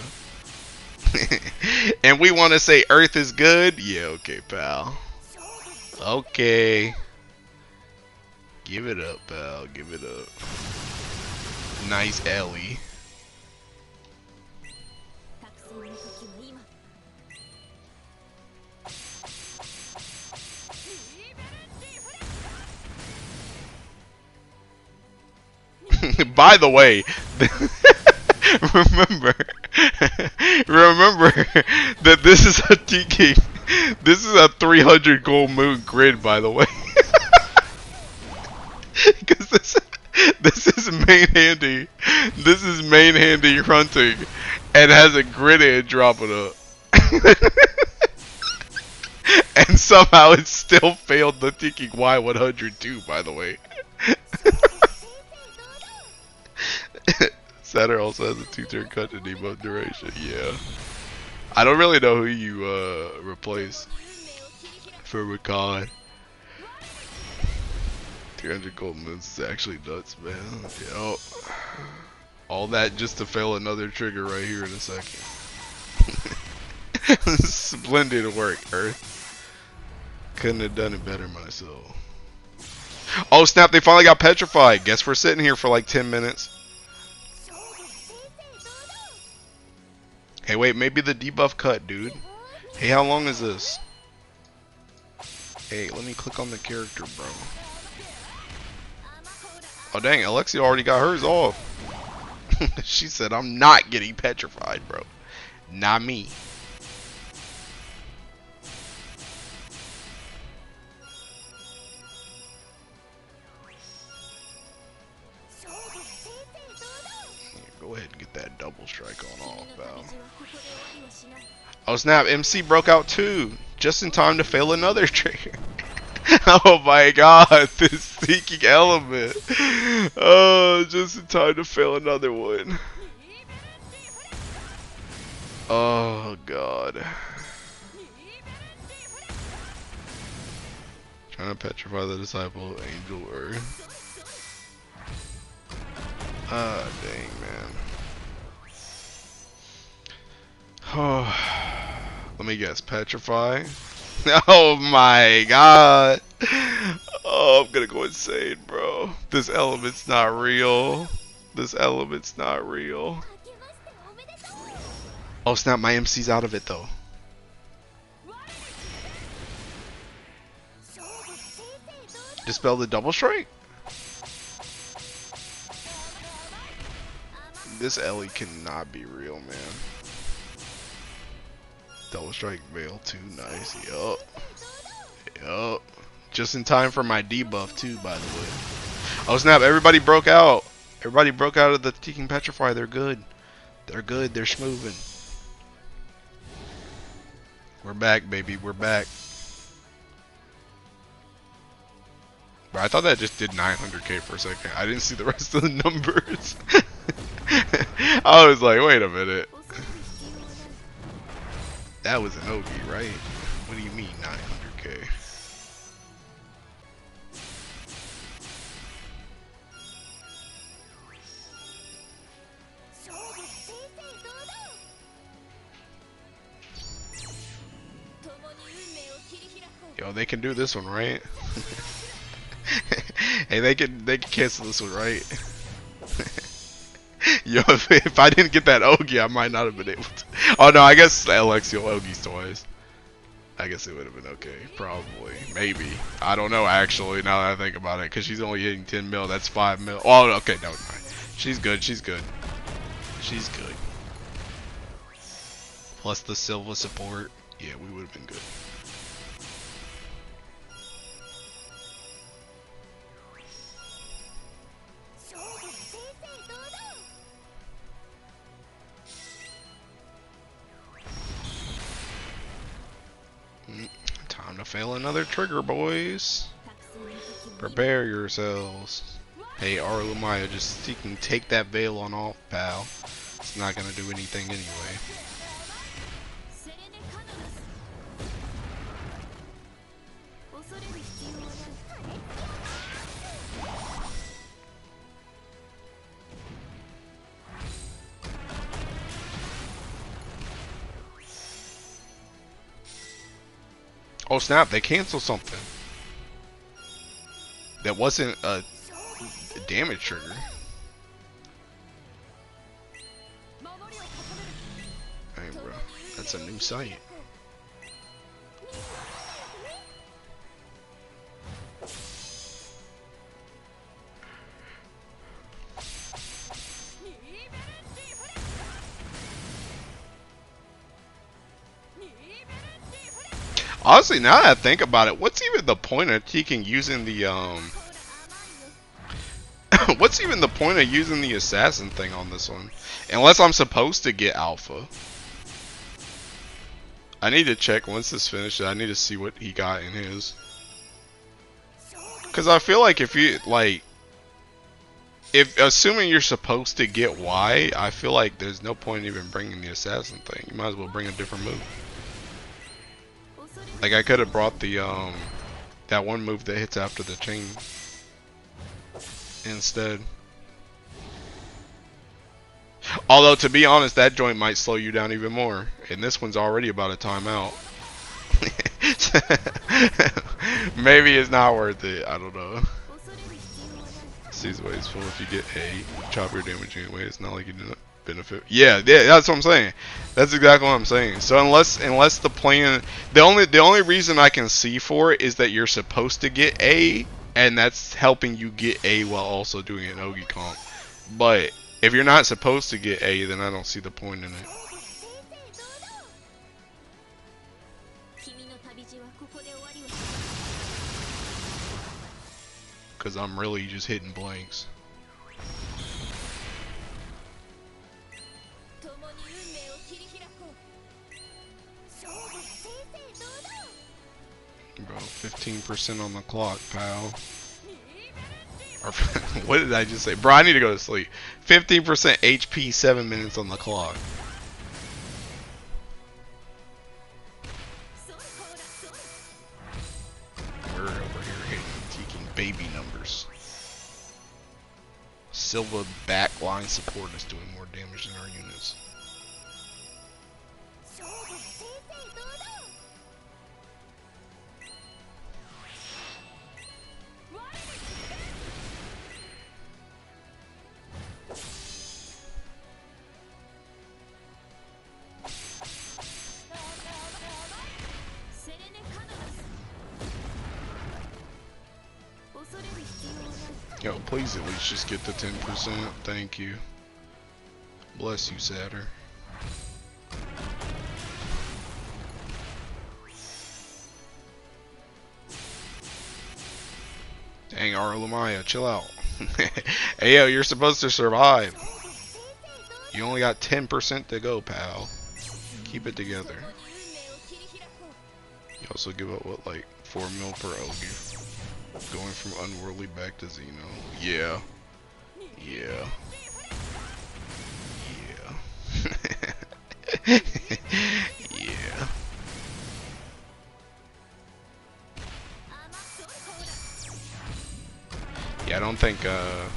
Speaker 1: And we want to say Earth is good? Yeah, okay, pal. Okay. Give it up, pal. Give it up. Nice Ellie. By the way, remember that this is a Tiki. This is a 300 gold moon grid, by the way. Because this is main handy. This is main handy hunting, and has a grid edge dropping up. And somehow it still failed the Tiki Y100 too, by the way. Satyr also has a 2-turn cut to debuff duration. Yeah. I don't really know who you replace for Rakan. 300 gold moons is actually nuts, man. Yo. All that just to fail another trigger right here in a second. Splendid work, Earth. Couldn't have done it better myself. Oh snap, they finally got petrified. Guess we're sitting here for like 10 minutes. Hey, wait, maybe the debuff cut, dude. Hey, how long is this? Hey, let me click on the character, bro. Oh, dang, Alexia already got hers off. She said, I'm not getting petrified, bro. Not me. Go ahead and get that double strike on off, pal. Oh snap, MC broke out too. Just in time to fail another trigger. Oh my god, this seeking element. Oh, just in time to fail another one. Oh god. Trying to petrify the disciple, Angel Earth. Ah, dang, man. Oh, let me guess. Petrify? Oh my god. Oh, I'm gonna go insane, bro. This element's not real. This element's not real. Oh snap, my MC's out of it though. Dispel the double strike? This Ellie cannot be real, man. Double strike veil too nice. Yup. Yup. Just in time for my debuff too, by the way. Oh snap, everybody broke out. Everybody broke out of the Teking Petrify. They're good. They're good. They're smoothing. We're back, baby. We're back. Bro, I thought that just did 900k for a second. I didn't see the rest of the numbers. I was like, wait a minute. That was an Ogi, right? What do you mean 900k? Yo, they can do this one, right? Hey, they can cancel this one, right? Yo, if I didn't get that Ogi, I might not have been able to. Oh no, I guess Alexiel Ogi's twice. I guess it would have been okay, probably, maybe. I don't know actually. Now that I think about it, because she's only hitting 10 mil. That's 5 mil. Oh, okay, no, she's good. She's good. She's good. Plus the Silva support. Yeah, we would have been good. Time to fail another trigger, boys. Prepare yourselves. Hey, Arlumaya, just you can take that veil on off, pal. It's not gonna do anything anyway. Oh snap, they canceled something. That wasn't a damage trigger. Hey bro, that's a new site. Honestly, now that I think about it, what's even the point of taking using the what's even the point of using the assassin thing on this one? Unless I'm supposed to get alpha. I need to check once this finishes. I need to see what he got in his. Cause I feel like if you if assuming you're supposed to get Y, I feel like there's no point in even bringing the assassin thing. You might as well bring a different move. Like I could have brought the that one move that hits after the chain instead. Although to be honest, that joint might slow you down even more, and this one's already about a timeout. Maybe it's not worth it. I don't know. Season way is full. If you get A, chop your damage anyway. It's not like you didn't benefit. Yeah, that's what I'm saying. That's exactly what I'm saying. So unless the plan, the only reason I can see for it is that you're supposed to get A, and that's helping you get A while also doing an Ogi comp. But if you're not supposed to get A, then I don't see the point in it. Because I'm really just hitting blanks. Bro, 15% on the clock, pal. Or, what did I just say? Bro, I need to go to sleep. 15% HP, 7 minutes on the clock. We're over here Silva backline support is doing more damage than our units. Yo, please at least just get the 10%. Thank you. Bless you, Satyr. Dang, Lamaya, chill out. Hey, yo, you're supposed to survive. You only got 10% to go, pal. Keep it together. You also give up, what, like 4 mil per Ogi? Going from Unworldly back to Xeno. Yeah. Yeah. Yeah. Yeah. Yeah, I don't think, I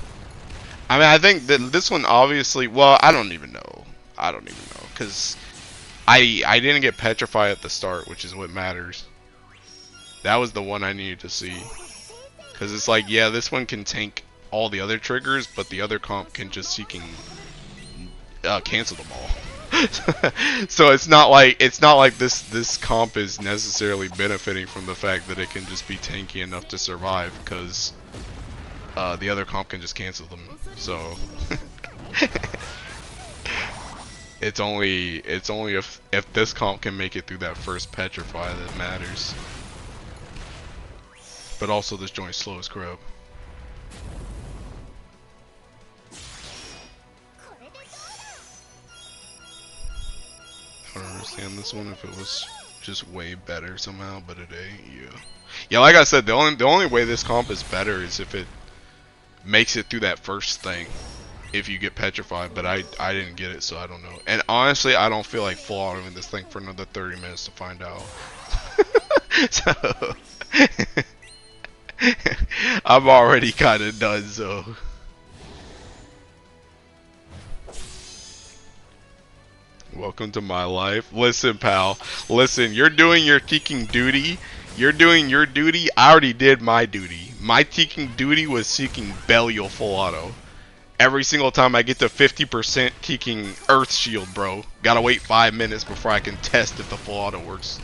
Speaker 1: mean, I think that this one obviously, well, I don't even know. Because I didn't get petrified at the start, which is what matters. That was the one I needed to see. Because it's like, yeah, this one can tank all the other triggers, but the other comp can just cancel them all. So it's not like this comp is necessarily benefiting from the fact that it can just be tanky enough to survive, because the other comp can just cancel them. So it's only if this comp can make it through that first petrify that matters. But also this joint's slow as crap. I don't understand this one if it was just way better somehow, but it ain't. Yeah. Yeah, like I said, the only way this comp is better is if it makes it through that first thing. If you get petrified, but I didn't get it, so I don't know. And honestly, I don't feel like full autoing this thing for another 30 minutes to find out. So I'm already kind of done, so. Welcome to my life. Listen, pal. Listen, you're doing your teaking duty. You're doing your duty. I already did my duty. My teaking duty was seeking Belial full auto. Every single time I get to 50% teaking Earth Shield, bro. Gotta wait 5 minutes before I can test if the full auto works.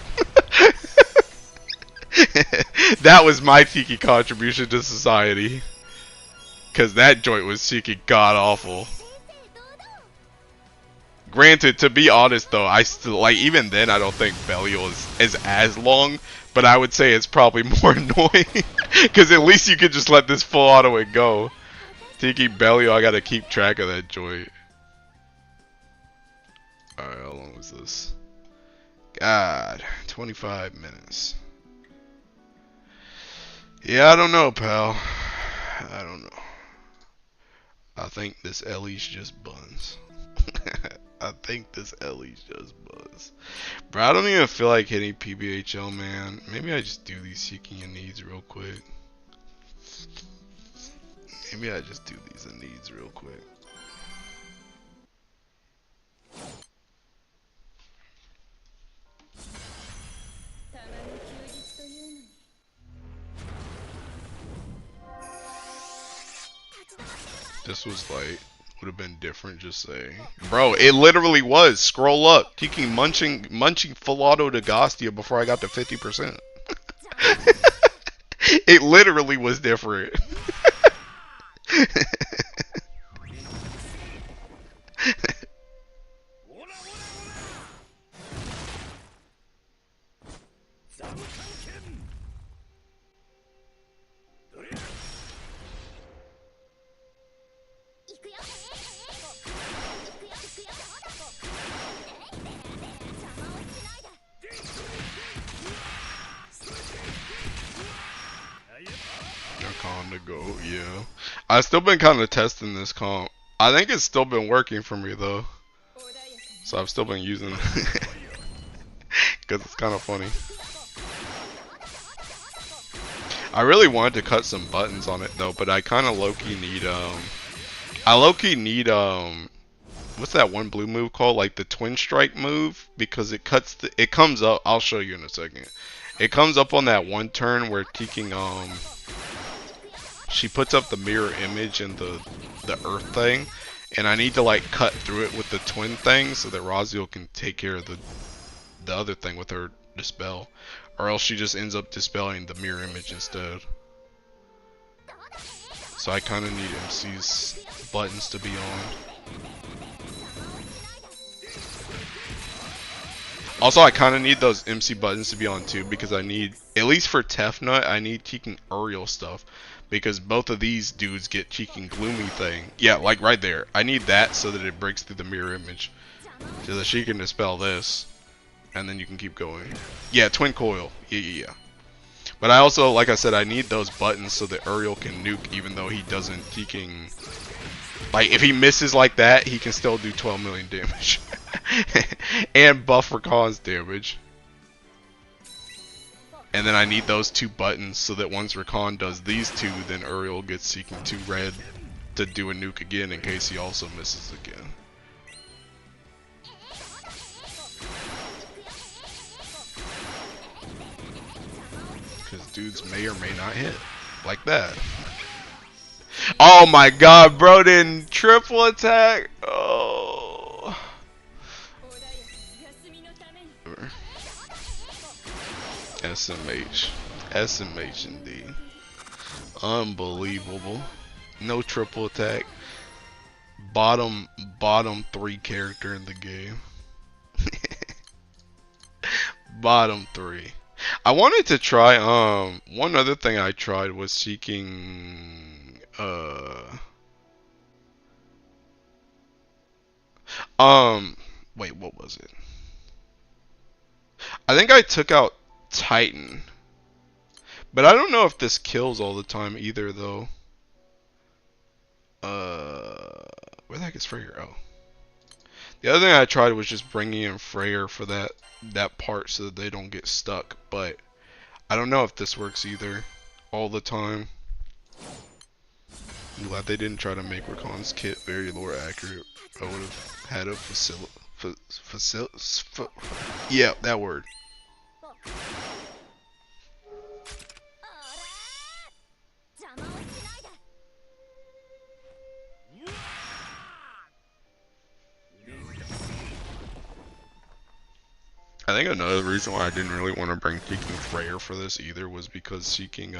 Speaker 1: That was my Tiki contribution to society. Cause that joint was seeking god awful. Granted, to be honest though, I still like, even then I don't think Belial is as long, but I would say it's probably more annoying. Cause at least you could just let this full auto and go. Tiki Belial, I gotta keep track of that joint. Alright, how long was this? God, 25 minutes. Yeah, I don't know, pal. I don't know. I think this Ellie's just buns. I think this Ellie's just buzz. Bro, I don't even feel like hitting PBHL, man. Maybe I just do these seeking and needs real quick. Maybe I just do these in needs real quick. This was like, would have been different, just say. Bro, it literally was. Scroll up. Taking munching full auto to Gostia before I got to 50%. It literally was different. To go, yeah. I've still been kind of testing this comp. I think it's still been working for me though. So I've still been using it. Because it's kind of funny. I really wanted to cut some buttons on it though, but I kind of low-key need I low-key need what's that one blue move called? Like the twin strike move, because it cuts it comes up. I'll show you in a second. It comes up on that one turn where Teking she puts up the mirror image and the earth thing, and I need to like cut through it with the twin thing so that Raziel can take care of the other thing with her dispel, or else she just ends up dispelling the mirror image instead. So I kind of need MC's buttons to be on. Also, I kind of need those MC buttons to be on too, because I need, at least for Tefnut, I need Teking Uriel stuff. Because both of these dudes get Teking Gloomy thing. Yeah, like right there. I need that so that it breaks through the mirror image. So that she can dispel this. And then you can keep going. Yeah, Twin Coil. Yeah. But I also, like I said, I need those buttons so that Uriel can nuke even though he doesn't Teking... Like, if he misses like that, he can still do 12 million damage. And buff Rakan's damage. And then I need those two buttons so that once Rakan does these two, then Uriel gets Seeking 2 red to do a nuke again in case he also misses again. Because dudes may or may not hit. Like that. Oh my god, bro didn't triple attack. Oh. SMH. SMH indeed. Unbelievable. No triple attack. Bottom 3 character in the game. Bottom 3. I wanted to try one other thing I tried was Seeking wait, what was it? I think I took out Titan. But I don't know if this kills all the time either though. Where the heck is Freyr? Oh. The other thing I tried was just bringing in Freyr for that part so that they don't get stuck, but I don't know if this works either all the time. I'm glad they didn't try to make Rakan's kit very lore accurate. I would have had a yeah, that word. I think another reason why I didn't really want to bring Seeking Freyr for this either was because Seeking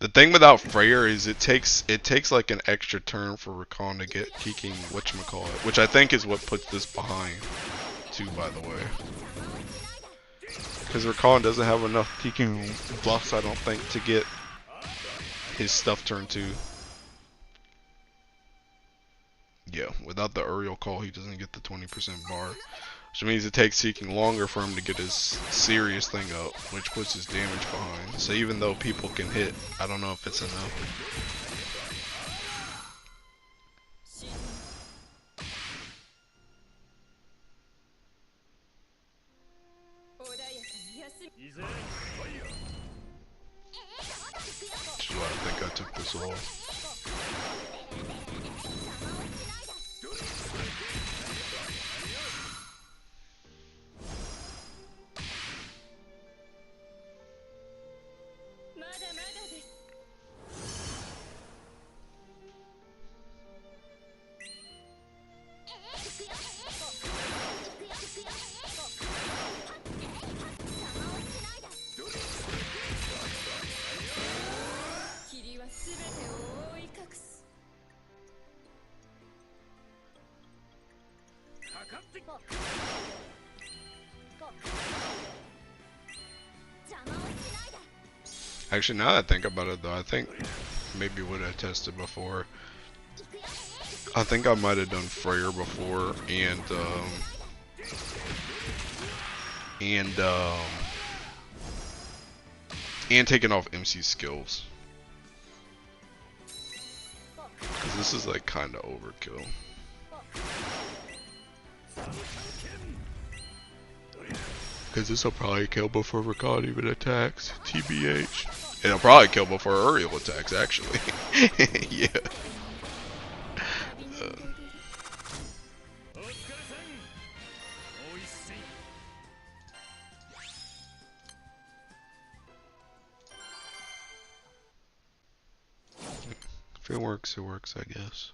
Speaker 1: the thing without Freyr is it takes like an extra turn for Rakan to get Seeking whatchamacallit, which I think is what puts this behind too, by the way. Because Rakan doesn't have enough Seeking buffs, I don't think, to get his stuff turned to. Yeah, without the Uriel call, he doesn't get the 20% bar. Which means it takes Seeking longer for him to get his serious thing up, which puts his damage behind. So even though people can hit, I don't know if it's enough. Which is why I think I took this off. Actually, now that I think about it, though, I think maybe what I tested before, I think I might have done Freyr before, and taken off MC skills, because this is like kind of overkill. Because this will probably kill before Rakan even attacks, TBH. It'll probably kill before Uriel attacks, actually. Yeah. it works, I guess.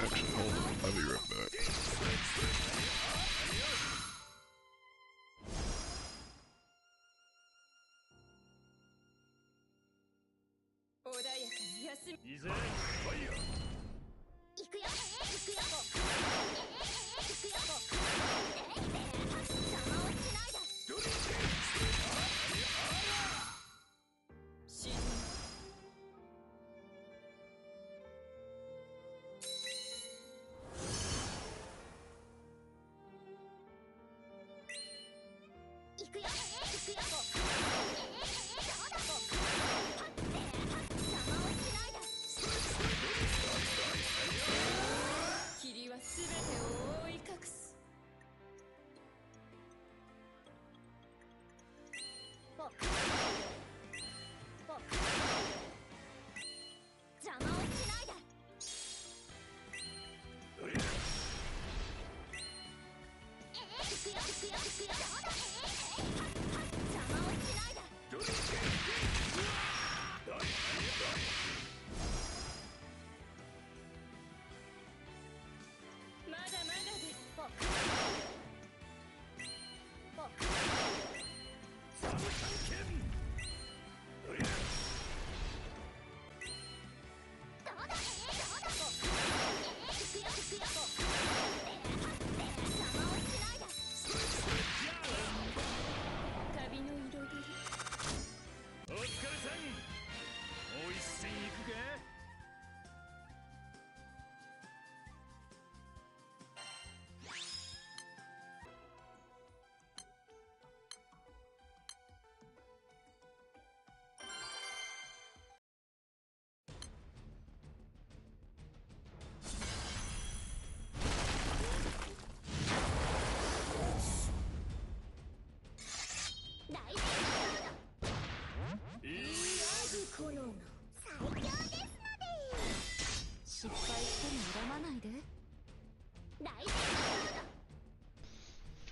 Speaker 1: Actually, hold on. I'll be right back.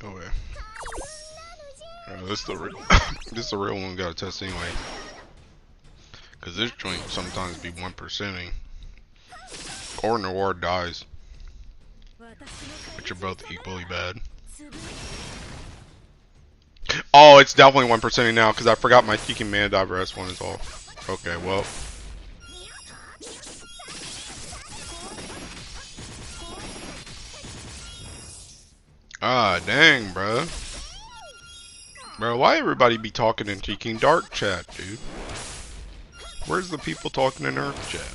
Speaker 1: Oh yeah. This the real, this the real one we gotta test anyway. Cause this joint sometimes be 1%ing. Or Noir dies. Which are both equally bad. Oh, it's definitely 1%ing now because I forgot my Tekken Mana Dive Rest one is all. Okay, well. Ah, dang, bro. Bro, why everybody be talking in Tekken Dark chat, dude? Where's the people talking in Earth chat?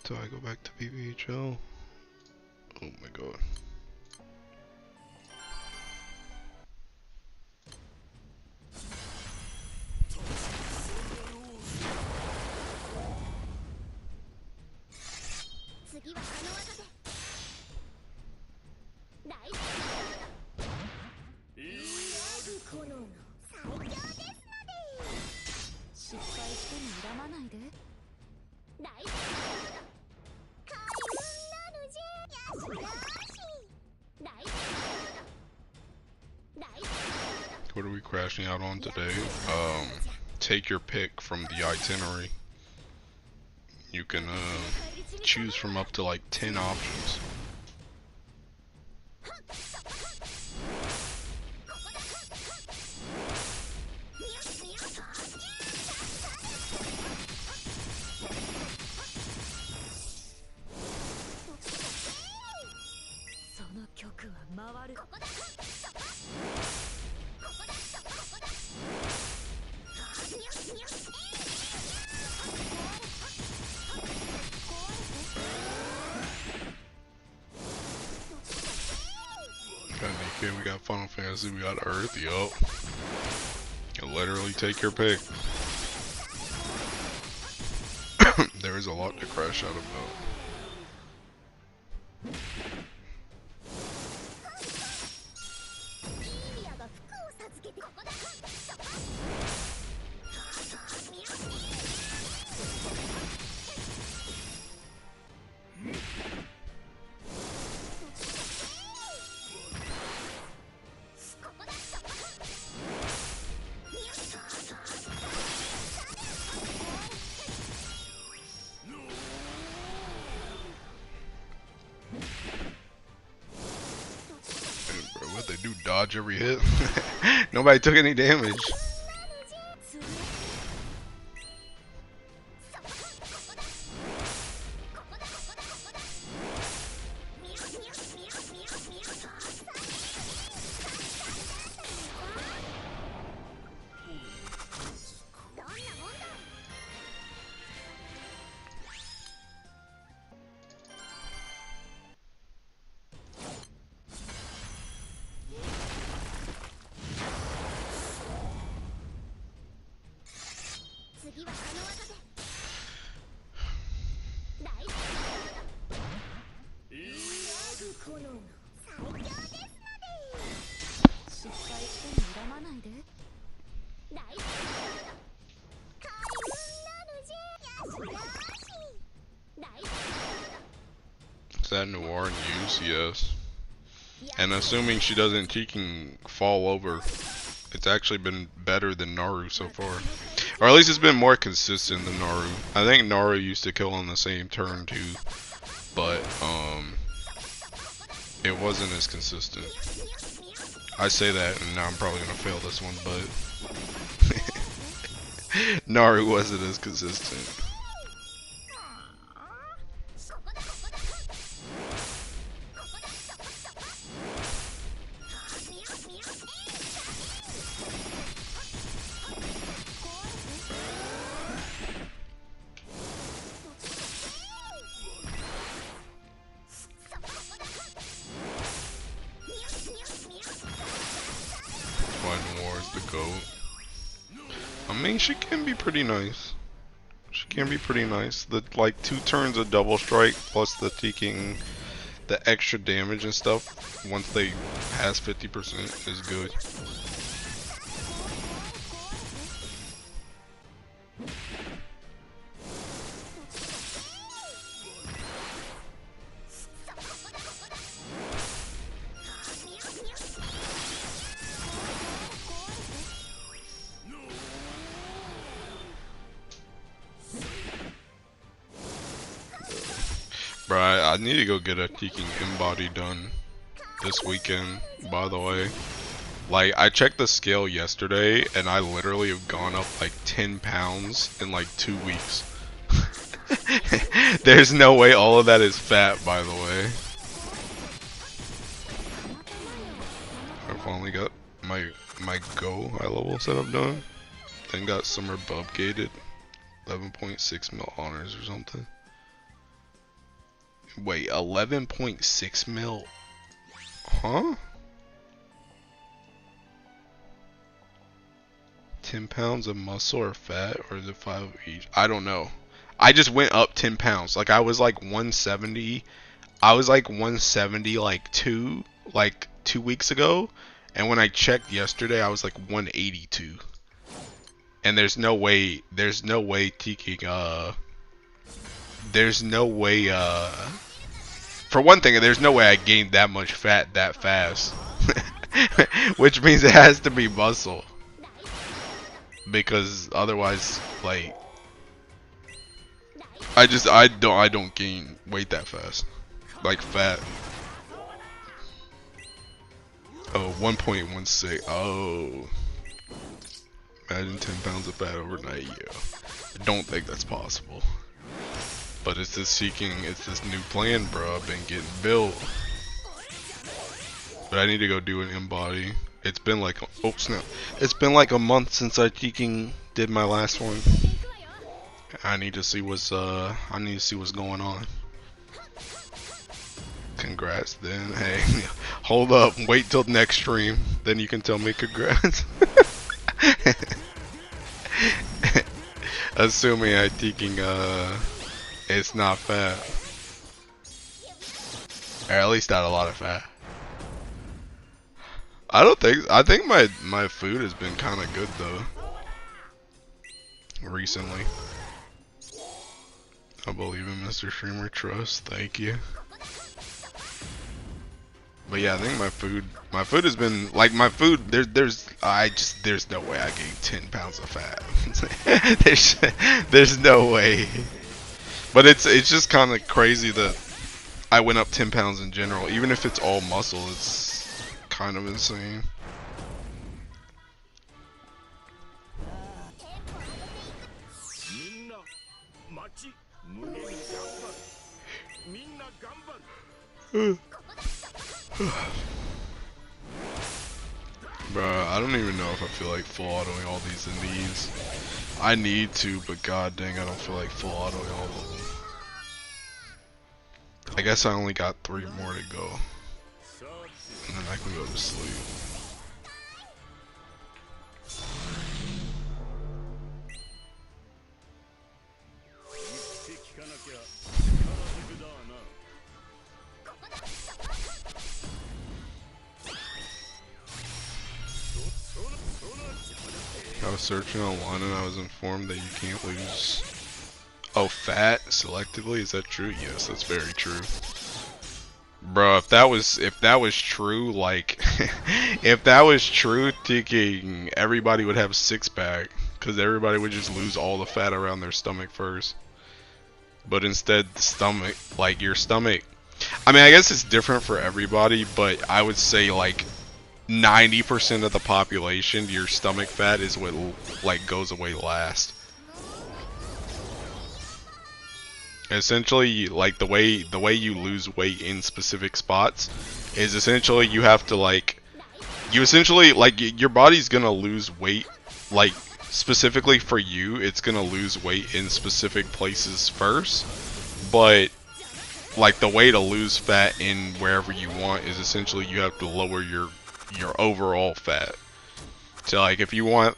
Speaker 1: till I go back to BBHL. Oh my god. What are we crashing out on today? Take your pick from the itinerary. You can choose from up to like 10 options. Got nikke, we got Final Fantasy, we got Earth, yup. You can literally take your pick. There is a lot to crash out about. What they do, dodge every hit? Nobody took any damage. Is that Noir in use? Yes. And assuming she doesn't, she can fall over. It's actually been better than Naru so far. Or at least it's been more consistent than Naru. I think Naru used to kill on the same turn too. But, it wasn't as consistent. I say that and now I'm probably gonna fail this one, but Naru wasn't as consistent. The GOAT. I mean, she can be pretty nice. She can be pretty nice. The like 2 turns of double strike plus the taking the extra damage and stuff once they pass 50% is good. Bro, I need to go get a Teking Embody done this weekend, by the way. Like, I checked the scale yesterday, and I literally have gone up like 10 pounds in like 2 weeks. There's no way all of that is fat, by the way. I finally got my Go high level setup done. Then got Summer Bub gated. 11.6 mil honors or something. Wait, 11.6 mil? Huh? 10 pounds of muscle or fat, or is it 5 of each? I don't know. I just went up 10 pounds. Like I was like 170. I was like 170 like 2 weeks ago, and when I checked yesterday, I was like 182. And there's no way taking there's no way for one thing, there's no way I gained that much fat that fast. Which means it has to be muscle. Because otherwise, like, I don't gain weight that fast. Like fat. Oh, 1.16. Oh. Imagine 10 pounds of fat overnight. Yeah. I don't think that's possible. But it's this new plan, bro. I've been getting built. But I need to go do an in-body. It's been like, oh snap. It's been like a month since I did my last one. I need to see what's going on. Congrats then. Hey, hold up. Wait till next stream. Then you can tell me congrats. Assuming I it's not fat. Or at least not a lot of fat. I think my food has been kind of good though. Recently. I believe in Mr. Streamer Trust. Thank you. But yeah, I think my food has been like there's no way I gained 10 pounds of fat. there's no way. But it's just kind of crazy that I went up 10 pounds in general. Even if it's all muscle, it's kind of insane. Bruh, I don't even know if I feel like full autoing all these in these. I need to, but god dang, I don't feel like full autoing all of them. I guess I only got 3 more to go. And then I can go to sleep. I was searching online and I was informed that you can't lose fat selectively. Is that true? Yes, that's very true. Bro, if that was true, like if that was true, thinking everybody would have 6-pack, because everybody would just lose all the fat around their stomach first. But instead, the stomach, like your stomach, I mean, I guess it's different for everybody, but I would say like 90% of the population, your stomach fat is what like goes away last. Essentially, like the way you lose weight in specific spots is essentially you have to like your body's gonna lose weight, like specifically for you, it's gonna lose weight in specific places first, but like the way to lose fat in wherever you want is essentially you have to lower your overall fat. So like if you want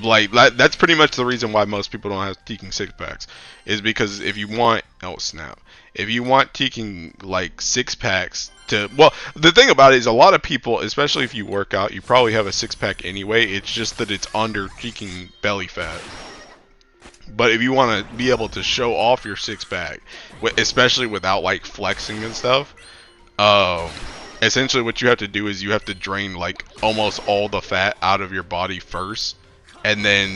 Speaker 1: like that's pretty much the reason why most people don't have taking 6-packs, is because if you want, oh snap, if you want taking like 6-packs to, well, the thing about it is a lot of people, especially if you work out, you probably have a 6-pack anyway. It's just that it's under taking belly fat. But if you want to be able to show off your 6-pack, especially without like flexing and stuff, essentially what you have to do is you have to drain like almost all the fat out of your body first, and then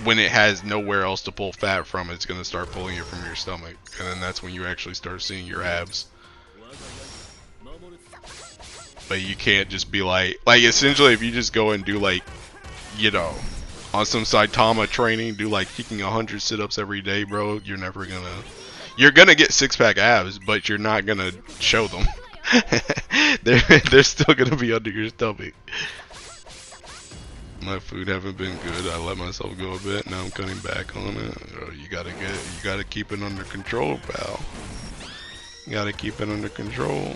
Speaker 1: when it has nowhere else to pull fat from, it's gonna start pulling it from your stomach, and then that's when you actually start seeing your abs. But you can't just be like essentially if you just go and do like, you know, on some Saitama training, do like kicking 100 sit-ups every day, bro, you're gonna get 6-pack abs, but you're not gonna show them. they're still gonna be under your stomach. My food haven't been good. I let myself go a bit. Now I'm cutting back on it. You gotta keep it under control, pal. Gotta keep it under control.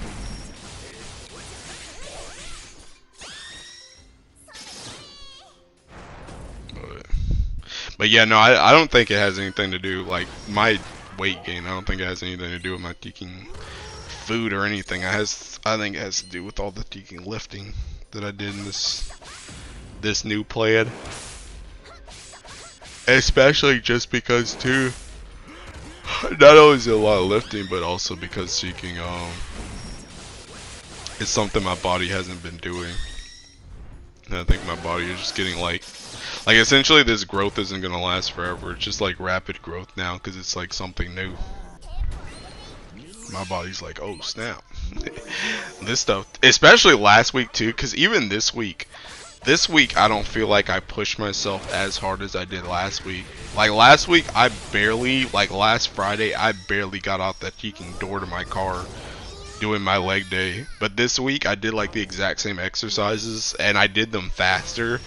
Speaker 1: But yeah, no, I don't think it has anything to do, like, my weight gain, I don't think it has anything to do with my taking food or anything. I think it has to do with all the taking lifting that I did in this new plan. Especially just because too, not only is it a lot of lifting, but also because seeking it's something my body hasn't been doing. And I think my body is just getting like essentially this growth isn't gonna last forever. It's just like rapid growth now because it's like something new. My body's like, oh snap. This stuff, especially last week too, because even this week I don't feel like I pushed myself as hard as I did last week. Like last week I barely, like last Friday I barely got out that freaking door to my car doing my leg day. But this week I did like the exact same exercises and I did them faster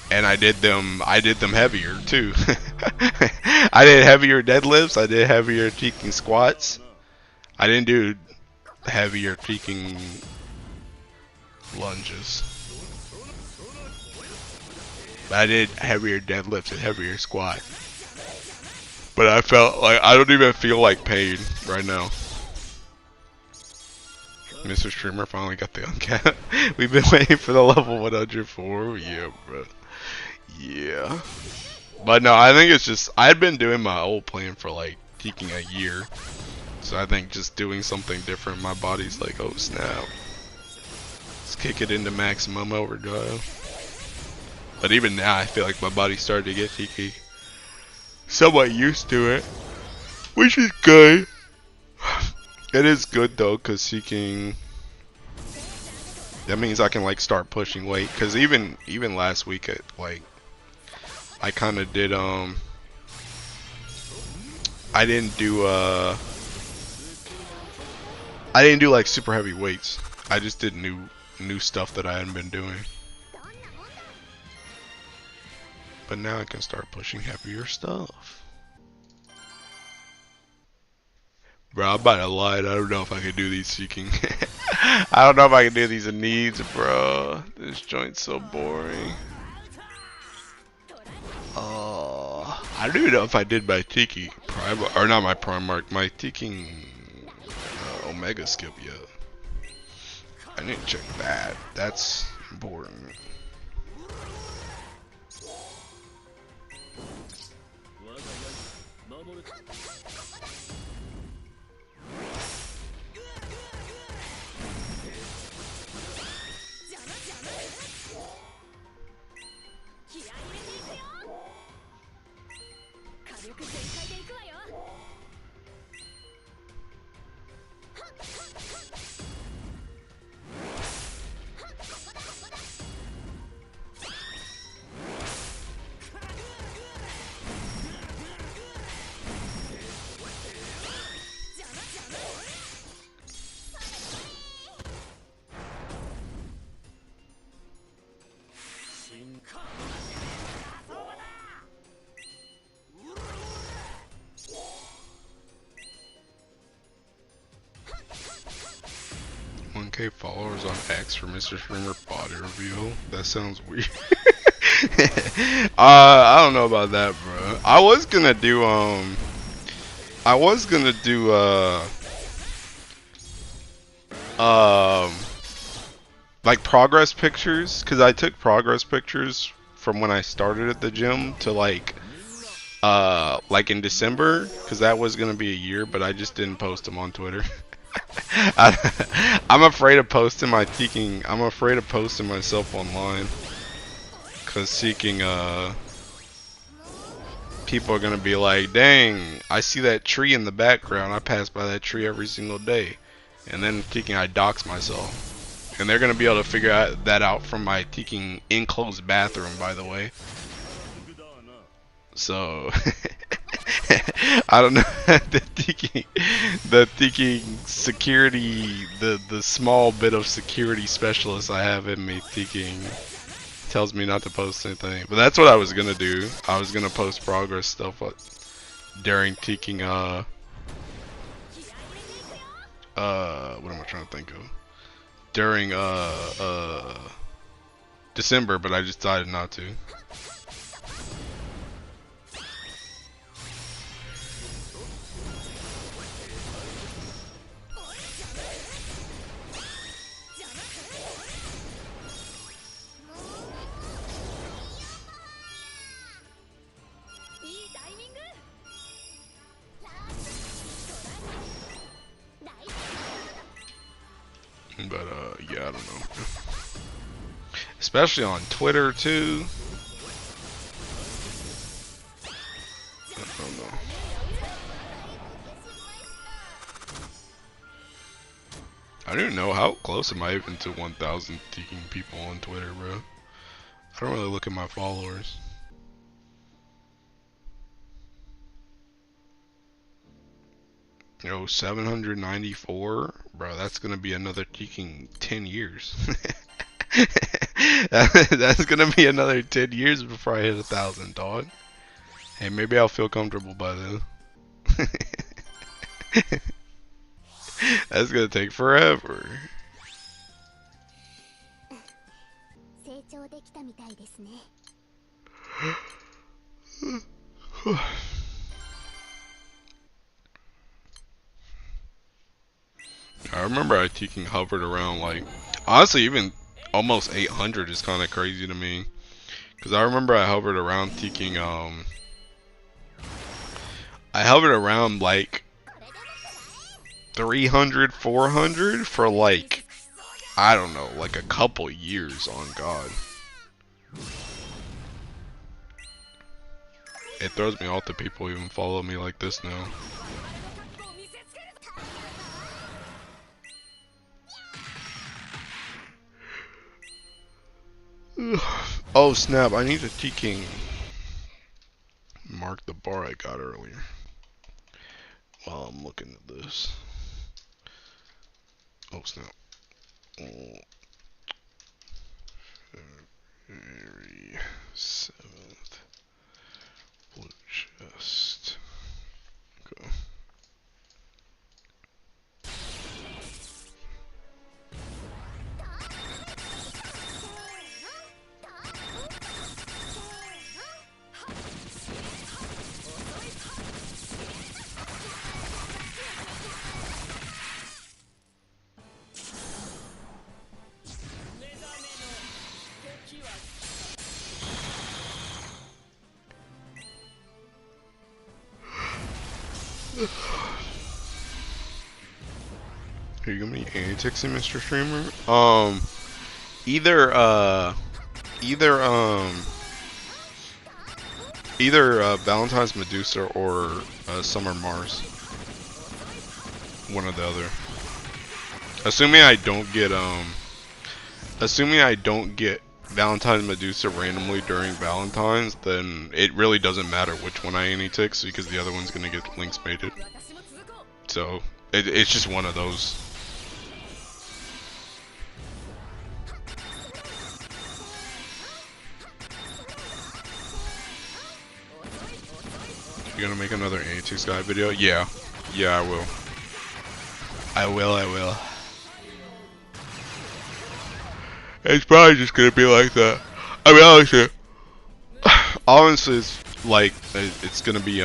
Speaker 1: and I did them heavier too. I did heavier deadlifts, I did heavier freaking squats. I didn't do heavier freaking lunges. But I did heavier deadlifts and heavier squat. But I felt like I don't even feel like pain right now. Mr. Streamer finally got the uncap. We've been waiting for the level 104. Yeah, bro. Yeah. But no, I think it's just I'd been doing my old plan for like taking a year. So I think just doing something different, my body's like, oh snap. Let's kick it into maximum overdrive. But even now, I feel like my body's starting to get tiki. Somewhat used to it, which is good. It is good though, cause seeking. That means I can like start pushing weight. Cause even last week, I kind of did I didn't do like super heavy weights. I just did new stuff that I hadn't been doing. But now I can start pushing heavier stuff. Bro, I'm about to lie. I don't know if I can do these seeking. I don't know if I can do these in needs, bro. This joint's so boring. I don't even know if I did my tiki prime, or not my Primark, my tiki Omega skip yet. I need to check that. That's important. Followers on X for Mr. Streamer body reveal. That sounds weird. I don't know about that, bro. I was gonna do like progress pictures, cause I took progress pictures from when I started at the gym to like in December, cause that was gonna be a year, but I just didn't post them on Twitter. I'm afraid of posting my teaking. I'm afraid of posting myself online, cause seeking people are gonna be like, dang, I see that tree in the background. I pass by that tree every single day, and then teaking I dox myself, and they're gonna be able to figure that out from my teaking enclosed bathroom, by the way. So I don't know. the thinking security, the small bit of security specialist I have in me thinking tells me not to post anything. But that's what I was gonna do. I was gonna post progress stuff during thinking what am I trying to think of? During December, but I just decided not to. But yeah, I don't know. Especially on Twitter too. I don't know. I don't even know how close am I even to 1,000 teaching people on Twitter, bro. I don't really look at my followers. Yo, 794, bro. That's gonna be another teaching 10 years. That's gonna be another 10 years before I hit 1,000, dog. Hey, maybe I'll feel comfortable by then. That's gonna take forever. I remember I teaching hovered around like, honestly, even almost 800 is kind of crazy to me. Cause I remember I hovered around teaching, I hovered around like 300, 400 for like, I don't know, like a couple years on God. It throws me off that people even follow me like this now. Oh snap, I need to teaching mark the bar I got earlier while I'm looking at this. Oh snap. February 7th. Blue chest. Okay. Are you gonna be antics in Mr. Streamer? Either Valentine's Medusa or Summer Mars. One or the other. Assuming I don't get Valentine's Medusa randomly during Valentine's, then it really doesn't matter which one I anti-ticks because the other one's gonna get links mated. So it's just one of those. You gonna make another anti-ticks guy video? Yeah, I will. I will. It's probably just gonna be like that. I mean, honestly, it's like it's gonna be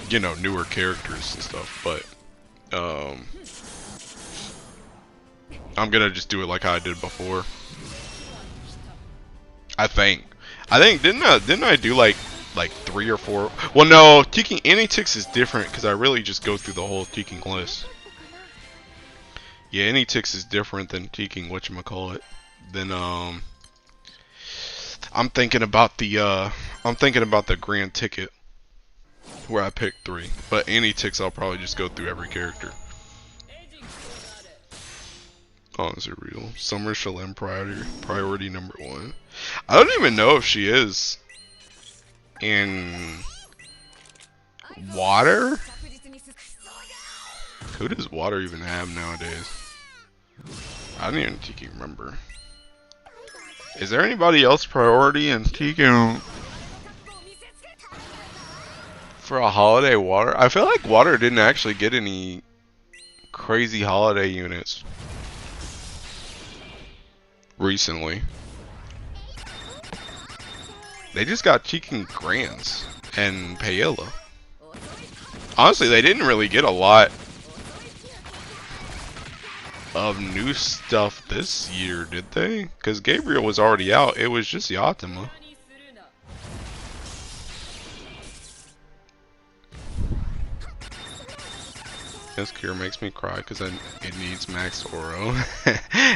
Speaker 1: you know, newer characters and stuff, but I'm gonna just do it like I did before. I think didn't I do like 3 or 4? Well, no, teaching anti-ticks is different because I really just go through the whole teaching list. Yeah, anti-ticks is different than teaching whatchamacallit. Then I'm thinking about the grand ticket where I picked 3. But anti-ticks I'll probably just go through every character. Oh, is it real? Summer Shalem priority number 1. I don't even know if she is in water. Who does water even have nowadays? I don't even TK remember. Is there anybody else priority in TK for a holiday water? I feel like water didn't actually get any crazy holiday units recently. They just got Chicken Grants and Paella. Honestly, they didn't really get a lot of new stuff this year, did they? Because Gabriel was already out. It was just Yatima. This cure makes me cry because it needs max Oro.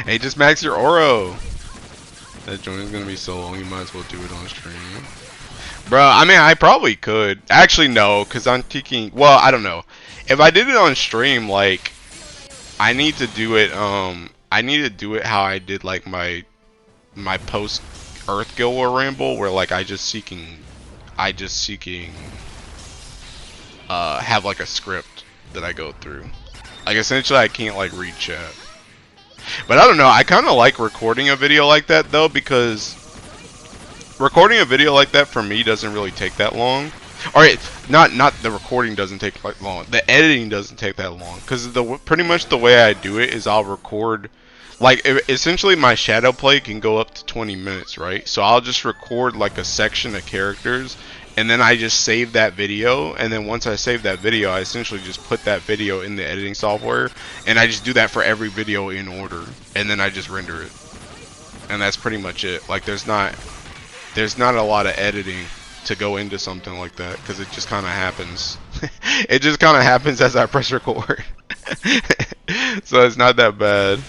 Speaker 1: Hey, just max your Oro. That joint is gonna be so long, you might as well do it on stream. Bro, I mean, I probably could. Actually, no, because I'm taking. Well, I don't know. If I did it on stream, like, I need to do it. I need to do it how I did like my post Earth Guild War Ramble, where like I just seeking, have like a script that I go through. Like essentially, I can't like read chat. But I don't know. I kind of like recording a video like that though, because recording a video like that for me doesn't really take that long. Alright, not the recording doesn't take like long. The editing doesn't take that long, because pretty much the way I do it is I'll record, like essentially my shadow play can go up to 20 minutes, right? So I'll just record like a section of characters, and then I just save that video, and then once I save that video, I essentially just put that video in the editing software, and I just do that for every video in order, and then I just render it. And that's pretty much it. Like there's not a lot of editing to go into something like that, because it just kind of happens. It just kind of happens as I press record. So it's not that bad.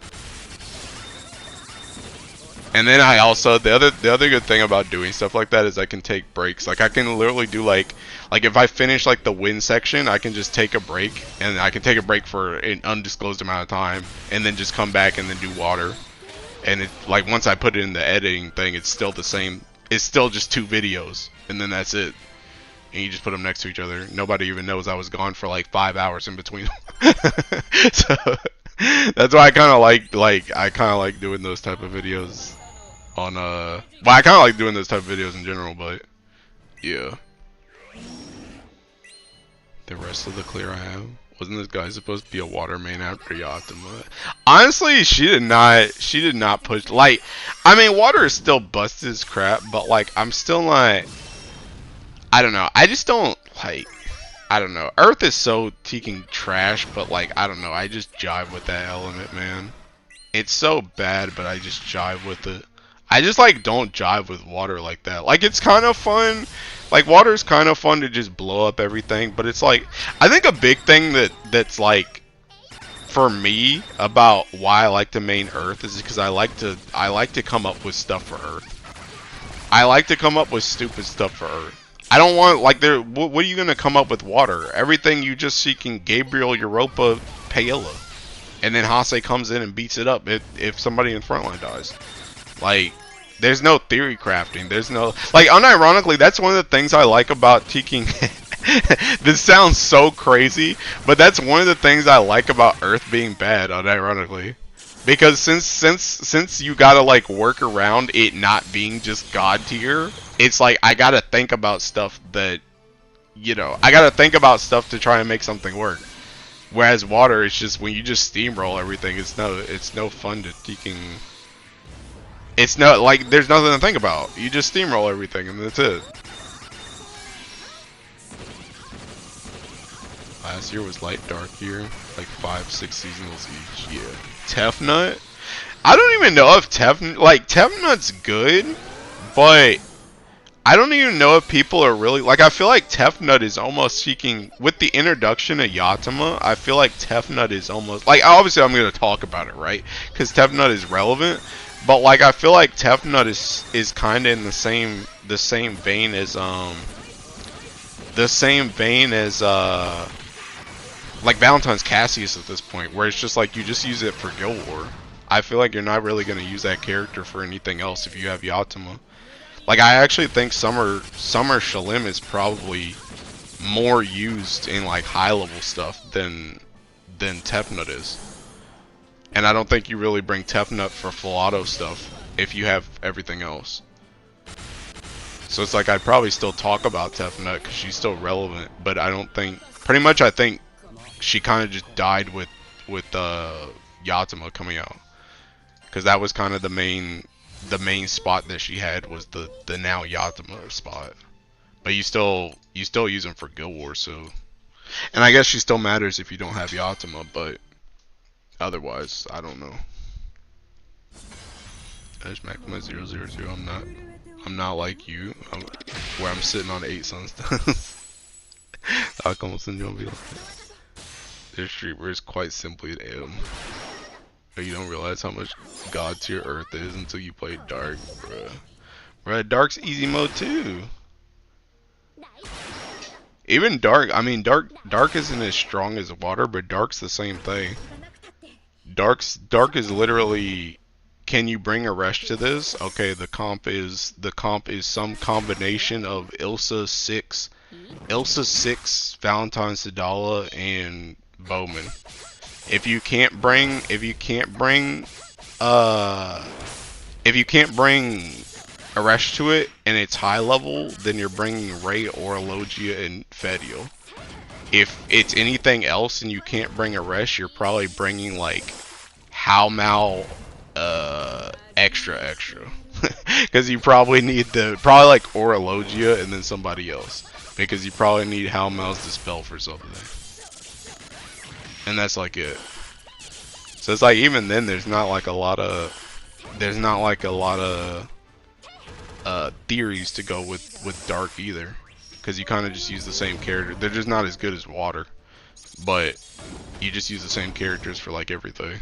Speaker 1: And then I also, the other good thing about doing stuff like that is I can take breaks. Like I can literally do like if I finish like the win section, I can just take a break, and I can take a break for an undisclosed amount of time, and then just come back and then do water. And it, like once I put it in the editing thing, it's still the same. It's still just 2 videos, and then that's it. And you just put them next to each other. Nobody even knows I was gone for like 5 hours in between. So that's why I kind of like doing those type of videos on well, I kind of like doing those type of videos in general, but yeah. The rest of the clear I have. Wasn't this guy supposed to be a water main after Yatima? Honestly, she did not push. Like, I mean, water is still busted as crap, but like, I'm still not. I don't know. I just don't like. I don't know. Earth is so teaking trash, but like, I don't know. I just jive with that element, man. It's so bad, but I just jive with it. I just like don't jive with water like that. Like, it's kind of fun. Like, water is kind of fun to just blow up everything, but it's like, I think a big thing that's like, for me, about why I like to main Earth is because I like to come up with stuff for Earth. I like to come up with stupid stuff for Earth. I don't want, like, what are you gonna come up with water? Everything you just seeking Gabriel, Europa, Paella. And then Hase comes in and beats it up if somebody in frontline dies. Like, there's no theory crafting. There's no, like, unironically, that's one of the things I like about teaking. This sounds so crazy, but that's one of the things I like about Earth being bad, unironically. Because since you gotta like work around it not being just god tier, it's like I gotta think about stuff that, you know, I gotta think about stuff to try and make something work. Whereas water, it's just when you just steamroll everything, it's no fun to teaking. It's not like there's nothing to think about. You just steamroll everything and that's it. Last year was light dark year, like 5-6 seasonals each. Yeah. Tefnut? I don't even know if Tefnut's good, but I don't even know if people are really, like, I feel like Tefnut is almost seeking, with the introduction of Yatima, I feel like Tefnut is almost, like, obviously I'm going to talk about it, right? Because Tefnut is relevant, but, like, I feel like Tefnut is kind of in the same vein as, like Valentine's Cassius at this point, where it's just like you just use it for Guild War. I feel like you're not really going to use that character for anything else if you have Yatima. Like, I actually think Summer Shalim is probably more used in like high level stuff than Tefnut is. And I don't think you really bring Tefnut for full auto stuff if you have everything else. So it's like I'd probably still talk about Tefnut because she's still relevant, but I don't think, pretty much I think she kind of just died with Yatima coming out, because that was kind of the main spot that she had, was the now Yatima spot. But you still use them for Guild Wars, so, and I guess she still matters if you don't have Yatima, but otherwise I don't know. Edge Macma 000. I'm not like you, where I'm sitting on 8 sunstones. I'll come syndrome be like that. This streamer is quite simply an M. But you don't realize how much God tier Earth is until you play Dark, bruh. Bruh, Dark's easy mode too. Even Dark, I mean Dark isn't as strong as Water, but Dark's the same thing. Dark is literally, can you bring a rush to this? Okay, the comp is some combination of Ilsa 6, Valentine Sadala, and Bowman. If you can't bring a rush to it and it's high level, then you're bringing Ray or Logia and Fediel. If it's anything else and you can't bring a rush, you're probably bringing like Howmal extra because you probably need like Aura Logia and then somebody else, because you probably need Howmal's Dispel for something, and that's like it. So it's like, even then there's not like a lot of theories to go with Dark either, because you kind of just use the same character. They're just not as good as Water, but you just use the same characters for like everything.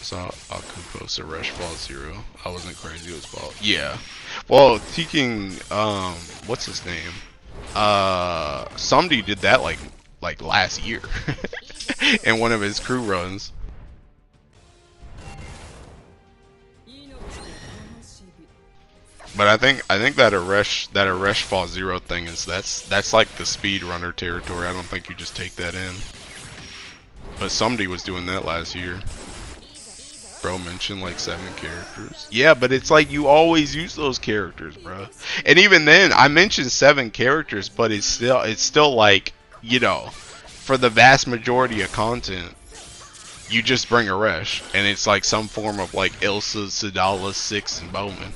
Speaker 1: So I'll post a Rush Fall 0. I wasn't crazy, it was Fall. Yeah. Well, taking what's his name? Somebody did that like last year in one of his crew runs. But I think that a rush Fall 0 thing is that's like the speedrunner territory. I don't think you just take that in. But somebody was doing that last year. Bro mentioned like 7 characters. Yeah, but it's like you always use those characters, bro. And even then, I mentioned 7 characters, but it's still like, you know, for the vast majority of content, you just bring a rush, and it's like some form of like Ilsa, Sadala, 6, and Bowman.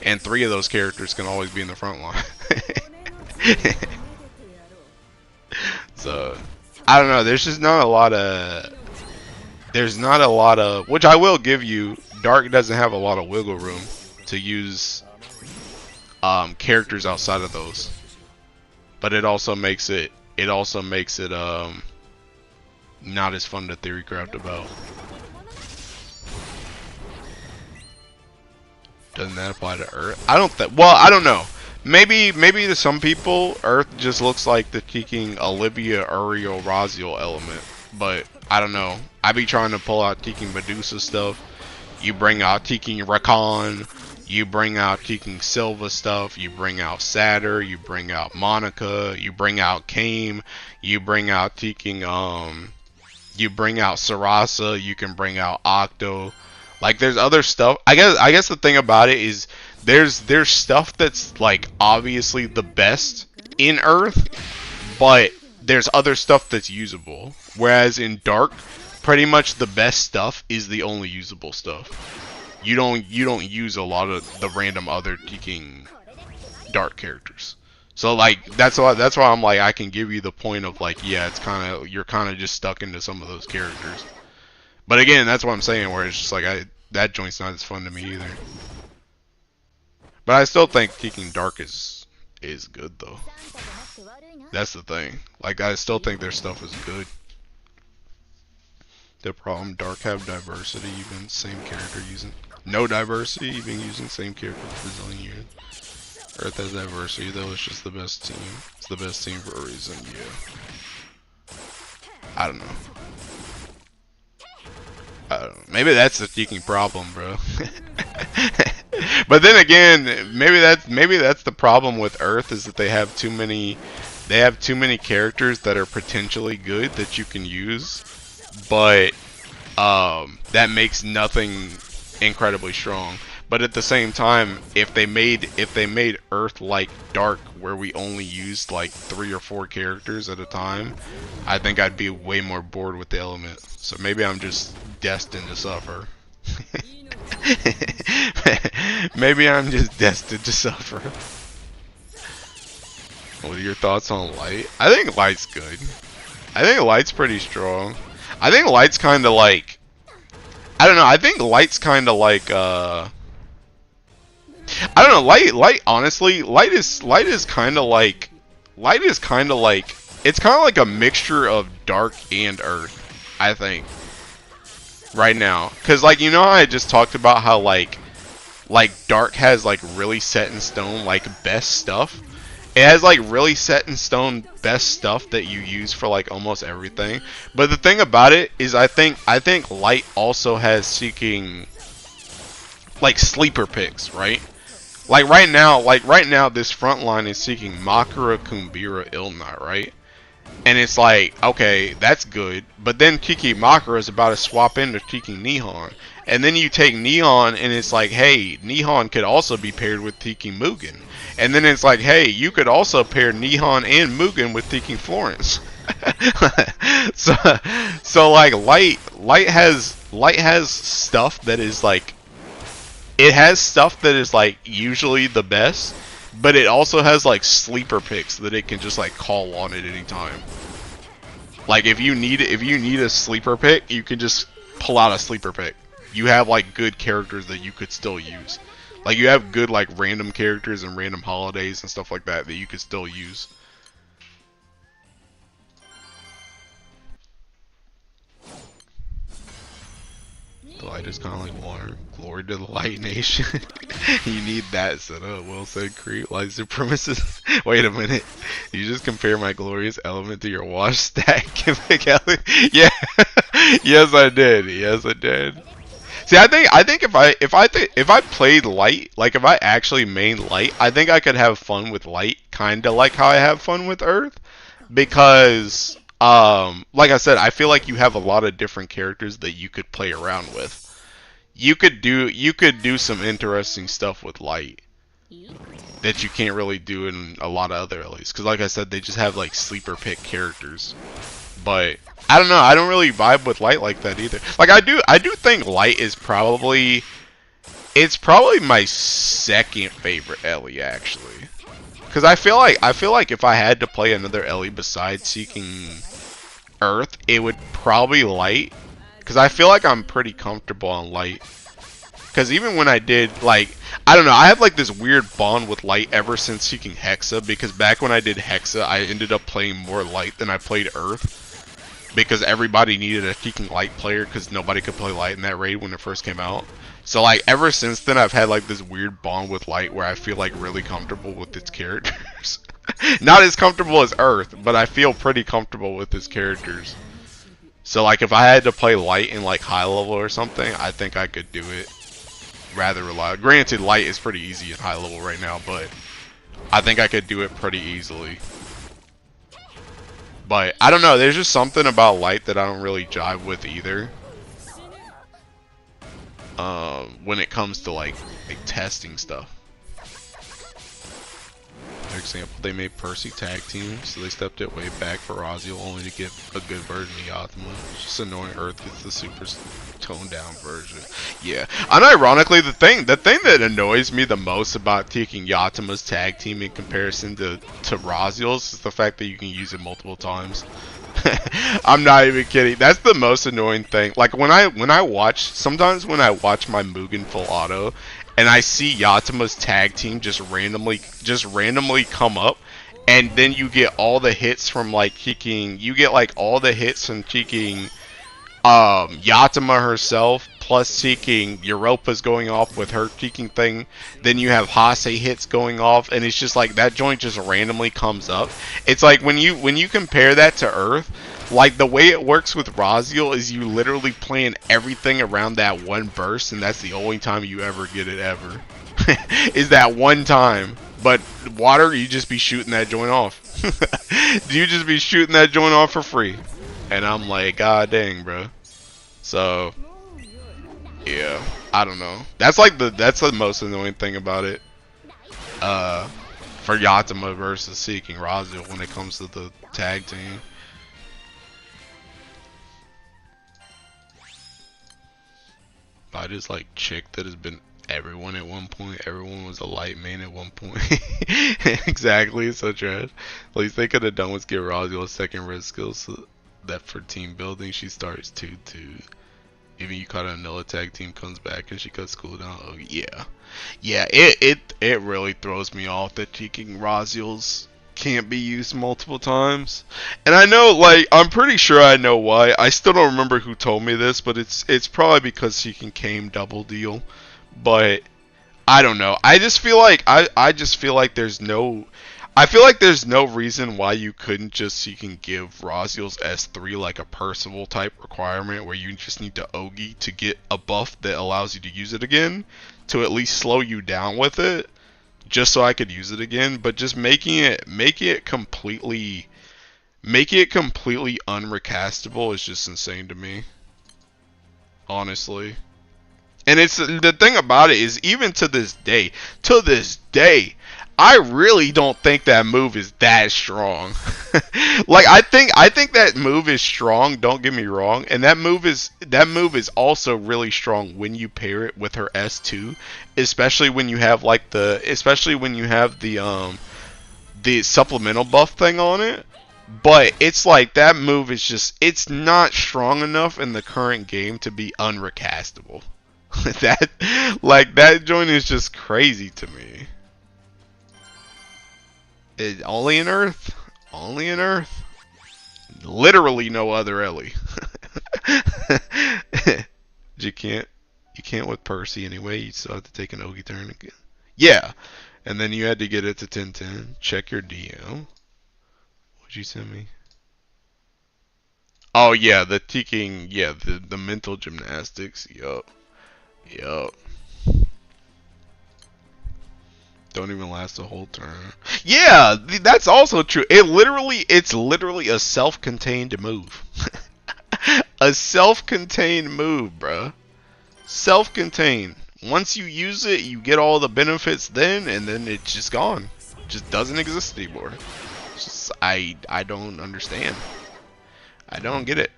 Speaker 1: And 3 of those characters can always be in the front line. So, I don't know, there's not a lot of, which I will give you, Dark doesn't have a lot of wiggle room to use characters outside of those. But it also makes it not as fun to theory craft about. Doesn't that apply to Earth? I don't know. Maybe to some people, Earth just looks like the Teking Olivia, Uriel, Raziel element. But I don't know. I be trying to pull out Teking Medusa stuff. You bring out Teking Rakan. You bring out Teking Silva stuff. You bring out Satyr. You bring out Monica. You bring out Kame. You bring out Teking you bring out Sarasa. You can bring out Octo. Like, there's other stuff. I guess the thing about it is there's stuff that's like obviously the best in Earth, but there's other stuff that's usable. Whereas in Dark, pretty much the best stuff is the only usable stuff. You don't use a lot of the random other Teking Dark characters. So like that's why I'm like, I can give you the point of like, yeah, it's you're kind of just stuck into some of those characters. But again, that's what I'm saying, where it's just like that joint's not as fun to me either. But I still think Teking Dark is good though. That's the thing. Like, I still think their stuff is good. The problem, Dark have diversity, even same character using no diversity, even using same character for a zillion years. Earth has diversity though, it's just the best team. It's the best team for a reason, yeah. I don't know. Maybe that's the Teking problem, bro. But then again, maybe that's the problem with Earth, is that they have too many characters that are potentially good that you can use, but that makes nothing incredibly strong. But at the same time, if they made Earth like Dark, where we only used like 3 or 4 characters at a time, I think I'd be way more bored with the element. So maybe I'm just destined to suffer. Maybe I'm just destined to suffer. What are your thoughts on Light? I think Light's good. I think Light's pretty strong. I think Light's kind of like, I don't know. I think Light's kind of like I don't know. Light. Honestly, Light is kind of like, it's kind of like a mixture of Dark and Earth. I think right now, cause like, you know how I just talked about how like Dark has like really set in stone like best stuff. It has like really set in stone best stuff that you use for like almost everything. But the thing about it is, I think Light also has seeking like sleeper picks, right? Like right now, this front line is seeking Makara, Kumbira, Ilnat, right? And it's like, okay, that's good. But then Kiki Makara is about to swap into Tiki Nihon. And then you take Nihon and it's like, hey, Nihon could also be paired with Tiki Mugen. And then it's like, hey, you could also pair Nihon and Mugen with Tiki Florence. so like Light has stuff that is like, it has stuff that is like usually the best, but it also has like sleeper picks that it can just like call on at any time. Like if you need a sleeper pick, you can just pull out a sleeper pick. You have like good characters that you could still use. Like you have good like random characters and random holidays and stuff like that that you could still use. The light is kind of like water. Glory to the Light Nation. You need that set up. Well said, Creep. Light supremacist. Wait a minute. You just compare my glorious element to your wash stack. Yeah. Yes, I did. Yes, I did. See, I think if I played Light, like if I actually mained Light, I think I could have fun with Light, kind of like how I have fun with Earth, because like I said, I feel like you have a lot of different characters that you could play around with. You could do some interesting stuff with Light that you can't really do in a lot of other LAs, because like I said, they just have like sleeper pick characters. But I don't know, I don't really vibe with Light like that either. Like I do think Light is probably my second favorite Ellie actually. Cuz I feel like if I had to play another Ellie besides Seeking Earth, it would probably Light, cuz I feel like I'm pretty comfortable on Light. Cuz even when I did, like, I don't know, I have like this weird bond with Light ever since Seeking Hexa, because back when I did Hexa, I ended up playing more Light than I played Earth. Because everybody needed a Seeking Light player, because nobody could play Light in that raid when it first came out. So like ever since then, I've had like this weird bond with Light where I feel like really comfortable with its characters. Not as comfortable as Earth, but I feel pretty comfortable with its characters. So like if I had to play Light in like high level or something, I think I could do it rather reliably. Granted, Light is pretty easy in high level right now, but I think I could do it pretty easily. But I don't know, there's just something about Light that I don't really jive with either. When it comes to like testing stuff. For example, they made Percy tag team, so they stepped it way back for Raziel only to get a good version of Yathma. It's just annoying Earth gets the super toned down version. Yeah. Unironically, the thing that annoys me the most about taking Yatama's tag team in comparison to Raziel's is the fact that you can use it multiple times. I'm not even kidding. That's the most annoying thing. Like sometimes when I watch my Mugen full auto and I see Yatama's tag team just randomly come up, and then you get all the hits from like kicking, Yatama herself, plus seeking Europa's going off with her kicking thing. Then you have Hase hits going off, and it's just like that joint just randomly comes up. It's like when you compare that to Earth, like the way it works with Raziel is you literally plan everything around that one burst, and that's the only time you ever get it ever. Is that one time. But water, you just be shooting that joint off. You just be shooting that joint off for free. And I'm like, god dang, bro. So, yeah. I don't know. That's like that's the most annoying thing about it. For Yatima versus Seeking Razio when it comes to the tag team. I just like chick that has been everyone at one point. Everyone was a light main at one point. Exactly, it's so trash. At least they could have done was give Razio a second red skill so that for team building she starts 2-2. Even Yukata Noah tag team comes back and she cuts cooldown. Oh yeah. Yeah, it really throws me off that Teking Razio's can't be used multiple times. And I know, like, I'm pretty sure I know why. I still don't remember who told me this, but it's probably because she can came double deal. But I don't know. I just feel like there's no reason why you couldn't just you can give Razio's S3 like a Percival type requirement where you just need to Ogi to get a buff that allows you to use it again to at least slow you down with it. Just so I could use it again, but just make it completely unrecastable is just insane to me, honestly. And it's the thing about it is even to this day, I really don't think that move is that strong. Like I think that move is strong, don't get me wrong, and that move is also really strong when you pair it with her S2, especially when you have like the supplemental buff thing on it. But it's like that move is just it's not strong enough in the current game to be unrecastable. that joint is just crazy to me. Only in Earth. Only in Earth. Literally no other Ellie. You can't with Percy anyway. You still have to take an Ogi turn again. Yeah. And then you had to get it to 10-10. Check your DM. What'd you send me? Oh yeah, the teaching, yeah, the mental gymnastics. Yup. Don't even last a whole turn. Yeah, that's also true. It's literally a self-contained move. A self-contained move, bruh. Self-contained. Once you use it, you get all the benefits then, and then it's just gone. It just doesn't exist anymore. It's just, I don't understand. I don't get it.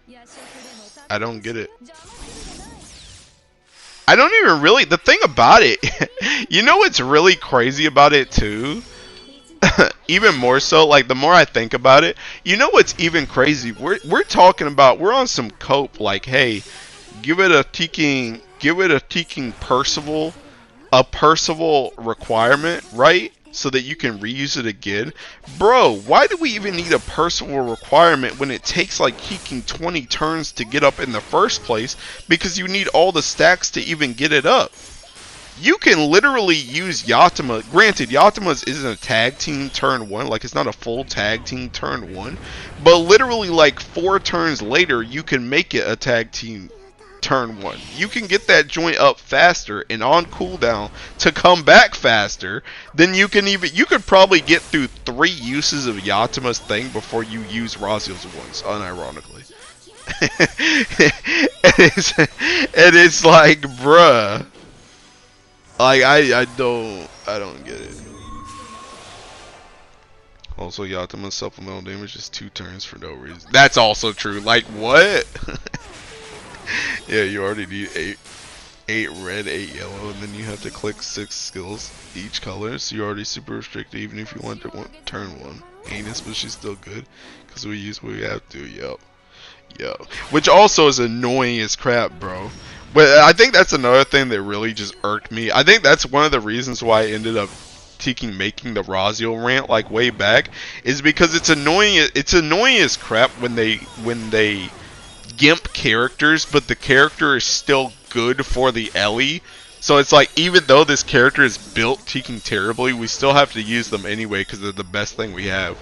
Speaker 1: I don't get it. I don't even really, the thing about it, you know what's really crazy about it too? Even more so, like the more I think about it, you know what's even crazy? We're talking about, we're on some cope, like, hey, give it a teaching Percival, a Percival requirement, right? So that you can reuse it again. Bro, why do we even need a Percival requirement when it takes like kicking 20 turns to get up in the first place? Because you need all the stacks to even get it up. You can literally use Yatima. Granted, Yatima's isn't a tag team turn 1. Like, it's not a full tag team turn 1. But literally like 4 turns later, you can make it a tag team turn 1. You can get that joint up faster and on cooldown to come back faster than you could probably get through 3 uses of Yatima's thing before you use Razio's once, unironically. and it's like, bruh, like I don't get it. Also, Yatima's supplemental damage is 2 turns for no reason. That's also true. Like, what? Yeah, you already need 8 red, 8 yellow, and then you have to click 6 skills each color, so you're already super restricted even if you want to turn 1. Anus, but she's still good, because we use what we have to, yo. Which also is annoying as crap, bro. But I think that's another thing that really just irked me. I think that's one of the reasons why I ended up making the Razio rant like way back, is because it's annoying as crap when they gimp characters, but the character is still good for the Ellie. So it's like, even though this character is built teaking terribly, we still have to use them anyway because they're the best thing we have.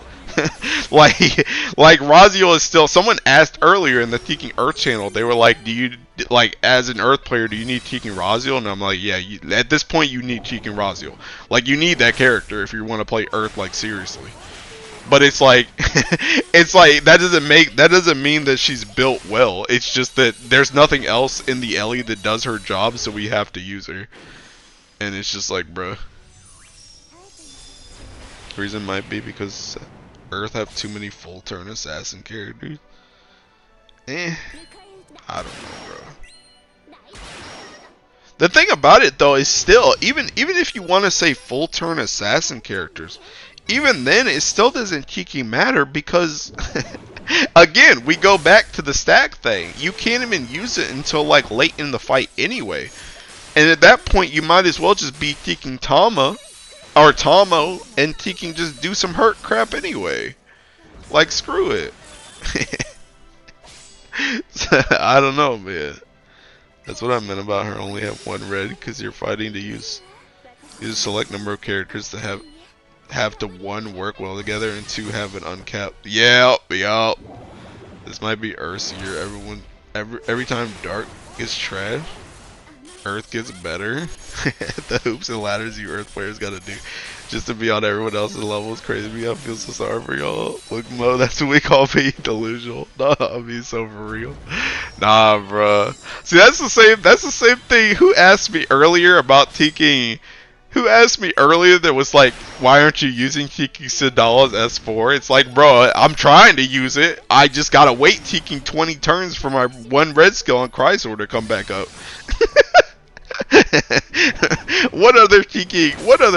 Speaker 1: like Razio is still, someone asked earlier in the Teaking Earth channel, they were like, do you, like, as an Earth player, do you need Teaking Razio? And I'm like, yeah, at this point you need Teaking Razio. Like, you need that character if you want to play Earth, like, seriously. But it's like, it's like that doesn't mean that she's built well. It's just that there's nothing else in the Ellie that does her job, so we have to use her. And it's just like, bruh. Reason might be because Earth have too many full turn assassin characters. I don't know, bro. The thing about it though is still, even if you want to say full turn assassin characters, even then it still doesn't Kiki matter because again, we go back to the stack thing. You can't even use it until like late in the fight anyway. And at that point you might as well just be Teeking Tama or Tomo and Teeking just do some hurt crap anyway. Like screw it. I don't know, man. That's what I meant about her only have one red, because you're fighting to use a select number of characters to have to one work well together and two have an uncapped. Yep. This might be Earthseer. Every time Dark gets trash, Earth gets better. The hoops and ladders you Earth players gotta do just to be on everyone else's level is crazy to me. I feel so sorry for y'all. Look, Mo, that's what we call being delusional. Nah, I'm being so for real. Nah, bruh. See, that's the same thing. Who asked me earlier about Tiki? Who asked me earlier that was like, why aren't you using Tiki Sadala's S4? It's like, bro, I'm trying to use it. I just gotta wait Tiki 20 turns for my one red skill on Chrysler to come back up. What other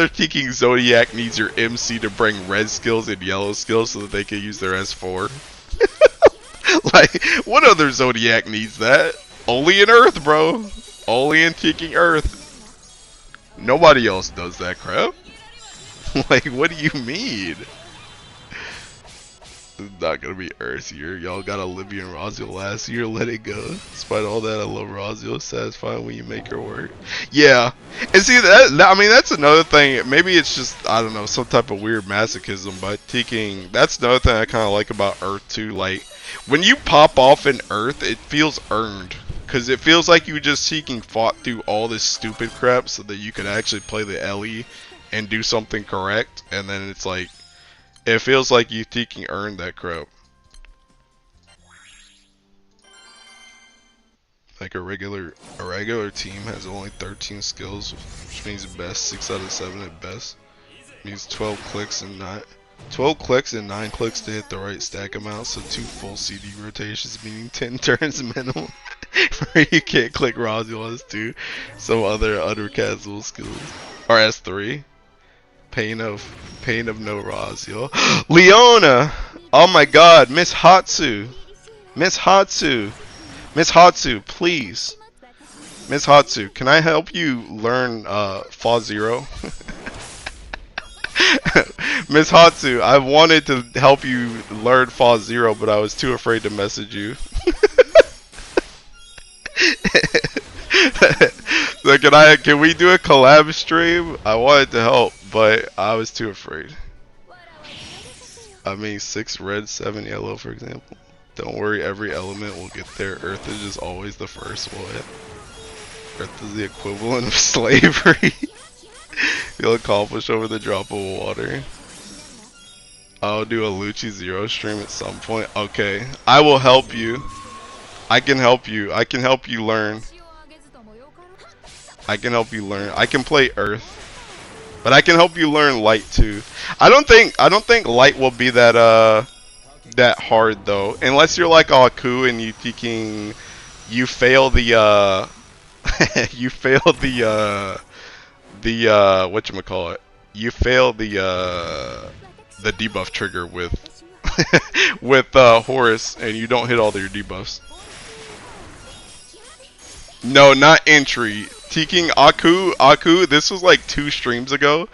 Speaker 1: Teeking Zodiac needs your MC to bring red skills and yellow skills so that they can use their S4? Like, what other Zodiac needs that? Only in Earth, bro. Only in Teeking Earth. Nobody else does that crap. Like, what do you mean? It's not gonna be Earthseer. Y'all got Olivia and Rosio last year. Let it go. Despite all that, I love Rosio. Satisfying when you make her work. Yeah. And see, I mean, that's another thing. Maybe it's just, I don't know, some type of weird masochism. But Teeking, that's another thing I kind of like about Earth too. Like, when you pop off in Earth, it feels earned. Because it feels like you just Teeking fought through all this stupid crap so that you could actually play the Ellie and do something correct. And then it's like, it feels like you Teeking earned that crap. Like a regular team has only 13 skills, which means best 6 out of 7 at best. It means 12 clicks and 9 clicks to hit the right stack amount, so 2 full CD rotations, meaning 10 turns minimum. Where you can't click Rosio as 2, some other casual skills. Or S3. Pain of no Razio. Leona! Oh my god, Miss Hatsu, please. Miss Hatsu, can I help you learn Fa Zero? Miss Hatsu, I wanted to help you learn Fa Zero, but I was too afraid to message you. So can we do a collab stream? I wanted to help, but I was too afraid. I mean, 6 red, 7 yellow, for example. Don't worry, every element will get there. Earth is just always the first one. Earth is the equivalent of slavery. You'll accomplish over the drop of water. I'll do a Lucci Zero stream at some point. Okay, I will help you. I can help you. I can help you learn. I can play Earth, but I can help you learn Light too. I don't think Light will be that that hard though, unless you're like Aku and you fail the whatchamacallit, you fail the debuff trigger with with Horus, and you don't hit all your debuffs. No, not entry. Teeking Aku, this was like 2 streams ago.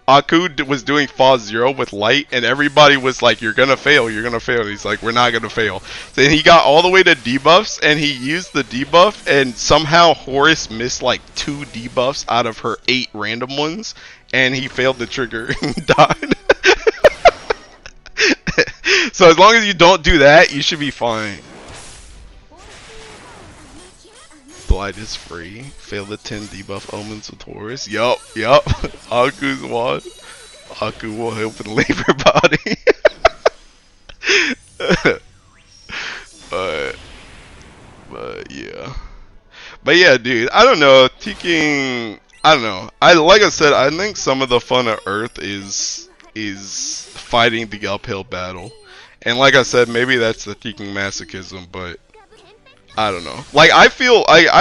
Speaker 1: Aku was doing Fa Zero with Light, and everybody was like, you're gonna fail. And he's like, we're not gonna fail. Then he got all the way to debuffs, and he used the debuff, and somehow Horus missed like 2 debuffs out of her 8 random ones, and he failed the trigger and died. So as long as you don't do that, you should be fine. Blight is free. Fail the 10 debuff omens with Horus. Yup. Aku's one. Aku will help and leave her body. but yeah. But yeah, dude, I don't know. Taking, I don't know. Like I said, I think some of the fun of Earth is fighting the uphill battle, and like I said, maybe that's the Taking masochism, but I don't know. Like I've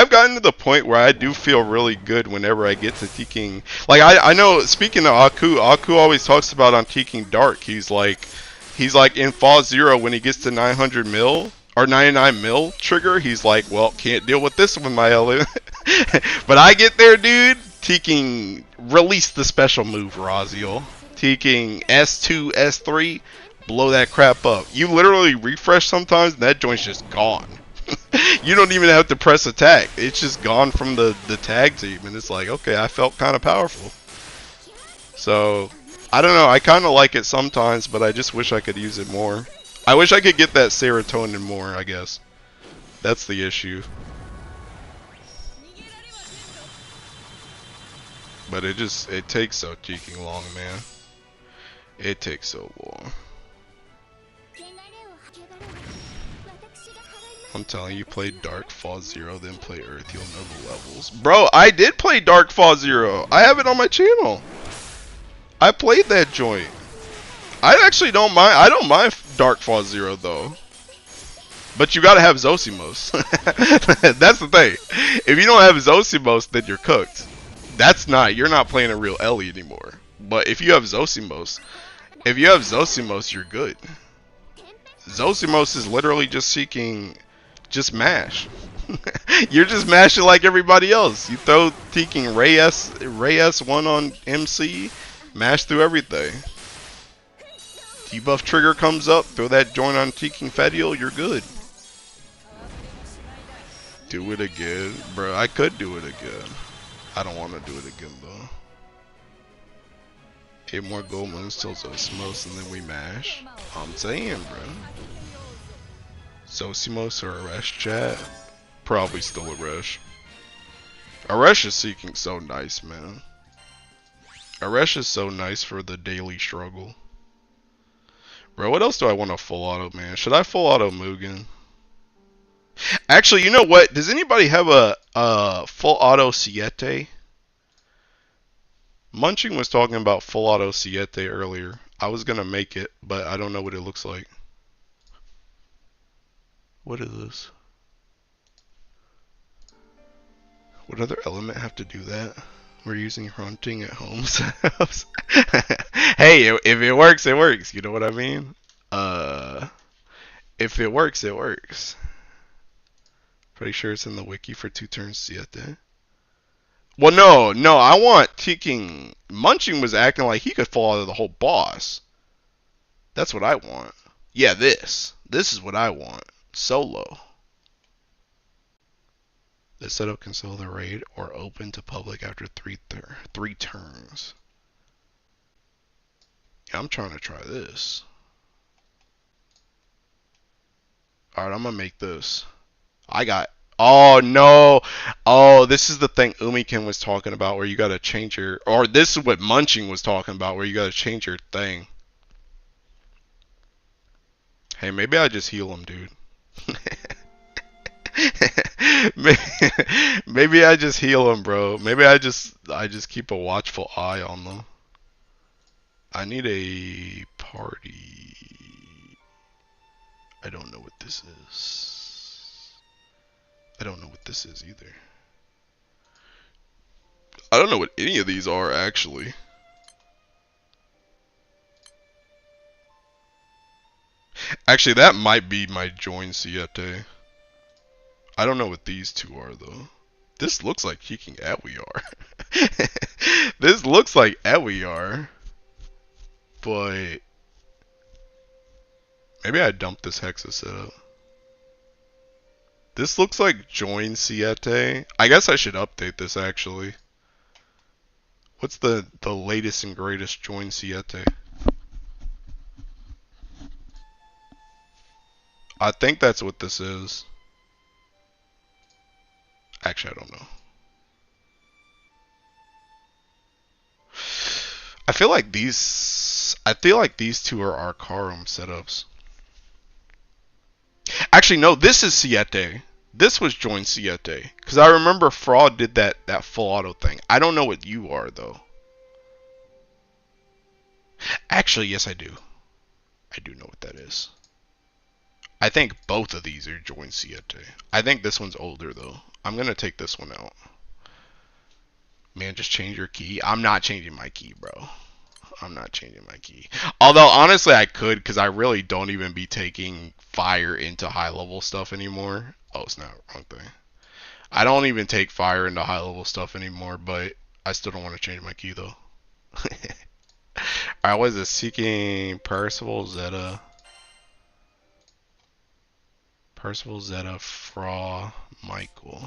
Speaker 1: gotten to the point where I do feel really good whenever I get to Taking. Like I know. Speaking of Aku always talks about on Taking Dark. He's like in Fall Zero when he gets to 900 mil or 99 mil trigger. He's like, well, can't deal with this one, my element. But I get there, dude. Taking release the special move, Raziel. Taking S2, S3, blow that crap up. You literally refresh sometimes, and that joint's just gone. You don't even have to press attack. It's just gone from the tag team, and it's like, okay, I felt kind of powerful. So, I don't know. I kind of like it sometimes, but I just wish I could use it more. I wish I could get that serotonin more, I guess. That's the issue. But it takes so freaking long, man. It takes so long. I'm telling you, play Dark Fall Zero, then play Earth, you'll know the levels. Bro, I did play Dark Fall Zero. I have it on my channel. I played that joint. I actually don't mind. I don't mind Dark Fall Zero though. But you gotta have Zosimos. That's the thing. If you don't have Zosimos, then you're cooked. You're not playing a real Ellie anymore. But if you have Zosimos, you're good. Zosimos is literally just seeking, just mash. You're just mashing like everybody else. You throw Teeking Ray S1 on MC, mash through everything. Debuff trigger comes up, throw that joint on Teeking Fedial, you're good. Do it again. Bro, I could do it again. I don't want to do it again though. 8 more gold moons till Zosimos and then we mash. I'm saying, bro. Zosimos or Aresh chat? Probably still Aresh. Aresh is seeking so nice, man. Aresh is so nice for the daily struggle. Bro, what else do I want to full auto, man? Should I full auto Mugen? Actually, you know what? Does anybody have a full auto Siete? Munching was talking about full auto Siete earlier. I was gonna make it, but I don't know what it looks like. What is this? What other element have to do that? We're using hunting at home setups. Hey, if it works, it works. You know what I mean? If it works, it works. Pretty sure it's in the wiki for 2 turns Siete. Well, no, I want Teeking. Munching was acting like he could fall out of the whole boss. That's what I want. Yeah, this. This is what I want. Solo. The setup can sell the raid or open to public after 3 turns. Yeah, I'm trying to try this. Alright, I'm gonna make this. Oh no! Oh, this is the thing Umiken was talking about where you gotta change your, or this is what Munching was talking about where you gotta change your thing. Hey, maybe I just heal him, dude. Maybe I just heal him, bro. Maybe I just keep a watchful eye on them. I need a party. I don't know what this is. I don't know what this is either. I don't know what any of these are, actually. Actually, that might be my join Siete. I don't know what these two are, though. This looks like Keeking Awiar. This looks like Awiar. But maybe I dumped this Hexa setup. This looks like Join Siete. I guess I should update this, actually. What's the latest and greatest Join Siete? I think that's what this is. Actually, I don't know. I feel like these two are Arcarum setups. Actually, no, this is Siete. This was join Siete. Because I remember Fraud did that full auto thing. I don't know what you are, though. Actually, yes, I do. I do know what that is. I think both of these are join Siete. I think this one's older, though. I'm going to take this one out. Man, just change your key. I'm not changing my key, bro. I'm not changing my key. Although, honestly, I could, because I really don't even be taking fire into high-level stuff anymore. Oh, it's not. Wrong thing. I don't even take fire into high-level stuff anymore, but I still don't want to change my key, though. Alright, what is this? Seeking Percival, Zeta. Percival, Zeta, Fra, Michael.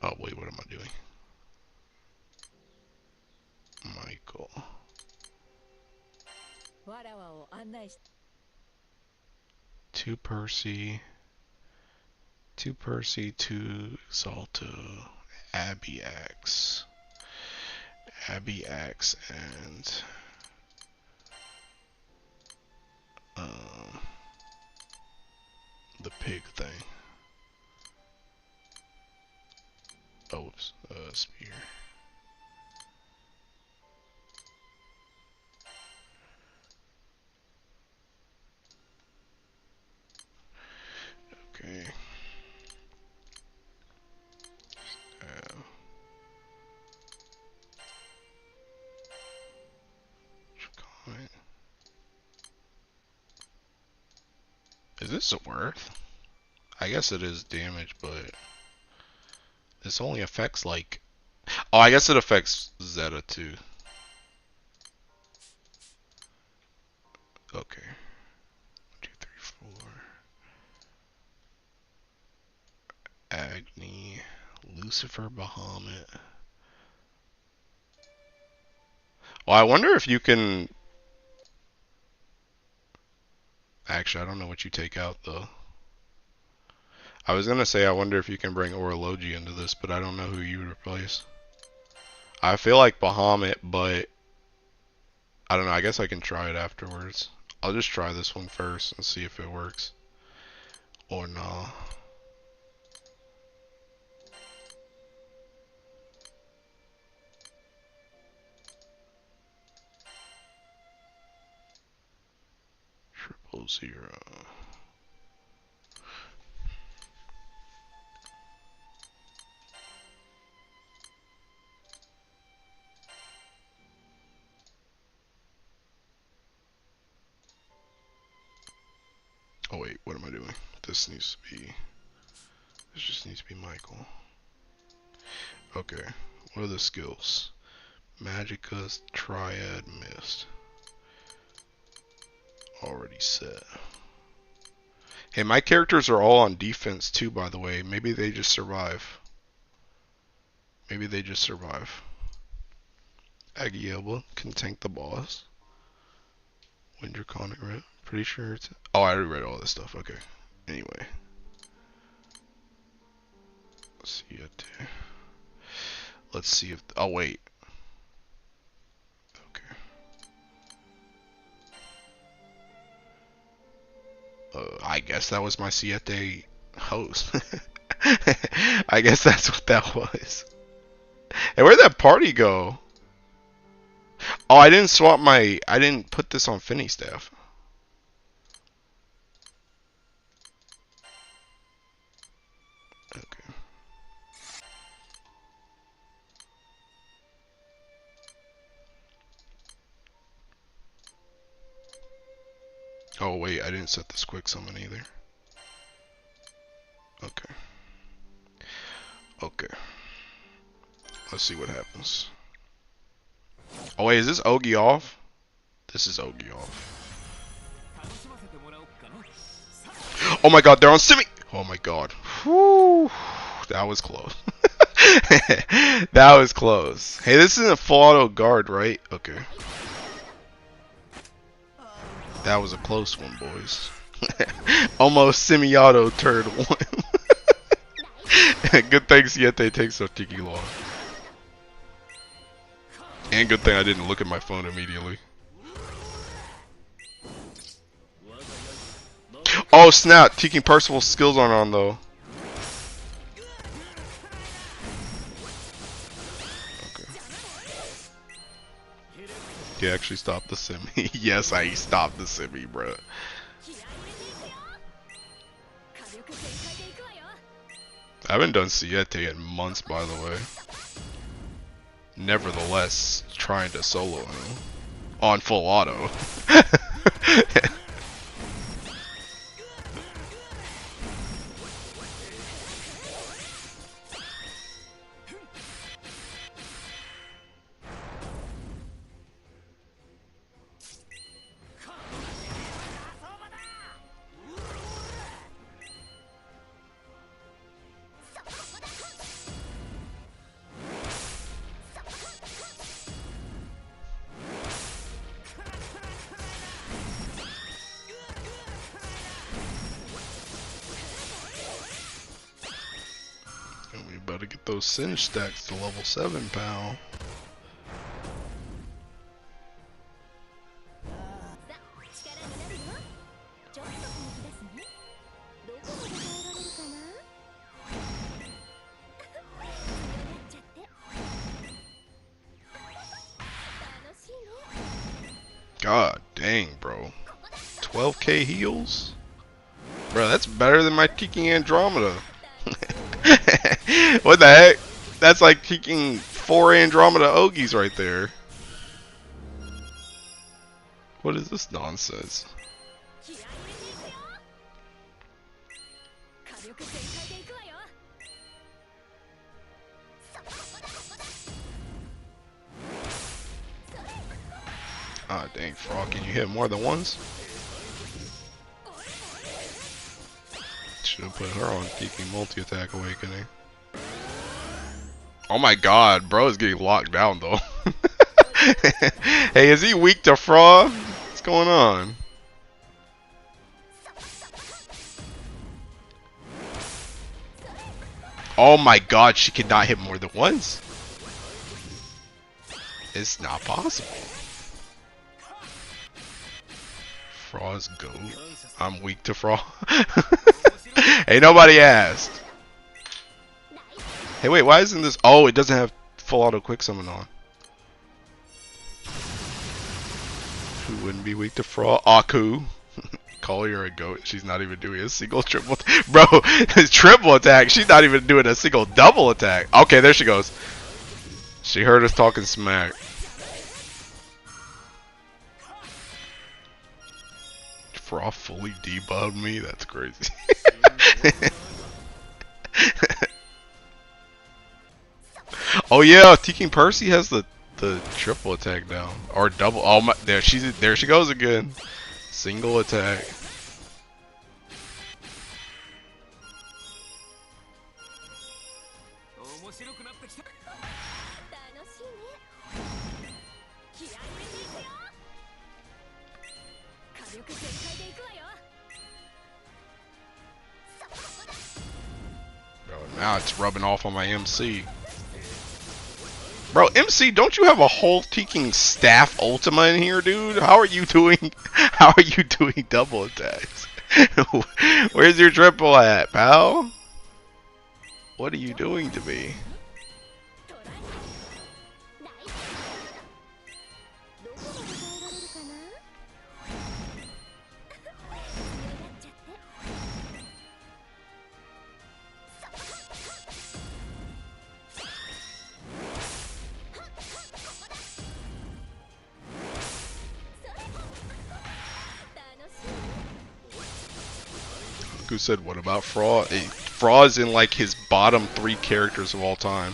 Speaker 1: Oh, wait, what am I doing? Michael. Two Percy, two Exalto, Abby Axe, and the pig thing. Oh, whoops, spear. Okay. Is this worth? I guess it is damage, but this only affects like... Oh, I guess it affects Zeta too. Okay. 1, 2, 3, 4. Agni, Lucifer, Bahamut. Well, I wonder if you can... Actually, I don't know what you take out, though. I was gonna say, I wonder if you can bring Orology into this, but I don't know who you would replace. I feel like Bahamut, but... I don't know, I guess I can try it afterwards. I'll just try this one first and see if it works. Or not. Triple 0. Oh wait, what am I doing? This needs to be... This just needs to be Michael. Okay, what are the skills? Magicka, Triad, Mist. Already set. Hey, my characters are all on defense too, by the way. Maybe they just survive. Maybe they just survive. Agielba can tank the boss. Wind Draconic Red. Pretty sure it's... Oh, I already read all this stuff. Okay. Anyway. Let's see it. Let's see if... Oh, wait. Okay. I guess that was my Siete host. I guess that's what that was. Hey, where'd that party go? Oh, I didn't swap my... I didn't put this on Finny staff. Okay. Oh, wait, I didn't set this quick summon either. Okay. Okay. Let's see what happens. Oh, wait, is this Ogi off? This is Ogi off. Oh my god, they're on Simi! Oh my god. Whew. That was close. That was close. Hey, this isn't a full auto guard, right? Okay. That was a close one, boys. Almost semi-auto turd one. Good thing Siete takes so tiki long. And good thing I didn't look at my phone immediately. Oh snap! Taking Percival's skills aren't on though. Okay. He actually stopped the semi. Yes, I stopped the semi, bro. I haven't done Siete in months, by the way. Nevertheless, trying to solo him on full auto. We better get those Singe stacks to level 7, pal. God dang, bro. 12k heals? Bro, that's better than my kicking Andromeda. What the heck? That's like kicking 4 Andromeda Ogies right there. What is this nonsense? Ah, dang, Frog, can you hit more than once? Should have put her on kicking multi-attack awakening. Oh my god, bro is getting locked down though. Hey, is he weak to Frog? What's going on? Oh my god, she cannot hit more than once. It's not possible. Frog's GOAT. I'm weak to Frog. Hey, nobody asked. Hey, wait, why isn't this? Oh, it doesn't have full auto quick summon on. Who wouldn't be weak to Frog? Aku. Call her a goat. She's not even doing a single triple. Bro, triple attack. She's not even doing a single double attack. Okay, there she goes. She heard us talking smack. Frog fully debuffed me? That's crazy. Oh yeah, Teking Percy has the triple attack down. Or double. Oh my, there she goes again. Single attack. Bro, now it's rubbing off on my MC. Bro, MC, don't you have a whole Teking staff Ultima in here, dude? How are you doing double attacks? Where's your triple at, pal? What are you doing to me? Who said what about Fraud? Fraud's in like his bottom 3 characters of all time.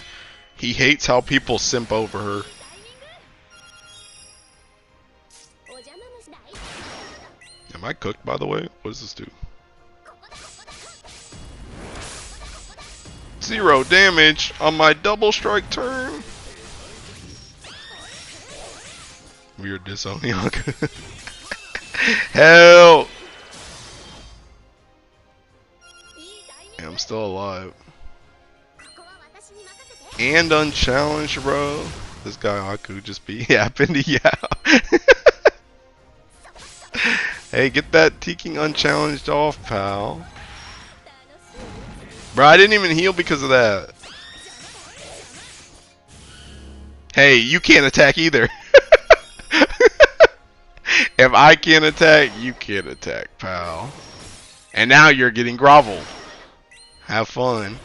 Speaker 1: He hates how people simp over her. Am I cooked, by the way? What does this do? 0 damage on my double strike turn. Weird disowning. Help! I'm still alive. And unchallenged, bro. This guy Aku just be yapping to yap. Hey, get that Teking unchallenged off, pal. Bro, I didn't even heal because of that. Hey, you can't attack either. If I can't attack, you can't attack, pal. And now you're getting groveled. Have fun.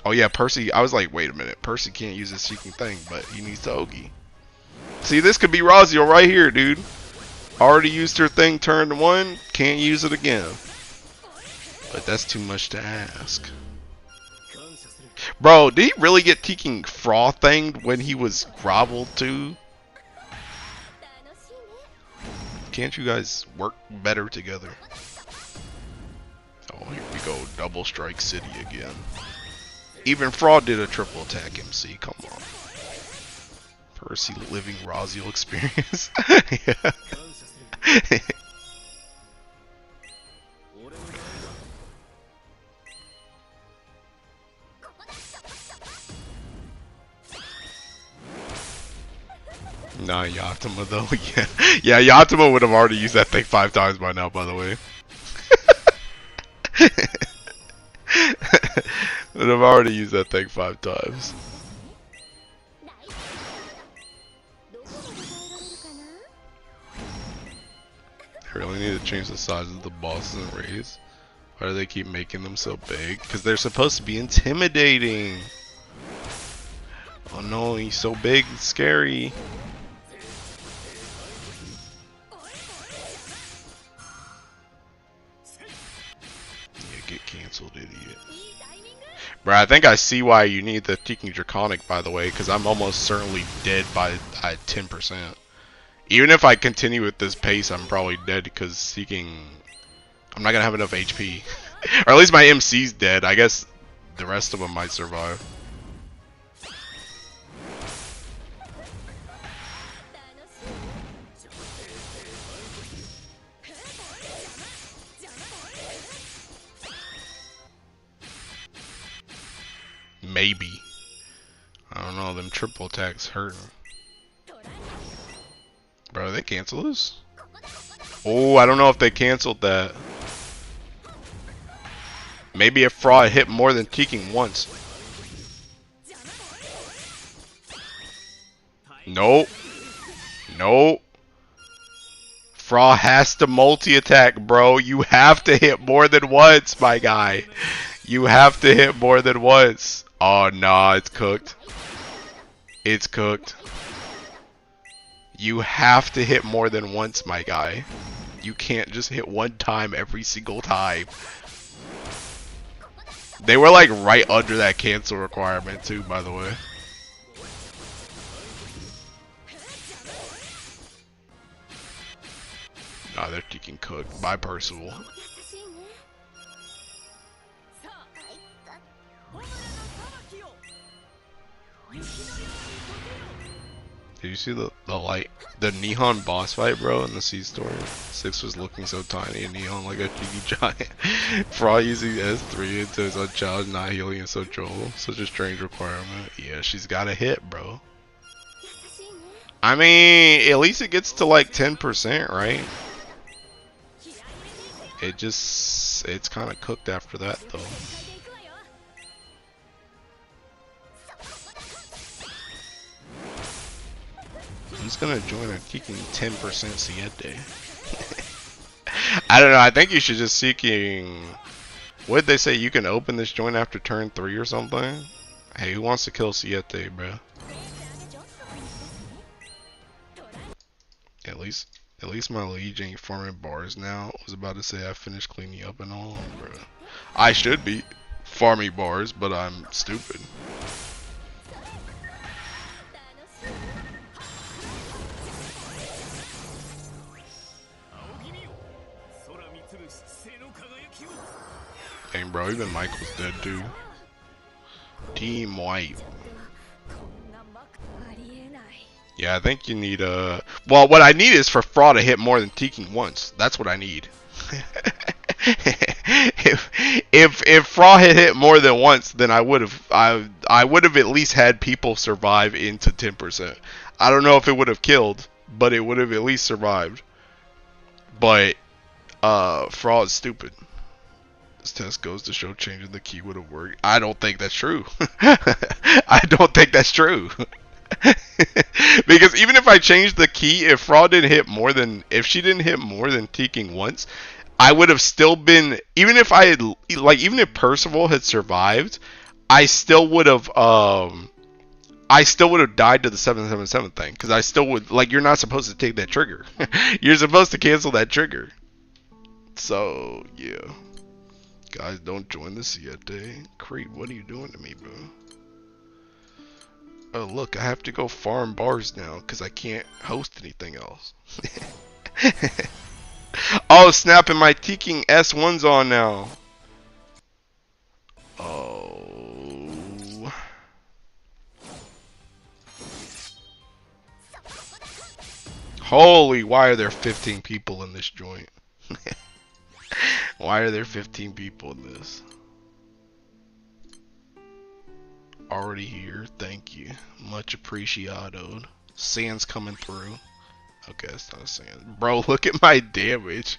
Speaker 1: Oh yeah, Percy. I was like, wait a minute. Percy can't use his seeking thing, but he needs to Ogi. See, this could be Razio right here, dude. Already used her thing turn 1. Can't use it again. But that's too much to ask. Bro, did he really get Teking Froth thinged when he was groveled too? Can't you guys work better together? Oh, here we go. Double Strike City again. Even Fraud did a triple attack MC. Come on. Percy living Razio experience. Yeah. Nah, Yatima though. Yeah, Yatima would have already used that thing 5 times by now, by the way. Would have already used that thing 5 times. I really need to change the size of the bosses and raids. Why do they keep making them so big? Because they're supposed to be intimidating. Oh no, he's so big and scary. Yeah, get cancelled, idiot. Bro, I think I see why you need the Teking Draconic, by the way, because I'm almost certainly dead by 10%. Even if I continue with this pace, I'm probably dead because Seeking... I'm not going to have enough HP. Or at least my MC's dead. I guess the rest of them might survive. Maybe. I don't know, them triple attacks hurt. Bro, they cancel this? Oh, I don't know if they canceled that. Maybe if Fraud hit more than Teking once. Nope. Nope. Fraud has to multi-attack, bro. You have to hit more than once, my guy. You have to hit more than once. Oh, nah, it's cooked. It's cooked. You have to hit more than once, my guy. You can't just hit one time every single time. They were like right under that cancel requirement too, by the way. Nah, they're taking cooked by Percival. Did you see the Nihon boss fight, bro, in the Sea Story? 6 was looking so tiny and Nihon like a cheeky giant. Fraud using S3 into his unchallenged, not healing and so troll. Such a strange requirement. Yeah, she's got a hit, bro. I mean, at least it gets to like 10%, right? It's kind of cooked after that, though. Who's gonna join a kicking 10% Siete? I don't know, I think you should just seeking... What did they say? You can open this joint after turn 3 or something? Hey, who wants to kill Siete, bro? At least my liege ain't farming bars now. I was about to say I finished cleaning up and all, bro. I should be farming bars, but I'm stupid. Dang, bro, even Michael's dead too. Team White. Yeah, I think you need well, what I need is for Fraud to hit more than Teking once. That's what I need. if Fraud had hit more than once, then I would have at least had people survive into 10%. I don't know if it would have killed, but it would have at least survived. But fraud's stupid. This test goes to show changing the key would have worked. I don't think that's true. I don't think that's true. Because even if I changed the key, if fraud didn't hit more than, if she didn't hit more than Teeking once, I would have still been, even if I had, like, even if Percival had survived, I still would have died to the 777 thing, because I still would, like, you're not supposed to take that trigger. You're supposed to cancel that trigger. So, yeah. Guys, don't join the Siete. Creed, what are you doing to me, bro? Oh, look, I have to go farm bars now, because I can't host anything else. Oh, snap, and my Teeking S1's on now. Oh. Holy, why are there 15 people in this joint? Why are there 15 people in this? Already here, thank you. Much appreciated. Sand's coming through. Okay, it's not a sand. Bro, look at my damage.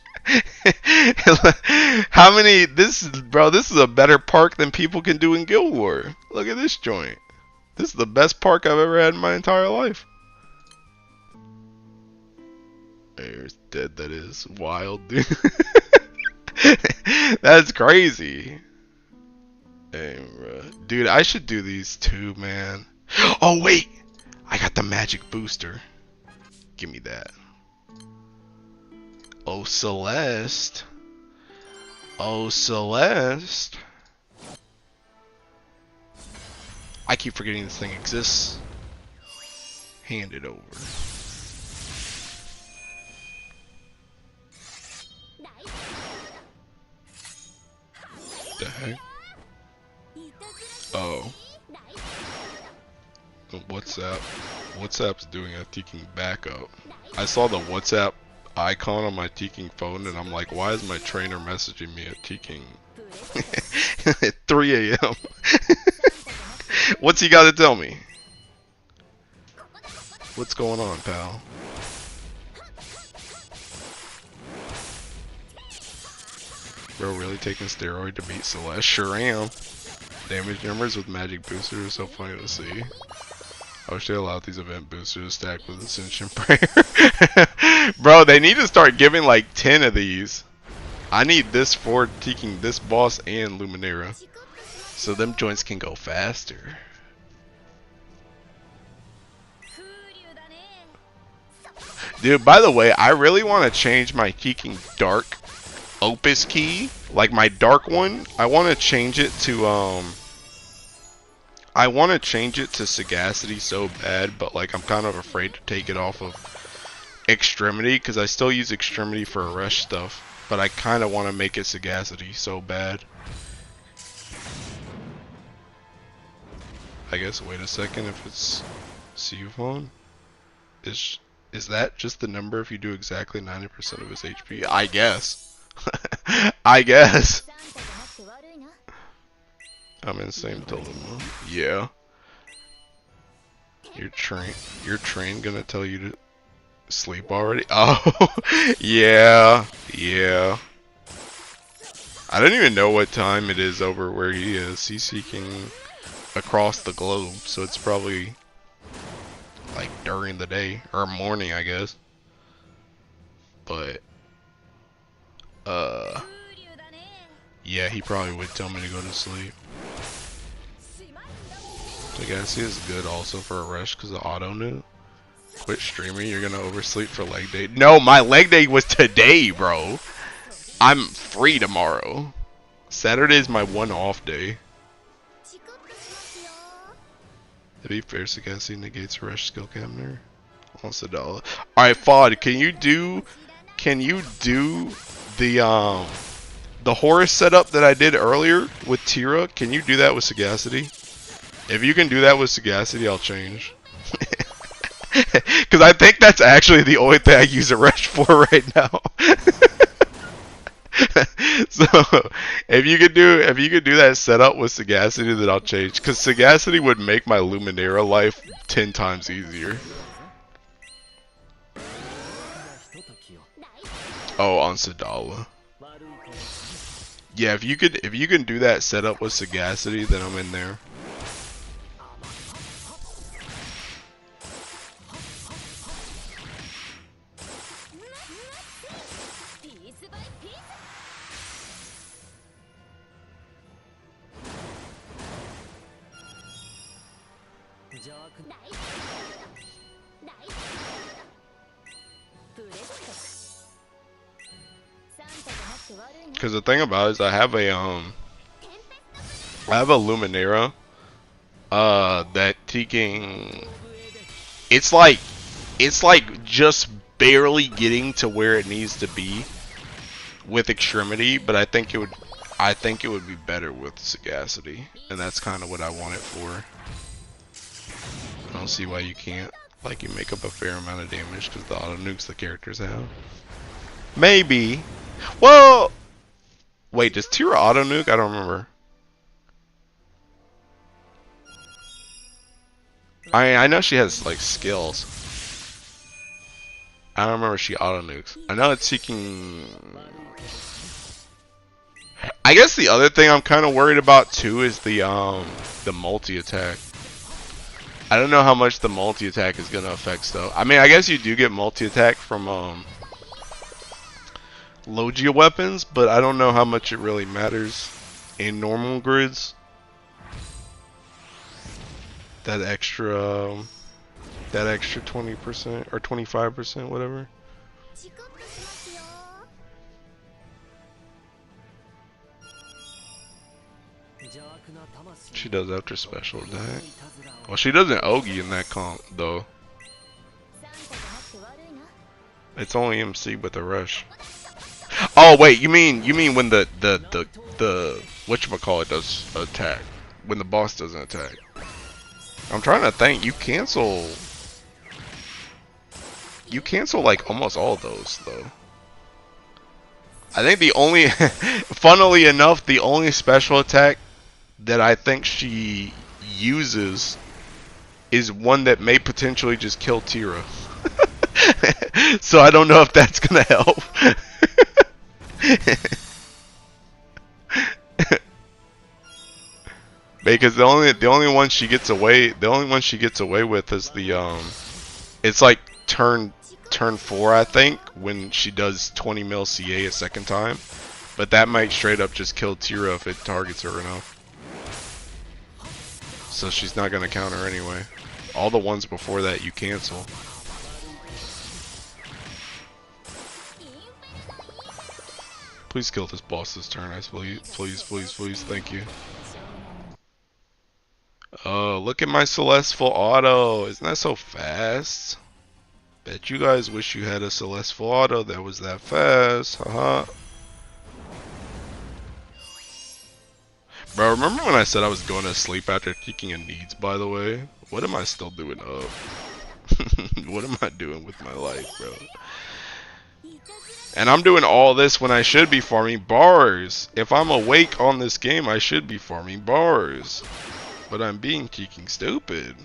Speaker 1: How many, this is a better park than people can do in Guild War. Look at this joint. This is the best park I've ever had in my entire life. There's dead, that is wild, dude. That's crazy. Hey, bro. Dude, I should do these too, man. Oh, wait! I got the magic booster. Give me that. Oh, Celeste. Oh, Celeste. I keep forgetting this thing exists. Hand it over. The heck? Oh. WhatsApp's doing a Teeking backup. I saw the WhatsApp icon on my Teeking phone and I'm like, why is my trainer messaging me at Teeking at 3 a.m.? What's he got to tell me? What's going on, pal? Bro, really taking steroid to beat Celeste? Sure am. Damage numbers with magic boosters are so funny to see. I wish they allowed these event boosters to stack with Ascension Prayer. Bro, they need to start giving like 10 of these. I need this for taking this boss and Luminera, so them joints can go faster. Dude, by the way, I really want to change my Teeking Dark Opus key, like my dark one. I want to change it to Sagacity so bad, but like I'm kind of afraid to take it off of Extremity because I still use Extremity for rush stuff, but I kind of want to make it Sagacity so bad. I guess wait a second, if it's Sivon, is that just the number if you do exactly 90% of his HP? I guess. I guess. I'm insane dilemma. Yeah. Your train gonna tell you to sleep already? Oh, yeah, yeah. I don't even know what time it is over where he is. He's seeking across the globe, so it's probably like during the day or morning, I guess. But yeah, he probably would tell me to go to sleep. I guess he is good also for a rush because of auto nuke. Quit streaming, you're gonna oversleep for leg day. No, my leg day was today, bro. I'm free tomorrow. Saturday is my one off day. To be fair, Sagacity negates rush skill Camner. Almost $1. Alright, Fod, can you do the Horus setup that I did earlier with Tira? Can you do that with Sagacity? If you can do that with Sagacity, I'll change. Because I think that's actually the only thing I use a rush for right now. So if you could do that setup with Sagacity, then I'll change. Because Sagacity would make my Luminera life 10 times easier. Oh, on Sadala. Yeah, if you can do that setup with Sagacity, then I'm in there. Because the thing about it is I have a Luminera that taking it's like just barely getting to where it needs to be with Extremity, but I think it would be better with Sagacity, and that's kind of what I want it for. I don't see why you can't. Like, you make up a fair amount of damage because the auto nukes the characters have. Maybe. Well, wait, does Tira auto nuke? I don't remember. I know she has like skills. I don't remember if she auto nukes. I know it's seeking. I guess the other thing I'm kind of worried about too is the multi attack. I don't know how much the multi attack is gonna affect stuff. I mean, I guess you do get multi attack from Logia weapons, but I don't know how much it really matters in normal grids. That extra 20% or 25%, whatever. She does after special attack. Well, she doesn't Ogi in that comp though. It's only MC with a rush. Oh wait, you mean when the whatchamacallit does attack? When the boss doesn't attack. I'm trying to think. You cancel like almost all of those though. I think the only funnily enough, the only special attack that I think she uses is one that may potentially just kill Tira. So I don't know if that's gonna help. Because the only one she gets away with is the it's like turn 4, I think, when she does 20 mil CA a second time, but that might straight up just kill Tira if it targets her enough. So she's not gonna counter anyway. All the ones before that you cancel. Please kill this boss this turn, please, thank you. Oh, look at my Celestial Auto. Isn't that so fast? Bet you guys wish you had a Celestial Auto that was that fast. Haha. Bro, remember when I said I was going to sleep after taking a needs, by the way? What am I still doing up? What am I doing with my life, bro? And I'm doing all this when I should be farming bars. If I'm awake on this game, I should be farming bars. But I'm being cheeking stupid.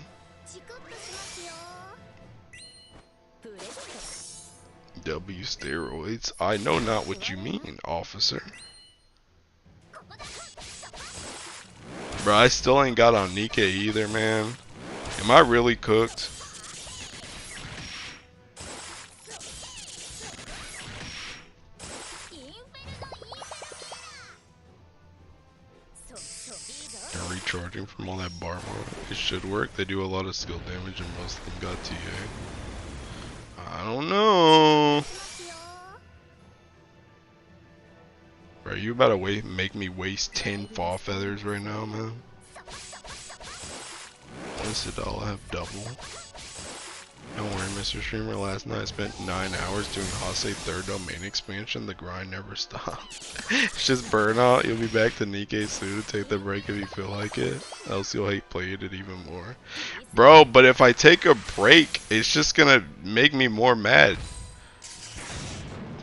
Speaker 1: W steroids? I know not what you mean, officer. Bro, I still ain't got on Nikke either, man. Am I really cooked? They're recharging from all that bar mode. It should work. They do a lot of skill damage and most of them got TA. I don't know. Bro, you about to make me waste 10 fall feathers right now, man? Once did all have double? Don't worry, Mr. Streamer. Last night I spent 9 hours doing Hase 3rd domain expansion. The grind never stopped. It's just burnout. You'll be back to Nikke soon. Take the break if you feel like it. Else you'll hate playing it even more. Bro, but if I take a break, it's just gonna make me more mad.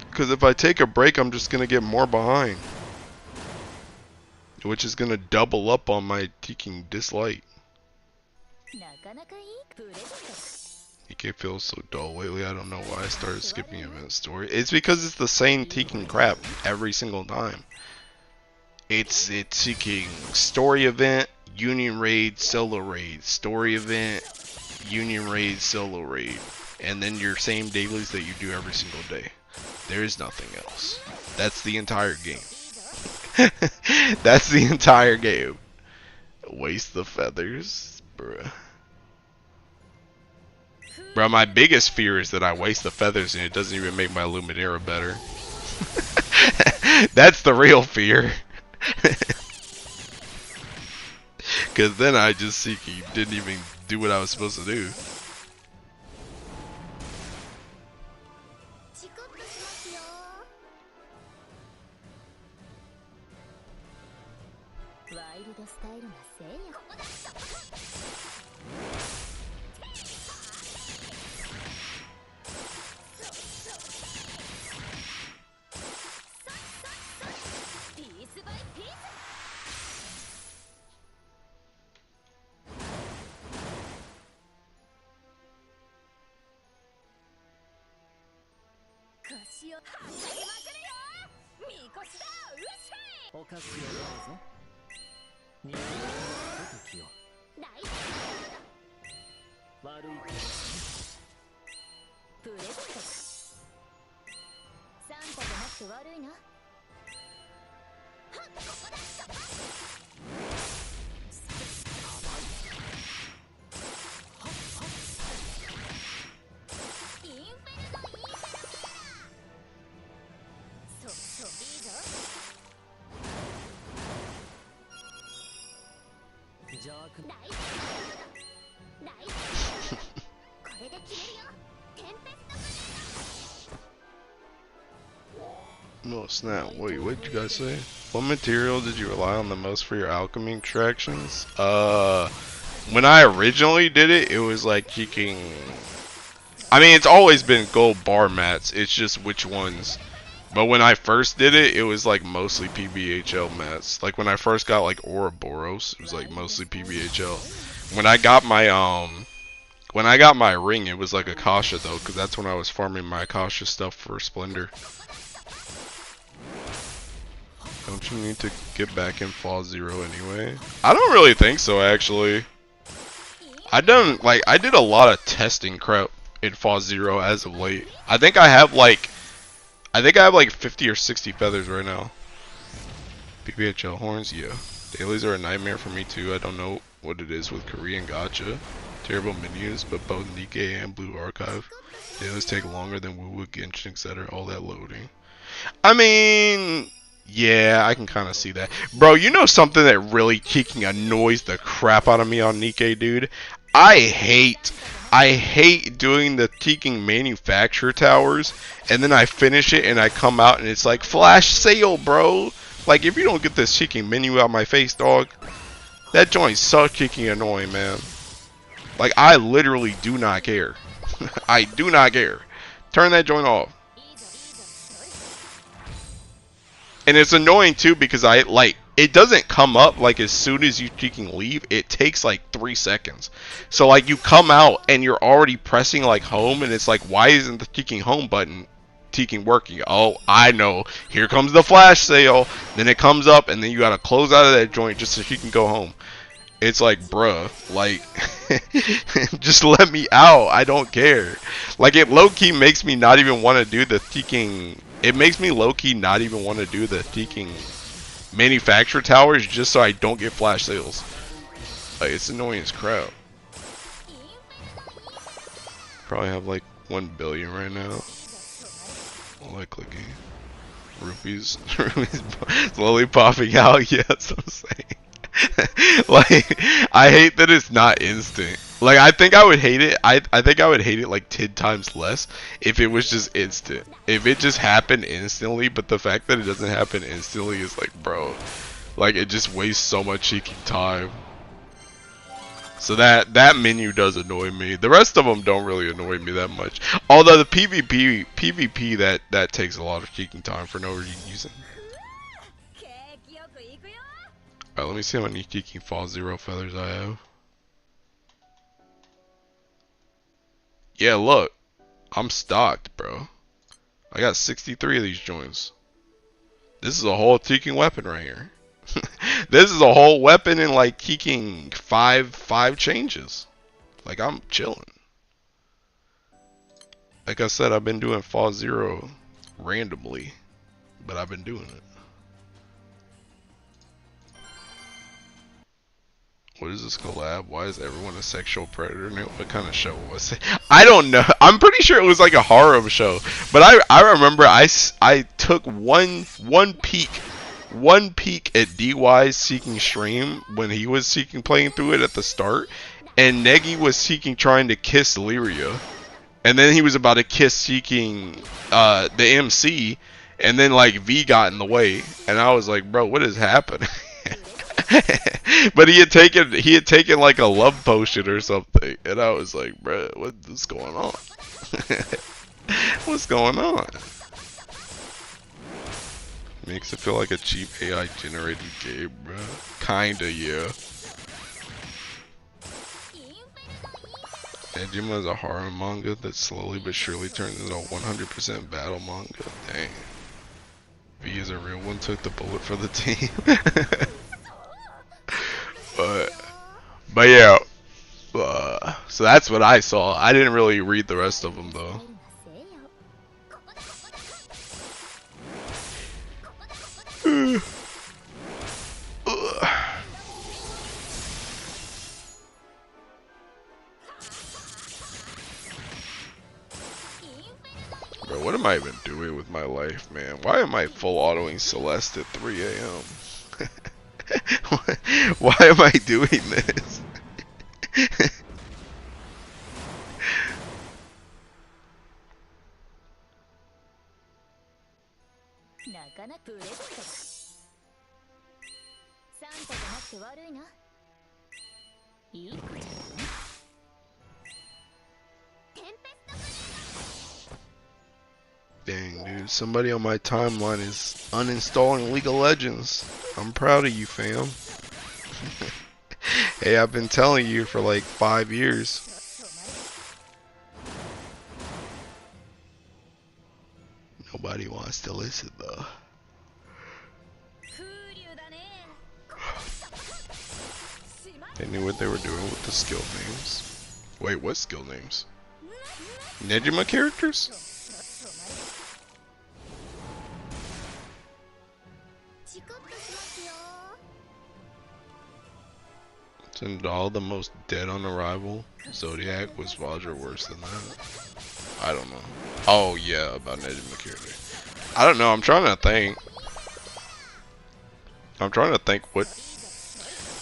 Speaker 1: Because if I take a break, I'm just gonna get more behind. Which is gonna double up on my taking dislike. Nikke Nikke feels so dull lately. I don't know why I started skipping event story. It's because it's the same teaking crap every single time. It's seeking story event, union raid, solo raid, story event, union raid, solo raid, and then your same dailies that you do every single day. There is nothing else. That's the entire game. That's the entire game. Waste the feathers, bruh. Bro, my biggest fear is that I waste the feathers and it doesn't even make my Luminera better. That's the real fear. Cause then I just see he didn't even do what I was supposed to do. No snap. Wait, what did you guys say? What material did you rely on the most for your alchemy extractions? When I originally did it, it was like kicking. I mean, it's always been gold bar mats. It's just which ones. But when I first did it, it was like mostly PBHL mats. Like when I first got like Ouroboros, it was like mostly PBHL. When I got my ring, it was like Akasha though, because that's when I was farming my Akasha stuff for Splendor. Don't you need to get back in Fall Zero anyway? I don't really think so, actually. I did a lot of testing crap in Fall Zero as of late. I think I have like 50 or 60 feathers right now. PBHL horns, yeah. Dailies are a nightmare for me too. I don't know what it is with Korean gacha. Terrible menus, but both Nikke and Blue Archive. Dailies take longer than Woo Genshin, etc. All that loading. I mean, yeah, I can kind of see that. Bro, you know something that really kicking annoys the crap out of me on Nikke, dude? I hate doing the kicking manufacturer towers, and then I finish it and I come out and it's like, flash sale, bro. Like, if you don't get this kicking menu out my face, dog, that joint's so kicking annoying, man. Like, I literally do not care. I do not care. Turn that joint off. And it's annoying too because it doesn't come up like as soon as you freaking leave. It takes like 3 seconds. So like you come out and you're already pressing like home, and it's like, why isn't the freaking home button working? Oh, I know. Here comes the flash sale. Then it comes up, and then you gotta close out of that joint just so you can go home. It's like, bruh, like, just let me out. I don't care. Like, it low-key makes me not even want to do the freaking. It makes me low-key not even want to do the freaking manufacturer towers just so I don't get flash sales. Like, it's annoying as crap. Probably have like 1 billion right now. I like clicking. Rupees. Rupees slowly popping out. Yeah, that's what I'm saying. Like, I hate that it's not instant. Like, I think I would hate it. I think I would hate it like 10 times less if it was just instant. If it just happened instantly, but the fact that it doesn't happen instantly is like, bro, like, it just wastes so much cheeky time. So that menu does annoy me. The rest of them don't really annoy me that much. Although the PvP that takes a lot of cheeking time for no reason. Alright, let me see how many cheeking Fall Zero feathers I have. Yeah, look. I'm stocked, bro. I got 63 of these joints. This is a whole Teeking weapon right here. This is a whole weapon in like Teeking five changes. Like I'm chilling. Like I said, I've been doing Fall Zero randomly, but I've been doing it. What is this collab? Why is everyone a sexual predator now? What kind of show was it? I don't know. I'm pretty sure it was like a horror show. But I remember I took one peek at DY's Seeking stream when he was Seeking playing through it at the start, and Negi was Seeking trying to kiss Lyria, and then he was about to kiss Seeking the MC, and then like V got in the way, and I was like, bro, what is happening? But he had taken like a love potion or something, and I was like, bro, what's going on? What's going on? Makes it feel like a cheap AI generated game, bro. Kinda, yeah. Anjima is a horror manga that slowly but surely turns into a 100% battle manga. Dang. V is a real one, took the bullet for the team. But yeah. So that's what I saw. I didn't really read the rest of them though. Bro, what am I even doing with my life, man? Why am I full autoing Celeste at 3 a.m.? Why am I doing this? Dang, dude, somebody on my timeline is uninstalling League of Legends. I'm proud of you, fam. Hey, I've been telling you for like 5 years. Nobody wants to listen, though. They knew what they were doing with the skill names. Wait, what skill names? Nejima characters? Sindal the most dead on arrival. Zodiac was Vajra worse than that. I don't know. Oh yeah, about Nejima character. I don't know. I'm trying to think.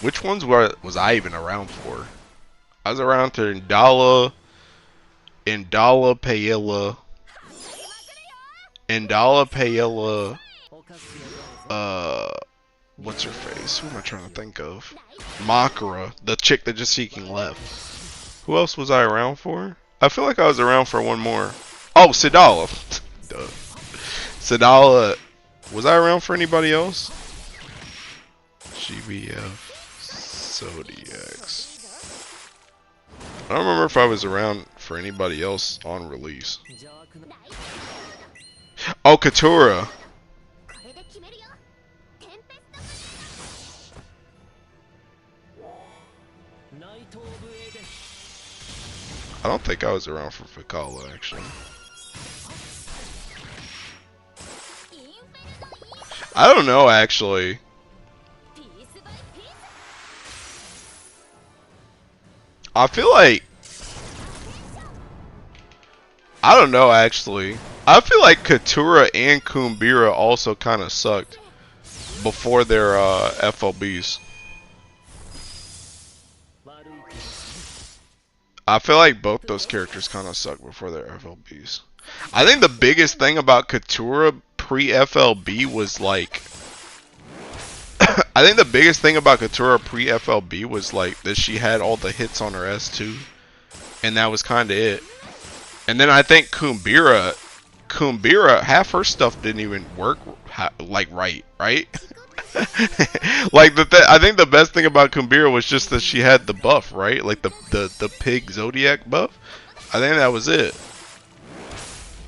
Speaker 1: Which ones was I even around for? I was around to Indala, Paella, what's her face? Who am I trying to think of? Makara, the chick that just Seeking left. Who else was I around for? I feel like I was around for one more. Oh, Sidala. Duh. Sidala. Was I around for anybody else? GBF. Zodiacs. I don't remember if I was around for anybody else on release. Oh, Katura. I don't think I was around for Fikala, actually. I don't know, actually. I feel like... I don't know, actually. I feel like Katura and Kumbira also kind of sucked before their FLBs. I feel like both those characters kind of suck before their FLBs. I think the biggest thing about Katura pre-FLB was like... I think the biggest thing about Katura pre-FLB was like that she had all the hits on her S2. And that was kind of it. And then I think Kumbira, half her stuff didn't even work like right? Like I think the best thing about Kumbira was just that she had the buff, right? Like the pig Zodiac buff. I think that was it.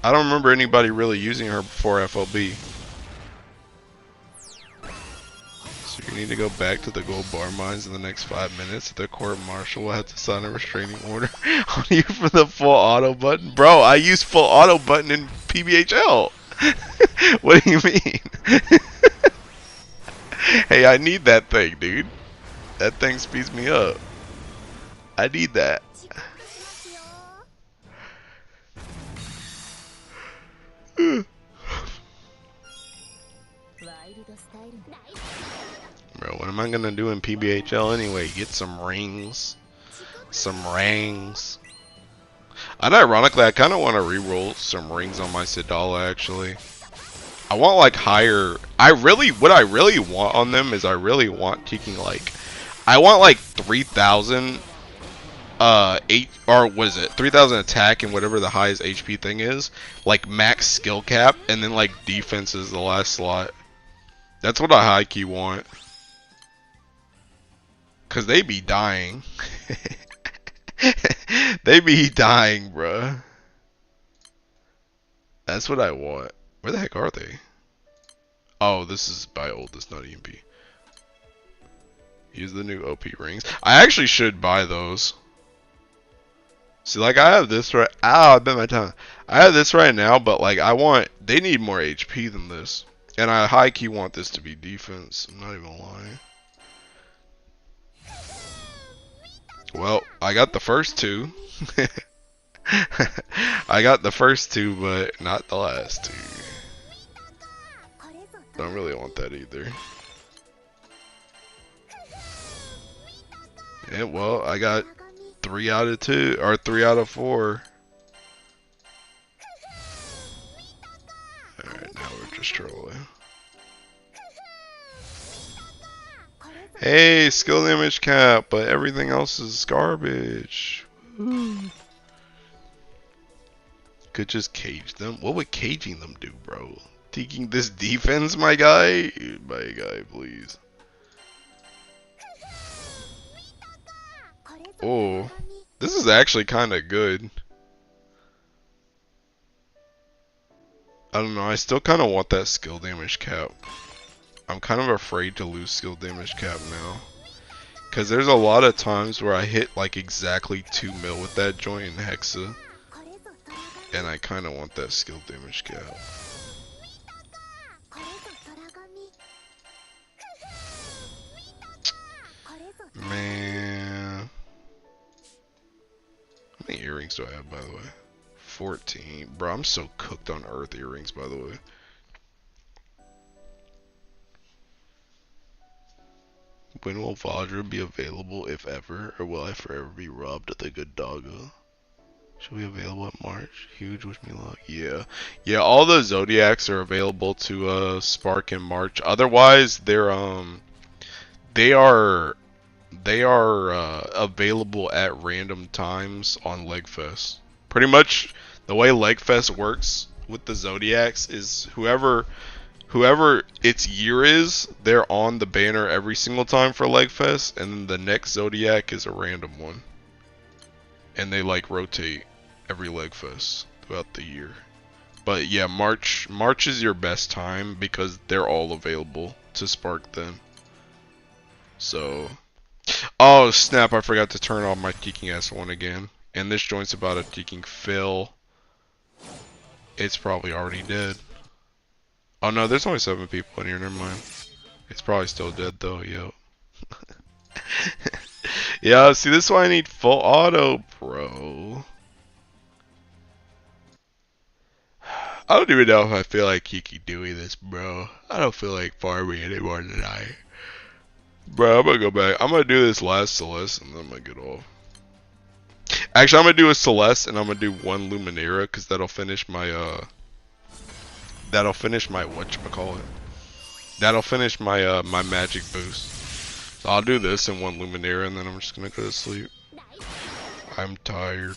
Speaker 1: I don't remember anybody really using her before FLB. So you need to go back to the gold bar mines in the next 5 minutes. The court martial will have to sign a restraining order on you for the full auto button. Bro, I use full auto button in PBHL. What do you mean? Hey, I need that thing, dude. That thing speeds me up. I need that. Bro, what am I gonna do in PBHL anyway? Get some rings. Some rings. And ironically, I kind of want to re-roll some rings on my Sidala, actually. I want, like, higher... what I really want on them is I really want taking, like... I want, like, 3,000... 3,000 attack and whatever the highest HP thing is. Like, max skill cap, and then, like, defense is the last slot. That's what I high-key want. Cause they be dying. They be dying, bruh. That's what I want. Where the heck are they? Oh, this is by oldest, not EMP. Use the new OP rings. I actually should buy those. See, like, I have this right... Ow, I bit my tongue. I have this right now, but, like, they need more HP than this. And I high-key want this to be defense. I'm not even lying. Well, I got the first two. I got the first two, but not the last two. Don't really want that either. Yeah, well, I got 3 out of 2, or 3 out of 4. Alright, now we're just trolling. Hey, skill damage cap, but everything else is garbage. Woo. Could just cage them. What would caging them do, bro? Taking this defense, my guy? My guy, please. Oh, this is actually kind of good. I don't know, I still kind of want that skill damage cap. I'm kind of afraid to lose skill damage cap now. Because there's a lot of times where I hit like exactly 2 mil with that joint in Hexa. And I kind of want that skill damage cap. Man. How many earrings do I have, by the way? 14. Bro, I'm so cooked on earth earrings, by the way. When will Vajra be available, if ever, or will I forever be robbed of the good doggo? Should be available in March. Huge, wish me luck. Yeah. Yeah, all the Zodiacs are available to spark in March. Otherwise, they are available at random times on Legfest. Pretty much the way Legfest works with the Zodiacs is whoever its year is, they're on the banner every single time for Legfest, and then the next Zodiac is a random one. And they like rotate every Legfest throughout the year. But yeah, March is your best time because they're all available to spark then. So, oh snap, I forgot to turn off my Teeking S1 again. And this joint's about a Teeking fill. It's probably already dead. Oh no, there's only 7 people in here, never mind. It's probably still dead though, yo. Yeah, see, this is why I need full auto, bro. I don't even know if I feel like Kiki doing this, bro. I don't feel like farming anymore tonight. Bro, I'm gonna go back. I'm gonna do this last Celeste and then I'm gonna get off. Actually, I'm gonna do a Celeste and I'm gonna do 1 Luminera because that'll finish my whatchamacallit. That'll finish my my magic boost. So I'll do this in 1 Luminera and then I'm just gonna go to sleep. I'm tired.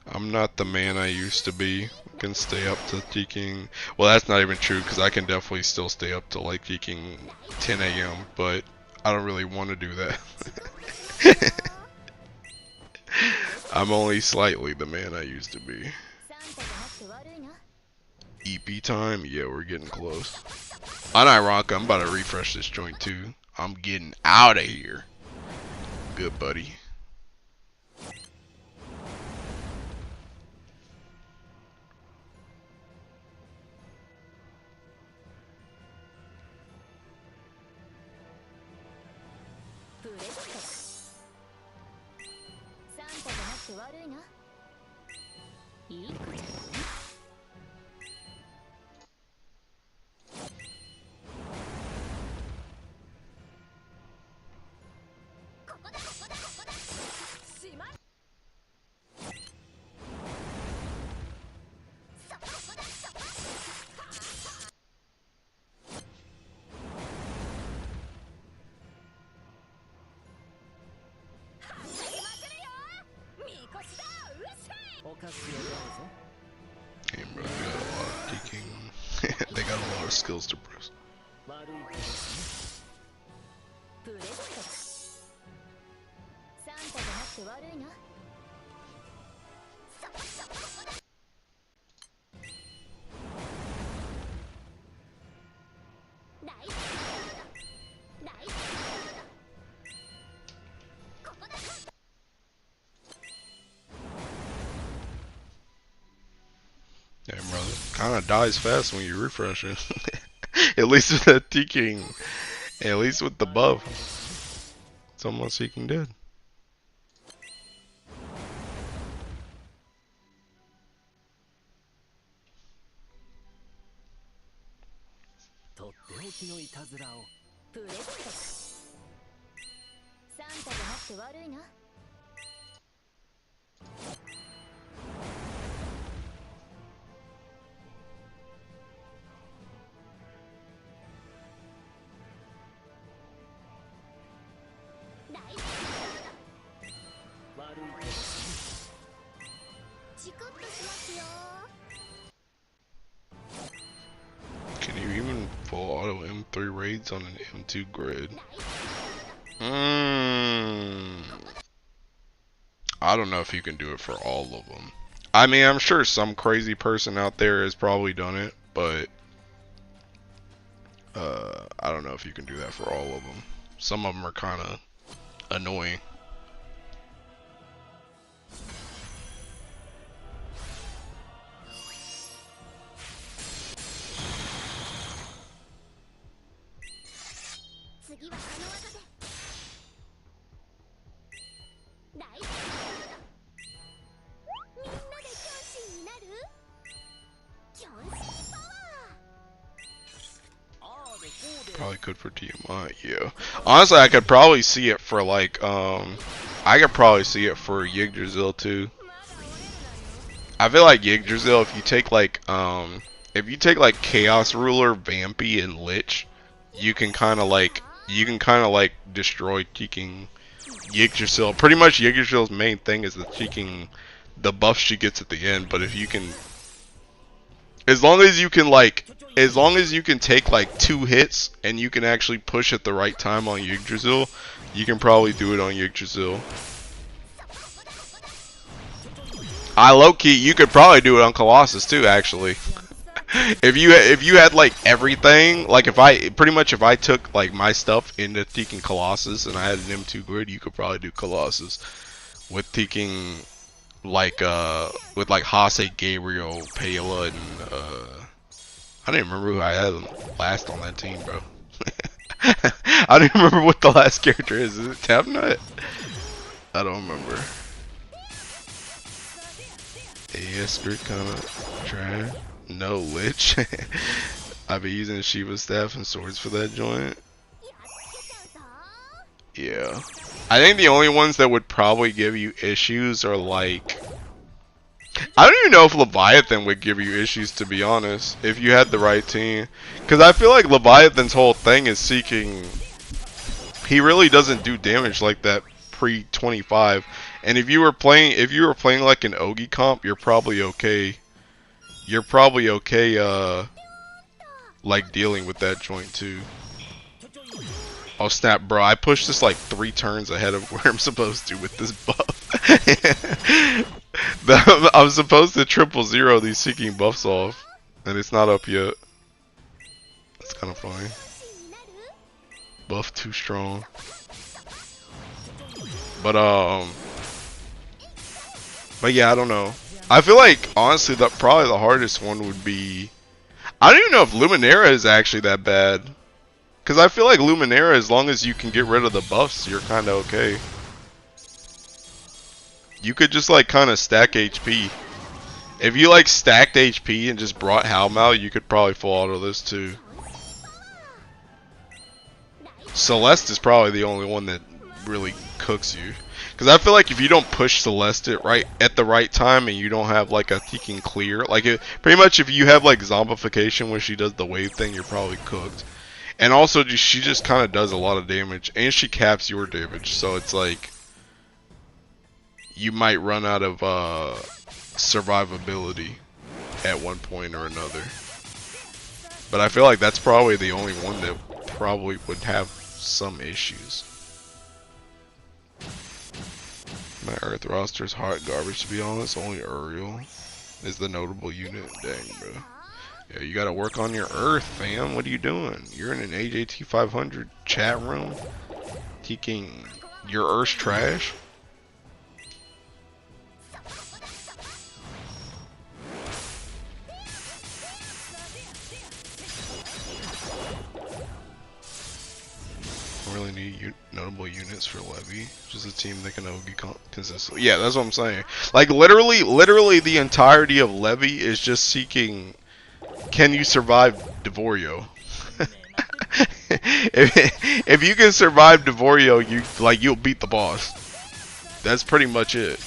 Speaker 1: I'm not the man I used to be. I can stay up to Teeking. Well, that's not even true because I can definitely still stay up to like Teeking 10 AM, but I don't really want to do that. I'm only slightly the man I used to be. EP time? Yeah, we're getting close. Unironic, I'm about to refresh this joint too. I'm getting out of here. Good buddy. Damn, bro, they got a lot of TKing. They got a lot of skills to press. Damn, brother. Kinda dies fast when you refresh it. At least with the TKing. At least with the buff. It's almost Seeking Dead. Can you even full auto M3 raids on an M2 grid? I don't know if you can do it for all of them. I mean, I'm sure some crazy person out there has probably done it, but I don't know if you can do that for all of them. Some of them are kind of annoying. Probably could for TMI, yeah. Honestly, I could probably see it for like, I could probably see it for Yggdrasil too. I feel like Yggdrasil, if you take like Chaos Ruler, Vampy, and Lich, you can kind of like destroy Teeking Yggdrasil. Pretty much Yggdrasil's main thing is the Teeking, the buff she gets at the end. But if you can, as long as you can take like 2 hits and you can actually push at the right time on Yggdrasil, you can probably do it on Yggdrasil. Low-key, you could probably do it on Colossus too, actually. if you had like everything, like if I took like my stuff into Teeking Colossus and I had an M2 grid, you could probably do Colossus with Teeking like with like Hase, Gabriel, Pela, and I don't even remember who I had last on that team, bro. I don't even remember what the last character is. Is it Tabnut? I don't remember. Asker kind of trash. No Lich. I've been using Shiva staff and swords for that joint. Yeah. I think the only ones that would probably give you issues are like, I don't even know if Leviathan would give you issues, to be honest, if you had the right team. Because I feel like Leviathan's whole thing is seeking. He really doesn't do damage like that pre-25. And if you were playing like an Ogi comp, you're probably okay. You're probably okay, like dealing with that joint too. Oh snap, bro! I pushed this like 3 turns ahead of where I'm supposed to with this buff. I'm supposed to 000 these seeking buffs off, and it's not up yet. That's kind of funny. Buff too strong. But yeah, I don't know. I feel like honestly, that probably the hardest one would be. I don't even know if Luminera is actually that bad. Because I feel like Luminera, as long as you can get rid of the buffs, you're kind of okay. You could just like kind of stack HP. If you like stacked HP and just brought Helm out, you could probably full auto this too. Celeste is probably the only one that really cooks you. Because I feel like if you don't push Celeste at the right time and you don't have like a Tekken clear, like pretty much if you have like zombification where she does the wave thing, you're probably cooked. And also she just kind of does a lot of damage and she caps your damage, so it's like you might run out of survivability at one point or another. But I feel like that's probably the only one that probably would have some issues. My Earth roster's hot garbage, to be honest. Only Uriel is the notable unit. Dang, bro. Yeah, you gotta work on your Earth, fam. What are you doing? You're in an AJT 500 chat room taking your Earth's trash. Really need notable units for Levy. Just a team that can OG consistently. Yeah, that's what I'm saying. Like literally the entirety of Levy is just seeking. Can you survive Devorio? if you can survive Devorio, you'll beat the boss. That's pretty much it.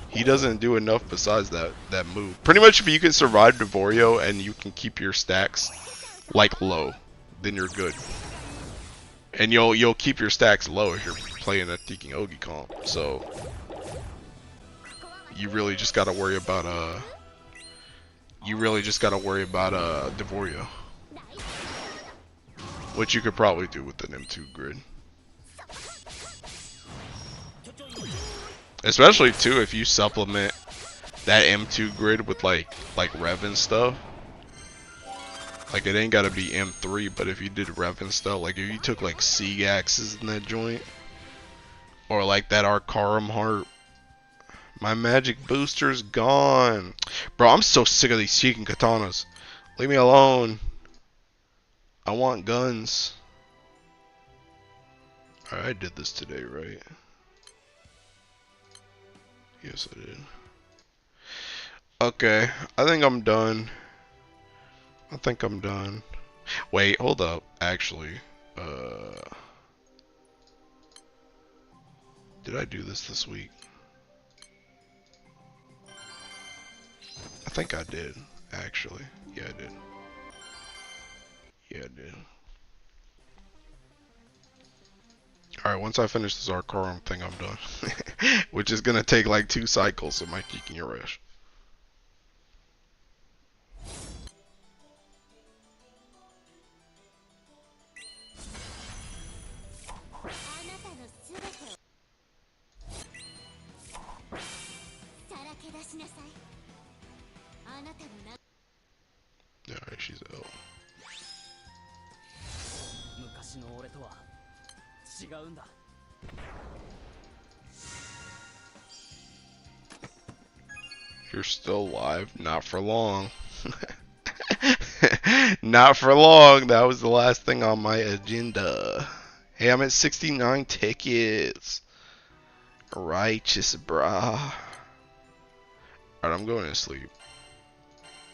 Speaker 1: He doesn't do enough besides that move. Pretty much if you can survive Devorio and you can keep your stacks like low, then you're good. And you'll keep your stacks low if you're playing a Tekken Ogi comp. So you really just gotta worry about Devorio, which you could probably do with an M2 grid. Especially too if you supplement that M2 grid with like Rev and stuff. Like it ain't gotta be M3, but if you did Rev and stuff, like if you took like Sieg axes in that joint, or like that Arcarum heart, my magic booster's gone, bro. I'm so sick of these Seeking katanas. Leave me alone. I want guns. Alright, I did this today, right? Yes, I did. Okay, I think I'm done. Wait, hold up. Actually, did I do this week? I think I did, actually. Yeah, I did. Yeah, I did. Alright, once I finish this Arcarum thing, I'm done. Which is gonna take like 2 cycles of my kicking your rush. Alright, she's out. You're still alive? Not for long. Not for long. That was the last thing on my agenda. Hey, I'm at 69 tickets. Righteous, brah. Alright, I'm going to sleep.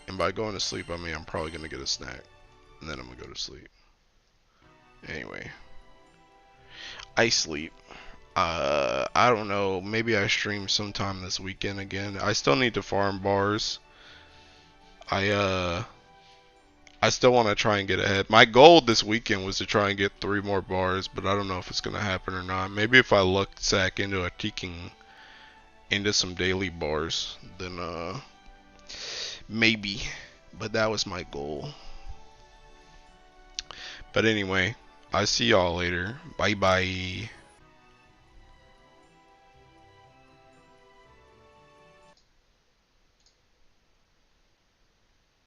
Speaker 1: And by going to sleep, I mean I'm probably going to get a snack. And then I'm going to go to sleep. Anyway. I sleep. I don't know. Maybe I stream sometime this weekend again. I still need to farm bars. I still want to try and get ahead. My goal this weekend was to try and get 3 more bars, but I don't know if it's going to happen or not. Maybe if I look sack into a Tekken, into some daily bars, then maybe. But that was my goal. But anyway, I see y'all later. Bye bye.